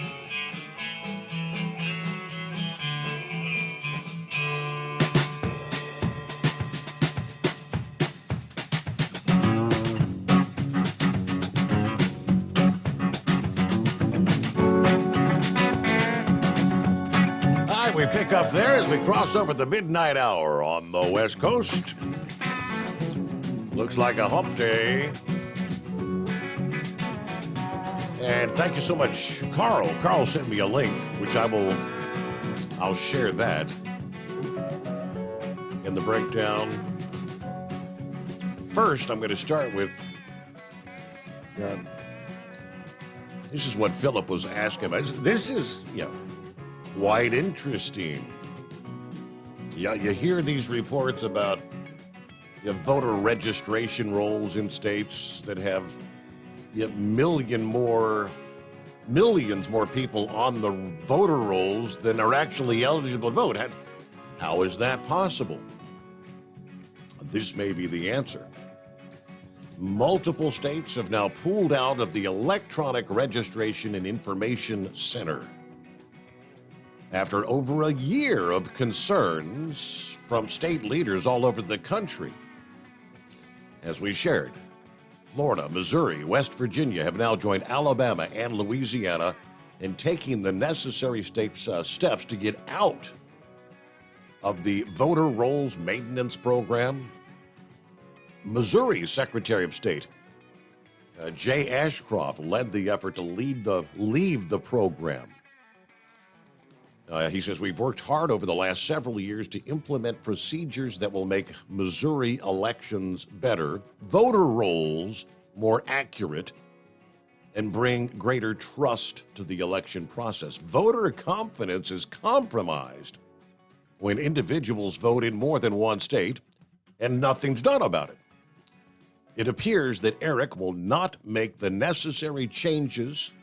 We pick up there as we cross over the midnight hour on the West Coast. Looks like a hump day. And thank you so much, Carl. Carl sent me a link, which I'll share that in the breakdown. First, I'm going to start with, this is what Philip was asking about. This is, quite interesting. Yeah, you hear these reports about voter registration rolls in states that have millions more people on the voter rolls than are actually eligible to vote. How is that possible? This may be the answer. Multiple states have now pulled out of the Electronic Registration and Information Center after over a year of concerns from state leaders all over the country. As we shared, Florida, Missouri, West Virginia have now joined Alabama and Louisiana in taking the necessary steps to get out of the voter rolls maintenance program. Missouri's Secretary of State, Jay Ashcroft, led the effort to leave the program. He says, we've worked hard over the last several years to implement procedures that will make Missouri elections better, voter rolls more accurate, and bring greater trust to the election process. Voter confidence is compromised when individuals vote in more than one state and nothing's done about it. It appears that Eric will not make the necessary changes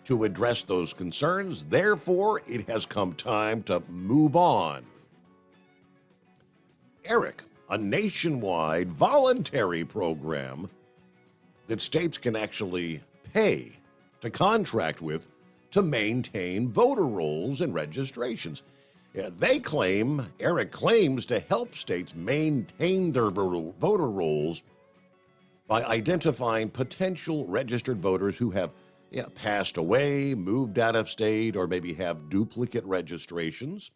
to address those concerns. Therefore, it has come time to move on. Eric, a nationwide voluntary program that states can actually pay to contract with to maintain voter rolls and registrations. Eric claims to help states maintain their voter rolls by identifying potential registered voters who have passed away, moved out of state, or maybe have duplicate registrations.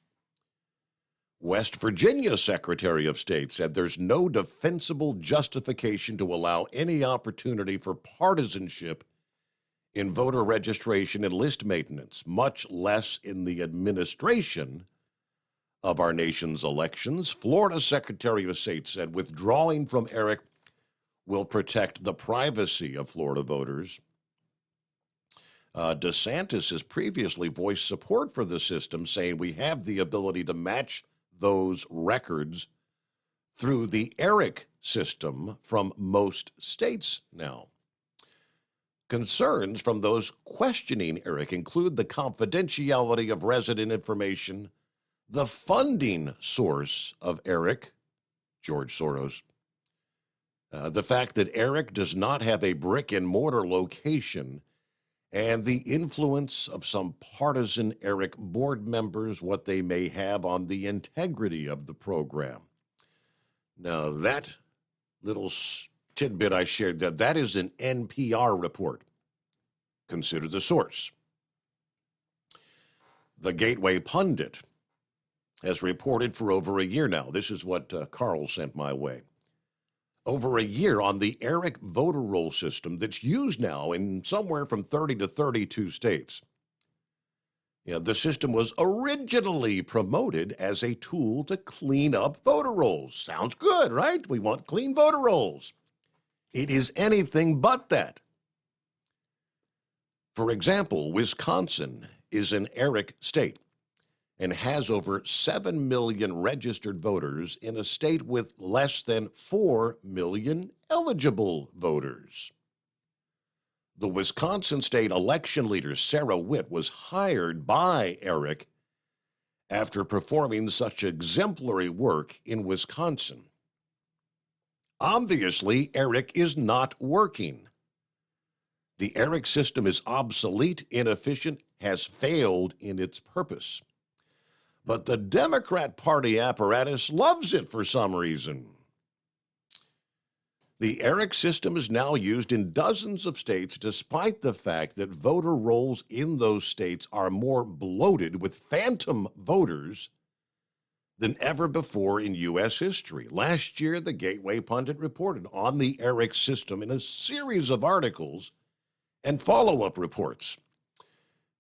West Virginia Secretary of State said there's no defensible justification to allow any opportunity for partisanship in voter registration and list maintenance, much less in the administration of our nation's elections. Florida Secretary of State said withdrawing from Eric will protect the privacy of Florida voters. DeSantis has previously voiced support for the system, saying we have the ability to match those records through the ERIC system from most states now. Concerns from those questioning ERIC include the confidentiality of resident information, the funding source of ERIC, George Soros, the fact that ERIC does not have a brick-and-mortar location, and the influence of some partisan ERIC board members, what they may have on the integrity of the program. Now, that little tidbit I shared, that is an NPR report. Consider the source. The Gateway Pundit has reported for over a year now. This is what Carl sent my way. Over a year on the ERIC voter roll system that's used now in somewhere from 30 to 32 states. The system was originally promoted as a tool to clean up voter rolls. Sounds good, right? We want clean voter rolls. It is anything but that. For example, Wisconsin is an ERIC state and has over 7 million registered voters in a state with less than 4 million eligible voters. The Wisconsin state election leader, Sarah Witt, was hired by ERIC after performing such exemplary work in Wisconsin. Obviously, ERIC is not working. The ERIC system is obsolete, inefficient, has failed in its purpose. But the Democrat Party apparatus loves it for some reason. The ERIC system is now used in dozens of states, despite the fact that voter rolls in those states are more bloated with phantom voters than ever before in U.S. history. Last year, the Gateway Pundit reported on the ERIC system in a series of articles and follow-up reports.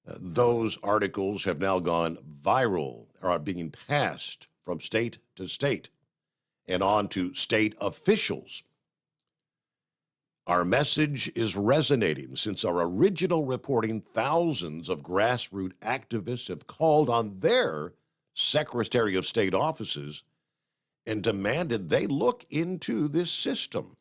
Those articles have now gone viral, or are being passed from state to state and on to state officials. Our message is resonating. Since our original reporting, thousands of grassroots activists have called on their Secretary of State offices and demanded they look into this system.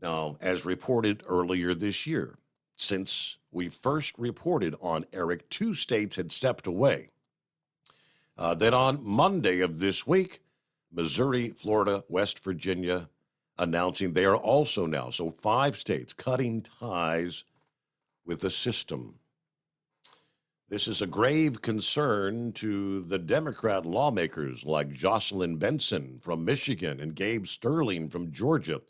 Now, as reported earlier this year, since we first reported on ERIC, 2 states had stepped away. Then on Monday of this week, Missouri, Florida, West Virginia announcing they are also now, so 5 states cutting ties with the system. This is a grave concern to the Democrat lawmakers like Jocelyn Benson from Michigan and Gabe Sterling from Georgia,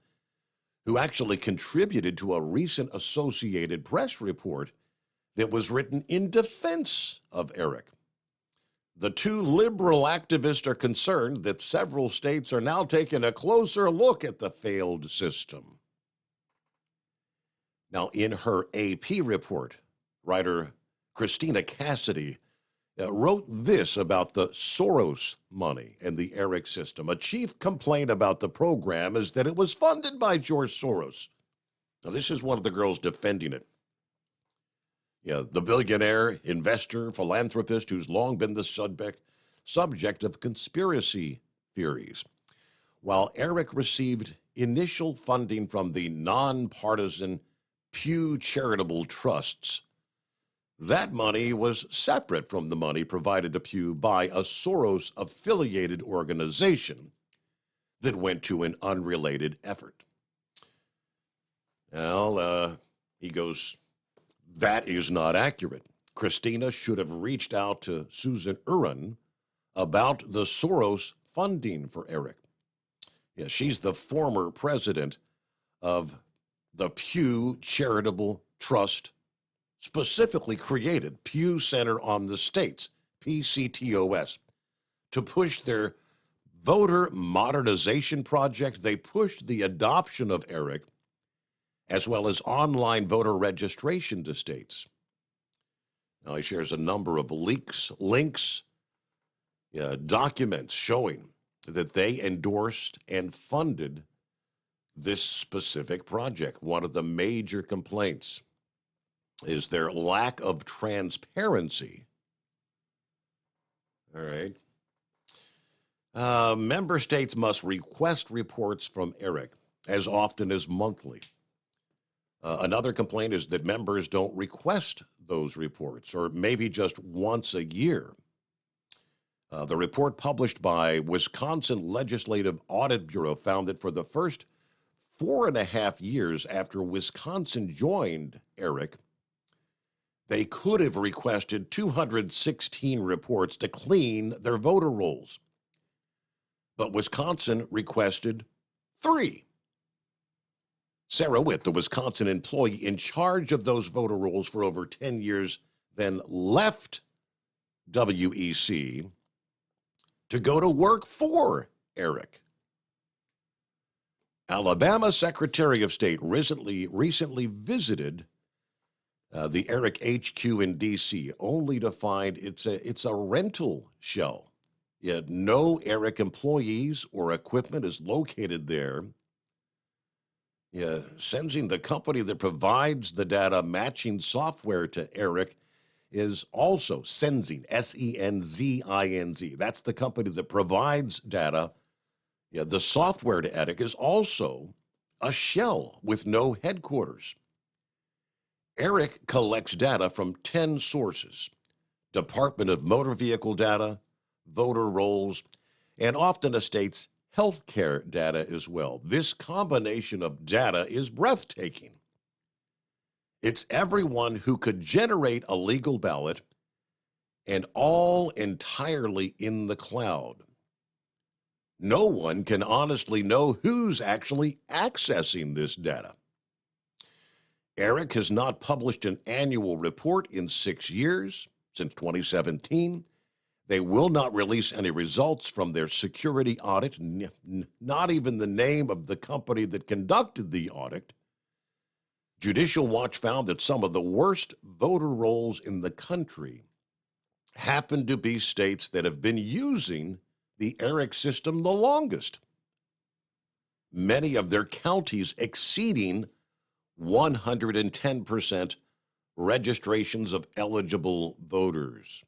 who actually contributed to a recent Associated Press report that was written in defense of ERIC. The 2 liberal activists are concerned that several states are now taking a closer look at the failed system. Now, in her AP report, writer Christina Cassidy wrote this about the Soros money and the ERIC system. A chief complaint about the program is that it was funded by George Soros. Now, this is one of the girls defending it. The billionaire, investor, philanthropist who's long been the subject of conspiracy theories. While ERIC received initial funding from the nonpartisan Pew Charitable Trusts, that money was separate from the money provided to Pew by a Soros-affiliated organization that went to an unrelated effort. Well, he goes That is not accurate. Christina should have reached out to Susan Uren about the Soros funding for Eric. Yeah, she's the former president of the Pew Charitable Trust, specifically created Pew Center on the States, PCTOS, to push their voter modernization project. They pushed the adoption of Eric, as well as online voter registration to states. Now he shares a number of links, documents showing that they endorsed and funded this specific project. One of the major complaints is their lack of transparency. All right. Member states must request reports from Eric as often as monthly. Another complaint is that members don't request those reports, or maybe just once a year. The report published by Wisconsin Legislative Audit Bureau found that for the first 4.5 years after Wisconsin joined Eric, they could have requested 216 reports to clean their voter rolls. But Wisconsin requested 3. Sarah Witt, the Wisconsin employee in charge of those voter rolls for over 10 years, then left WEC to go to work for Eric. Alabama Secretary of State recently visited the Eric HQ in D.C., only to find it's a rental shell. Yet no Eric employees or equipment is located there. Yeah, Senzing, the company that provides the data matching software to Eric, is also Senzing, S-E-N-Z-I-N-Z. That's the company that provides data. Yeah, the software to Eric is also a shell with no headquarters. Eric collects data from 10 sources: Department of Motor Vehicle data, voter rolls, and often a state's healthcare data as well. This combination of data is breathtaking. It's everyone who could generate a legal ballot, and all entirely in the cloud. No one can honestly know who's actually accessing this data. Eric has not published an annual report in 6 years, since 2017. They will not release any results from their security audit, not even the name of the company that conducted the audit. Judicial Watch found that some of the worst voter rolls in the country happen to be states that have been using the Eric system the longest. Many of their counties exceeding 110% registrations of eligible voters.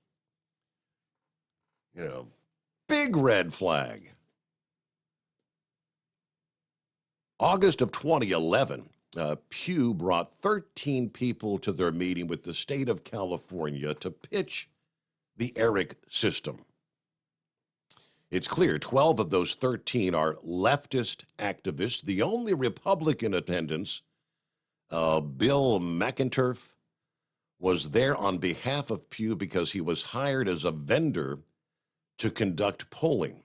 You know, big red flag. August of 2011, Pew brought 13 people to their meeting with the state of California to pitch the Eric system. It's clear 12 of those 13 are leftist activists. The only Republican attendance, Bill McInturff, was there on behalf of Pew because he was hired as a vendor to conduct polling.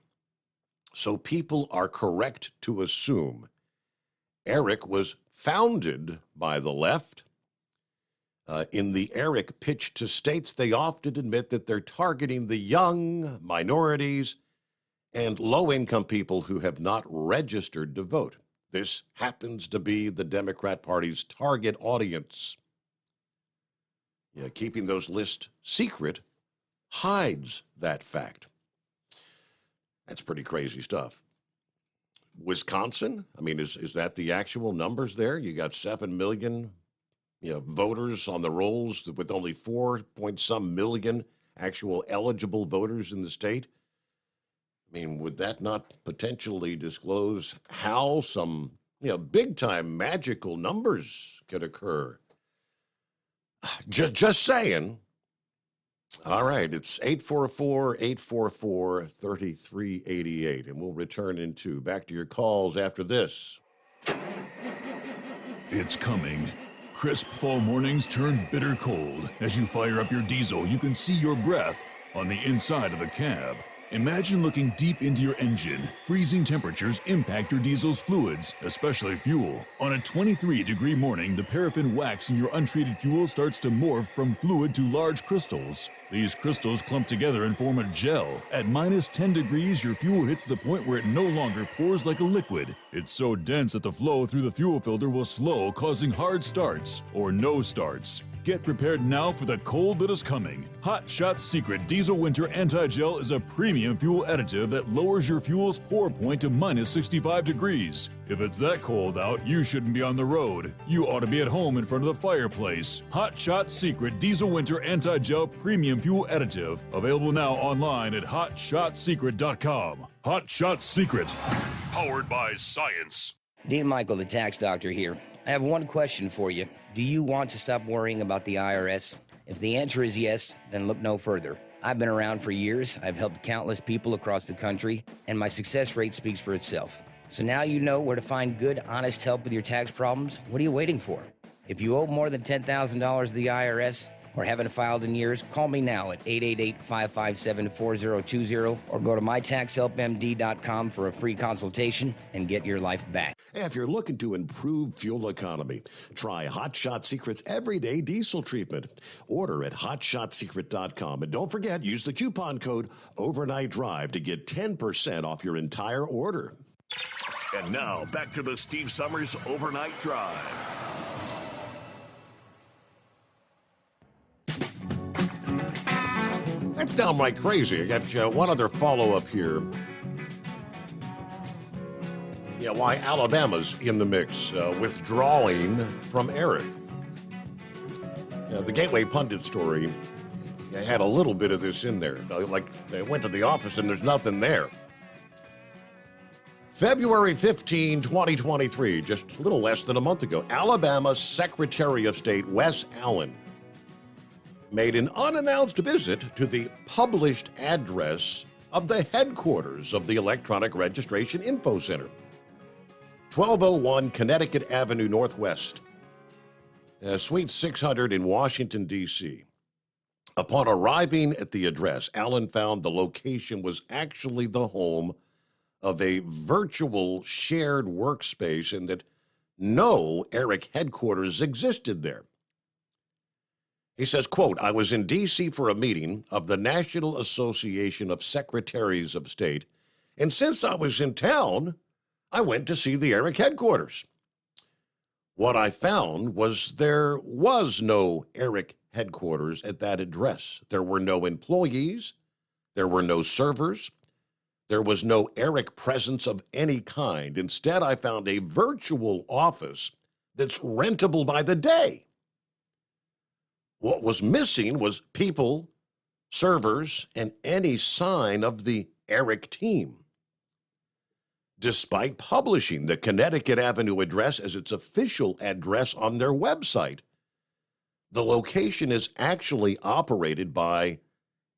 So people are correct to assume Eric was founded by the left. In the Eric pitch to states, they often admit that they're targeting the young, minorities, and low-income people who have not registered to vote. This happens to be the Democrat Party's target audience. Yeah, keeping those lists secret hides that fact. That's pretty crazy stuff. Wisconsin, I mean, is that the actual numbers there? You got 7 million voters on the rolls with only 4-point-some million actual eligible voters in the state. I mean, would that not potentially disclose how some, big-time magical numbers could occur? Just saying. All right, it's 844-844-3388, and we'll return back to your calls after this. It's coming. Crisp fall mornings turn bitter cold. As you fire up your diesel, you can see your breath on the inside of the cab. Imagine looking deep into your engine. Freezing temperatures impact your diesel's fluids, especially fuel. On a 23-degree morning, the paraffin wax in your untreated fuel starts to morph from fluid to large crystals. These crystals clump together and form a gel. At minus 10 degrees, your fuel hits the point where it no longer pours like a liquid. It's so dense that the flow through the fuel filter will slow, causing hard starts or no starts. Get prepared now for the cold that is coming. Hot Shot Secret Diesel Winter Anti-Gel is a premium fuel additive that lowers your fuel's pour point to minus 65 degrees. If it's that cold out, you shouldn't be on the road. You ought to be at home in front of the fireplace. Hot Shot Secret Diesel Winter Anti-Gel Premium Fuel Additive. Available now online at hotshotsecret.com. Hot Shot Secret. Powered by science. Dean Michael, the tax doctor here. I have one question for you. Do you want to stop worrying about the IRS? If the answer is yes, then look no further. I've been around for years, I've helped countless people across the country, and my success rate speaks for itself. So now you know where to find good, honest help with your tax problems. What are you waiting for? If you owe more than $10,000 to the IRS or haven't filed in years, call me now at 888-557-4020 or go to mytaxhelpmd.com for a free consultation and get your life back. If you're looking to improve fuel economy, try Hot Shot Secret's Everyday Diesel Treatment. Order at hotshotsecret.com. And don't forget, use the coupon code Overnight Drive to get 10% off your entire order. And now, back to the Steve Summers Overnight Drive. That's downright crazy. I got one other follow-up here. Yeah, why Alabama's in the mix, withdrawing from ERIC. The Gateway Pundit story had a little bit of this in there. Like, they went to the office and there's nothing there. February 15, 2023, just a little less than a month ago, Alabama's Secretary of State, Wes Allen, made an unannounced visit to the published address of the headquarters of the Electronic Registration Info Center, 1201 Connecticut Avenue Northwest, Suite 600 in Washington, D.C. Upon arriving at the address, Allen found the location was actually the home of a virtual shared workspace and that no ERIC headquarters existed there. He says, quote, I was in D.C. for a meeting of the National Association of Secretaries of State, and since I was in town, I went to see the ERIC headquarters. What I found was there was no ERIC headquarters at that address. There were no employees. There were no servers. There was no ERIC presence of any kind. Instead, I found a virtual office that's rentable by the day. What was missing was people, servers, and any sign of the ERIC team. Despite publishing the Connecticut Avenue address as its official address on their website, the location is actually operated by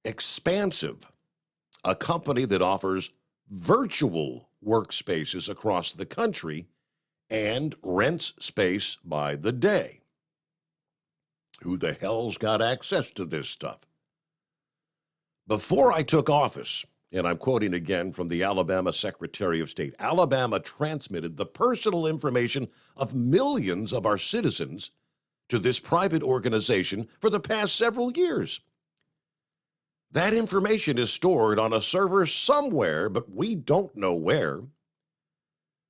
Expansive, a company that offers virtual workspaces across the country and rents space by the day. Who the hell's got access to this stuff? Before I took office, and I'm quoting again from the Alabama Secretary of State, Alabama transmitted the personal information of millions of our citizens to this private organization for the past several years. That information is stored on a server somewhere, but we don't know where.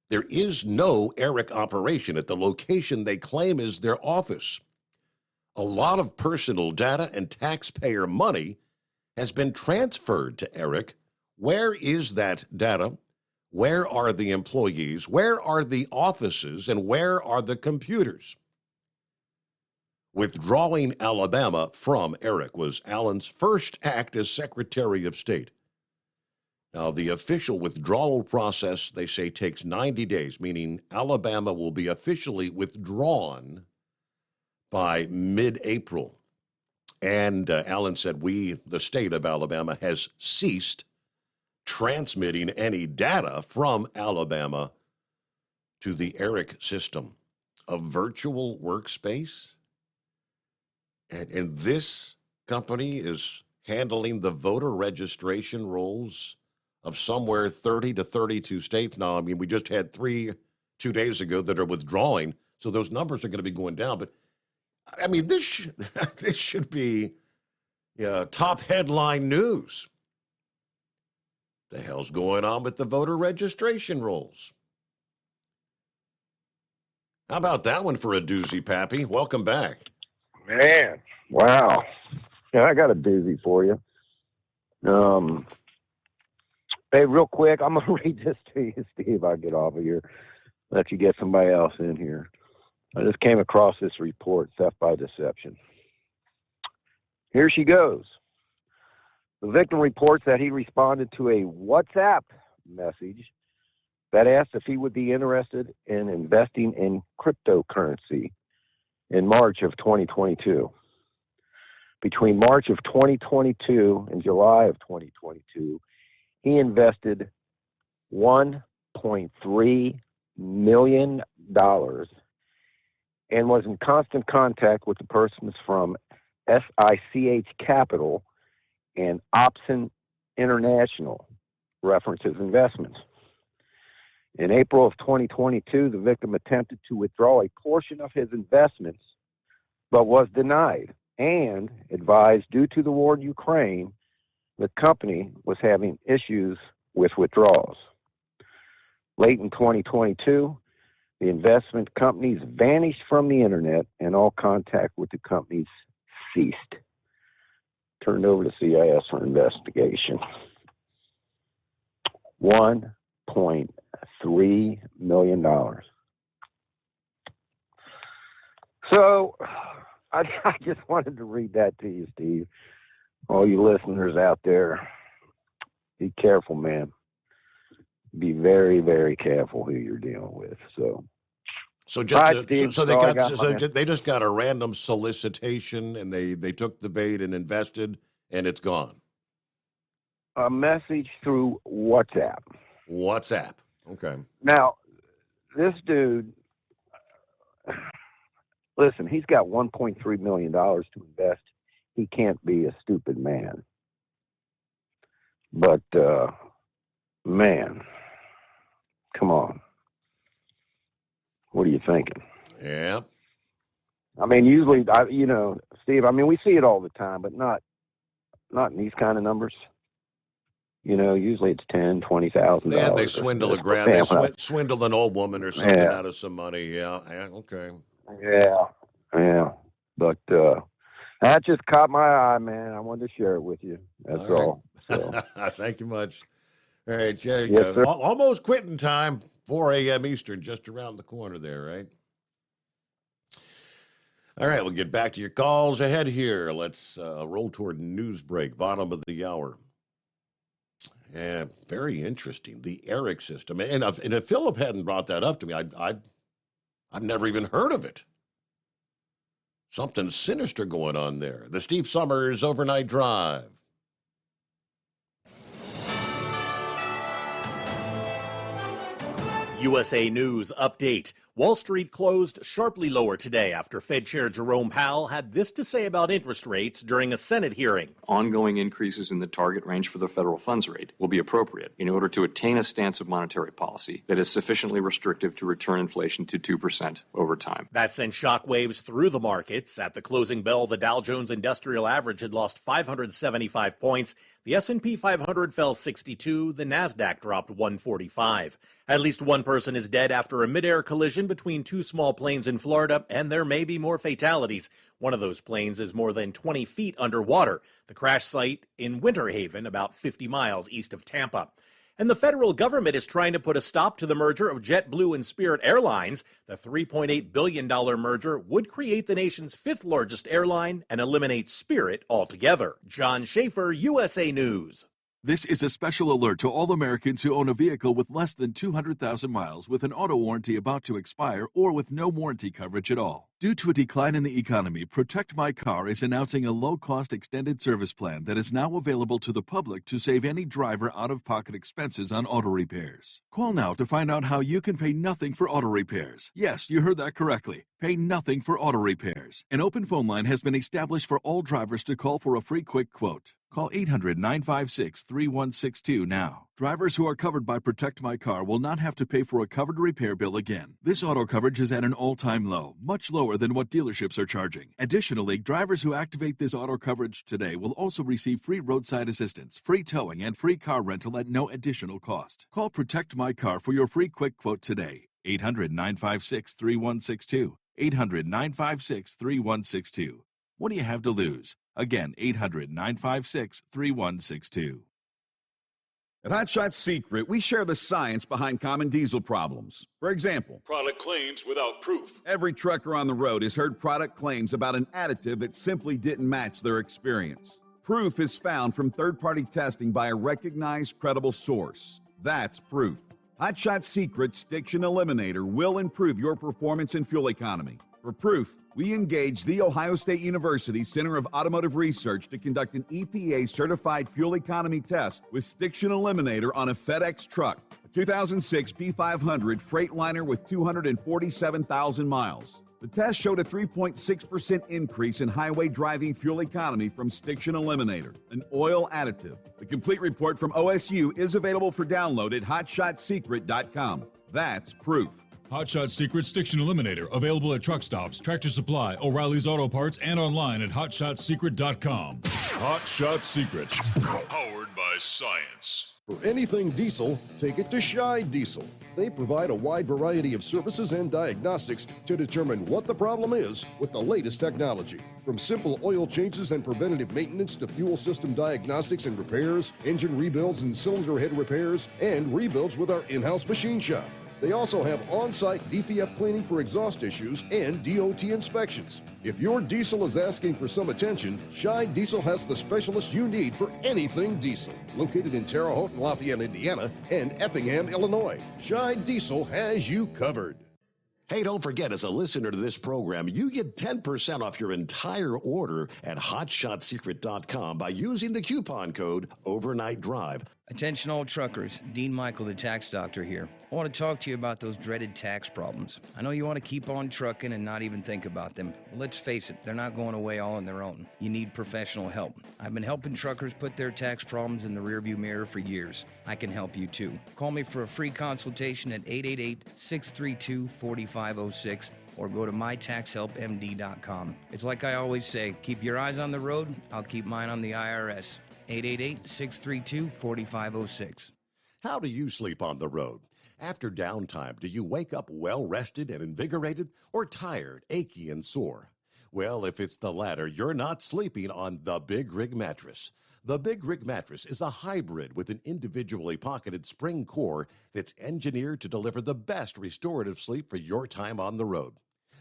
There is no ERIC operation at the location they claim is their office. A lot of personal data and taxpayer money has been transferred to ERIC. Where is that data? Where are the employees? Where are the offices? And where are the computers? Withdrawing Alabama from ERIC was Allen's first act as Secretary of State. Now, the official withdrawal process, they say, takes 90 days, meaning Alabama will be officially withdrawn by mid-April. And Allen said, the state of Alabama, has ceased transmitting any data from Alabama to the ERIC system. a virtual workspace? And this company is handling the voter registration rolls of somewhere 30 to 32 states now. I mean, we just had 2 days ago that are withdrawing, so those numbers are going to be going down. But, I mean, this should be top headline news. The hell's going on with the voter registration rolls? How about that one for a doozy, Pappy? Welcome back. Man, wow. Yeah, I got a doozy for you. Hey, real quick, I'm going to read this to you, Steve. I'll get off of here. Let you get somebody else in here. I just came across this report, Theft by Deception. Here she goes. The victim reports that he responded to a WhatsApp message that asked if he would be interested in investing in cryptocurrency in March of 2022. Between March of 2022 and July of 2022, he invested $1.3 million and was in constant contact with the persons from SICH Capital and Opson International, references investments. In April of 2022, the victim attempted to withdraw a portion of his investments, but was denied and advised due to the war in Ukraine, the company was having issues with withdrawals. Late in 2022, the investment companies vanished from the internet and all contact with the companies ceased. Turned over to CIS for investigation. $1.3 million. So I just wanted to read that to you, Steve. All you listeners out there, be careful, man. Be very, very careful who you're dealing with. So they just got a random solicitation and they took the bait and invested and it's gone. A message through WhatsApp. WhatsApp. Okay. Now, this dude, listen, he's got $1.3 million to invest. He can't be a stupid man. But, man, come on. What are you thinking? Yeah. I mean, usually, Steve, I mean, we see it all the time, but not in these kind of numbers. Usually it's $10,000, $20,000. Yeah, they swindle a grand. They swindle an old woman or something out of some money. Yeah, okay. Yeah. But that just caught my eye, man. I wanted to share it with you. That's all. So. Thank you much. All right, Jerry. Yes, sir. Almost quitting time. 4 a.m. Eastern, just around the corner there, right? All right, we'll get back to your calls ahead here. Let's roll toward news break, bottom of the hour. Yeah, very interesting. The ERIC system. And if Philip hadn't brought that up to me, I've never even heard of it. Something sinister going on there. The Steve Summers Overnight Drive. USA News update. Wall Street closed sharply lower today after Fed Chair Jerome Powell had this to say about interest rates during a Senate hearing. Ongoing increases in the target range for the federal funds rate will be appropriate in order to attain a stance of monetary policy that is sufficiently restrictive to return inflation to 2% over time. That sent shockwaves through the markets. At the closing bell, the Dow Jones Industrial Average had lost 575 points. The S&P 500 fell 62. The Nasdaq dropped 145. At least one person is dead after a midair collision between two small planes in Florida, and there may be more fatalities. One of those planes is more than 20 feet underwater. The crash site in Winter Haven, about 50 miles east of Tampa. And the federal government is trying to put a stop to the merger of JetBlue and Spirit Airlines. The $3.8 billion merger would create the nation's fifth largest airline and eliminate Spirit altogether. John Schaefer, USA News. This is a special alert to all Americans who own a vehicle with less than 200,000 miles with an auto warranty about to expire or with no warranty coverage at all. Due to a decline in the economy, Protect My Car is announcing a low-cost extended service plan that is now available to the public to save any driver out-of-pocket expenses on auto repairs. Call now to find out how you can pay nothing for auto repairs. Yes, you heard that correctly. Pay nothing for auto repairs. An open phone line has been established for all drivers to call for a free quick quote. Call 800-956-3162 now. Drivers who are covered by Protect My Car will not have to pay for a covered repair bill again. This auto coverage is at an all-time low, much lower than what dealerships are charging. Additionally, drivers who activate this auto coverage today will also receive free roadside assistance, free towing, and free car rental at no additional cost. Call Protect My Car for your free quick quote today. 800-956-3162. 800-956-3162. What do you have to lose? Again, 800-956-3162. At Hot Shot Secret, we share the science behind common diesel problems. For example, Product claims without proof. every trucker on the road has heard product claims about an additive that simply didn't match their experience. Proof is found from third-party testing by a recognized, credible source. That's proof. Hot Shot Secret's Stiction Eliminator will improve your performance and fuel economy. For proof, we engaged the Ohio State University Center of Automotive Research to conduct an EPA-certified fuel economy test with Stiction Eliminator on a FedEx truck, a 2006 P500 Freightliner with 247,000 miles. The test showed a 3.6% increase in highway driving fuel economy from Stiction Eliminator, an oil additive. The complete report from OSU is available for download at hotshotsecret.com. That's proof. Hot Shot Secret Stiction Eliminator, available at truck stops, Tractor Supply, O'Reilly's Auto Parts, and online at hotshotsecret.com. Hot Shot Secret, powered by science. For anything diesel, take it to Scheid Diesel. They provide a wide variety of services and diagnostics to determine what the problem is with the latest technology. From simple oil changes and preventative maintenance to fuel system diagnostics and repairs, engine rebuilds and cylinder head repairs, and rebuilds with our in-house machine shop. They also have on-site DPF cleaning for exhaust issues and DOT inspections. If your diesel is asking for some attention, Scheid Diesel has the specialist you need for anything diesel. Located in Terre Haute and Lafayette, Indiana, and Effingham, Illinois, Scheid Diesel has you covered. Hey, don't forget, as a listener to this program, you get 10% off your entire order at hotshotsecret.com by using the coupon code Overnight Drive. Attention all truckers, Dean Michael, the tax doctor here. I want to talk to you about those dreaded tax problems. I know you want to keep on trucking and not even think about them. Well, let's face it, they're not going away all on their own. You need professional help. I've been helping truckers put their tax problems in the rearview mirror for years. I can help you too. Call me for a free consultation at 888-632-4506 or go to mytaxhelpmd.com. It's like I always say, keep your eyes on the road, I'll keep mine on the IRS. 888-632-4506. How do you sleep on the road? After downtime, do you wake up well-rested and invigorated or tired, achy, and sore? Well, if it's the latter, you're not sleeping on the Big Rig Mattress. The Big Rig Mattress is a hybrid with an individually pocketed spring core that's engineered to deliver the best restorative sleep for your time on the road.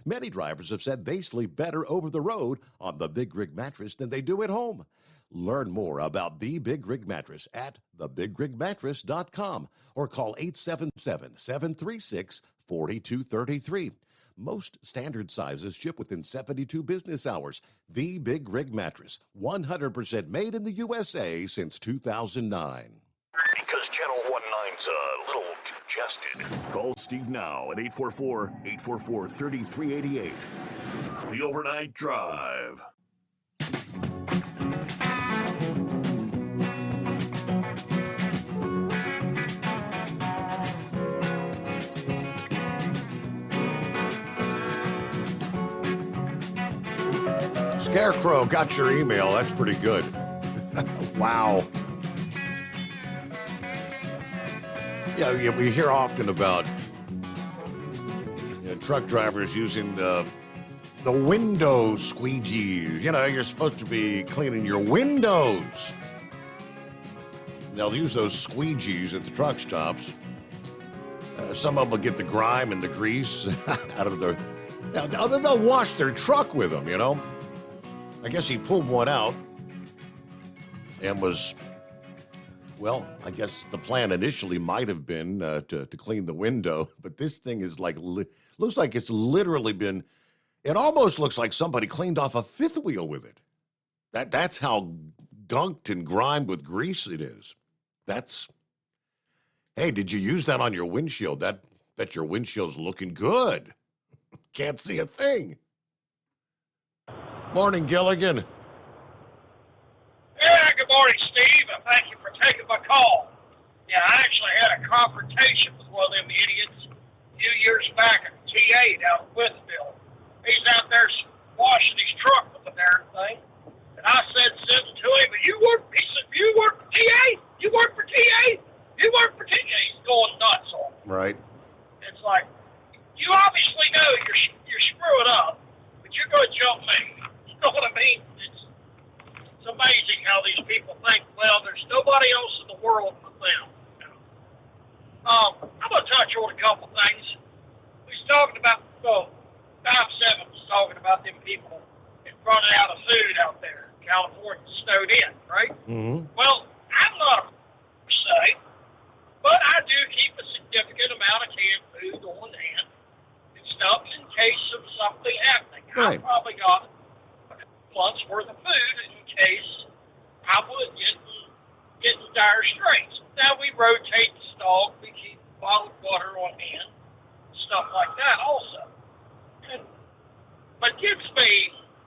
Many drivers have said they sleep better over the road on the Big Rig Mattress than they do at home. Learn more about the Big Rig Mattress at thebigrigmattress.com or call 877-736-4233. Most standard sizes ship within 72 business hours. The Big Rig Mattress, 100% made in the USA since 2009. Because Channel 19's a little congested. Call Steve now at 844-844-3388. The Overnight Drive. Scarecrow got your email. That's pretty good. Wow. Yeah, we hear often about truck drivers using the window squeegees. You know, you're supposed to be cleaning your windows. They'll use those squeegees at the truck stops. Some of them will get the grime and the grease out of their... They'll wash their truck with them, you know. I guess he pulled one out and was Well, I guess the plan initially might have been to clean the window, but this thing is like, looks like it's literally been, it almost looks like somebody cleaned off a fifth wheel with it. That's how gunked and grimed with grease it is. Hey, did you use that on your windshield? Bet your windshield's looking good. Can't see a thing. Morning, Gilligan. Yeah, good morning, Steve. Thank you for taking my call. Yeah, I actually had a confrontation with one of them idiots a few years back at TA down in Withville. He's out there washing his truck with the darn thing. And I said to him, he said, you work for TA? You work for TA? You work for TA? He's going nuts on me. Right. It's like, you obviously know you're screwing up, but you're going to jump me. You know what I mean? It's amazing how these people think, well, there's nobody else in the world but them. I'm going to touch on a couple things. We was talking about, 5-7 was talking about them people that running out of food out there. California snowed in, right? Mm-hmm. Well, I'm not a per se, but I do keep a significant amount of canned food on hand and stuff in case of something happening. Right. I probably got a month's worth of food in case I would get in dire straits. Now we rotate the stock, we keep bottled water on hand, stuff like that also. But gets me,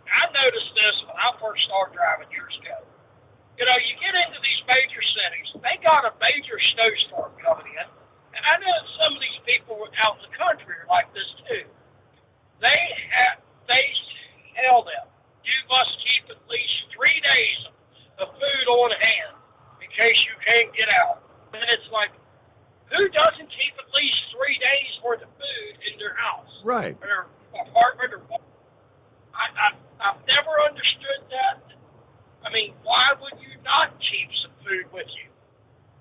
I noticed this when I first started driving years ago. You know, you get into these major cities, they got a major snowstorm coming in, and I know some of these people out in the country are like this too. They tell them, you must keep at least 3 days of food on hand in case you can't get out. And it's like, who doesn't keep at least 3 days worth of food in their house? Right. Or their apartment or what? I've never understood that. I mean, why would you not keep some food with you?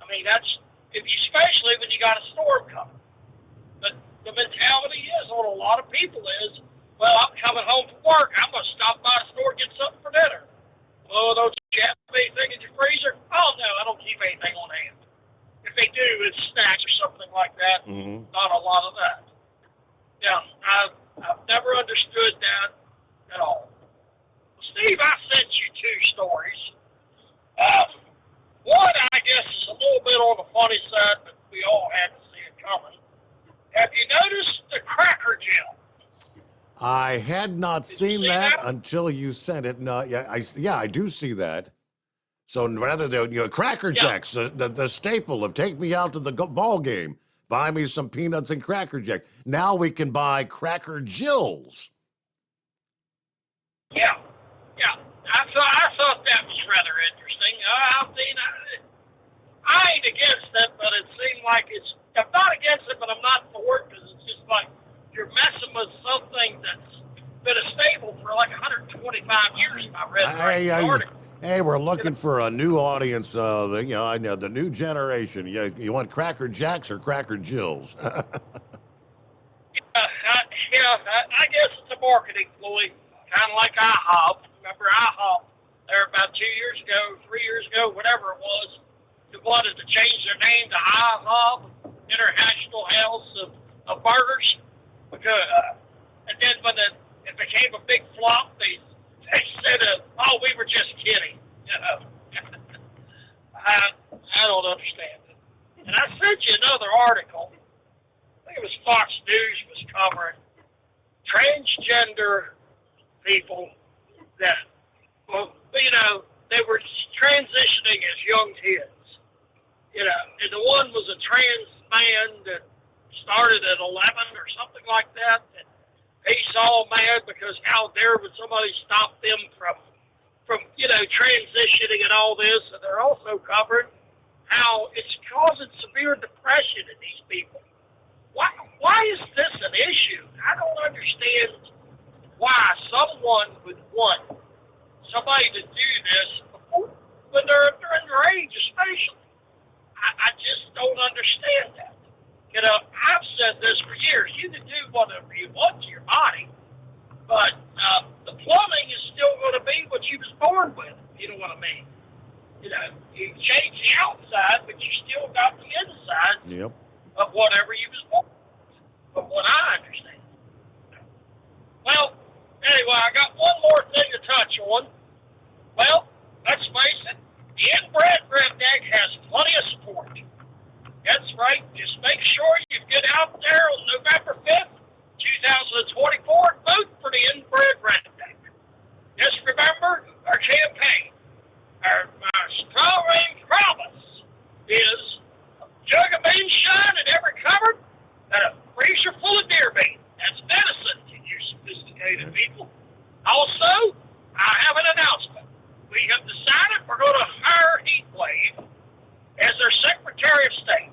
I mean, especially when you got a storm coming. But the mentality on a lot of people is, well, I'm coming home from work. I'm going to stop by the store and get something for dinner. Oh, don't you have anything in your freezer? Oh, no, I don't keep anything on hand. If they do, it's snacks or something like that. Mm-hmm. Not a lot of that. Yeah, I've never understood that at all. Steve, I sent you 2 stories. One, I guess, is a little bit on the funny side, but we all had to see it coming. Have you noticed the cracker gel? I had not seen that until you sent it. No, I do see that. So rather than Cracker Jacks, the staple of take me out to the ball game, buy me some peanuts and Cracker Jack. Now we can buy Cracker Jills. Yeah. I thought that was rather interesting. I ain't against it, but it seemed like I'm not against it, but I'm not for it because it's just like you're messing with something that's been a staple for like 125 years. If I read the article. Hey, we're looking for a new audience. I know the new generation. You want Cracker Jacks or Cracker Jills? I guess it's a marketing ploy, kind of like IHOP. Remember IHOP? There about 2 years ago, 3 years ago, whatever it was, they wanted to change their name to IHOP, International House of Burgers, because and then when it became a big flop, they said, "Oh, we were just kidding." You know, I don't understand it. And I sent you another article. I think it was Fox News was covering transgender people that, they were transitioning as young kids. And the one was a trans man that started at 11 or something like that. And he's all mad because how dare would somebody stop them from transitioning and all this. And they're also covering how it's causing severe depression in these people. Why is this an issue? I don't understand why someone would want somebody to do this when they're in their age, especially. I just don't understand that. I've said this for years. You can do whatever you want to your body, but the plumbing is still going to be what you was born with. You know what I mean? You know, you change the outside, but you still got the inside Yep. of whatever you was born with, from what I understand. Well, anyway, I got one more thing to touch on. Well, let's face it, the inbred redneck has plenty of support. That's right. Just make sure you get out there on November 5th, 2024, and vote for the inbred redneck. Just remember our campaign. Our strong-range promise is a jug of moonshine in every cupboard and a freezer full of deer meat. That's venison to you sophisticated people. Also, I have an announcement. We have decided we're going to hire Heatwave as their Secretary of State.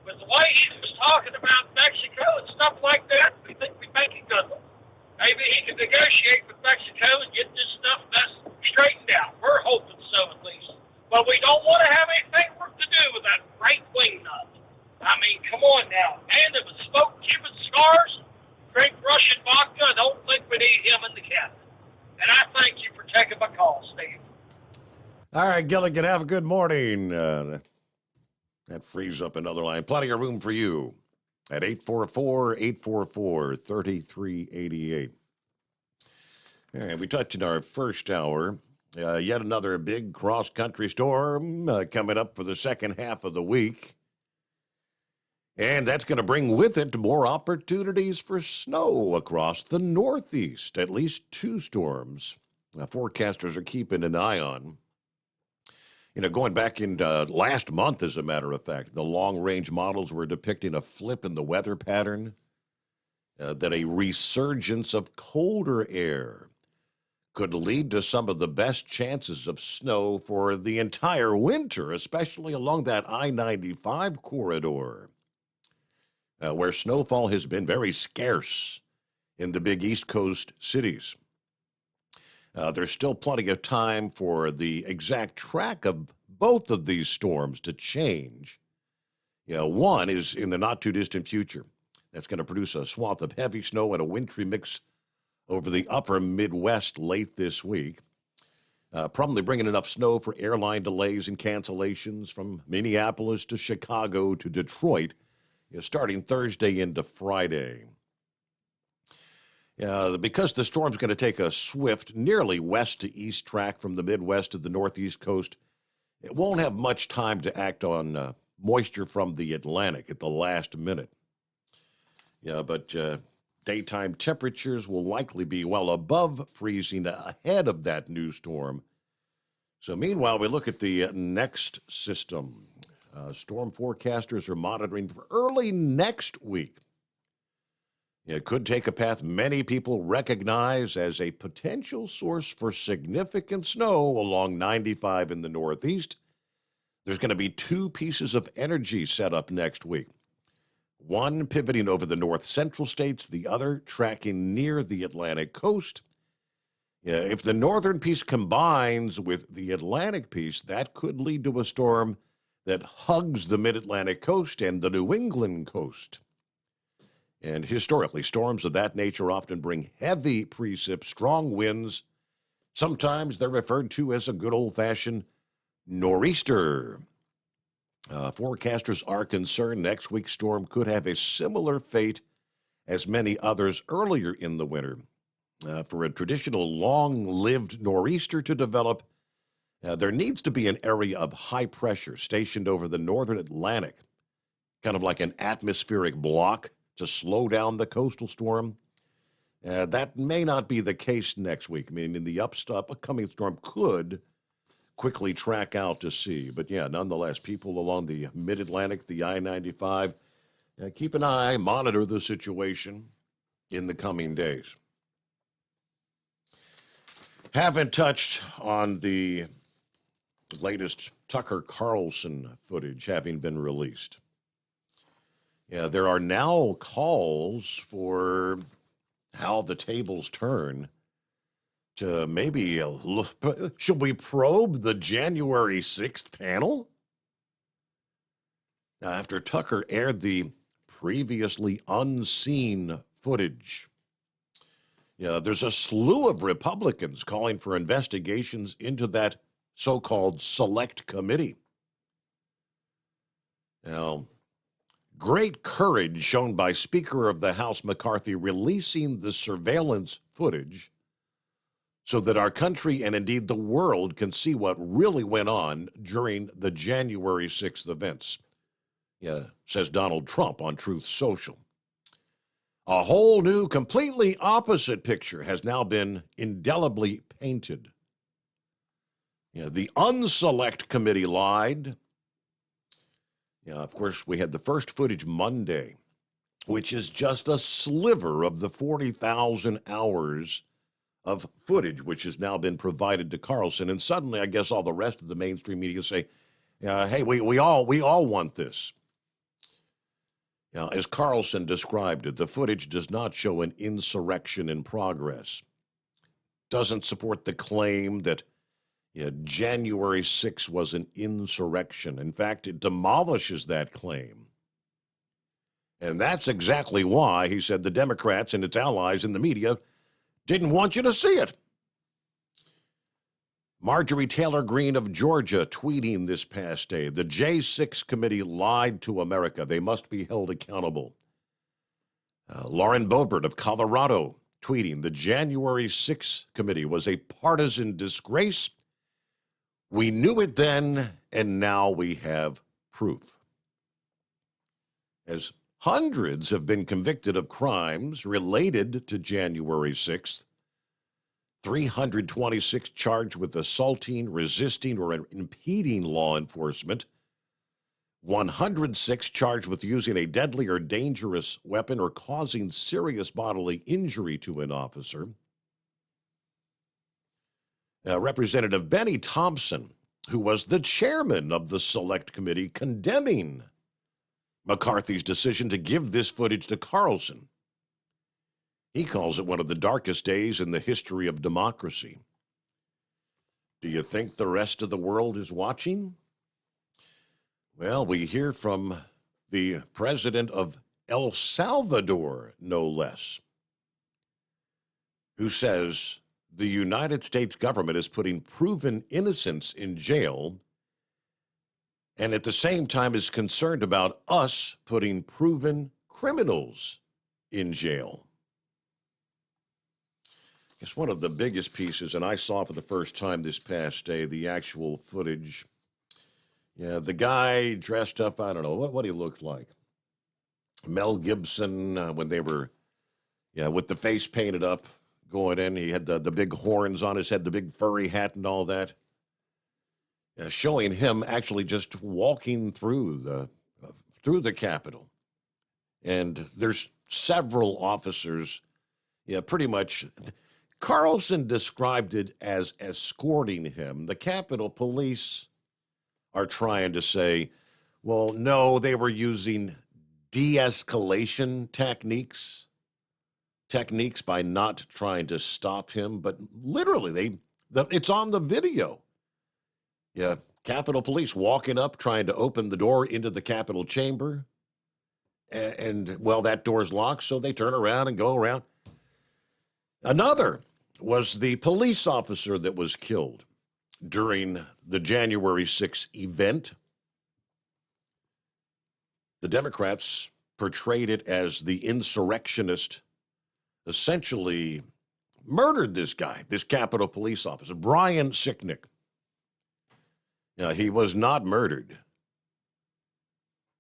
With the way he was talking about Mexico and stuff like that, we think we make a good one. Maybe he can negotiate with Mexico and get this stuff straightened out. We're hoping so, at least. But we don't want to have anything to do with that right wing nut. I mean, come on now. Man that would smoke Cuban cigars, drink Russian vodka, I don't think we need him in the cabinet. And I thank you for taking my call, Steve. All right, Gilligan, have a good morning. That frees up another line. Plenty of room for you at 844-844-3388. All right, we touched in our first hour. Yet another big cross-country storm coming up for the second half of the week. And that's going to bring with it more opportunities for snow across the Northeast. At least 2 storms forecasters are keeping an eye on. You know, going back into last month, as a matter of fact, the long-range models were depicting a flip in the weather pattern, that a resurgence of colder air could lead to some of the best chances of snow for the entire winter, especially along that I-95 corridor, where snowfall has been very scarce in the big East Coast cities. There's still plenty of time for the exact track of both of these storms to change. You know, one is in the not-too-distant future. That's going to produce a swath of heavy snow and a wintry mix over the upper Midwest late this week, probably bringing enough snow for airline delays and cancellations from Minneapolis to Chicago to Detroit, starting Thursday into Friday. Because the storm's going to take a swift, nearly west to east track from the Midwest to the Northeast coast, it won't have much time to act on moisture from the Atlantic at the last minute. But daytime temperatures will likely be well above freezing ahead of that new storm. So meanwhile, we look at the next system. Storm forecasters are monitoring for early next week. It could take a path many people recognize as a potential source for significant snow along 95 in the Northeast. There's going to be 2 pieces of energy set up next week. One pivoting over the north central states, the other tracking near the Atlantic coast. If the northern piece combines with the Atlantic piece, that could lead to a storm that hugs the mid-Atlantic coast and the New England coast. And historically, storms of that nature often bring heavy precip, strong winds. Sometimes they're referred to as a good old-fashioned nor'easter. Forecasters are concerned next week's storm could have a similar fate as many others earlier in the winter. For a traditional long-lived nor'easter to develop, there needs to be an area of high pressure stationed over the northern Atlantic, kind of like an atmospheric block to slow down the coastal storm. That may not be the case next week, meaning the upcoming storm could quickly track out to sea. But yeah, nonetheless, people along the mid-Atlantic, the I-95, keep an eye, monitor the situation in the coming days. Haven't touched on the latest Tucker Carlson footage having been released. There are now calls for how the tables turn to maybe should we probe the January 6th panel? Now, after Tucker aired the previously unseen footage, there's a slew of Republicans calling for investigations into that so-called select committee. Now, great courage shown by Speaker of the House McCarthy releasing the surveillance footage so that our country and indeed the world can see what really went on during the January 6th events, says Donald Trump on Truth Social. A whole new, completely opposite picture has now been indelibly painted. The unselect committee lied. Of course, we had the first footage Monday, which is just a sliver of the 40,000 hours of footage which has now been provided to Carlson. And suddenly, I guess all the rest of the mainstream media say, hey, we all want this. As Carlson described it, the footage does not show an insurrection in progress. Doesn't support the claim that January 6th was an insurrection. In fact, it demolishes that claim. And that's exactly why, he said, the Democrats and its allies in the media didn't want you to see it. Marjorie Taylor Greene of Georgia tweeting this past day, the J6 committee lied to America. They must be held accountable. Lauren Boebert of Colorado tweeting, the January 6th committee was a partisan disgrace. We knew it then, and now we have proof. As hundreds have been convicted of crimes related to January 6th, 326 charged with assaulting, resisting, or impeding law enforcement, 106 charged with using a deadly or dangerous weapon or causing serious bodily injury to an officer. Representative Benny Thompson, who was the chairman of the Select Committee, condemning McCarthy's decision to give this footage to Carlson. He calls it one of the darkest days in the history of democracy. Do you think the rest of the world is watching? Well, we hear from the president of El Salvador, no less, who says the United States government is putting proven innocents in jail and at the same time is concerned about us putting proven criminals in jail. It's one of the biggest pieces, and I saw for the first time this past day the actual footage. The guy dressed up, I don't know what he looked like. Mel Gibson, when they were, with the face painted up, going in. He had the big horns on his head, the big furry hat and all that. Showing him actually just walking through the Capitol. And there's several officers, pretty much. Carlson described it as escorting him. The Capitol Police are trying to say, well, no, they were using de-escalation techniques by not trying to stop him. But literally, it's on the video. Capitol Police walking up, trying to open the door into the Capitol chamber. And well, that door's locked, so they turn around and go around. Another was the police officer that was killed during the January 6th event. The Democrats portrayed it as the insurrectionist essentially murdered this guy, this Capitol Police officer, Brian Sicknick. He was not murdered.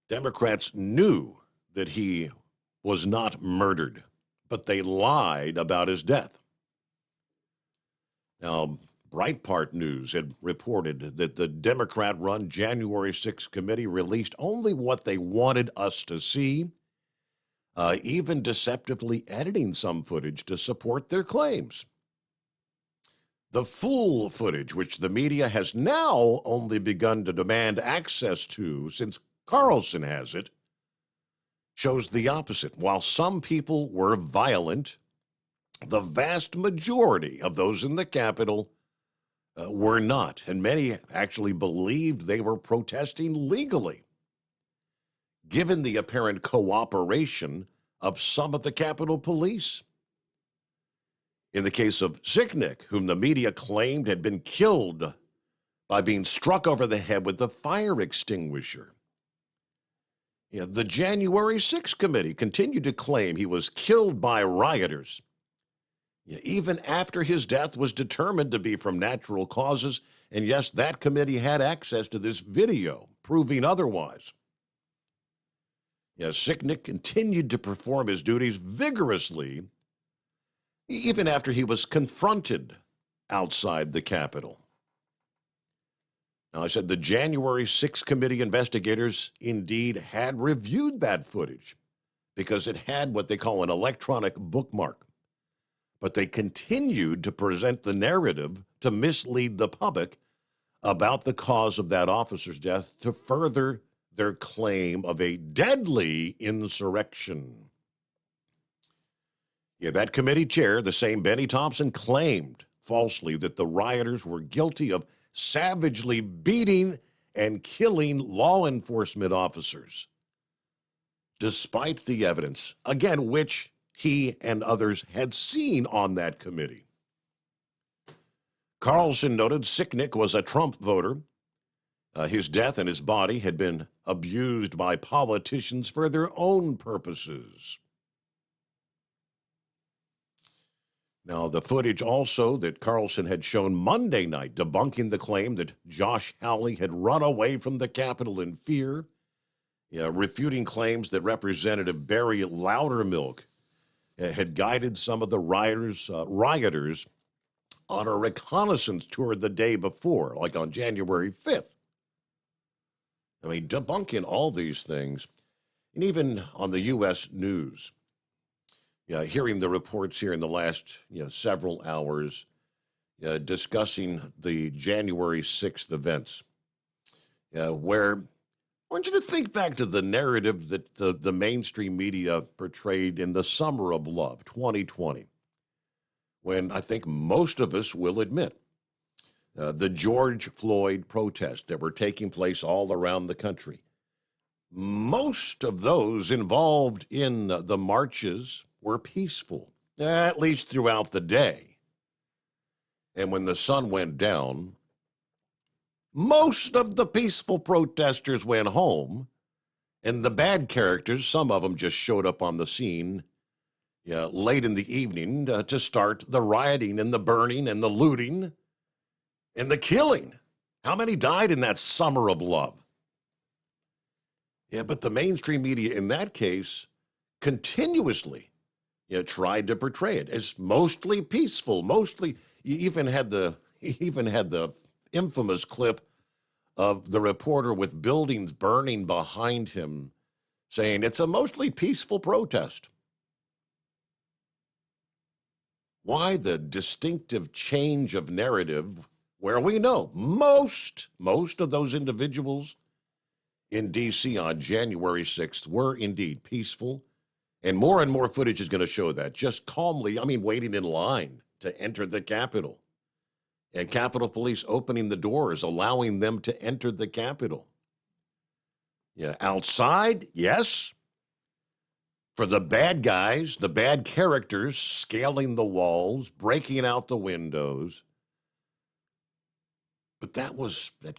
Democrats knew that he was not murdered, but they lied about his death. Now, Breitbart News had reported that the Democrat-run January 6th committee released only what they wanted us to see, even deceptively editing some footage to support their claims. The full footage, which the media has now only begun to demand access to since Carlson has it, shows the opposite. While some people were violent, the vast majority of those in the Capitol were not, and many actually believed they were protesting legally, given the apparent cooperation of some of the Capitol Police. In the case of Sicknick, whom the media claimed had been killed by being struck over the head with a fire extinguisher. The January 6th committee continued to claim he was killed by rioters. Even after his death was determined to be from natural causes, and yes, that committee had access to this video proving otherwise. Sicknick continued to perform his duties vigorously, even after he was confronted outside the Capitol. Now, I said the January 6th committee investigators indeed had reviewed that footage because it had what they call an electronic bookmark. But they continued to present the narrative to mislead the public about the cause of that officer's death to further their claim of a deadly insurrection. That committee chair, the same Benny Thompson, claimed falsely that the rioters were guilty of savagely beating and killing law enforcement officers, despite the evidence, again, which he and others had seen on that committee. Carlson noted Sicknick was a Trump voter. His death and his body had been abused by politicians for their own purposes. Now, the footage also that Carlson had shown Monday night debunking the claim that Josh Hawley had run away from the Capitol in fear, refuting claims that Representative Barry Loudermilk had guided some of the rioters on a reconnaissance tour the day before, like on January 5th. I mean, debunking all these things, and even on the U.S. news. Hearing the reports here in the last several hours discussing the January 6th events, where I want you to think back to the narrative that the mainstream media portrayed in the summer of love, 2020, when I think most of us will admit the George Floyd protests that were taking place all around the country. Most of those involved in the marches were peaceful, at least throughout the day. And when the sun went down, most of the peaceful protesters went home, and the bad characters, some of them just showed up on the scene late in the evening to start the rioting and the burning and the looting and the killing. How many died in that summer of love? But the mainstream media in that case continuously tried to portray it as mostly peaceful, mostly. You even had the infamous clip of the reporter with buildings burning behind him saying it's a mostly peaceful protest. Why the distinctive change of narrative where we know most of those individuals in D.C. on January 6th were indeed peaceful? And more footage is going to show that, just calmly, waiting in line to enter the Capitol. And Capitol Police opening the doors, allowing them to enter the Capitol. Outside, yes. For the bad guys, the bad characters, scaling the walls, breaking out the windows. But that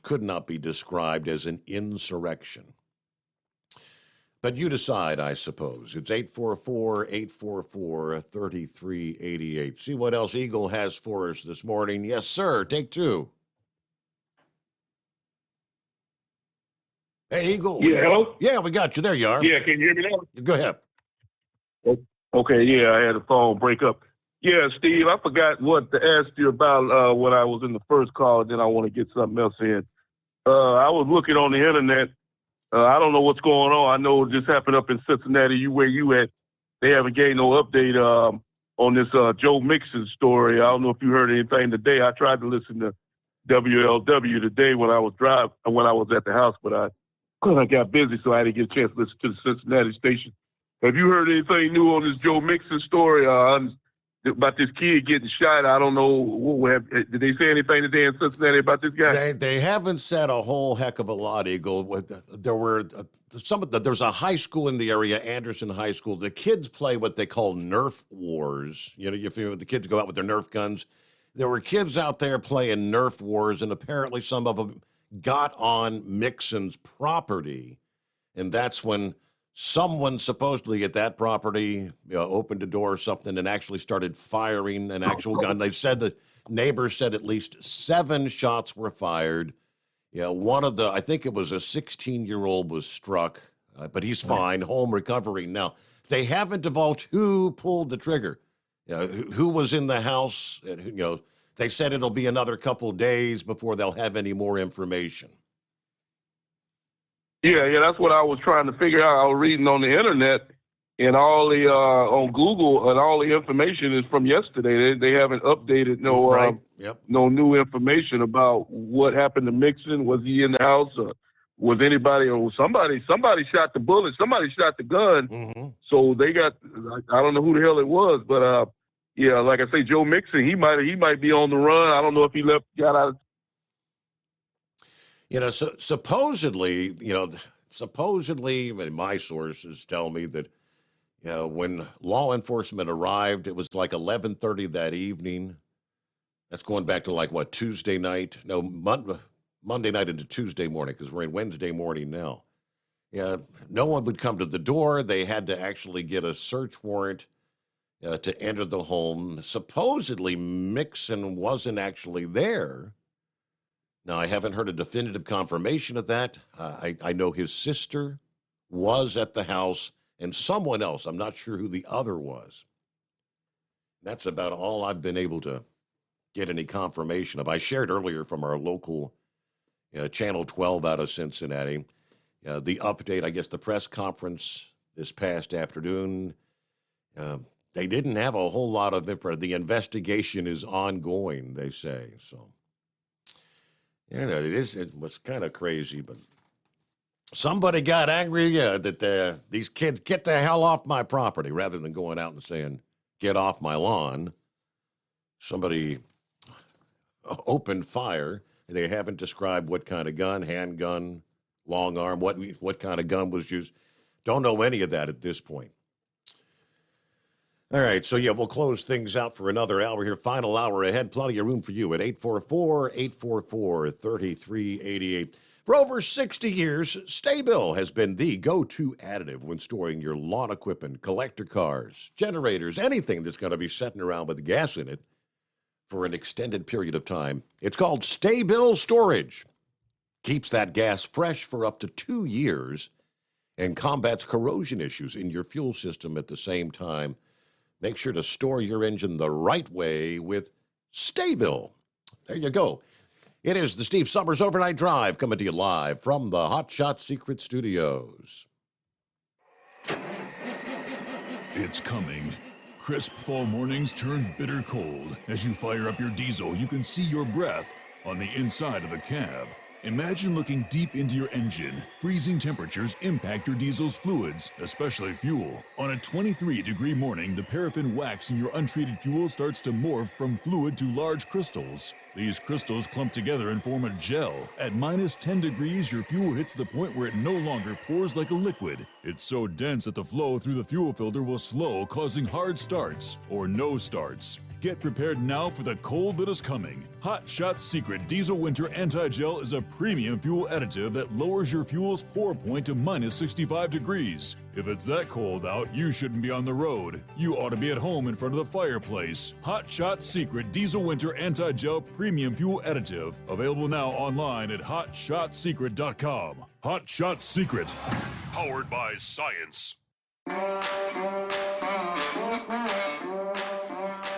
could not be described as an insurrection. But you decide, I suppose. It's 844-844-3388. See what else Eagle has for us this morning. Yes, sir. Take two. Hey, Eagle. Yeah, hello? Yeah, we got you. There you are. Yeah, can you hear me now? Go ahead. Okay, yeah, I had a phone break up. Yeah, Steve, I forgot what to ask you about when I was in the first call, and then I want to get something else in. I was looking on the internet. I don't know what's going on. I know this happened up in Cincinnati, where you at. They haven't gave no update on this Joe Mixon story. I don't know if you heard anything today. I tried to listen to WLW today when I was at the house, but I got busy, so I didn't get a chance to listen to the Cincinnati station. Have you heard anything new on this Joe Mixon story about this kid getting shot? I don't know. Did they say anything today in Cincinnati about this guy? They haven't said a whole heck of a lot, Eagle. There's a high school in the area, Anderson High School. The kids play what they call Nerf wars. The kids go out with their Nerf guns, there were kids out there playing Nerf wars, and apparently some of them got on Mixon's property, and that's when someone supposedly at that property opened a door or something and actually started firing an actual gun. They said the neighbors said at least 7 shots were fired. One of the, I think it was a 16-year-old was struck, but he's fine, home recovering now. They haven't divulged who pulled the trigger, who was in the house. They said it'll be another couple days before they'll have any more information. Yeah, that's what I was trying to figure out. I was reading on the internet and all the on Google, and all the information is from yesterday. They haven't updated no new information about what happened to Mixon. Was he in the house, or was anybody, or somebody shot the bullet? Somebody shot the gun. Mm-hmm. So they got, I don't know who the hell it was, but like I say, Joe Mixon, he might be on the run. I don't know if he got out of. Supposedly, my sources tell me that, when law enforcement arrived, it was like 11:30 that evening. That's going back to Tuesday night? No, Monday night into Tuesday morning, because we're in Wednesday morning now. No one would come to the door. They had to actually get a search warrant to enter the home. Supposedly, Mixon wasn't actually there. Now, I haven't heard a definitive confirmation of that. I know his sister was at the house and someone else. I'm not sure who the other was. That's about all I've been able to get any confirmation of. I shared earlier from our local Channel 12 out of Cincinnati the update, I guess the press conference this past afternoon. They didn't have a whole lot of info. The investigation is ongoing, they say. So. It was kind of crazy, but somebody got angry that these kids get the hell off my property rather than going out and saying, get off my lawn. Somebody opened fire. They haven't described what kind of gun, handgun, long arm, what kind of gun was used. Don't know any of that at this point. All right, so we'll close things out for another hour here. Final hour ahead. Plenty of room for you at 844-844-3388. For over 60 years, Sta-Bil has been the go-to additive when storing your lawn equipment, collector cars, generators, anything that's going to be sitting around with gas in it for an extended period of time. It's called Sta-Bil Storage. Keeps that gas fresh for up to 2 years and combats corrosion issues in your fuel system at the same time. Make sure to store your engine the right way with Sta-Bil. There you go. It is the Steve Summers Overnight Drive coming to you live from the Hot Shot Secret Studios. It's coming. Crisp fall mornings turn bitter cold. As you fire up your diesel, you can see your breath on the inside of the cab. Imagine looking deep into your engine. Freezing temperatures impact your diesel's fluids, especially fuel. On a 23-degree morning, the paraffin wax in your untreated fuel starts to morph from fluid to large crystals. These crystals clump together and form a gel. At minus 10 degrees, your fuel hits the point where it no longer pours like a liquid. It's so dense that the flow through the fuel filter will slow, causing hard starts or no starts. Get prepared now for the cold that is coming. Hot Shot Secret Diesel Winter Anti-Gel is a premium fuel additive that lowers your fuel's pour point to minus 65 degrees. If it's that cold out, you shouldn't be on the road. You ought to be at home in front of the fireplace. Hot Shot Secret Diesel Winter Anti-Gel Premium Fuel Additive. Available now online at hotshotsecret.com. Hot Shot Secret. Powered by science.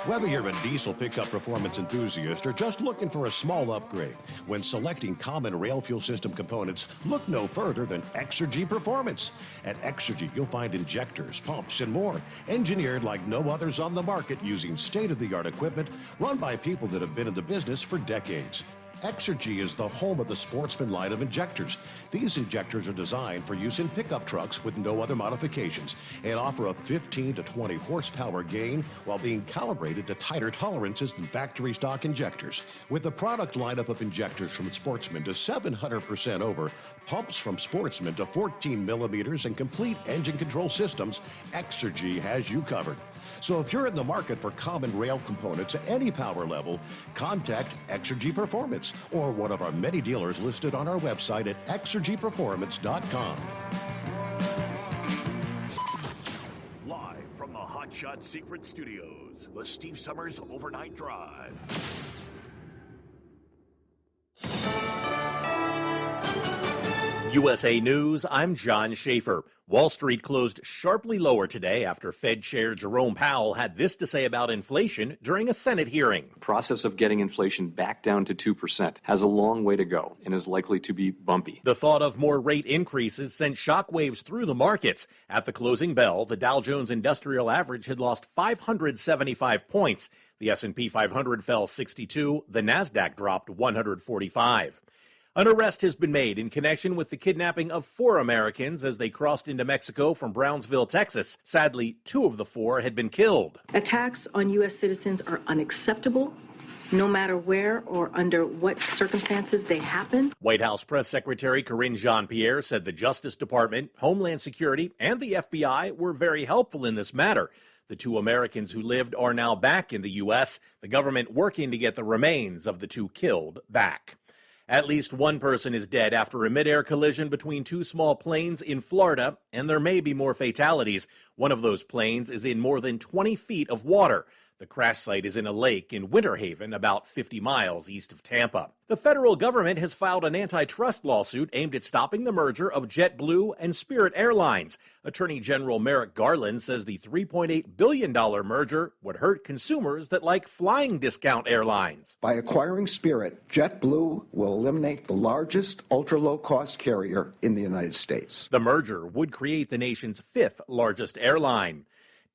Whether you're a diesel pickup performance enthusiast or just looking for a small upgrade, when selecting common rail fuel system components, look no further than Exergy Performance. At Exergy, you'll find injectors, pumps, and more, engineered like no others on the market using state-of-the-art equipment run by people that have been in the business for decades. Exergy is the home of the Sportsman line of injectors. These injectors are designed for use in pickup trucks with no other modifications and offer a 15 to 20 horsepower gain while being calibrated to tighter tolerances than factory stock injectors. With a product lineup of injectors from Sportsman to 700% over, pumps from Sportsman to 14 millimeters, and complete engine control systems, Exergy has you covered. So if you're in the market for common rail components at any power level, contact Exergy Performance or one of our many dealers listed on our website at exergyperformance.com. Live from the Hot Shot Secret Studios, the Steve Summers Overnight Drive. USA News, I'm John Schaefer. Wall Street closed sharply lower today after Fed Chair Jerome Powell had this to say about inflation during a Senate hearing. The process of getting inflation back down to 2% has a long way to go and is likely to be bumpy. The thought of more rate increases sent shockwaves through the markets. At the closing bell, the Dow Jones Industrial Average had lost 575 points. The S&P 500 fell 62. The Nasdaq dropped 145. An arrest has been made in connection with the kidnapping of 4 Americans as they crossed into Mexico from Brownsville, Texas. Sadly, 2 of the 4 had been killed. Attacks on U.S. citizens are unacceptable, no matter where or under what circumstances they happen. White House Press Secretary Karine Jean-Pierre said the Justice Department, Homeland Security, and the FBI were very helpful in this matter. The 2 Americans who lived are now back in the U.S., the government working to get the remains of the 2 killed back. At least 1 person is dead after a mid-air collision between 2 small planes in Florida, and there may be more fatalities. One of those planes is in more than 20 feet of water. The crash site is in a lake in Winter Haven, about 50 miles east of Tampa. The federal government has filed an antitrust lawsuit aimed at stopping the merger of JetBlue and Spirit Airlines. Attorney General Merrick Garland says the $3.8 billion merger would hurt consumers that like flying discount airlines. By acquiring Spirit, JetBlue will eliminate the largest ultra-low-cost carrier in the United States. The merger would create the nation's 5th largest airline.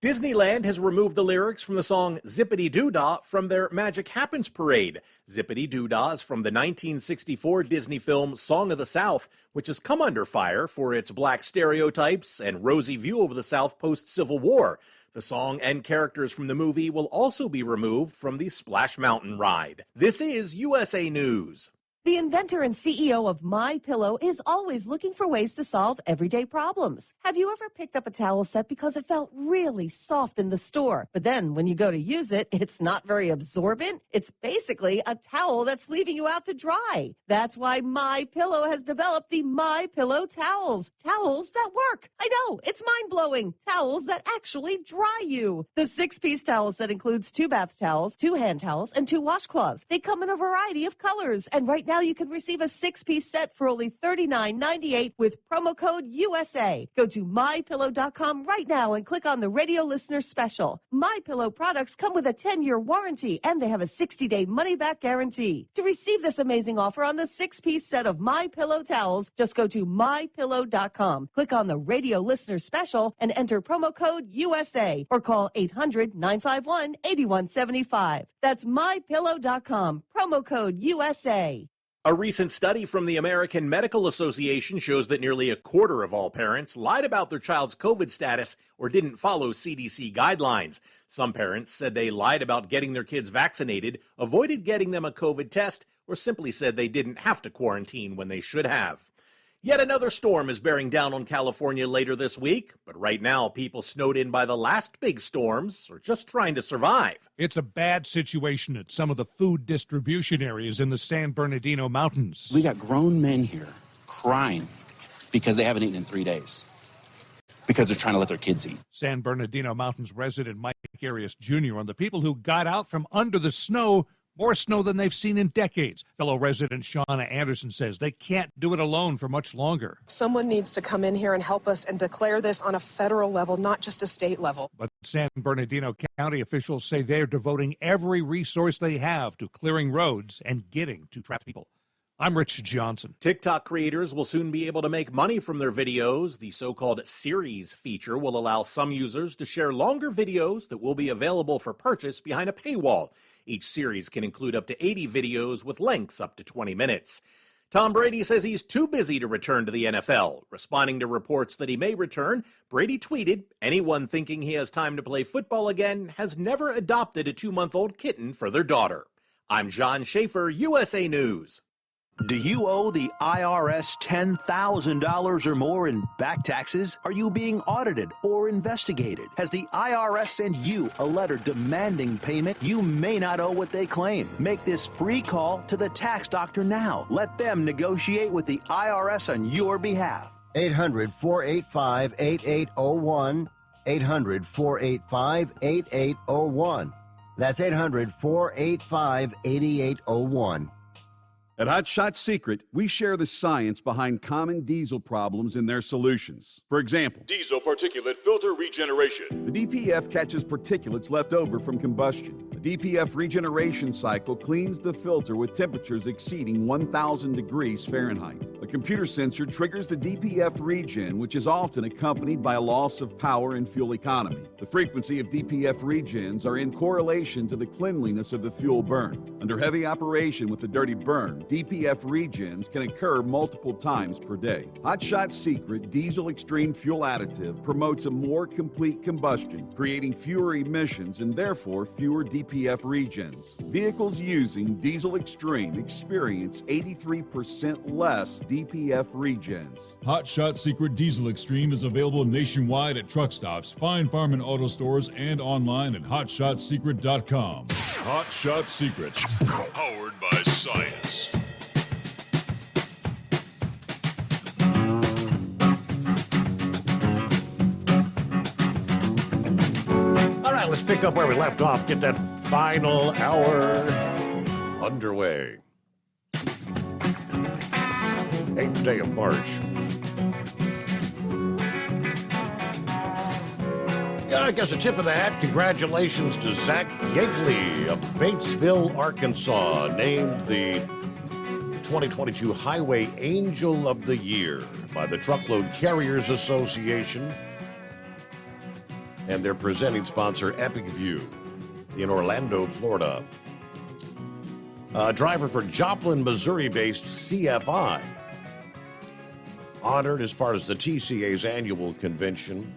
Disneyland has removed the lyrics from the song Zippity Doo Dah from their Magic Happens parade. Zippity Doo Dah is from the 1964 Disney film Song of the South, which has come under fire for its black stereotypes and rosy view of the South post-Civil War. The song and characters from the movie will also be removed from the Splash Mountain ride. This is USA News. The inventor and CEO of MyPillow is always looking for ways to solve everyday problems. Have you ever picked up a towel set because it felt really soft in the store, but then when you go to use it, it's not very absorbent? It's basically a towel that's leaving you out to dry. That's why MyPillow has developed the MyPillow towels. Towels that work. I know, it's mind-blowing. Towels that actually dry you. The 6-piece towel set includes 2 bath towels, 2 hand towels, and 2 washcloths. They come in a variety of colors, and right now you can receive a 6-piece set for only $39.98 with promo code USA. Go to MyPillow.com right now and click on the radio listener special. MyPillow products come with a 10-year warranty and they have a 60-day money-back guarantee. To receive this amazing offer on the 6-piece set of MyPillow towels, just go to MyPillow.com. Click on the radio listener special and enter promo code USA or call 800-951-8175. That's MyPillow.com. Promo code USA. A recent study from the American Medical Association shows that nearly a quarter of all parents lied about their child's COVID status or didn't follow CDC guidelines. Some parents said they lied about getting their kids vaccinated, avoided getting them a COVID test, or simply said they didn't have to quarantine when they should have. Yet another storm is bearing down on California later this week, but right now people snowed in by the last big storms are just trying to survive. It's a bad situation at some of the food distribution areas in the San Bernardino Mountains. We got grown men here crying because they haven't eaten in 3 days, because they're trying to let their kids eat. San Bernardino Mountains resident Mike Arias Jr. on the people who got out from under the snow. More snow than they've seen in decades. Fellow resident Shauna Anderson says they can't do it alone for much longer. Someone needs to come in here and help us and declare this on a federal level, not just a state level. But San Bernardino County officials say they're devoting every resource they have to clearing roads and getting to trapped people. I'm Rich Johnson. TikTok creators will soon be able to make money from their videos. The so-called series feature will allow some users to share longer videos that will be available for purchase behind a paywall. Each series can include up to 80 videos with lengths up to 20 minutes. Tom Brady says he's too busy to return to the NFL. Responding to reports that he may return, Brady tweeted, "Anyone thinking he has time to play football again has never adopted a 2-month-old kitten for their daughter." I'm John Schaefer, USA News. Do you owe the IRS $10,000 or more in back taxes? Are you being audited or investigated? Has the IRS sent you a letter demanding payment? You may not owe what they claim. Make this free call to the tax doctor now. Let them negotiate with the IRS on your behalf. 800-485-8801. 800-485-8801. That's 800-485-8801. At Hot Shot Secret, we share the science behind common diesel problems and their solutions. For example, Diesel particulate filter regeneration. the DPF catches particulates left over from combustion. The DPF regeneration cycle cleans the filter with temperatures exceeding 1,000 degrees Fahrenheit. A computer sensor triggers the DPF regen, which is often accompanied by a loss of power and fuel economy. The frequency of DPF regens are in correlation to the cleanliness of the fuel burn. Under heavy operation with the dirty burn, DPF regens can occur multiple times per day. Hot Shot Secret Diesel Extreme Fuel Additive promotes a more complete combustion, creating fewer emissions and therefore fewer DPF regens. Vehicles using Diesel Extreme experience 83% less DPF regens. Hot Shot Secret Diesel Extreme is available nationwide at truck stops, Fine Farm and auto stores, and online at hotshotsecret.com. Hot Shot Secret, powered by science. All right, let's pick up where we left off. Get that final hour underway. 8th day of March. Yeah, I guess a tip of the hat. Congratulations to Zach Yakeley of Batesville, Arkansas, named the 2022 Highway Angel of the Year by the Truckload Carriers Association and their presenting sponsor, Epic View, in Orlando, Florida. A driver for Joplin, Missouri-based CFI, honored as part of the TCA's annual convention,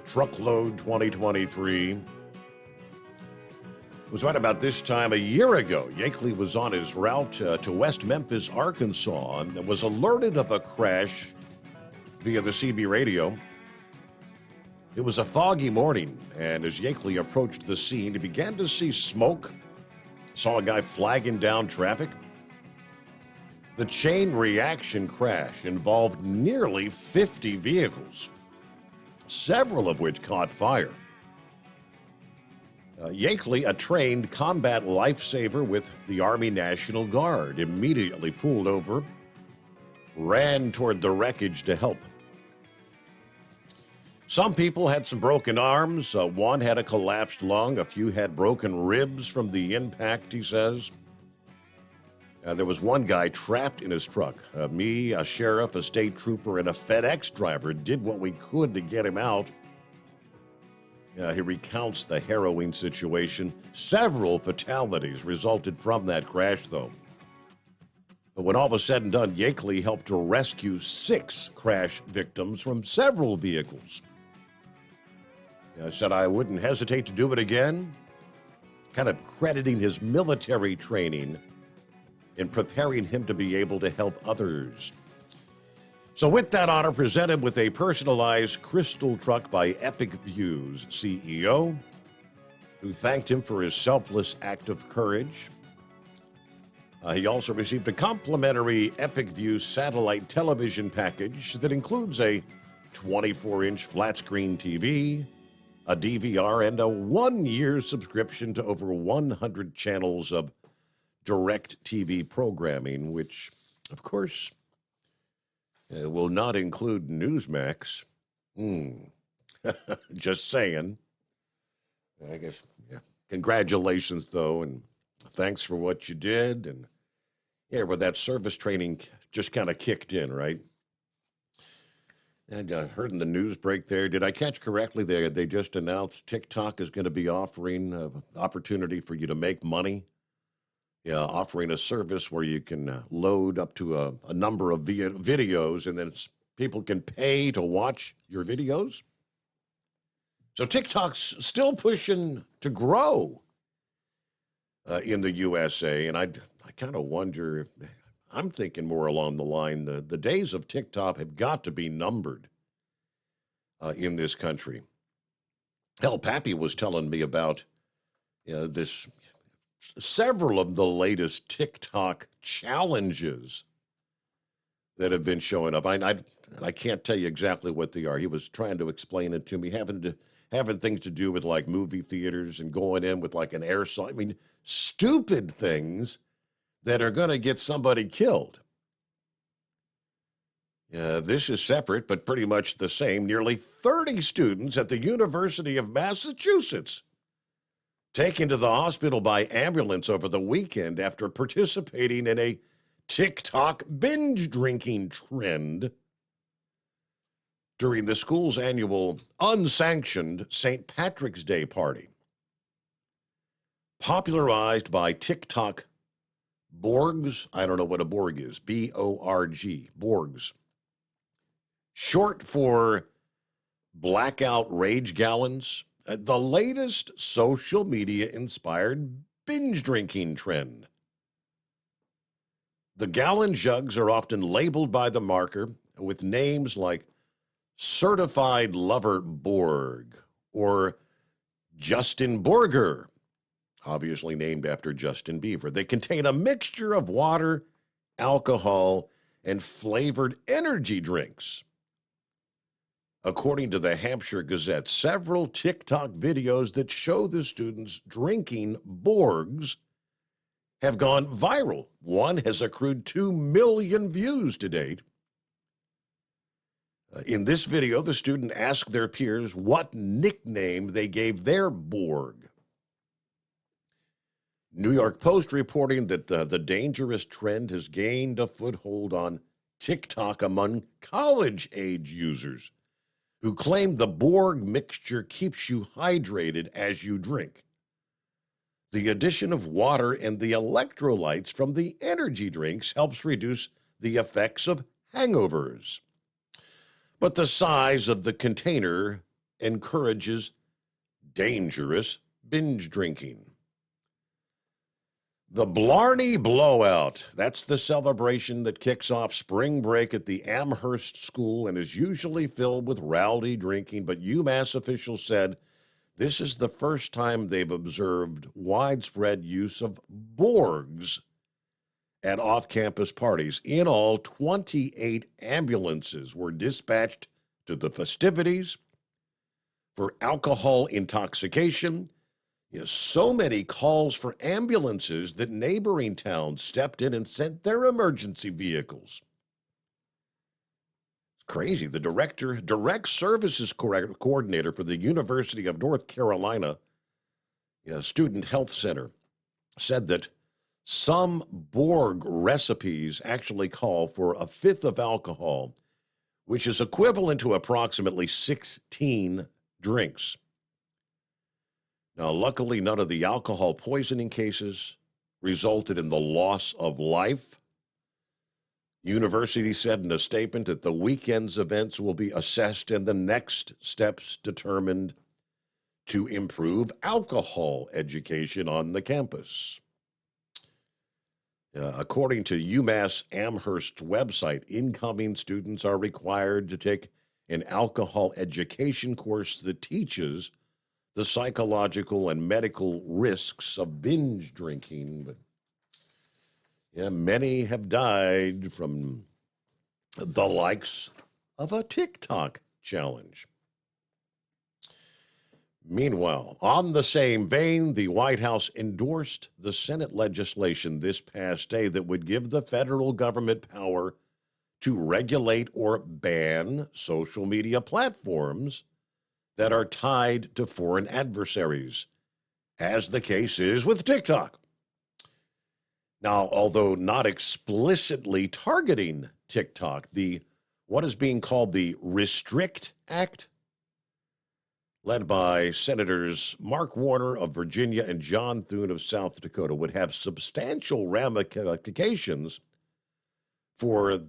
Truckload 2023. It was right about this time a year ago. Yakeley was on his route to West Memphis, Arkansas, and was alerted of a crash via the CB radio. It was a foggy morning, and as Yakeley approached the scene, he began to see smoke, saw a guy flagging down traffic. The chain reaction crash involved nearly 50 vehicles, several of which caught fire. Yakeley, a trained combat lifesaver with the Army National Guard, immediately pulled over, ran toward the wreckage to help. Some people had some broken arms. One had a collapsed lung. A few had broken ribs from the impact, he says. There was one guy trapped in his truck. Me, a sheriff, a state trooper, and a FedEx driver did what we could to get him out. He recounts the harrowing situation. Several fatalities resulted from that crash, though. But when all was said and done, Yakeley helped to rescue 6 crash victims from several vehicles. I said I wouldn't hesitate to do it again, kind of crediting his military training in preparing him to be able to help others. So with that honor presented with a personalized crystal truck by Epic View's CEO, who thanked him for his selfless act of courage. He also received a complimentary Epic View satellite television package that includes a 24-inch flat-screen TV, a DVR, and a 1-year subscription to over 100 channels of direct TV programming, which, of course, will not include Newsmax. Just saying. I guess, yeah. Congratulations, though, and thanks for what you did. And yeah, where that service training just kind of kicked in, right? And I heard in the news break there, did I catch correctly there? They just announced TikTok is going to be offering an opportunity for you to make money. Yeah, offering a service where you can load up to a number of videos, and then people can pay to watch your videos. So TikTok's still pushing to grow in the USA, and I kind of wonder, I'm thinking more along the line, the days of TikTok have got to be numbered in this country. Hell, Pappy was telling me about several of the latest TikTok challenges that have been showing up. I can't tell you exactly what they are. He was trying to explain it to me, having things to do with like movie theaters and going in with like an aerosol. I mean, stupid things that are going to get somebody killed. This is separate, but pretty much the same. Nearly 30 students at the University of Massachusetts taken to the hospital by ambulance over the weekend after participating in a TikTok binge drinking trend during the school's annual unsanctioned St. Patrick's Day party. Popularized by TikTok Borgs. I don't know what a Borg is. B-O-R-G. Borgs. Short for blackout rage gallons. The latest social media-inspired binge drinking trend. The gallon jugs are often labeled by the marker with names like Certified Lover Borg or Justin Borger, obviously named after Justin Bieber. They contain a mixture of water, alcohol, and flavored energy drinks. According to the Hampshire Gazette, several TikTok videos that show the students drinking Borgs have gone viral. One has accrued 2 million views to date. In this video, the student asked their peers what nickname they gave their Borg. New York Post reporting that the dangerous trend has gained a foothold on TikTok among college-age users who claim the Borg mixture keeps you hydrated as you drink. The addition of water and the electrolytes from the energy drinks helps reduce the effects of hangovers. But the size of the container encourages dangerous binge drinking. The Blarney Blowout. That's the celebration that kicks off spring break at the Amherst School and is usually filled with rowdy drinking, but UMass officials said this is the first time they've observed widespread use of Borgs at off-campus parties. In all, 28 ambulances were dispatched to the festivities for alcohol intoxication. Yes, so many calls for ambulances that neighboring towns stepped in and sent their emergency vehicles. It's crazy. The direct services coordinator for the University of North Carolina Student Health Center said that some Borg recipes actually call for a fifth of alcohol, which is equivalent to approximately 16 drinks. Now, luckily, none of the alcohol poisoning cases resulted in the loss of life. University said in a statement that the weekend's events will be assessed and the next steps determined to improve alcohol education on the campus. According to UMass Amherst's website, incoming students are required to take an alcohol education course that teaches the psychological and medical risks of binge drinking. But many have died from the likes of a TikTok challenge. Meanwhile, on the same vein, the White House endorsed the Senate legislation this past day that would give the federal government power to regulate or ban social media platforms that are tied to foreign adversaries, as the case is with TikTok. Now, although not explicitly targeting TikTok, what is being called the Restrict Act, led by Senators Mark Warner of Virginia and John Thune of South Dakota, would have substantial ramifications for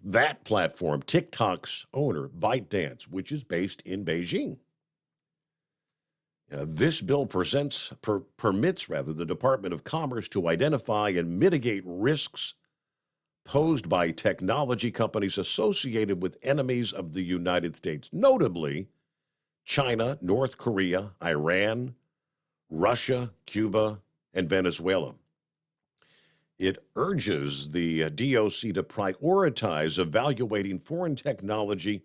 that platform, TikTok's owner, ByteDance, which is based in Beijing. This bill permits the Department of Commerce to identify and mitigate risks posed by technology companies associated with enemies of the United States, notably China, North Korea, Iran, Russia, Cuba, and Venezuela. It urges the DOC to prioritize evaluating foreign technology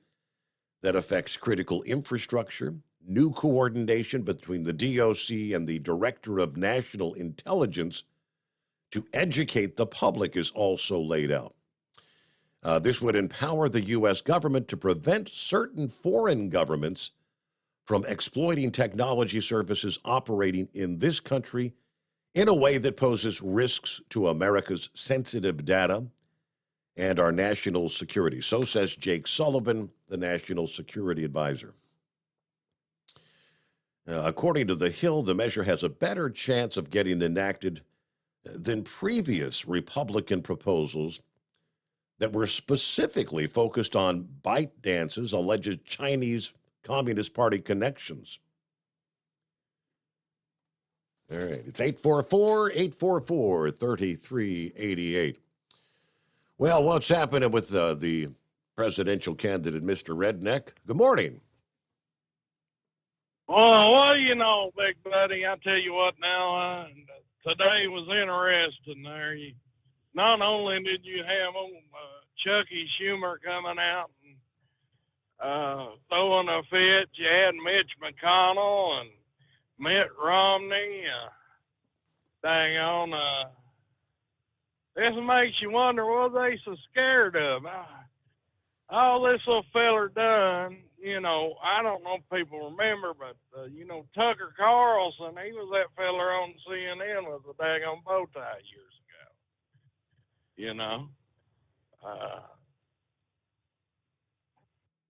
that affects critical infrastructure. New coordination between the DOC and the Director of National Intelligence to educate the public is also laid out. This would empower the U.S. government to prevent certain foreign governments from exploiting technology services operating in this country in a way that poses risks to America's sensitive data and our national security. So says Jake Sullivan, the National Security Advisor. According to The Hill, the measure has a better chance of getting enacted than previous Republican proposals that were specifically focused on ByteDance's alleged Chinese Communist Party connections. All right, it's 844-844-3388. Well, what's happening with the presidential candidate, Mr. Redneck? Good morning. Well, you know, big buddy, I tell you what now, today was interesting there. Not only did you have Chucky Schumer coming out and throwing a fit, you had Mitch McConnell and Mitt Romney. This makes you wonder what they so scared of. All this little feller done, you know, I don't know if people remember, but, you know, Tucker Carlson, he was that feller on CNN with a daggone bow tie years ago. You know?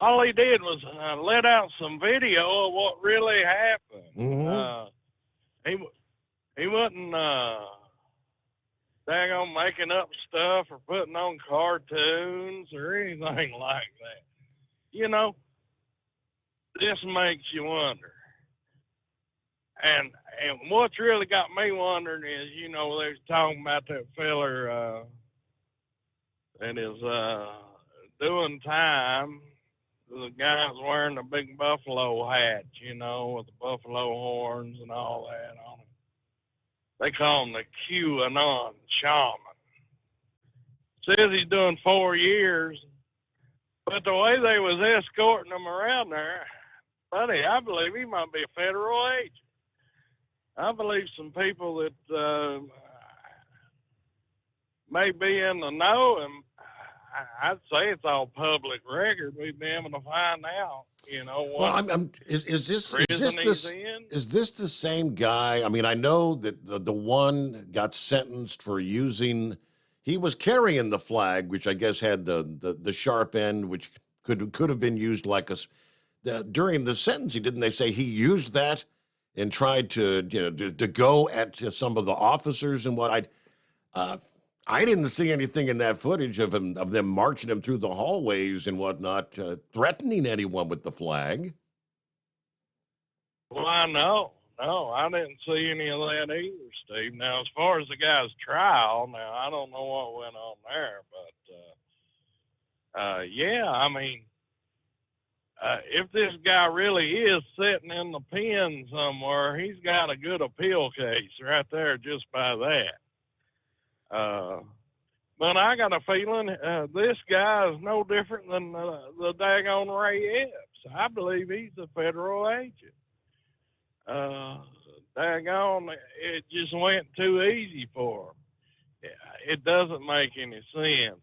All he did was let out some video of what really happened. Mm-hmm. He wasn't daggone making up stuff or putting on cartoons or anything like that. You know, this makes you wonder. And what's really got me wondering is, you know, they was talking about that feller that is doing time. The guy's wearing a big buffalo hat, you know, with the buffalo horns and all that on him. They call him the QAnon shaman. Says he's doing 4 years, but the way they was escorting him around there, buddy, I believe he might be a federal agent. I believe some people that may be in the know, and I'd say it's all public record. We'd be able to find out, you know. Well, is this the same guy? I mean, I know that the one got sentenced for using. He was carrying the flag, which I guess had the sharp end, which could have been used like during the sentencing. Didn't they say he used that and tried to to go at some of the officers and what? I didn't see anything in that footage of them marching him through the hallways and whatnot, threatening anyone with the flag. Well, I know. No, I didn't see any of that either, Steve. Now, as far as the guy's trial, now, I don't know what went on there, but, yeah, I mean, if this guy really is sitting in the pen somewhere, he's got a good appeal case right there just by that. But I got a feeling this guy is no different than the daggone Ray Epps. I believe he's a federal agent. Daggone, it just went too easy for him. It doesn't make any sense.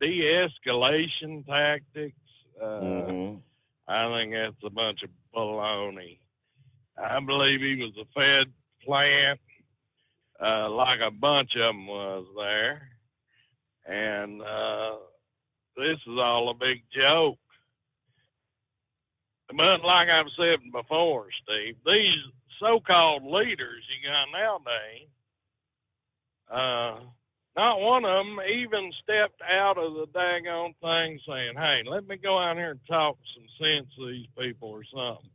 De-escalation tactics, I think that's a bunch of baloney. I believe he was a Fed plant. Like a bunch of them was there. And this is all a big joke. But like I've said before, Steve, these so-called leaders you got nowadays, not one of them even stepped out of the daggone thing saying, hey, let me go out here and talk some sense to these people or something.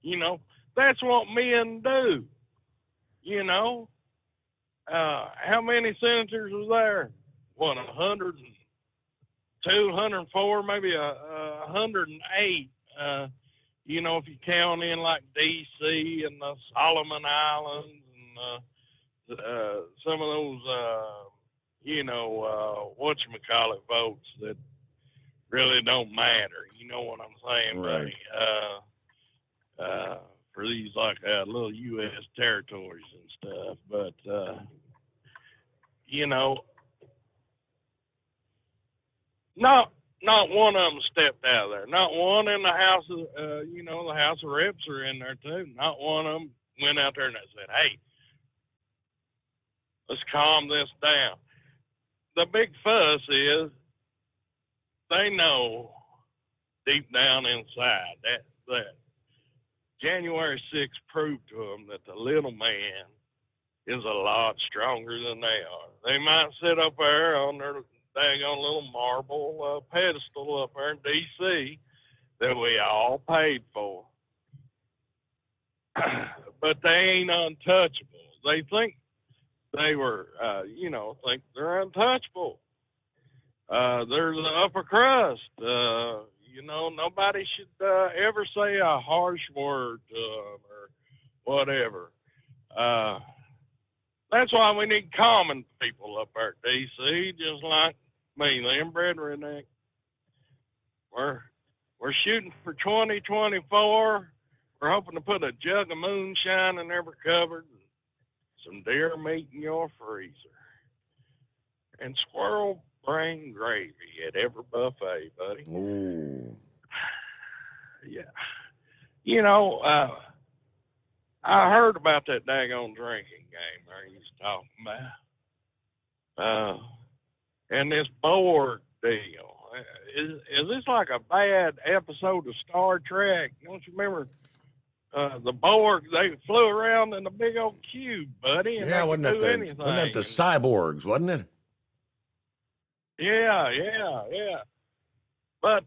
You know, that's what men do, you know. How many senators was there? 102, 104, maybe 108. You know, if you count in like D.C. and the Solomon Islands and some of those, whatchamacallit votes that really don't matter. You know what I'm saying, Right. buddy? For these like little U.S. territories and stuff. But, not one of them stepped out of there. Not one in the House of, the House of Reps are in there too. Not one of them went out there and said, hey, let's calm this down. The big fuss is they know deep down inside that January 6th proved to them that the little man is a lot stronger than they are. They might sit up there on their daggone little marble pedestal up there in D.C. that we all paid for. But they ain't untouchable. They think they were, think they're untouchable. They're the upper crust. Nobody should ever say a harsh word to them or whatever. That's why we need common people up there at D.C., just like me, the inbred redneck. We're shooting for 2024. We're hoping to put a jug of moonshine in every cupboard, and some deer meat in your freezer, and squirrel brain gravy at every buffet, buddy. Ooh. Yeah. I heard about that daggone drinking game there he's talking about. And this board deal. Is this like a bad episode of Star Trek? Don't you remember the Borg? They flew around in a big old cube, buddy. And Yeah, wasn't that the cyborgs, wasn't it? Yeah. But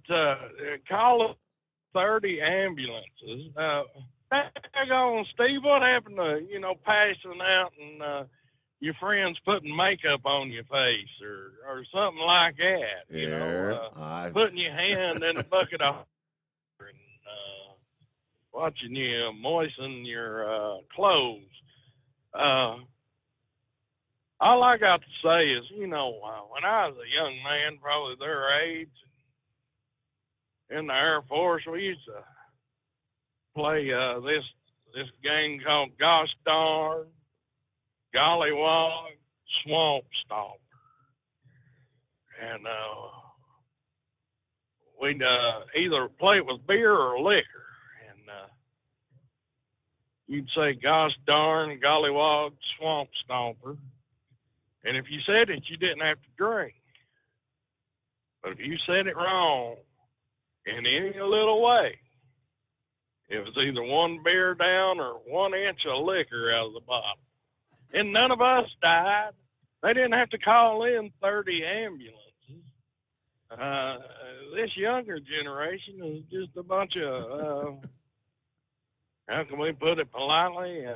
call it 30 ambulances. Daggone, Steve, what happened to, passing out and your friends putting makeup on your face or something like that? Putting your hand in a bucket of water and watching you moisten your clothes. All I got to say is, when I was a young man, probably their age, in the Air Force, we used to play this game called Gosh Darn, Gollywog, Swamp Stomper. And we'd either play it with beer or liquor. And you'd say Gosh Darn, Gollywog, Swamp Stomper. And if you said it, you didn't have to drink. But if you said it wrong in any little way, it was either one beer down or 1 inch of liquor out of the bottle. And none of us died. They didn't have to call in 30 ambulances. This younger generation is just a bunch of, how can we put it politely,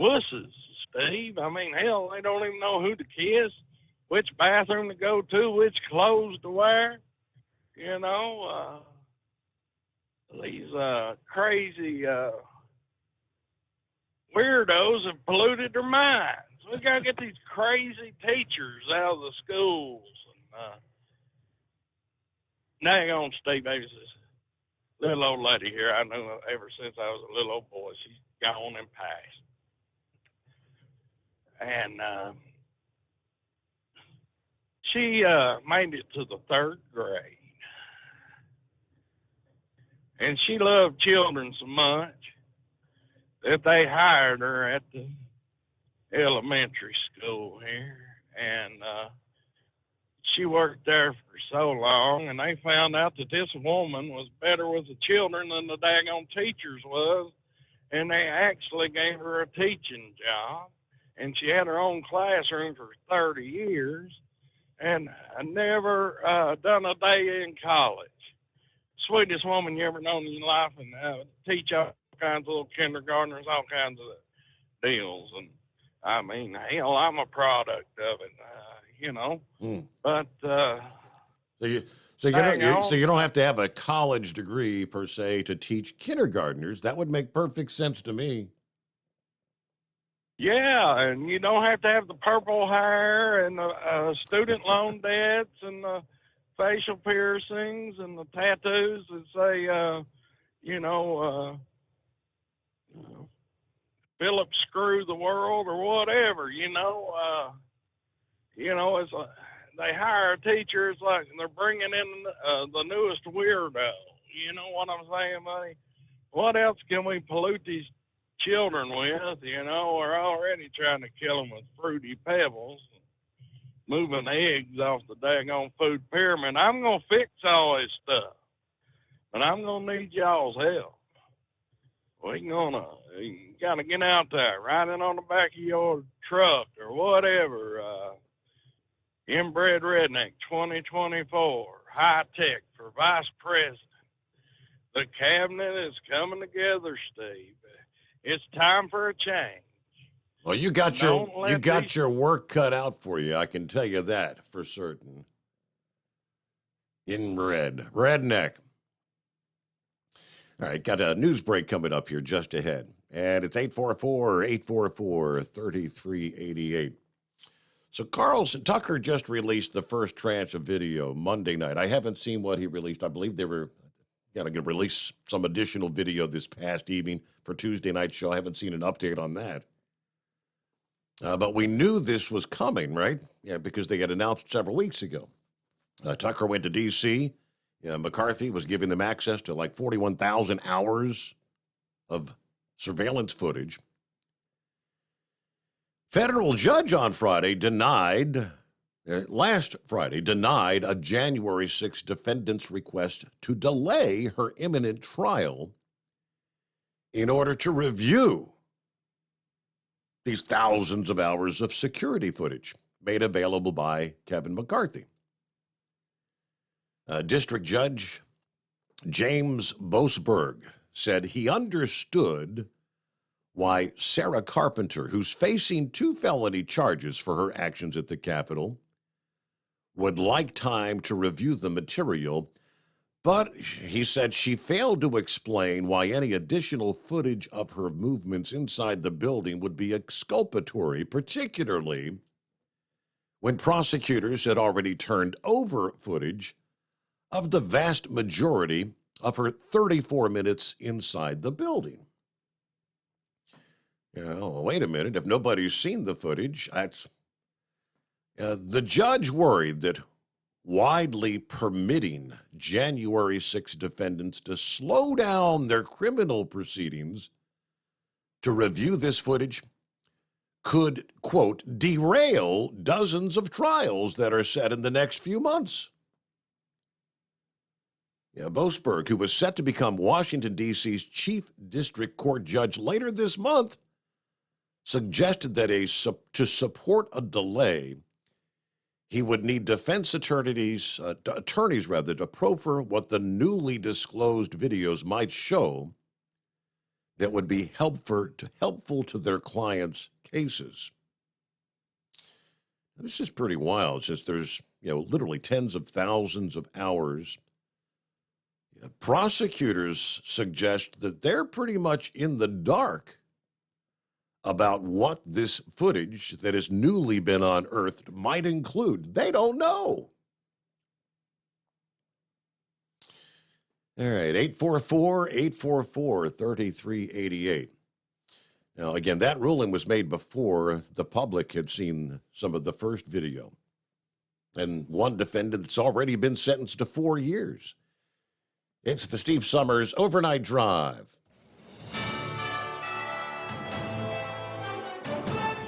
wusses, Steve. I mean, hell, they don't even know who to kiss, which bathroom to go to, which clothes to wear. These crazy weirdos have polluted their minds. We got to get these crazy teachers out of the schools. And daggone Steve Davis, this little old lady here, I knew ever since I was a little old boy. She's gone and passed. And she made it to the 3rd grade. And she loved children so much that they hired her at the elementary school here. And she worked there for so long, and they found out that this woman was better with the children than the daggone teachers was. And they actually gave her a teaching job. And she had her own classroom for 30 years and never done a day in college. Sweetest woman you ever known in your life, and teach all kinds of little kindergartners, all kinds of deals. And I mean, hell, I'm a product of it. you know. Mm. But So you don't have to have a college degree per se to teach kindergartners. That would make perfect sense to me. yeah, and you don't have to have the purple hair and the student loan debts and the facial piercings and the tattoos that say, Philip screw the world or whatever. It's they hire teachers like they're bringing in the newest weirdo. You know what I'm saying, buddy? What else can we pollute these children with? We're already trying to kill them with fruity pebbles, moving eggs off the daggone food pyramid. I'm going to fix all this stuff, but I'm going to need y'all's help. You got to get out there, riding on the back of your truck or whatever. Inbred Redneck 2024, high tech for vice president. The cabinet is coming together, Steve. It's time for a change. Well, you got your work cut out for you. I can tell you that for certain. Inbred Redneck. All right, got a news break coming up here just ahead. And it's 844-844-3388. So Carlson Tucker just released the first tranche of video Monday night. I haven't seen what he released. I believe they were going to release some additional video this past evening for Tuesday night's show. I haven't seen an update on that. But we knew this was coming, right? Yeah, because they had announced several weeks ago. Tucker went to D.C. McCarthy was giving them access to like 41,000 hours of surveillance footage. Federal judge on Friday last Friday denied a January 6 defendant's request to delay her imminent trial in order to review these thousands of hours of security footage made available by Kevin McCarthy. District Judge James Boasberg said he understood why Sarah Carpenter, who's facing 2 felony charges for her actions at the Capitol, would like time to review the material, but he said she failed to explain why any additional footage of her movements inside the building would be exculpatory, particularly when prosecutors had already turned over footage of the vast majority of her 34 minutes inside the building. Wait a minute. If nobody's seen the footage, that's... the judge worried that widely permitting January 6 defendants to slow down their criminal proceedings to review this footage could, quote, derail dozens of trials that are set in the next few months. Boasberg, who was set to become Washington, D.C.'s chief district court judge later this month, suggested that to support a delay, he would need defense attorneys to proffer what the newly disclosed videos might show that would be helpful to their clients' cases. This is pretty wild, since there's literally tens of thousands of hours. Prosecutors suggest that they're pretty much in the dark about what this footage that has newly been unearthed might include. They don't know. All right, 844-844-3388. Now, again, that ruling was made before the public had seen some of the first video. And one defendant that's already been sentenced to 4 years. It's the Steve Summers Overnight Drive.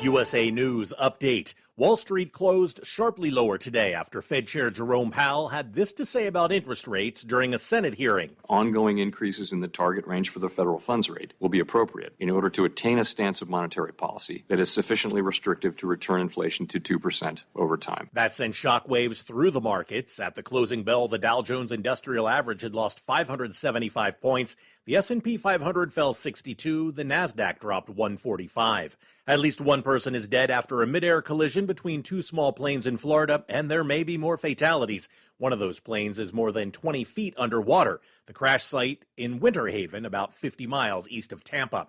USA News update. Wall Street closed sharply lower today after Fed Chair Jerome Powell had this to say about interest rates during a Senate hearing. Ongoing increases in the target range for the federal funds rate will be appropriate in order to attain a stance of monetary policy that is sufficiently restrictive to return inflation to 2% over time. That sent shockwaves through the markets. At the closing bell, the Dow Jones Industrial Average had lost 575 points. The S&P 500 fell 62. The Nasdaq dropped 145. At least one person is dead after a midair collision collision between two small planes in Florida, and there may be more fatalities. One of those planes is more than 20 feet underwater. The crash site in Winter Haven, about 50 miles east of Tampa.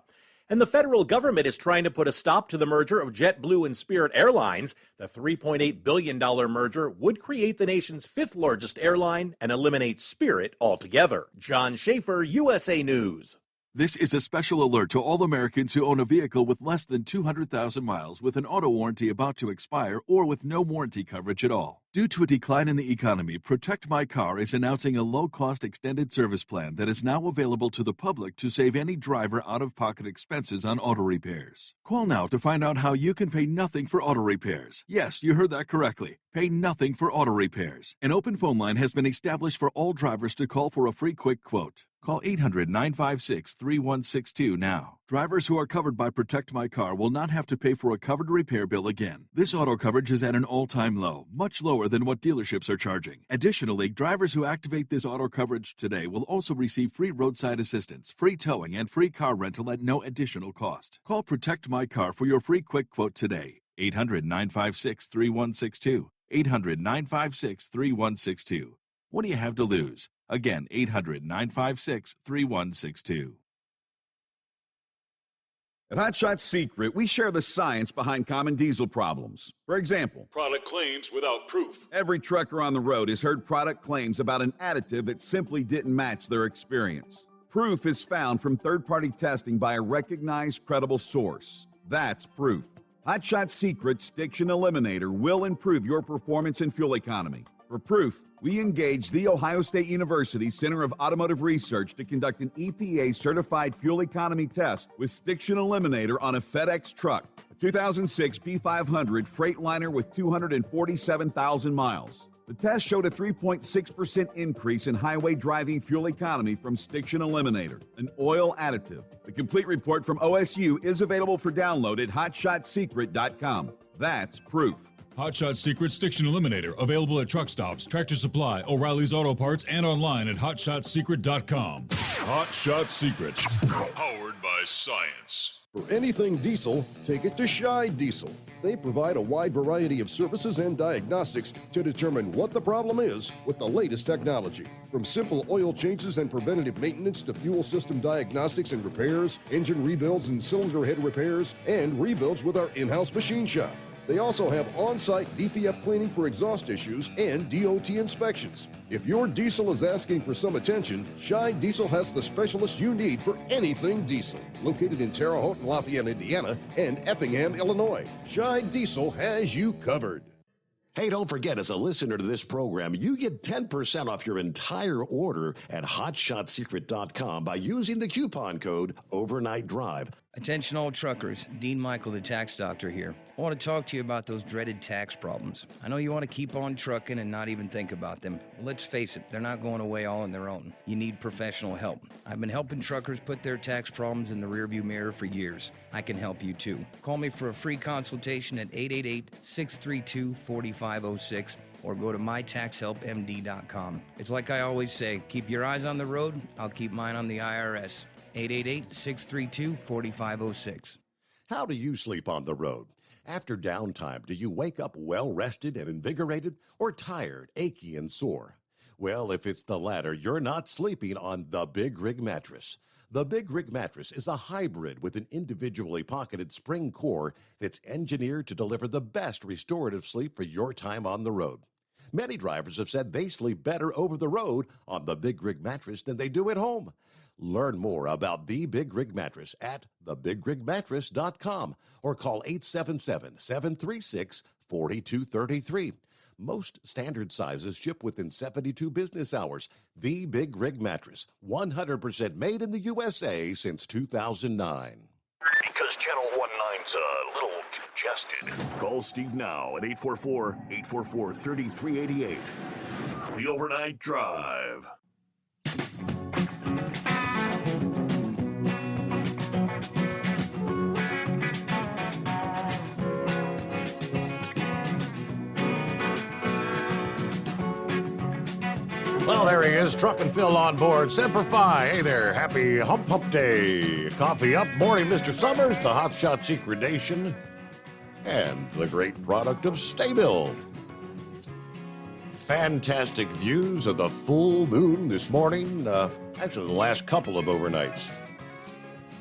And the federal government is trying to put a stop to the merger of JetBlue and Spirit Airlines. The $3.8 billion merger would create the nation's fifth largest airline and eliminate Spirit altogether. John Schaefer, USA News. This is a special alert to all Americans who own a vehicle with less than 200,000 miles with an auto warranty about to expire or with no warranty coverage at all. Due to a decline in the economy, Protect My Car is announcing a low-cost extended service plan that is now available to the public to save any driver out-of-pocket expenses on auto repairs. Call now to find out how you can pay nothing for auto repairs. Yes, you heard that correctly. Pay nothing for auto repairs. An open phone line has been established for all drivers to call for a free quick quote. Call 800-956-3162 now. Drivers who are covered by Protect My Car will not have to pay for a covered repair bill again. This auto coverage is at an all-time low, much lower than what dealerships are charging. Additionally, drivers who activate this auto coverage today will also receive free roadside assistance, free towing, and free car rental at no additional cost. Call Protect My Car for your free quick quote today. 800-956-3162. 800-956-3162. What do you have to lose? Again, 800-956-3162. At Hot Shot Secret, we share the science behind common diesel problems. For example, product claims without proof. Every trucker on the road has heard product claims about an additive that simply didn't match their experience. Proof is found from third-party testing by a recognized, credible source. That's proof. Hot Shot Secret Stiction Eliminator will improve your performance and fuel economy. For proof, we engaged the Ohio State University Center of Automotive Research to conduct an EPA-certified fuel economy test with Stiction Eliminator on a FedEx truck, a 2006 P500 Freightliner with 247,000 miles. The test showed a 3.6% increase in highway driving fuel economy from Stiction Eliminator, an oil additive. The complete report from OSU is available for download at hotshotsecret.com. That's proof. Hot Shot Secret Stiction Eliminator, available at truck stops, Tractor Supply, O'Reilly's Auto Parts, and online at hotshotsecret.com. Hot Shot Secret, powered by science. For anything diesel, take it to Scheid Diesel. They provide a wide variety of services and diagnostics to determine what the problem is with the latest technology. From simple oil changes and preventative maintenance to fuel system diagnostics and repairs, engine rebuilds and cylinder head repairs, and rebuilds with our in-house machine shop. They also have on-site DPF cleaning for exhaust issues and DOT inspections. If your diesel is asking for some attention, Scheid Diesel has the specialist you need for anything diesel. Located in Terre Haute and Lafayette, Indiana, and Effingham, Illinois, Scheid Diesel has you covered. Hey, don't forget, as a listener to this program, you get 10% off your entire order at hotshotsecret.com by using the coupon code Overnight Drive. Attention all truckers, Dean Michael, the tax doctor here. I want to talk to you about those dreaded tax problems. I know you want to keep on trucking and not even think about them. Let's face it, they're not going away all on their own. You need professional help. I've been helping truckers put their tax problems in the rearview mirror for years. I can help you too. Call me for a free consultation at 888-632-4506 or go to mytaxhelpmd.com. It's like I always say, keep your eyes on the road, I'll keep mine on the IRS. 888-632-4506. How do you sleep on the road? After downtime, do you wake up well-rested and invigorated or tired, achy, and sore? Well, if it's the latter, you're not sleeping on the Big Rig Mattress. The Big Rig Mattress is a hybrid with an individually pocketed spring core that's engineered to deliver the best restorative sleep for your time on the road. Many drivers have said they sleep better over the road on the Big Rig Mattress than they do at home. Learn more about the Big Rig Mattress at thebigrigmattress.com or call 877-736-4233. Most standard sizes ship within 72 business hours. The Big Rig Mattress, 100% made in the USA since 2009. Because Channel 19's a little congested. Call Steve now at 844-844-3388. The Overnight Drive. Well, there he is, Truck and Phil on board, Semper Fi. Hey there, happy hump day. Coffee up, morning, Mr. Summers, the Hot Shot Secret Nation. and the great product of Staybill. Fantastic views of the full moon this morning, actually the last couple of overnights.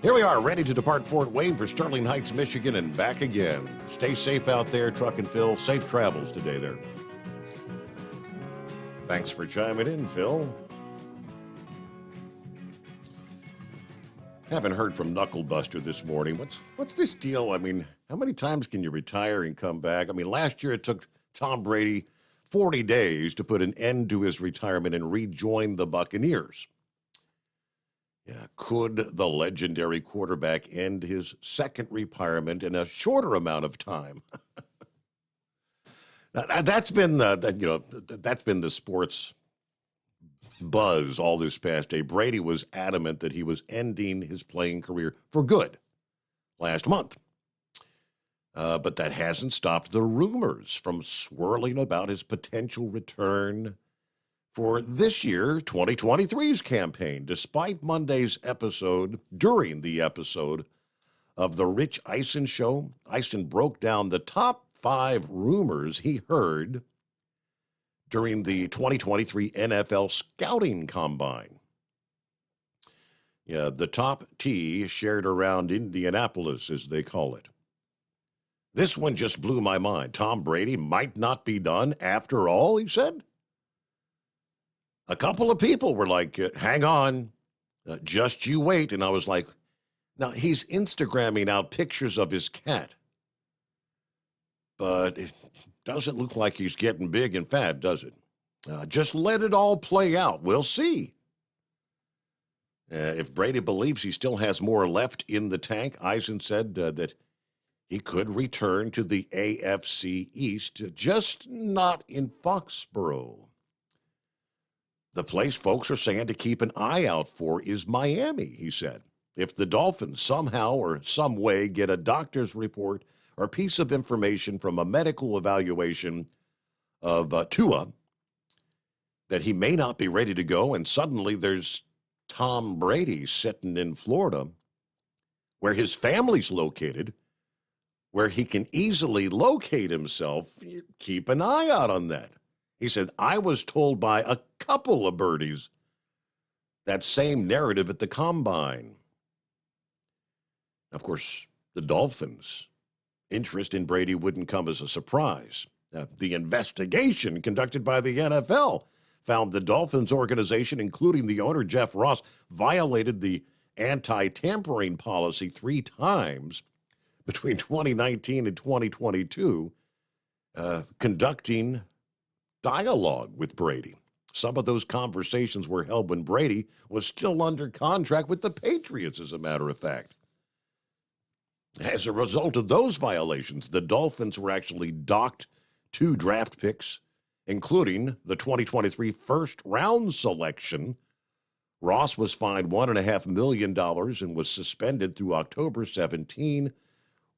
Here we are, ready to depart Fort Wayne for Sterling Heights, Michigan, and back again. Stay safe out there, Truck and Phil. Safe travels today there. Thanks for chiming in, Phil. Haven't heard from Knucklebuster this morning. What's this deal? I mean, how many times can you retire and come back? I mean, last year it took Tom Brady 40 days to put an end to his retirement and rejoin the Buccaneers. Yeah, could the legendary quarterback end his second retirement in a shorter amount of time? That's been the sports buzz all this past day. Brady was adamant that he was ending his playing career for good last month. But that hasn't stopped the rumors from swirling about his potential return for this year, 2023's campaign. Despite Monday's episode, during the episode of The Rich Eisen Show, Eisen broke down the top 5 rumors he heard during the 2023 NFL Scouting Combine. Yeah, the top T shared around Indianapolis, as they call it. This one just blew my mind. Tom Brady might not be done after all, he said. A couple of people were like, hang on, just you wait. And I was like, now he's Instagramming out pictures of his cat. But it doesn't look like he's getting big and fat, does it? Just let it all play out. We'll see. If Brady believes he still has more left in the tank, Eisen said that he could return to the AFC East, just not in Foxborough. The place folks are saying to keep an eye out for is Miami, he said. If the Dolphins somehow or some way get a doctor's report or piece of information from a medical evaluation of Tua that he may not be ready to go, and suddenly there's Tom Brady sitting in Florida where his family's located, where he can easily locate himself, keep an eye out on that. He said, I was told by a couple of birdies that same narrative at the Combine. Of course, the Dolphins' interest in Brady wouldn't come as a surprise. The investigation conducted by the NFL found the Dolphins organization, including the owner, Jeff Ross, violated the anti-tampering policy 3 times between 2019 and 2022, conducting dialogue with Brady. Some of those conversations were held when Brady was still under contract with the Patriots, as a matter of fact. As a result of those violations, the Dolphins were actually docked 2 draft picks, including the 2023 first-round selection. Ross was fined $1.5 million and was suspended through October 17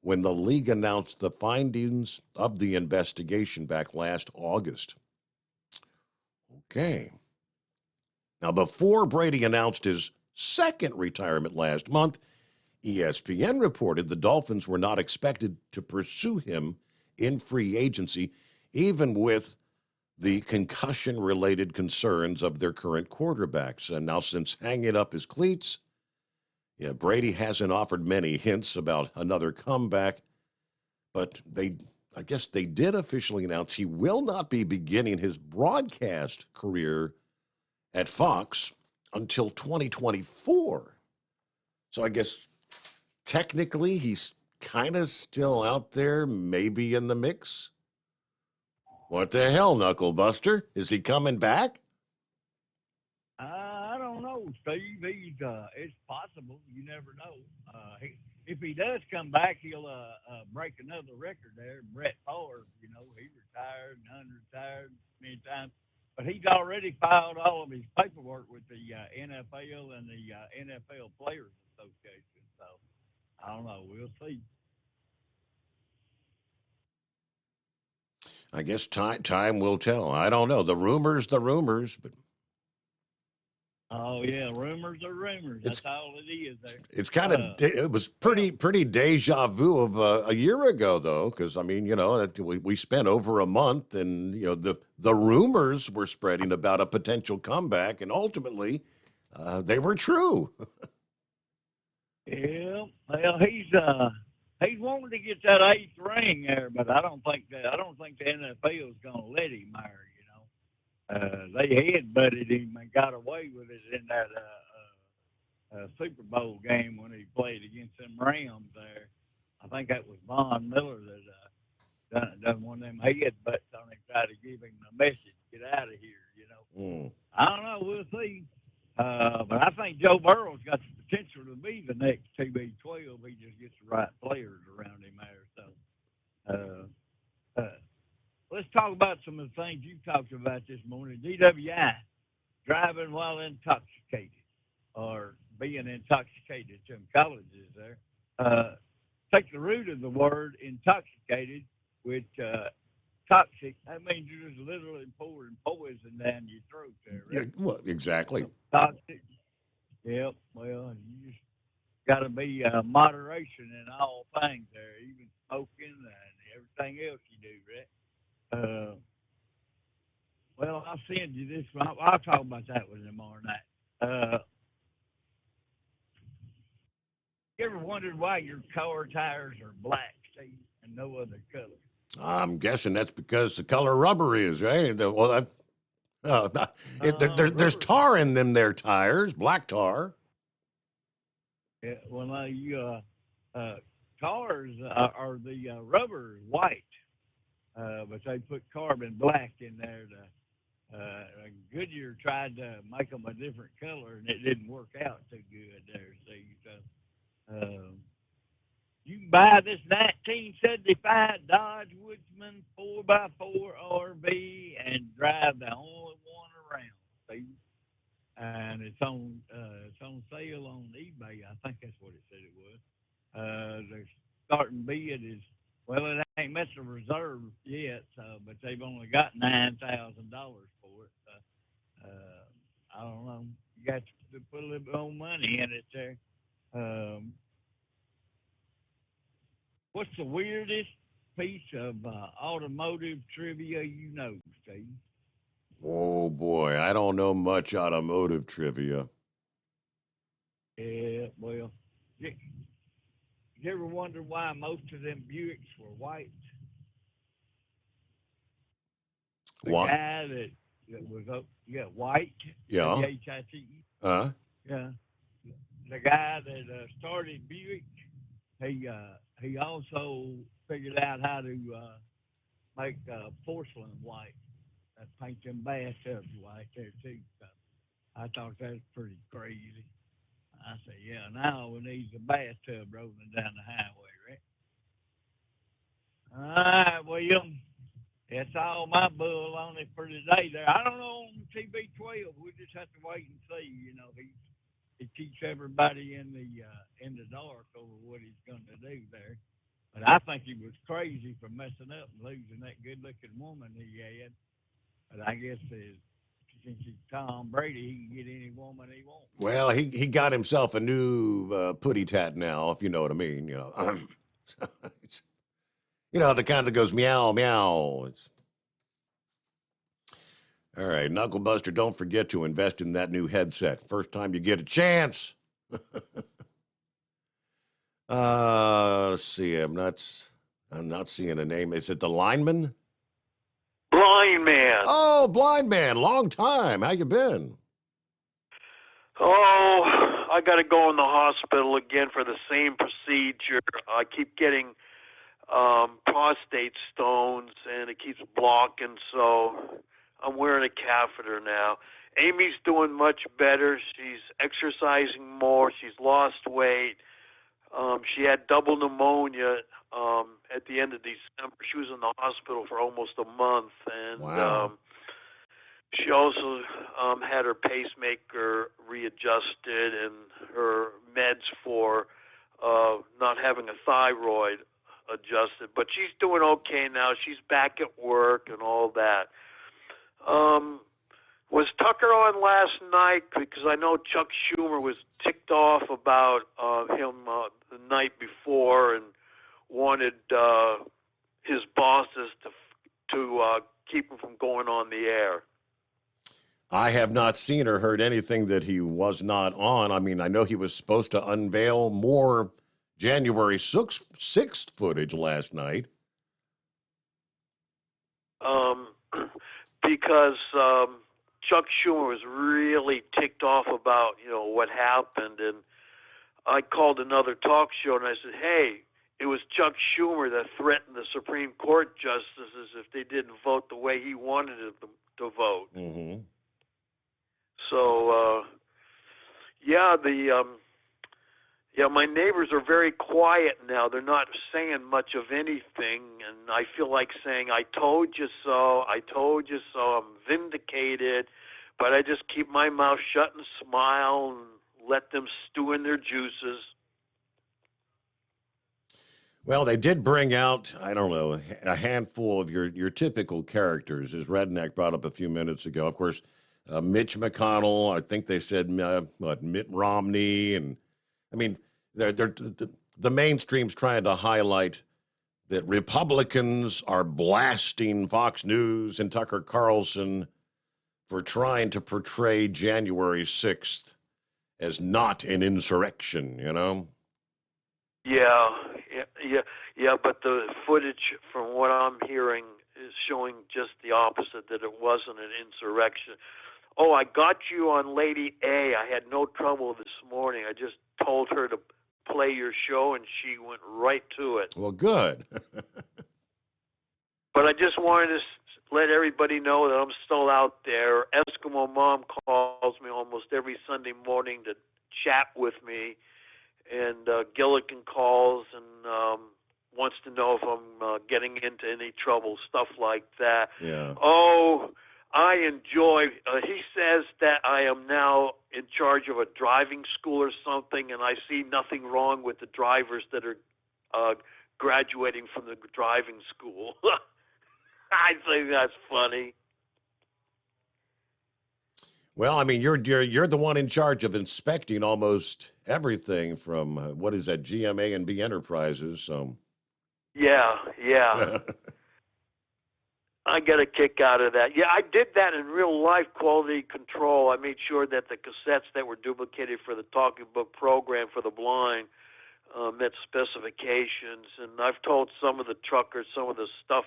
when the league announced the findings of the investigation back last August. Okay. Now, before Brady announced his second retirement last month, ESPN reported the Dolphins were not expected to pursue him in free agency, even with the concussion-related concerns of their current quarterbacks. And now, since hanging up his cleats, Brady hasn't offered many hints about another comeback, but I guess they did officially announce he will not be beginning his broadcast career at Fox until 2024. So I guess technically he's kind of still out there, maybe in the mix. What the hell, Knucklebuster? Is he coming back? I don't know, Steve. It's possible. You never know. If he does come back, he'll break another record there. Brett Favre, he retired and unretired many times. But he's already filed all of his paperwork with the NFL and the NFL Players Association. So, I don't know. We'll see. I guess time will tell. I don't know. The rumors, but Oh yeah, rumors are rumors. That's all it is. There. It's kind of it was pretty deja vu of a year ago, though, because I mean, we spent over a month, and the rumors were spreading about a potential comeback, and ultimately, they were true. Yeah, well, he's wanting to get that 8th ring there, but I don't think the NFL is going to let him there. They headbutted him and got away with it in that Super Bowl game when he played against them Rams there. I think that was Von Miller that done one of them headbutts on him, try to give him a message, get out of here. I don't know, we'll see. But I think Joe Burrow's got the potential to be the next TB12. He just gets the right players around him there. So, let's talk about some of the things you talked about this morning. DWI, driving while intoxicated, or being intoxicated. Some colleges there. Take the root of the word intoxicated, which toxic. That means you're just literally pouring poison down your throat there, right? Yeah, well, exactly. Toxic. Yep. Well, you just got to be moderation in all things there, even smoking and everything else you do, right? Well, I'll send you this. I'll talk about that one tomorrow night. You ever wondered why your car tires are black, Steve, and no other color? I'm guessing that's because the color rubber is, right? There's tar in them there tires, black tar. Yeah, well, cars are the rubber is white. But they put carbon black in there. Goodyear tried to make them a different color, and it didn't work out too good there. See, so you can buy this 1975 Dodge Woodsman 4x4 RV and drive the only one around. See, and it's on sale on eBay. I think that's what it said it was. The starting bid is. Well, it ain't met the reserve yet, but they've only got $9,000 for it. I don't know. You got to put a little bit more money in it there. What's the weirdest piece of automotive trivia you know, Steve? Oh, boy. I don't know much automotive trivia. Yeah, well, you ever wonder why most of them Buicks were white? The guy that was white. Yeah. W-H-I-T-E. Yeah. The guy that started Buick, he also figured out how to make porcelain white. Paint them bathtubs white there too. So I thought that was pretty crazy. I said, yeah, now we need a bathtub rolling down the highway, right? All right, William. That's all my bull on it for today there. I don't know on TB12. We'll just have to wait and see. He keeps everybody in the dark over what he's going to do there. But I think he was crazy for messing up and losing that good-looking woman he had. But I guess since he's Tom Brady, he can get any woman he wants. Well, he got himself a new putty tat now, if you know what I mean. The kind that goes meow, meow. All right, Knucklebuster, don't forget to invest in that new headset. First time you get a chance. Let's see. I'm not seeing a name. Is it the lineman? Blind man. Oh, blind man. Long time. How you been? Oh, I got to go in the hospital again for the same procedure. I keep getting prostate stones, and it keeps blocking, so I'm wearing a catheter now. Amy's doing much better. She's exercising more. She's lost weight. She had double pneumonia at the end of December. She was in the hospital for almost a month, and wow. She also had her pacemaker readjusted and her meds for not having a thyroid adjusted. But she's doing okay now. She's back at work and all that. Was Tucker on last night? Because I know Chuck Schumer was ticked off about him the night before and wanted his bosses to keep him from going on the air. I have not seen or heard anything that he was not on. I mean, I know he was supposed to unveil more January 6th footage last night. Because Chuck Schumer was really ticked off about, what happened. And I called another talk show and I said, hey, it was Chuck Schumer that threatened the Supreme Court justices if they didn't vote the way he wanted them to vote. Mm-hmm. So, my neighbors are very quiet now. They're not saying much of anything, and I feel like saying, I told you so, I told you so, I'm vindicated, but I just keep my mouth shut and smile and let them stew in their juices. Well, they did bring out, I don't know, a handful of your typical characters, as Redneck brought up a few minutes ago. Of course, Mitch McConnell, I think they said, Mitt Romney, and I mean, the mainstream's trying to highlight that Republicans are blasting Fox News and Tucker Carlson for trying to portray January 6th as not an insurrection, Yeah, but the footage from what I'm hearing is showing just the opposite, that it wasn't an insurrection. Oh, I got you on Lady A. I had no trouble this morning. I just told her to play your show, and she went right to it. Well, good. But I just wanted to let everybody know that I'm still out there. Eskimo Mom calls me almost every Sunday morning to chat with me, and Gilligan calls and wants to know if I'm getting into any trouble, stuff like that. Yeah. Oh, I enjoy, he says that I am now in charge of a driving school or something, and I see nothing wrong with the drivers that are graduating from the driving school. I think that's funny. Well, I mean, you're the one in charge of inspecting almost everything from, what is that, GMA and B Enterprises, so. Yeah. I get a kick out of that. Yeah, I did that in real life, quality control. I made sure that the cassettes that were duplicated for the talking book program for the blind met specifications. And I've told some of the truckers some of the stuff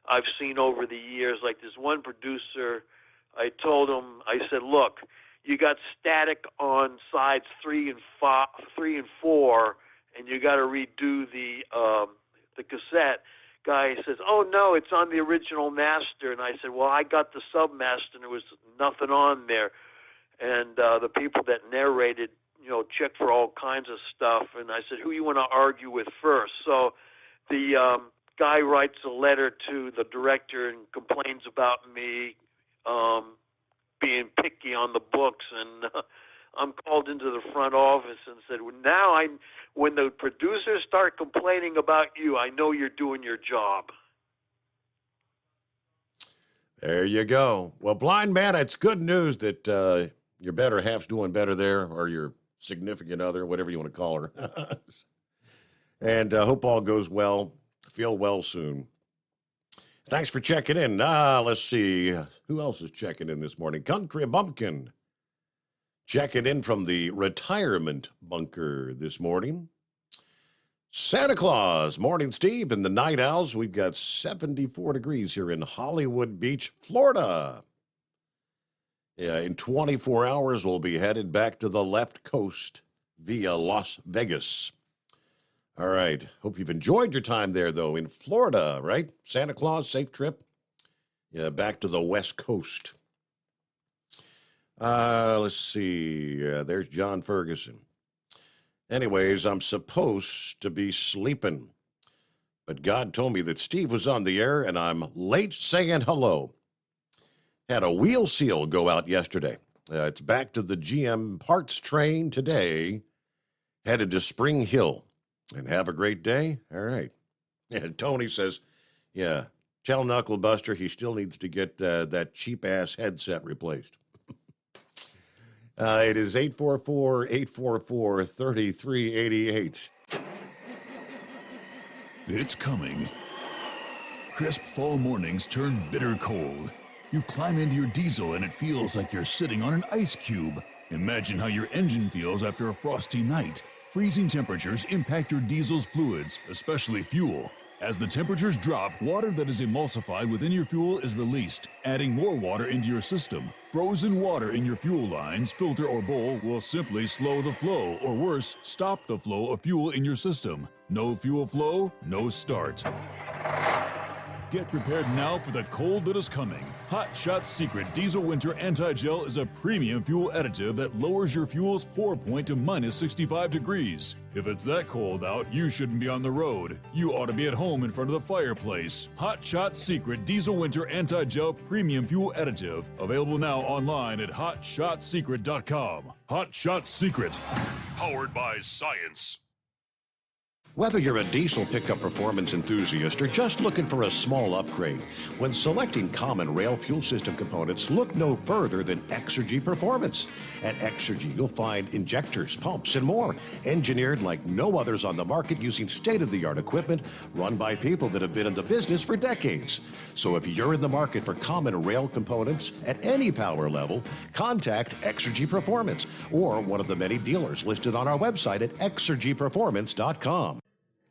I've seen over the years. Like this one producer, I told him, I said, look, you got static on sides 3 and 4, and you got to redo the cassette. Guy says, oh, no, it's on the original master. And I said, well, I got the submaster, and there was nothing on there. And the people that narrated, checked for all kinds of stuff. And I said, who you want to argue with first? So the guy writes a letter to the director and complains about me being picky on the books. And I'm called into the front office and said, well, now when the producers start complaining about you, I know you're doing your job. There you go. Well, blind man, it's good news that your better half's doing better there, or your significant other, whatever you want to call her. And hope all goes well. Feel well soon. Thanks for checking in. Let's see. Who else is checking in this morning? Country Bumpkin. Checking in from the retirement bunker this morning. Santa Claus. Morning, Steve. And the Night Owls. We've got 74 degrees here in Hollywood Beach, Florida. Yeah, in 24 hours, we'll be headed back to the left coast via Las Vegas. All right. Hope you've enjoyed your time there, though, in Florida, right? Santa Claus, safe trip. Yeah, back to the West Coast. Let's see. There's John Ferguson. Anyways, I'm supposed to be sleeping, but God told me that Steve was on the air, and I'm late saying hello. Had a wheel seal go out yesterday. It's back to the GM parts train today, headed to Spring Hill. And have a great day. All right. And Tony says, yeah, Tell Knucklebuster he still needs to get that cheap-ass headset replaced. It is 844-844-3388. It's coming. Crisp fall mornings turn bitter cold. You climb into your diesel and it feels like you're sitting on an ice cube. Imagine how your engine feels after a frosty night. Freezing temperatures impact your diesel's fluids, especially fuel. As the temperatures drop, water that is emulsified within your fuel is released, adding more water into your system. Frozen water in your fuel lines, filter, or bowl will simply slow the flow, or worse, stop the flow of fuel in your system. No fuel flow, no start. Get prepared now for the cold that is coming. Hot Shot Secret Diesel Winter Anti-Gel is a premium fuel additive that lowers your fuel's pour point to minus 65 degrees. If it's that cold out, you shouldn't be on the road. You ought to be at home in front of the fireplace. Hot Shot Secret Diesel Winter Anti-Gel Premium Fuel Additive. Available now online at hotshotsecret.com. Hot Shot Secret. Powered by science. Whether you're a diesel pickup performance enthusiast or just looking for a small upgrade, when selecting common rail fuel system components, look no further than Exergy Performance. At Exergy, you'll find injectors, pumps, and more, engineered like no others on the market using state-of-the-art equipment run by people that have been in the business for decades. So if you're in the market for common rail components at any power level, contact Exergy Performance or one of the many dealers listed on our website at exergyperformance.com.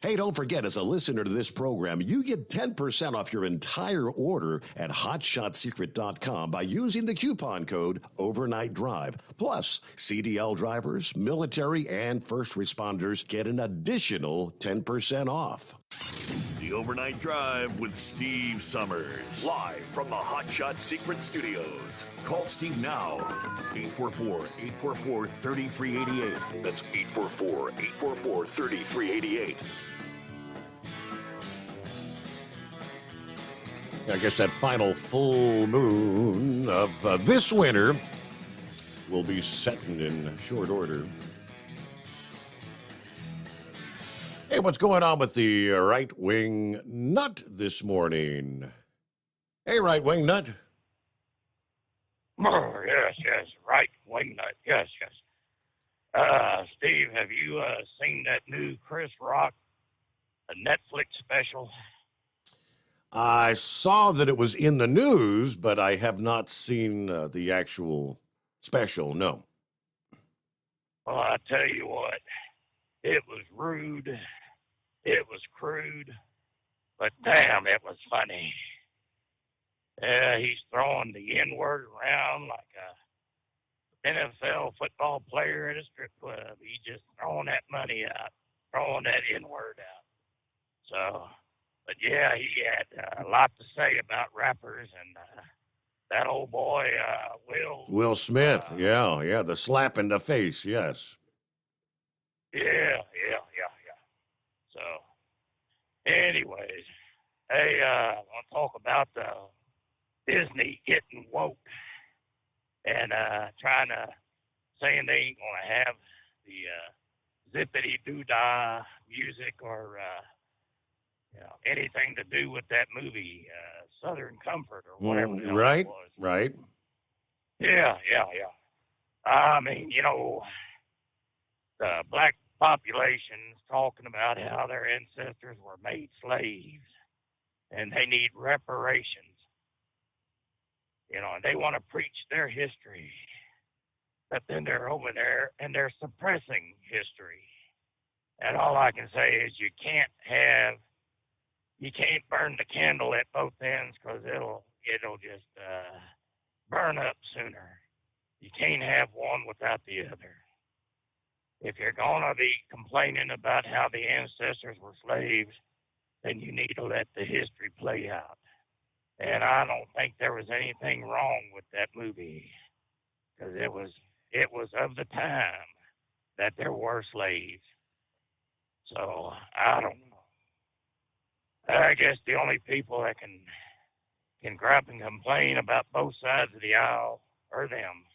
Hey, don't forget, as a listener to this program, you get 10% off your entire order at hotshotsecret.com by using the coupon code Overnight Drive. Plus, CDL drivers, military, and first responders get an additional 10% off. The Overnight Drive with Steve Summers. Live from the Hot Shot Secret Studios. Call Steve now. 844-844-3388. That's 844-844-3388. I guess that final full moon of this winter will be setting in short order. Hey, what's going on with the right-wing nut this morning? Hey, right-wing nut. Oh, yes, right-wing nut, yes. Steve, have you seen that new Chris Rock Netflix special? I saw that it was in the news, but I have not seen the actual special, no. Well, I tell you what, it was rude, it was crude, but damn, it was funny. He's throwing the N-word around like a NFL football player at a strip club. He's just throwing that money out, throwing that N-word out. So, but yeah, he had a lot to say about rappers and that old boy, Will Smith, yeah, the slap in the face, yes. Yeah. So, anyways, hey, I want to talk about Disney getting woke and trying to saying they ain't going to have the zippity-doo-dah music or anything to do with that movie, Southern Comfort or whatever. Right, it was. right. Yeah. I mean, the black population's talking about how their ancestors were made slaves and they need reparations. And they want to preach their history. But then they're over there and they're suppressing history. And all I can say is you can't burn the candle at both ends because it'll just burn up sooner. You can't have one without the other. If you're going to be complaining about how the ancestors were slaves, then you need to let the history play out. And I don't think there was anything wrong with that movie because it was of the time that there were slaves. So I don't know. I guess the only people that can gripe and complain about both sides of the aisle are them.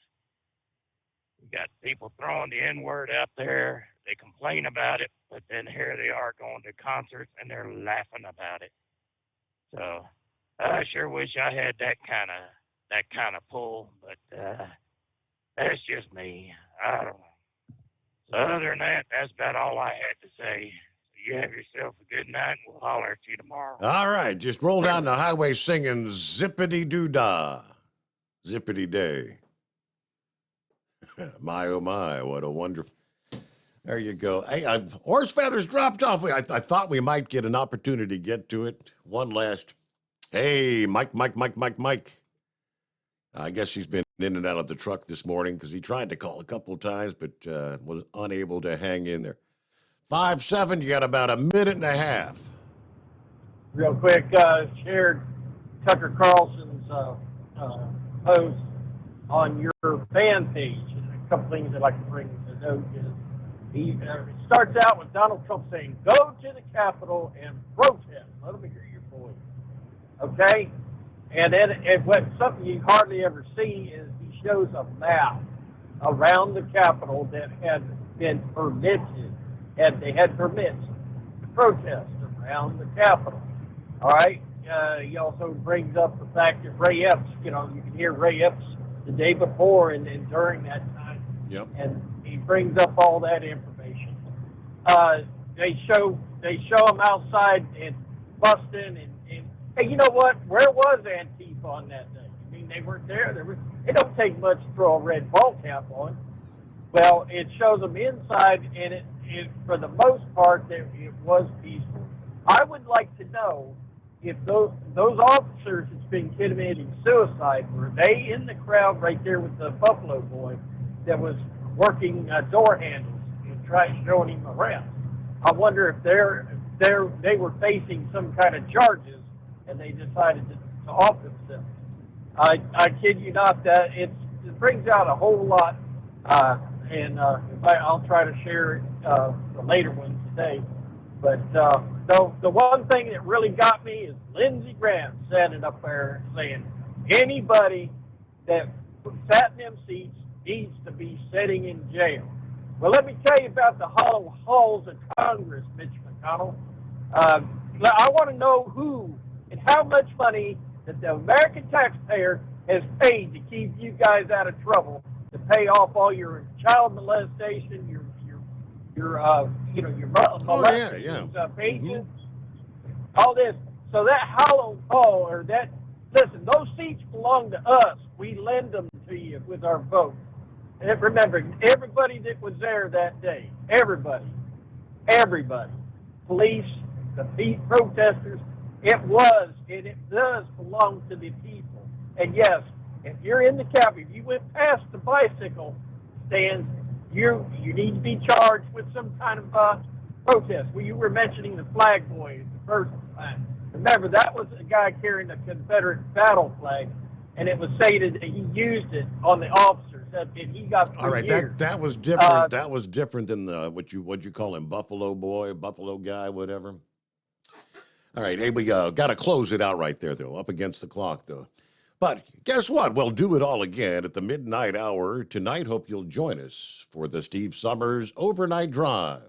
You got people throwing the N-word out there. They complain about it, but then here they are going to concerts and they're laughing about it. So I sure wish I had that kind of pull, but that's just me. I don't know. So other than that, that's about all I had to say. You have yourself a good night, and we'll holler at you tomorrow. All right, just roll down the highway singing zippity-doo-dah, zippity-day. My, oh, my, what a wonderful... There you go. Hey, horse feathers dropped off. I thought we might get an opportunity to get to it. One last... Hey, Mike. I guess he's been in and out of the truck this morning because he tried to call a couple of times, but was unable to hang in there. 5-7, you got about a minute and a half. Real quick, shared Tucker Carlson's post on your fan page. And a couple things I'd like to bring to note is he starts out with Donald Trump saying, "Go to the Capitol and protest." Let me hear your voice. Okay? And then something you hardly ever see is he shows a map around the Capitol that had been permitted, and they had permits to protest around the Capitol. All right? He also brings up the fact that Ray Epps, you can hear Ray Epps the day before and during that time. Yep. And he brings up all that information. They show him outside and busting and hey, you know what? Where was Antifa on that day? I mean, they weren't there. It don't take much to throw a red ball cap on. Well, it shows them inside, and it for the most part, it was peaceful. I would like to know if those officers that's been committing suicide, were they in the crowd right there with the Buffalo boy that was working door handles and showing him around? I wonder if they were facing some kind of charges and they decided to off themselves. I kid you not, that it brings out a whole lot, and I'll try to share the later one today. But the one thing that really got me is Lindsey Graham standing up there saying anybody that sat in them seats needs to be sitting in jail. Well, let me tell you about the hollow halls of Congress, Mitch McConnell. I want to know who and how much money that the American taxpayer has paid to keep you guys out of trouble, to pay off all your child molestation, your pages, all this. So that hollow hall, listen, those seats belong to us. We lend them to you with our vote. And remember, everybody that was there that day, everybody, police, the protesters, it was and it does belong to the people. And yes, if you're in the Capitol, if you went past the bicycle stands, you need to be charged with some kind of protest. Well, you were mentioning the flag boy the first time. Remember, that was a guy carrying a Confederate battle flag, and it was stated that he used it on the officers. And he got all right. years. That was different. That was different than the what you call him, Buffalo boy, Buffalo guy, whatever. All right, hey, we got to close it out right there, though, up against the clock, though. But guess what? We'll do it all again at the midnight hour tonight. Hope you'll join us for the Steve Summers Overnight Drive.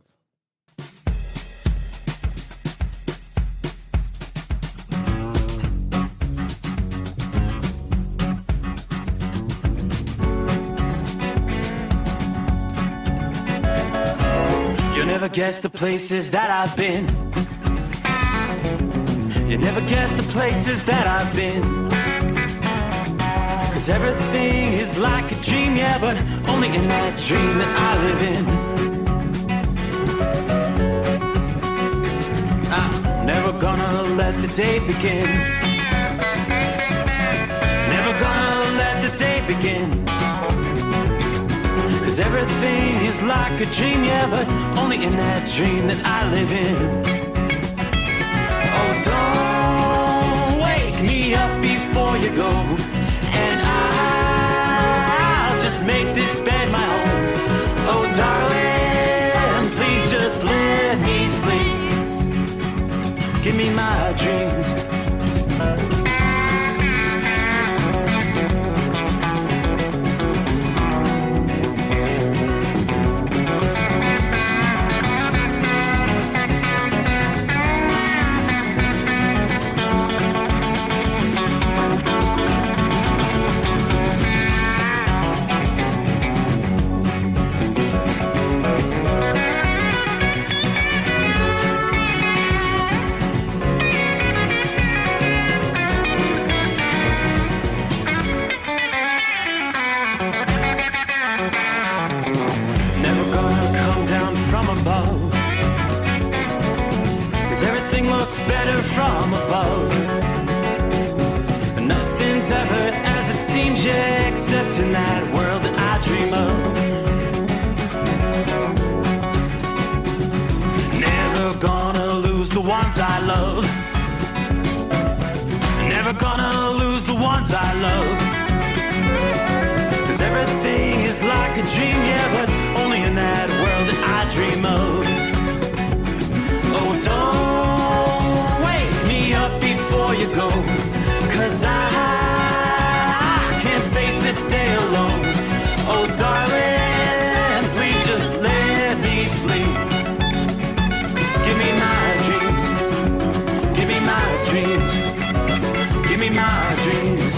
You never guess the places that I've been. You never guess the places that I've been. 'Cause everything is like a dream, yeah, but only in that dream that I live in. I'm never gonna let the day begin. Never gonna let the day begin. 'Cause everything is like a dream, yeah, but only in that dream that I live in. Oh, don't wake me up before you go, and I'll just make this bed my home. Oh, darling, please just let me sleep. Give me my dreams. Never gonna come down from above, 'cause everything looks better from above. Nothing's ever as it seems, yeah, except in that world that I dream of. Never gonna lose the ones I love. Never gonna lose the ones I love. 'Cause everything is like a dream, yeah, but only in that world that I dream of. Oh, don't wake me up before you go, 'cause I can't face this day alone. Oh, darling, please just let me sleep. Give me my dreams. Give me my dreams. Give me my dreams.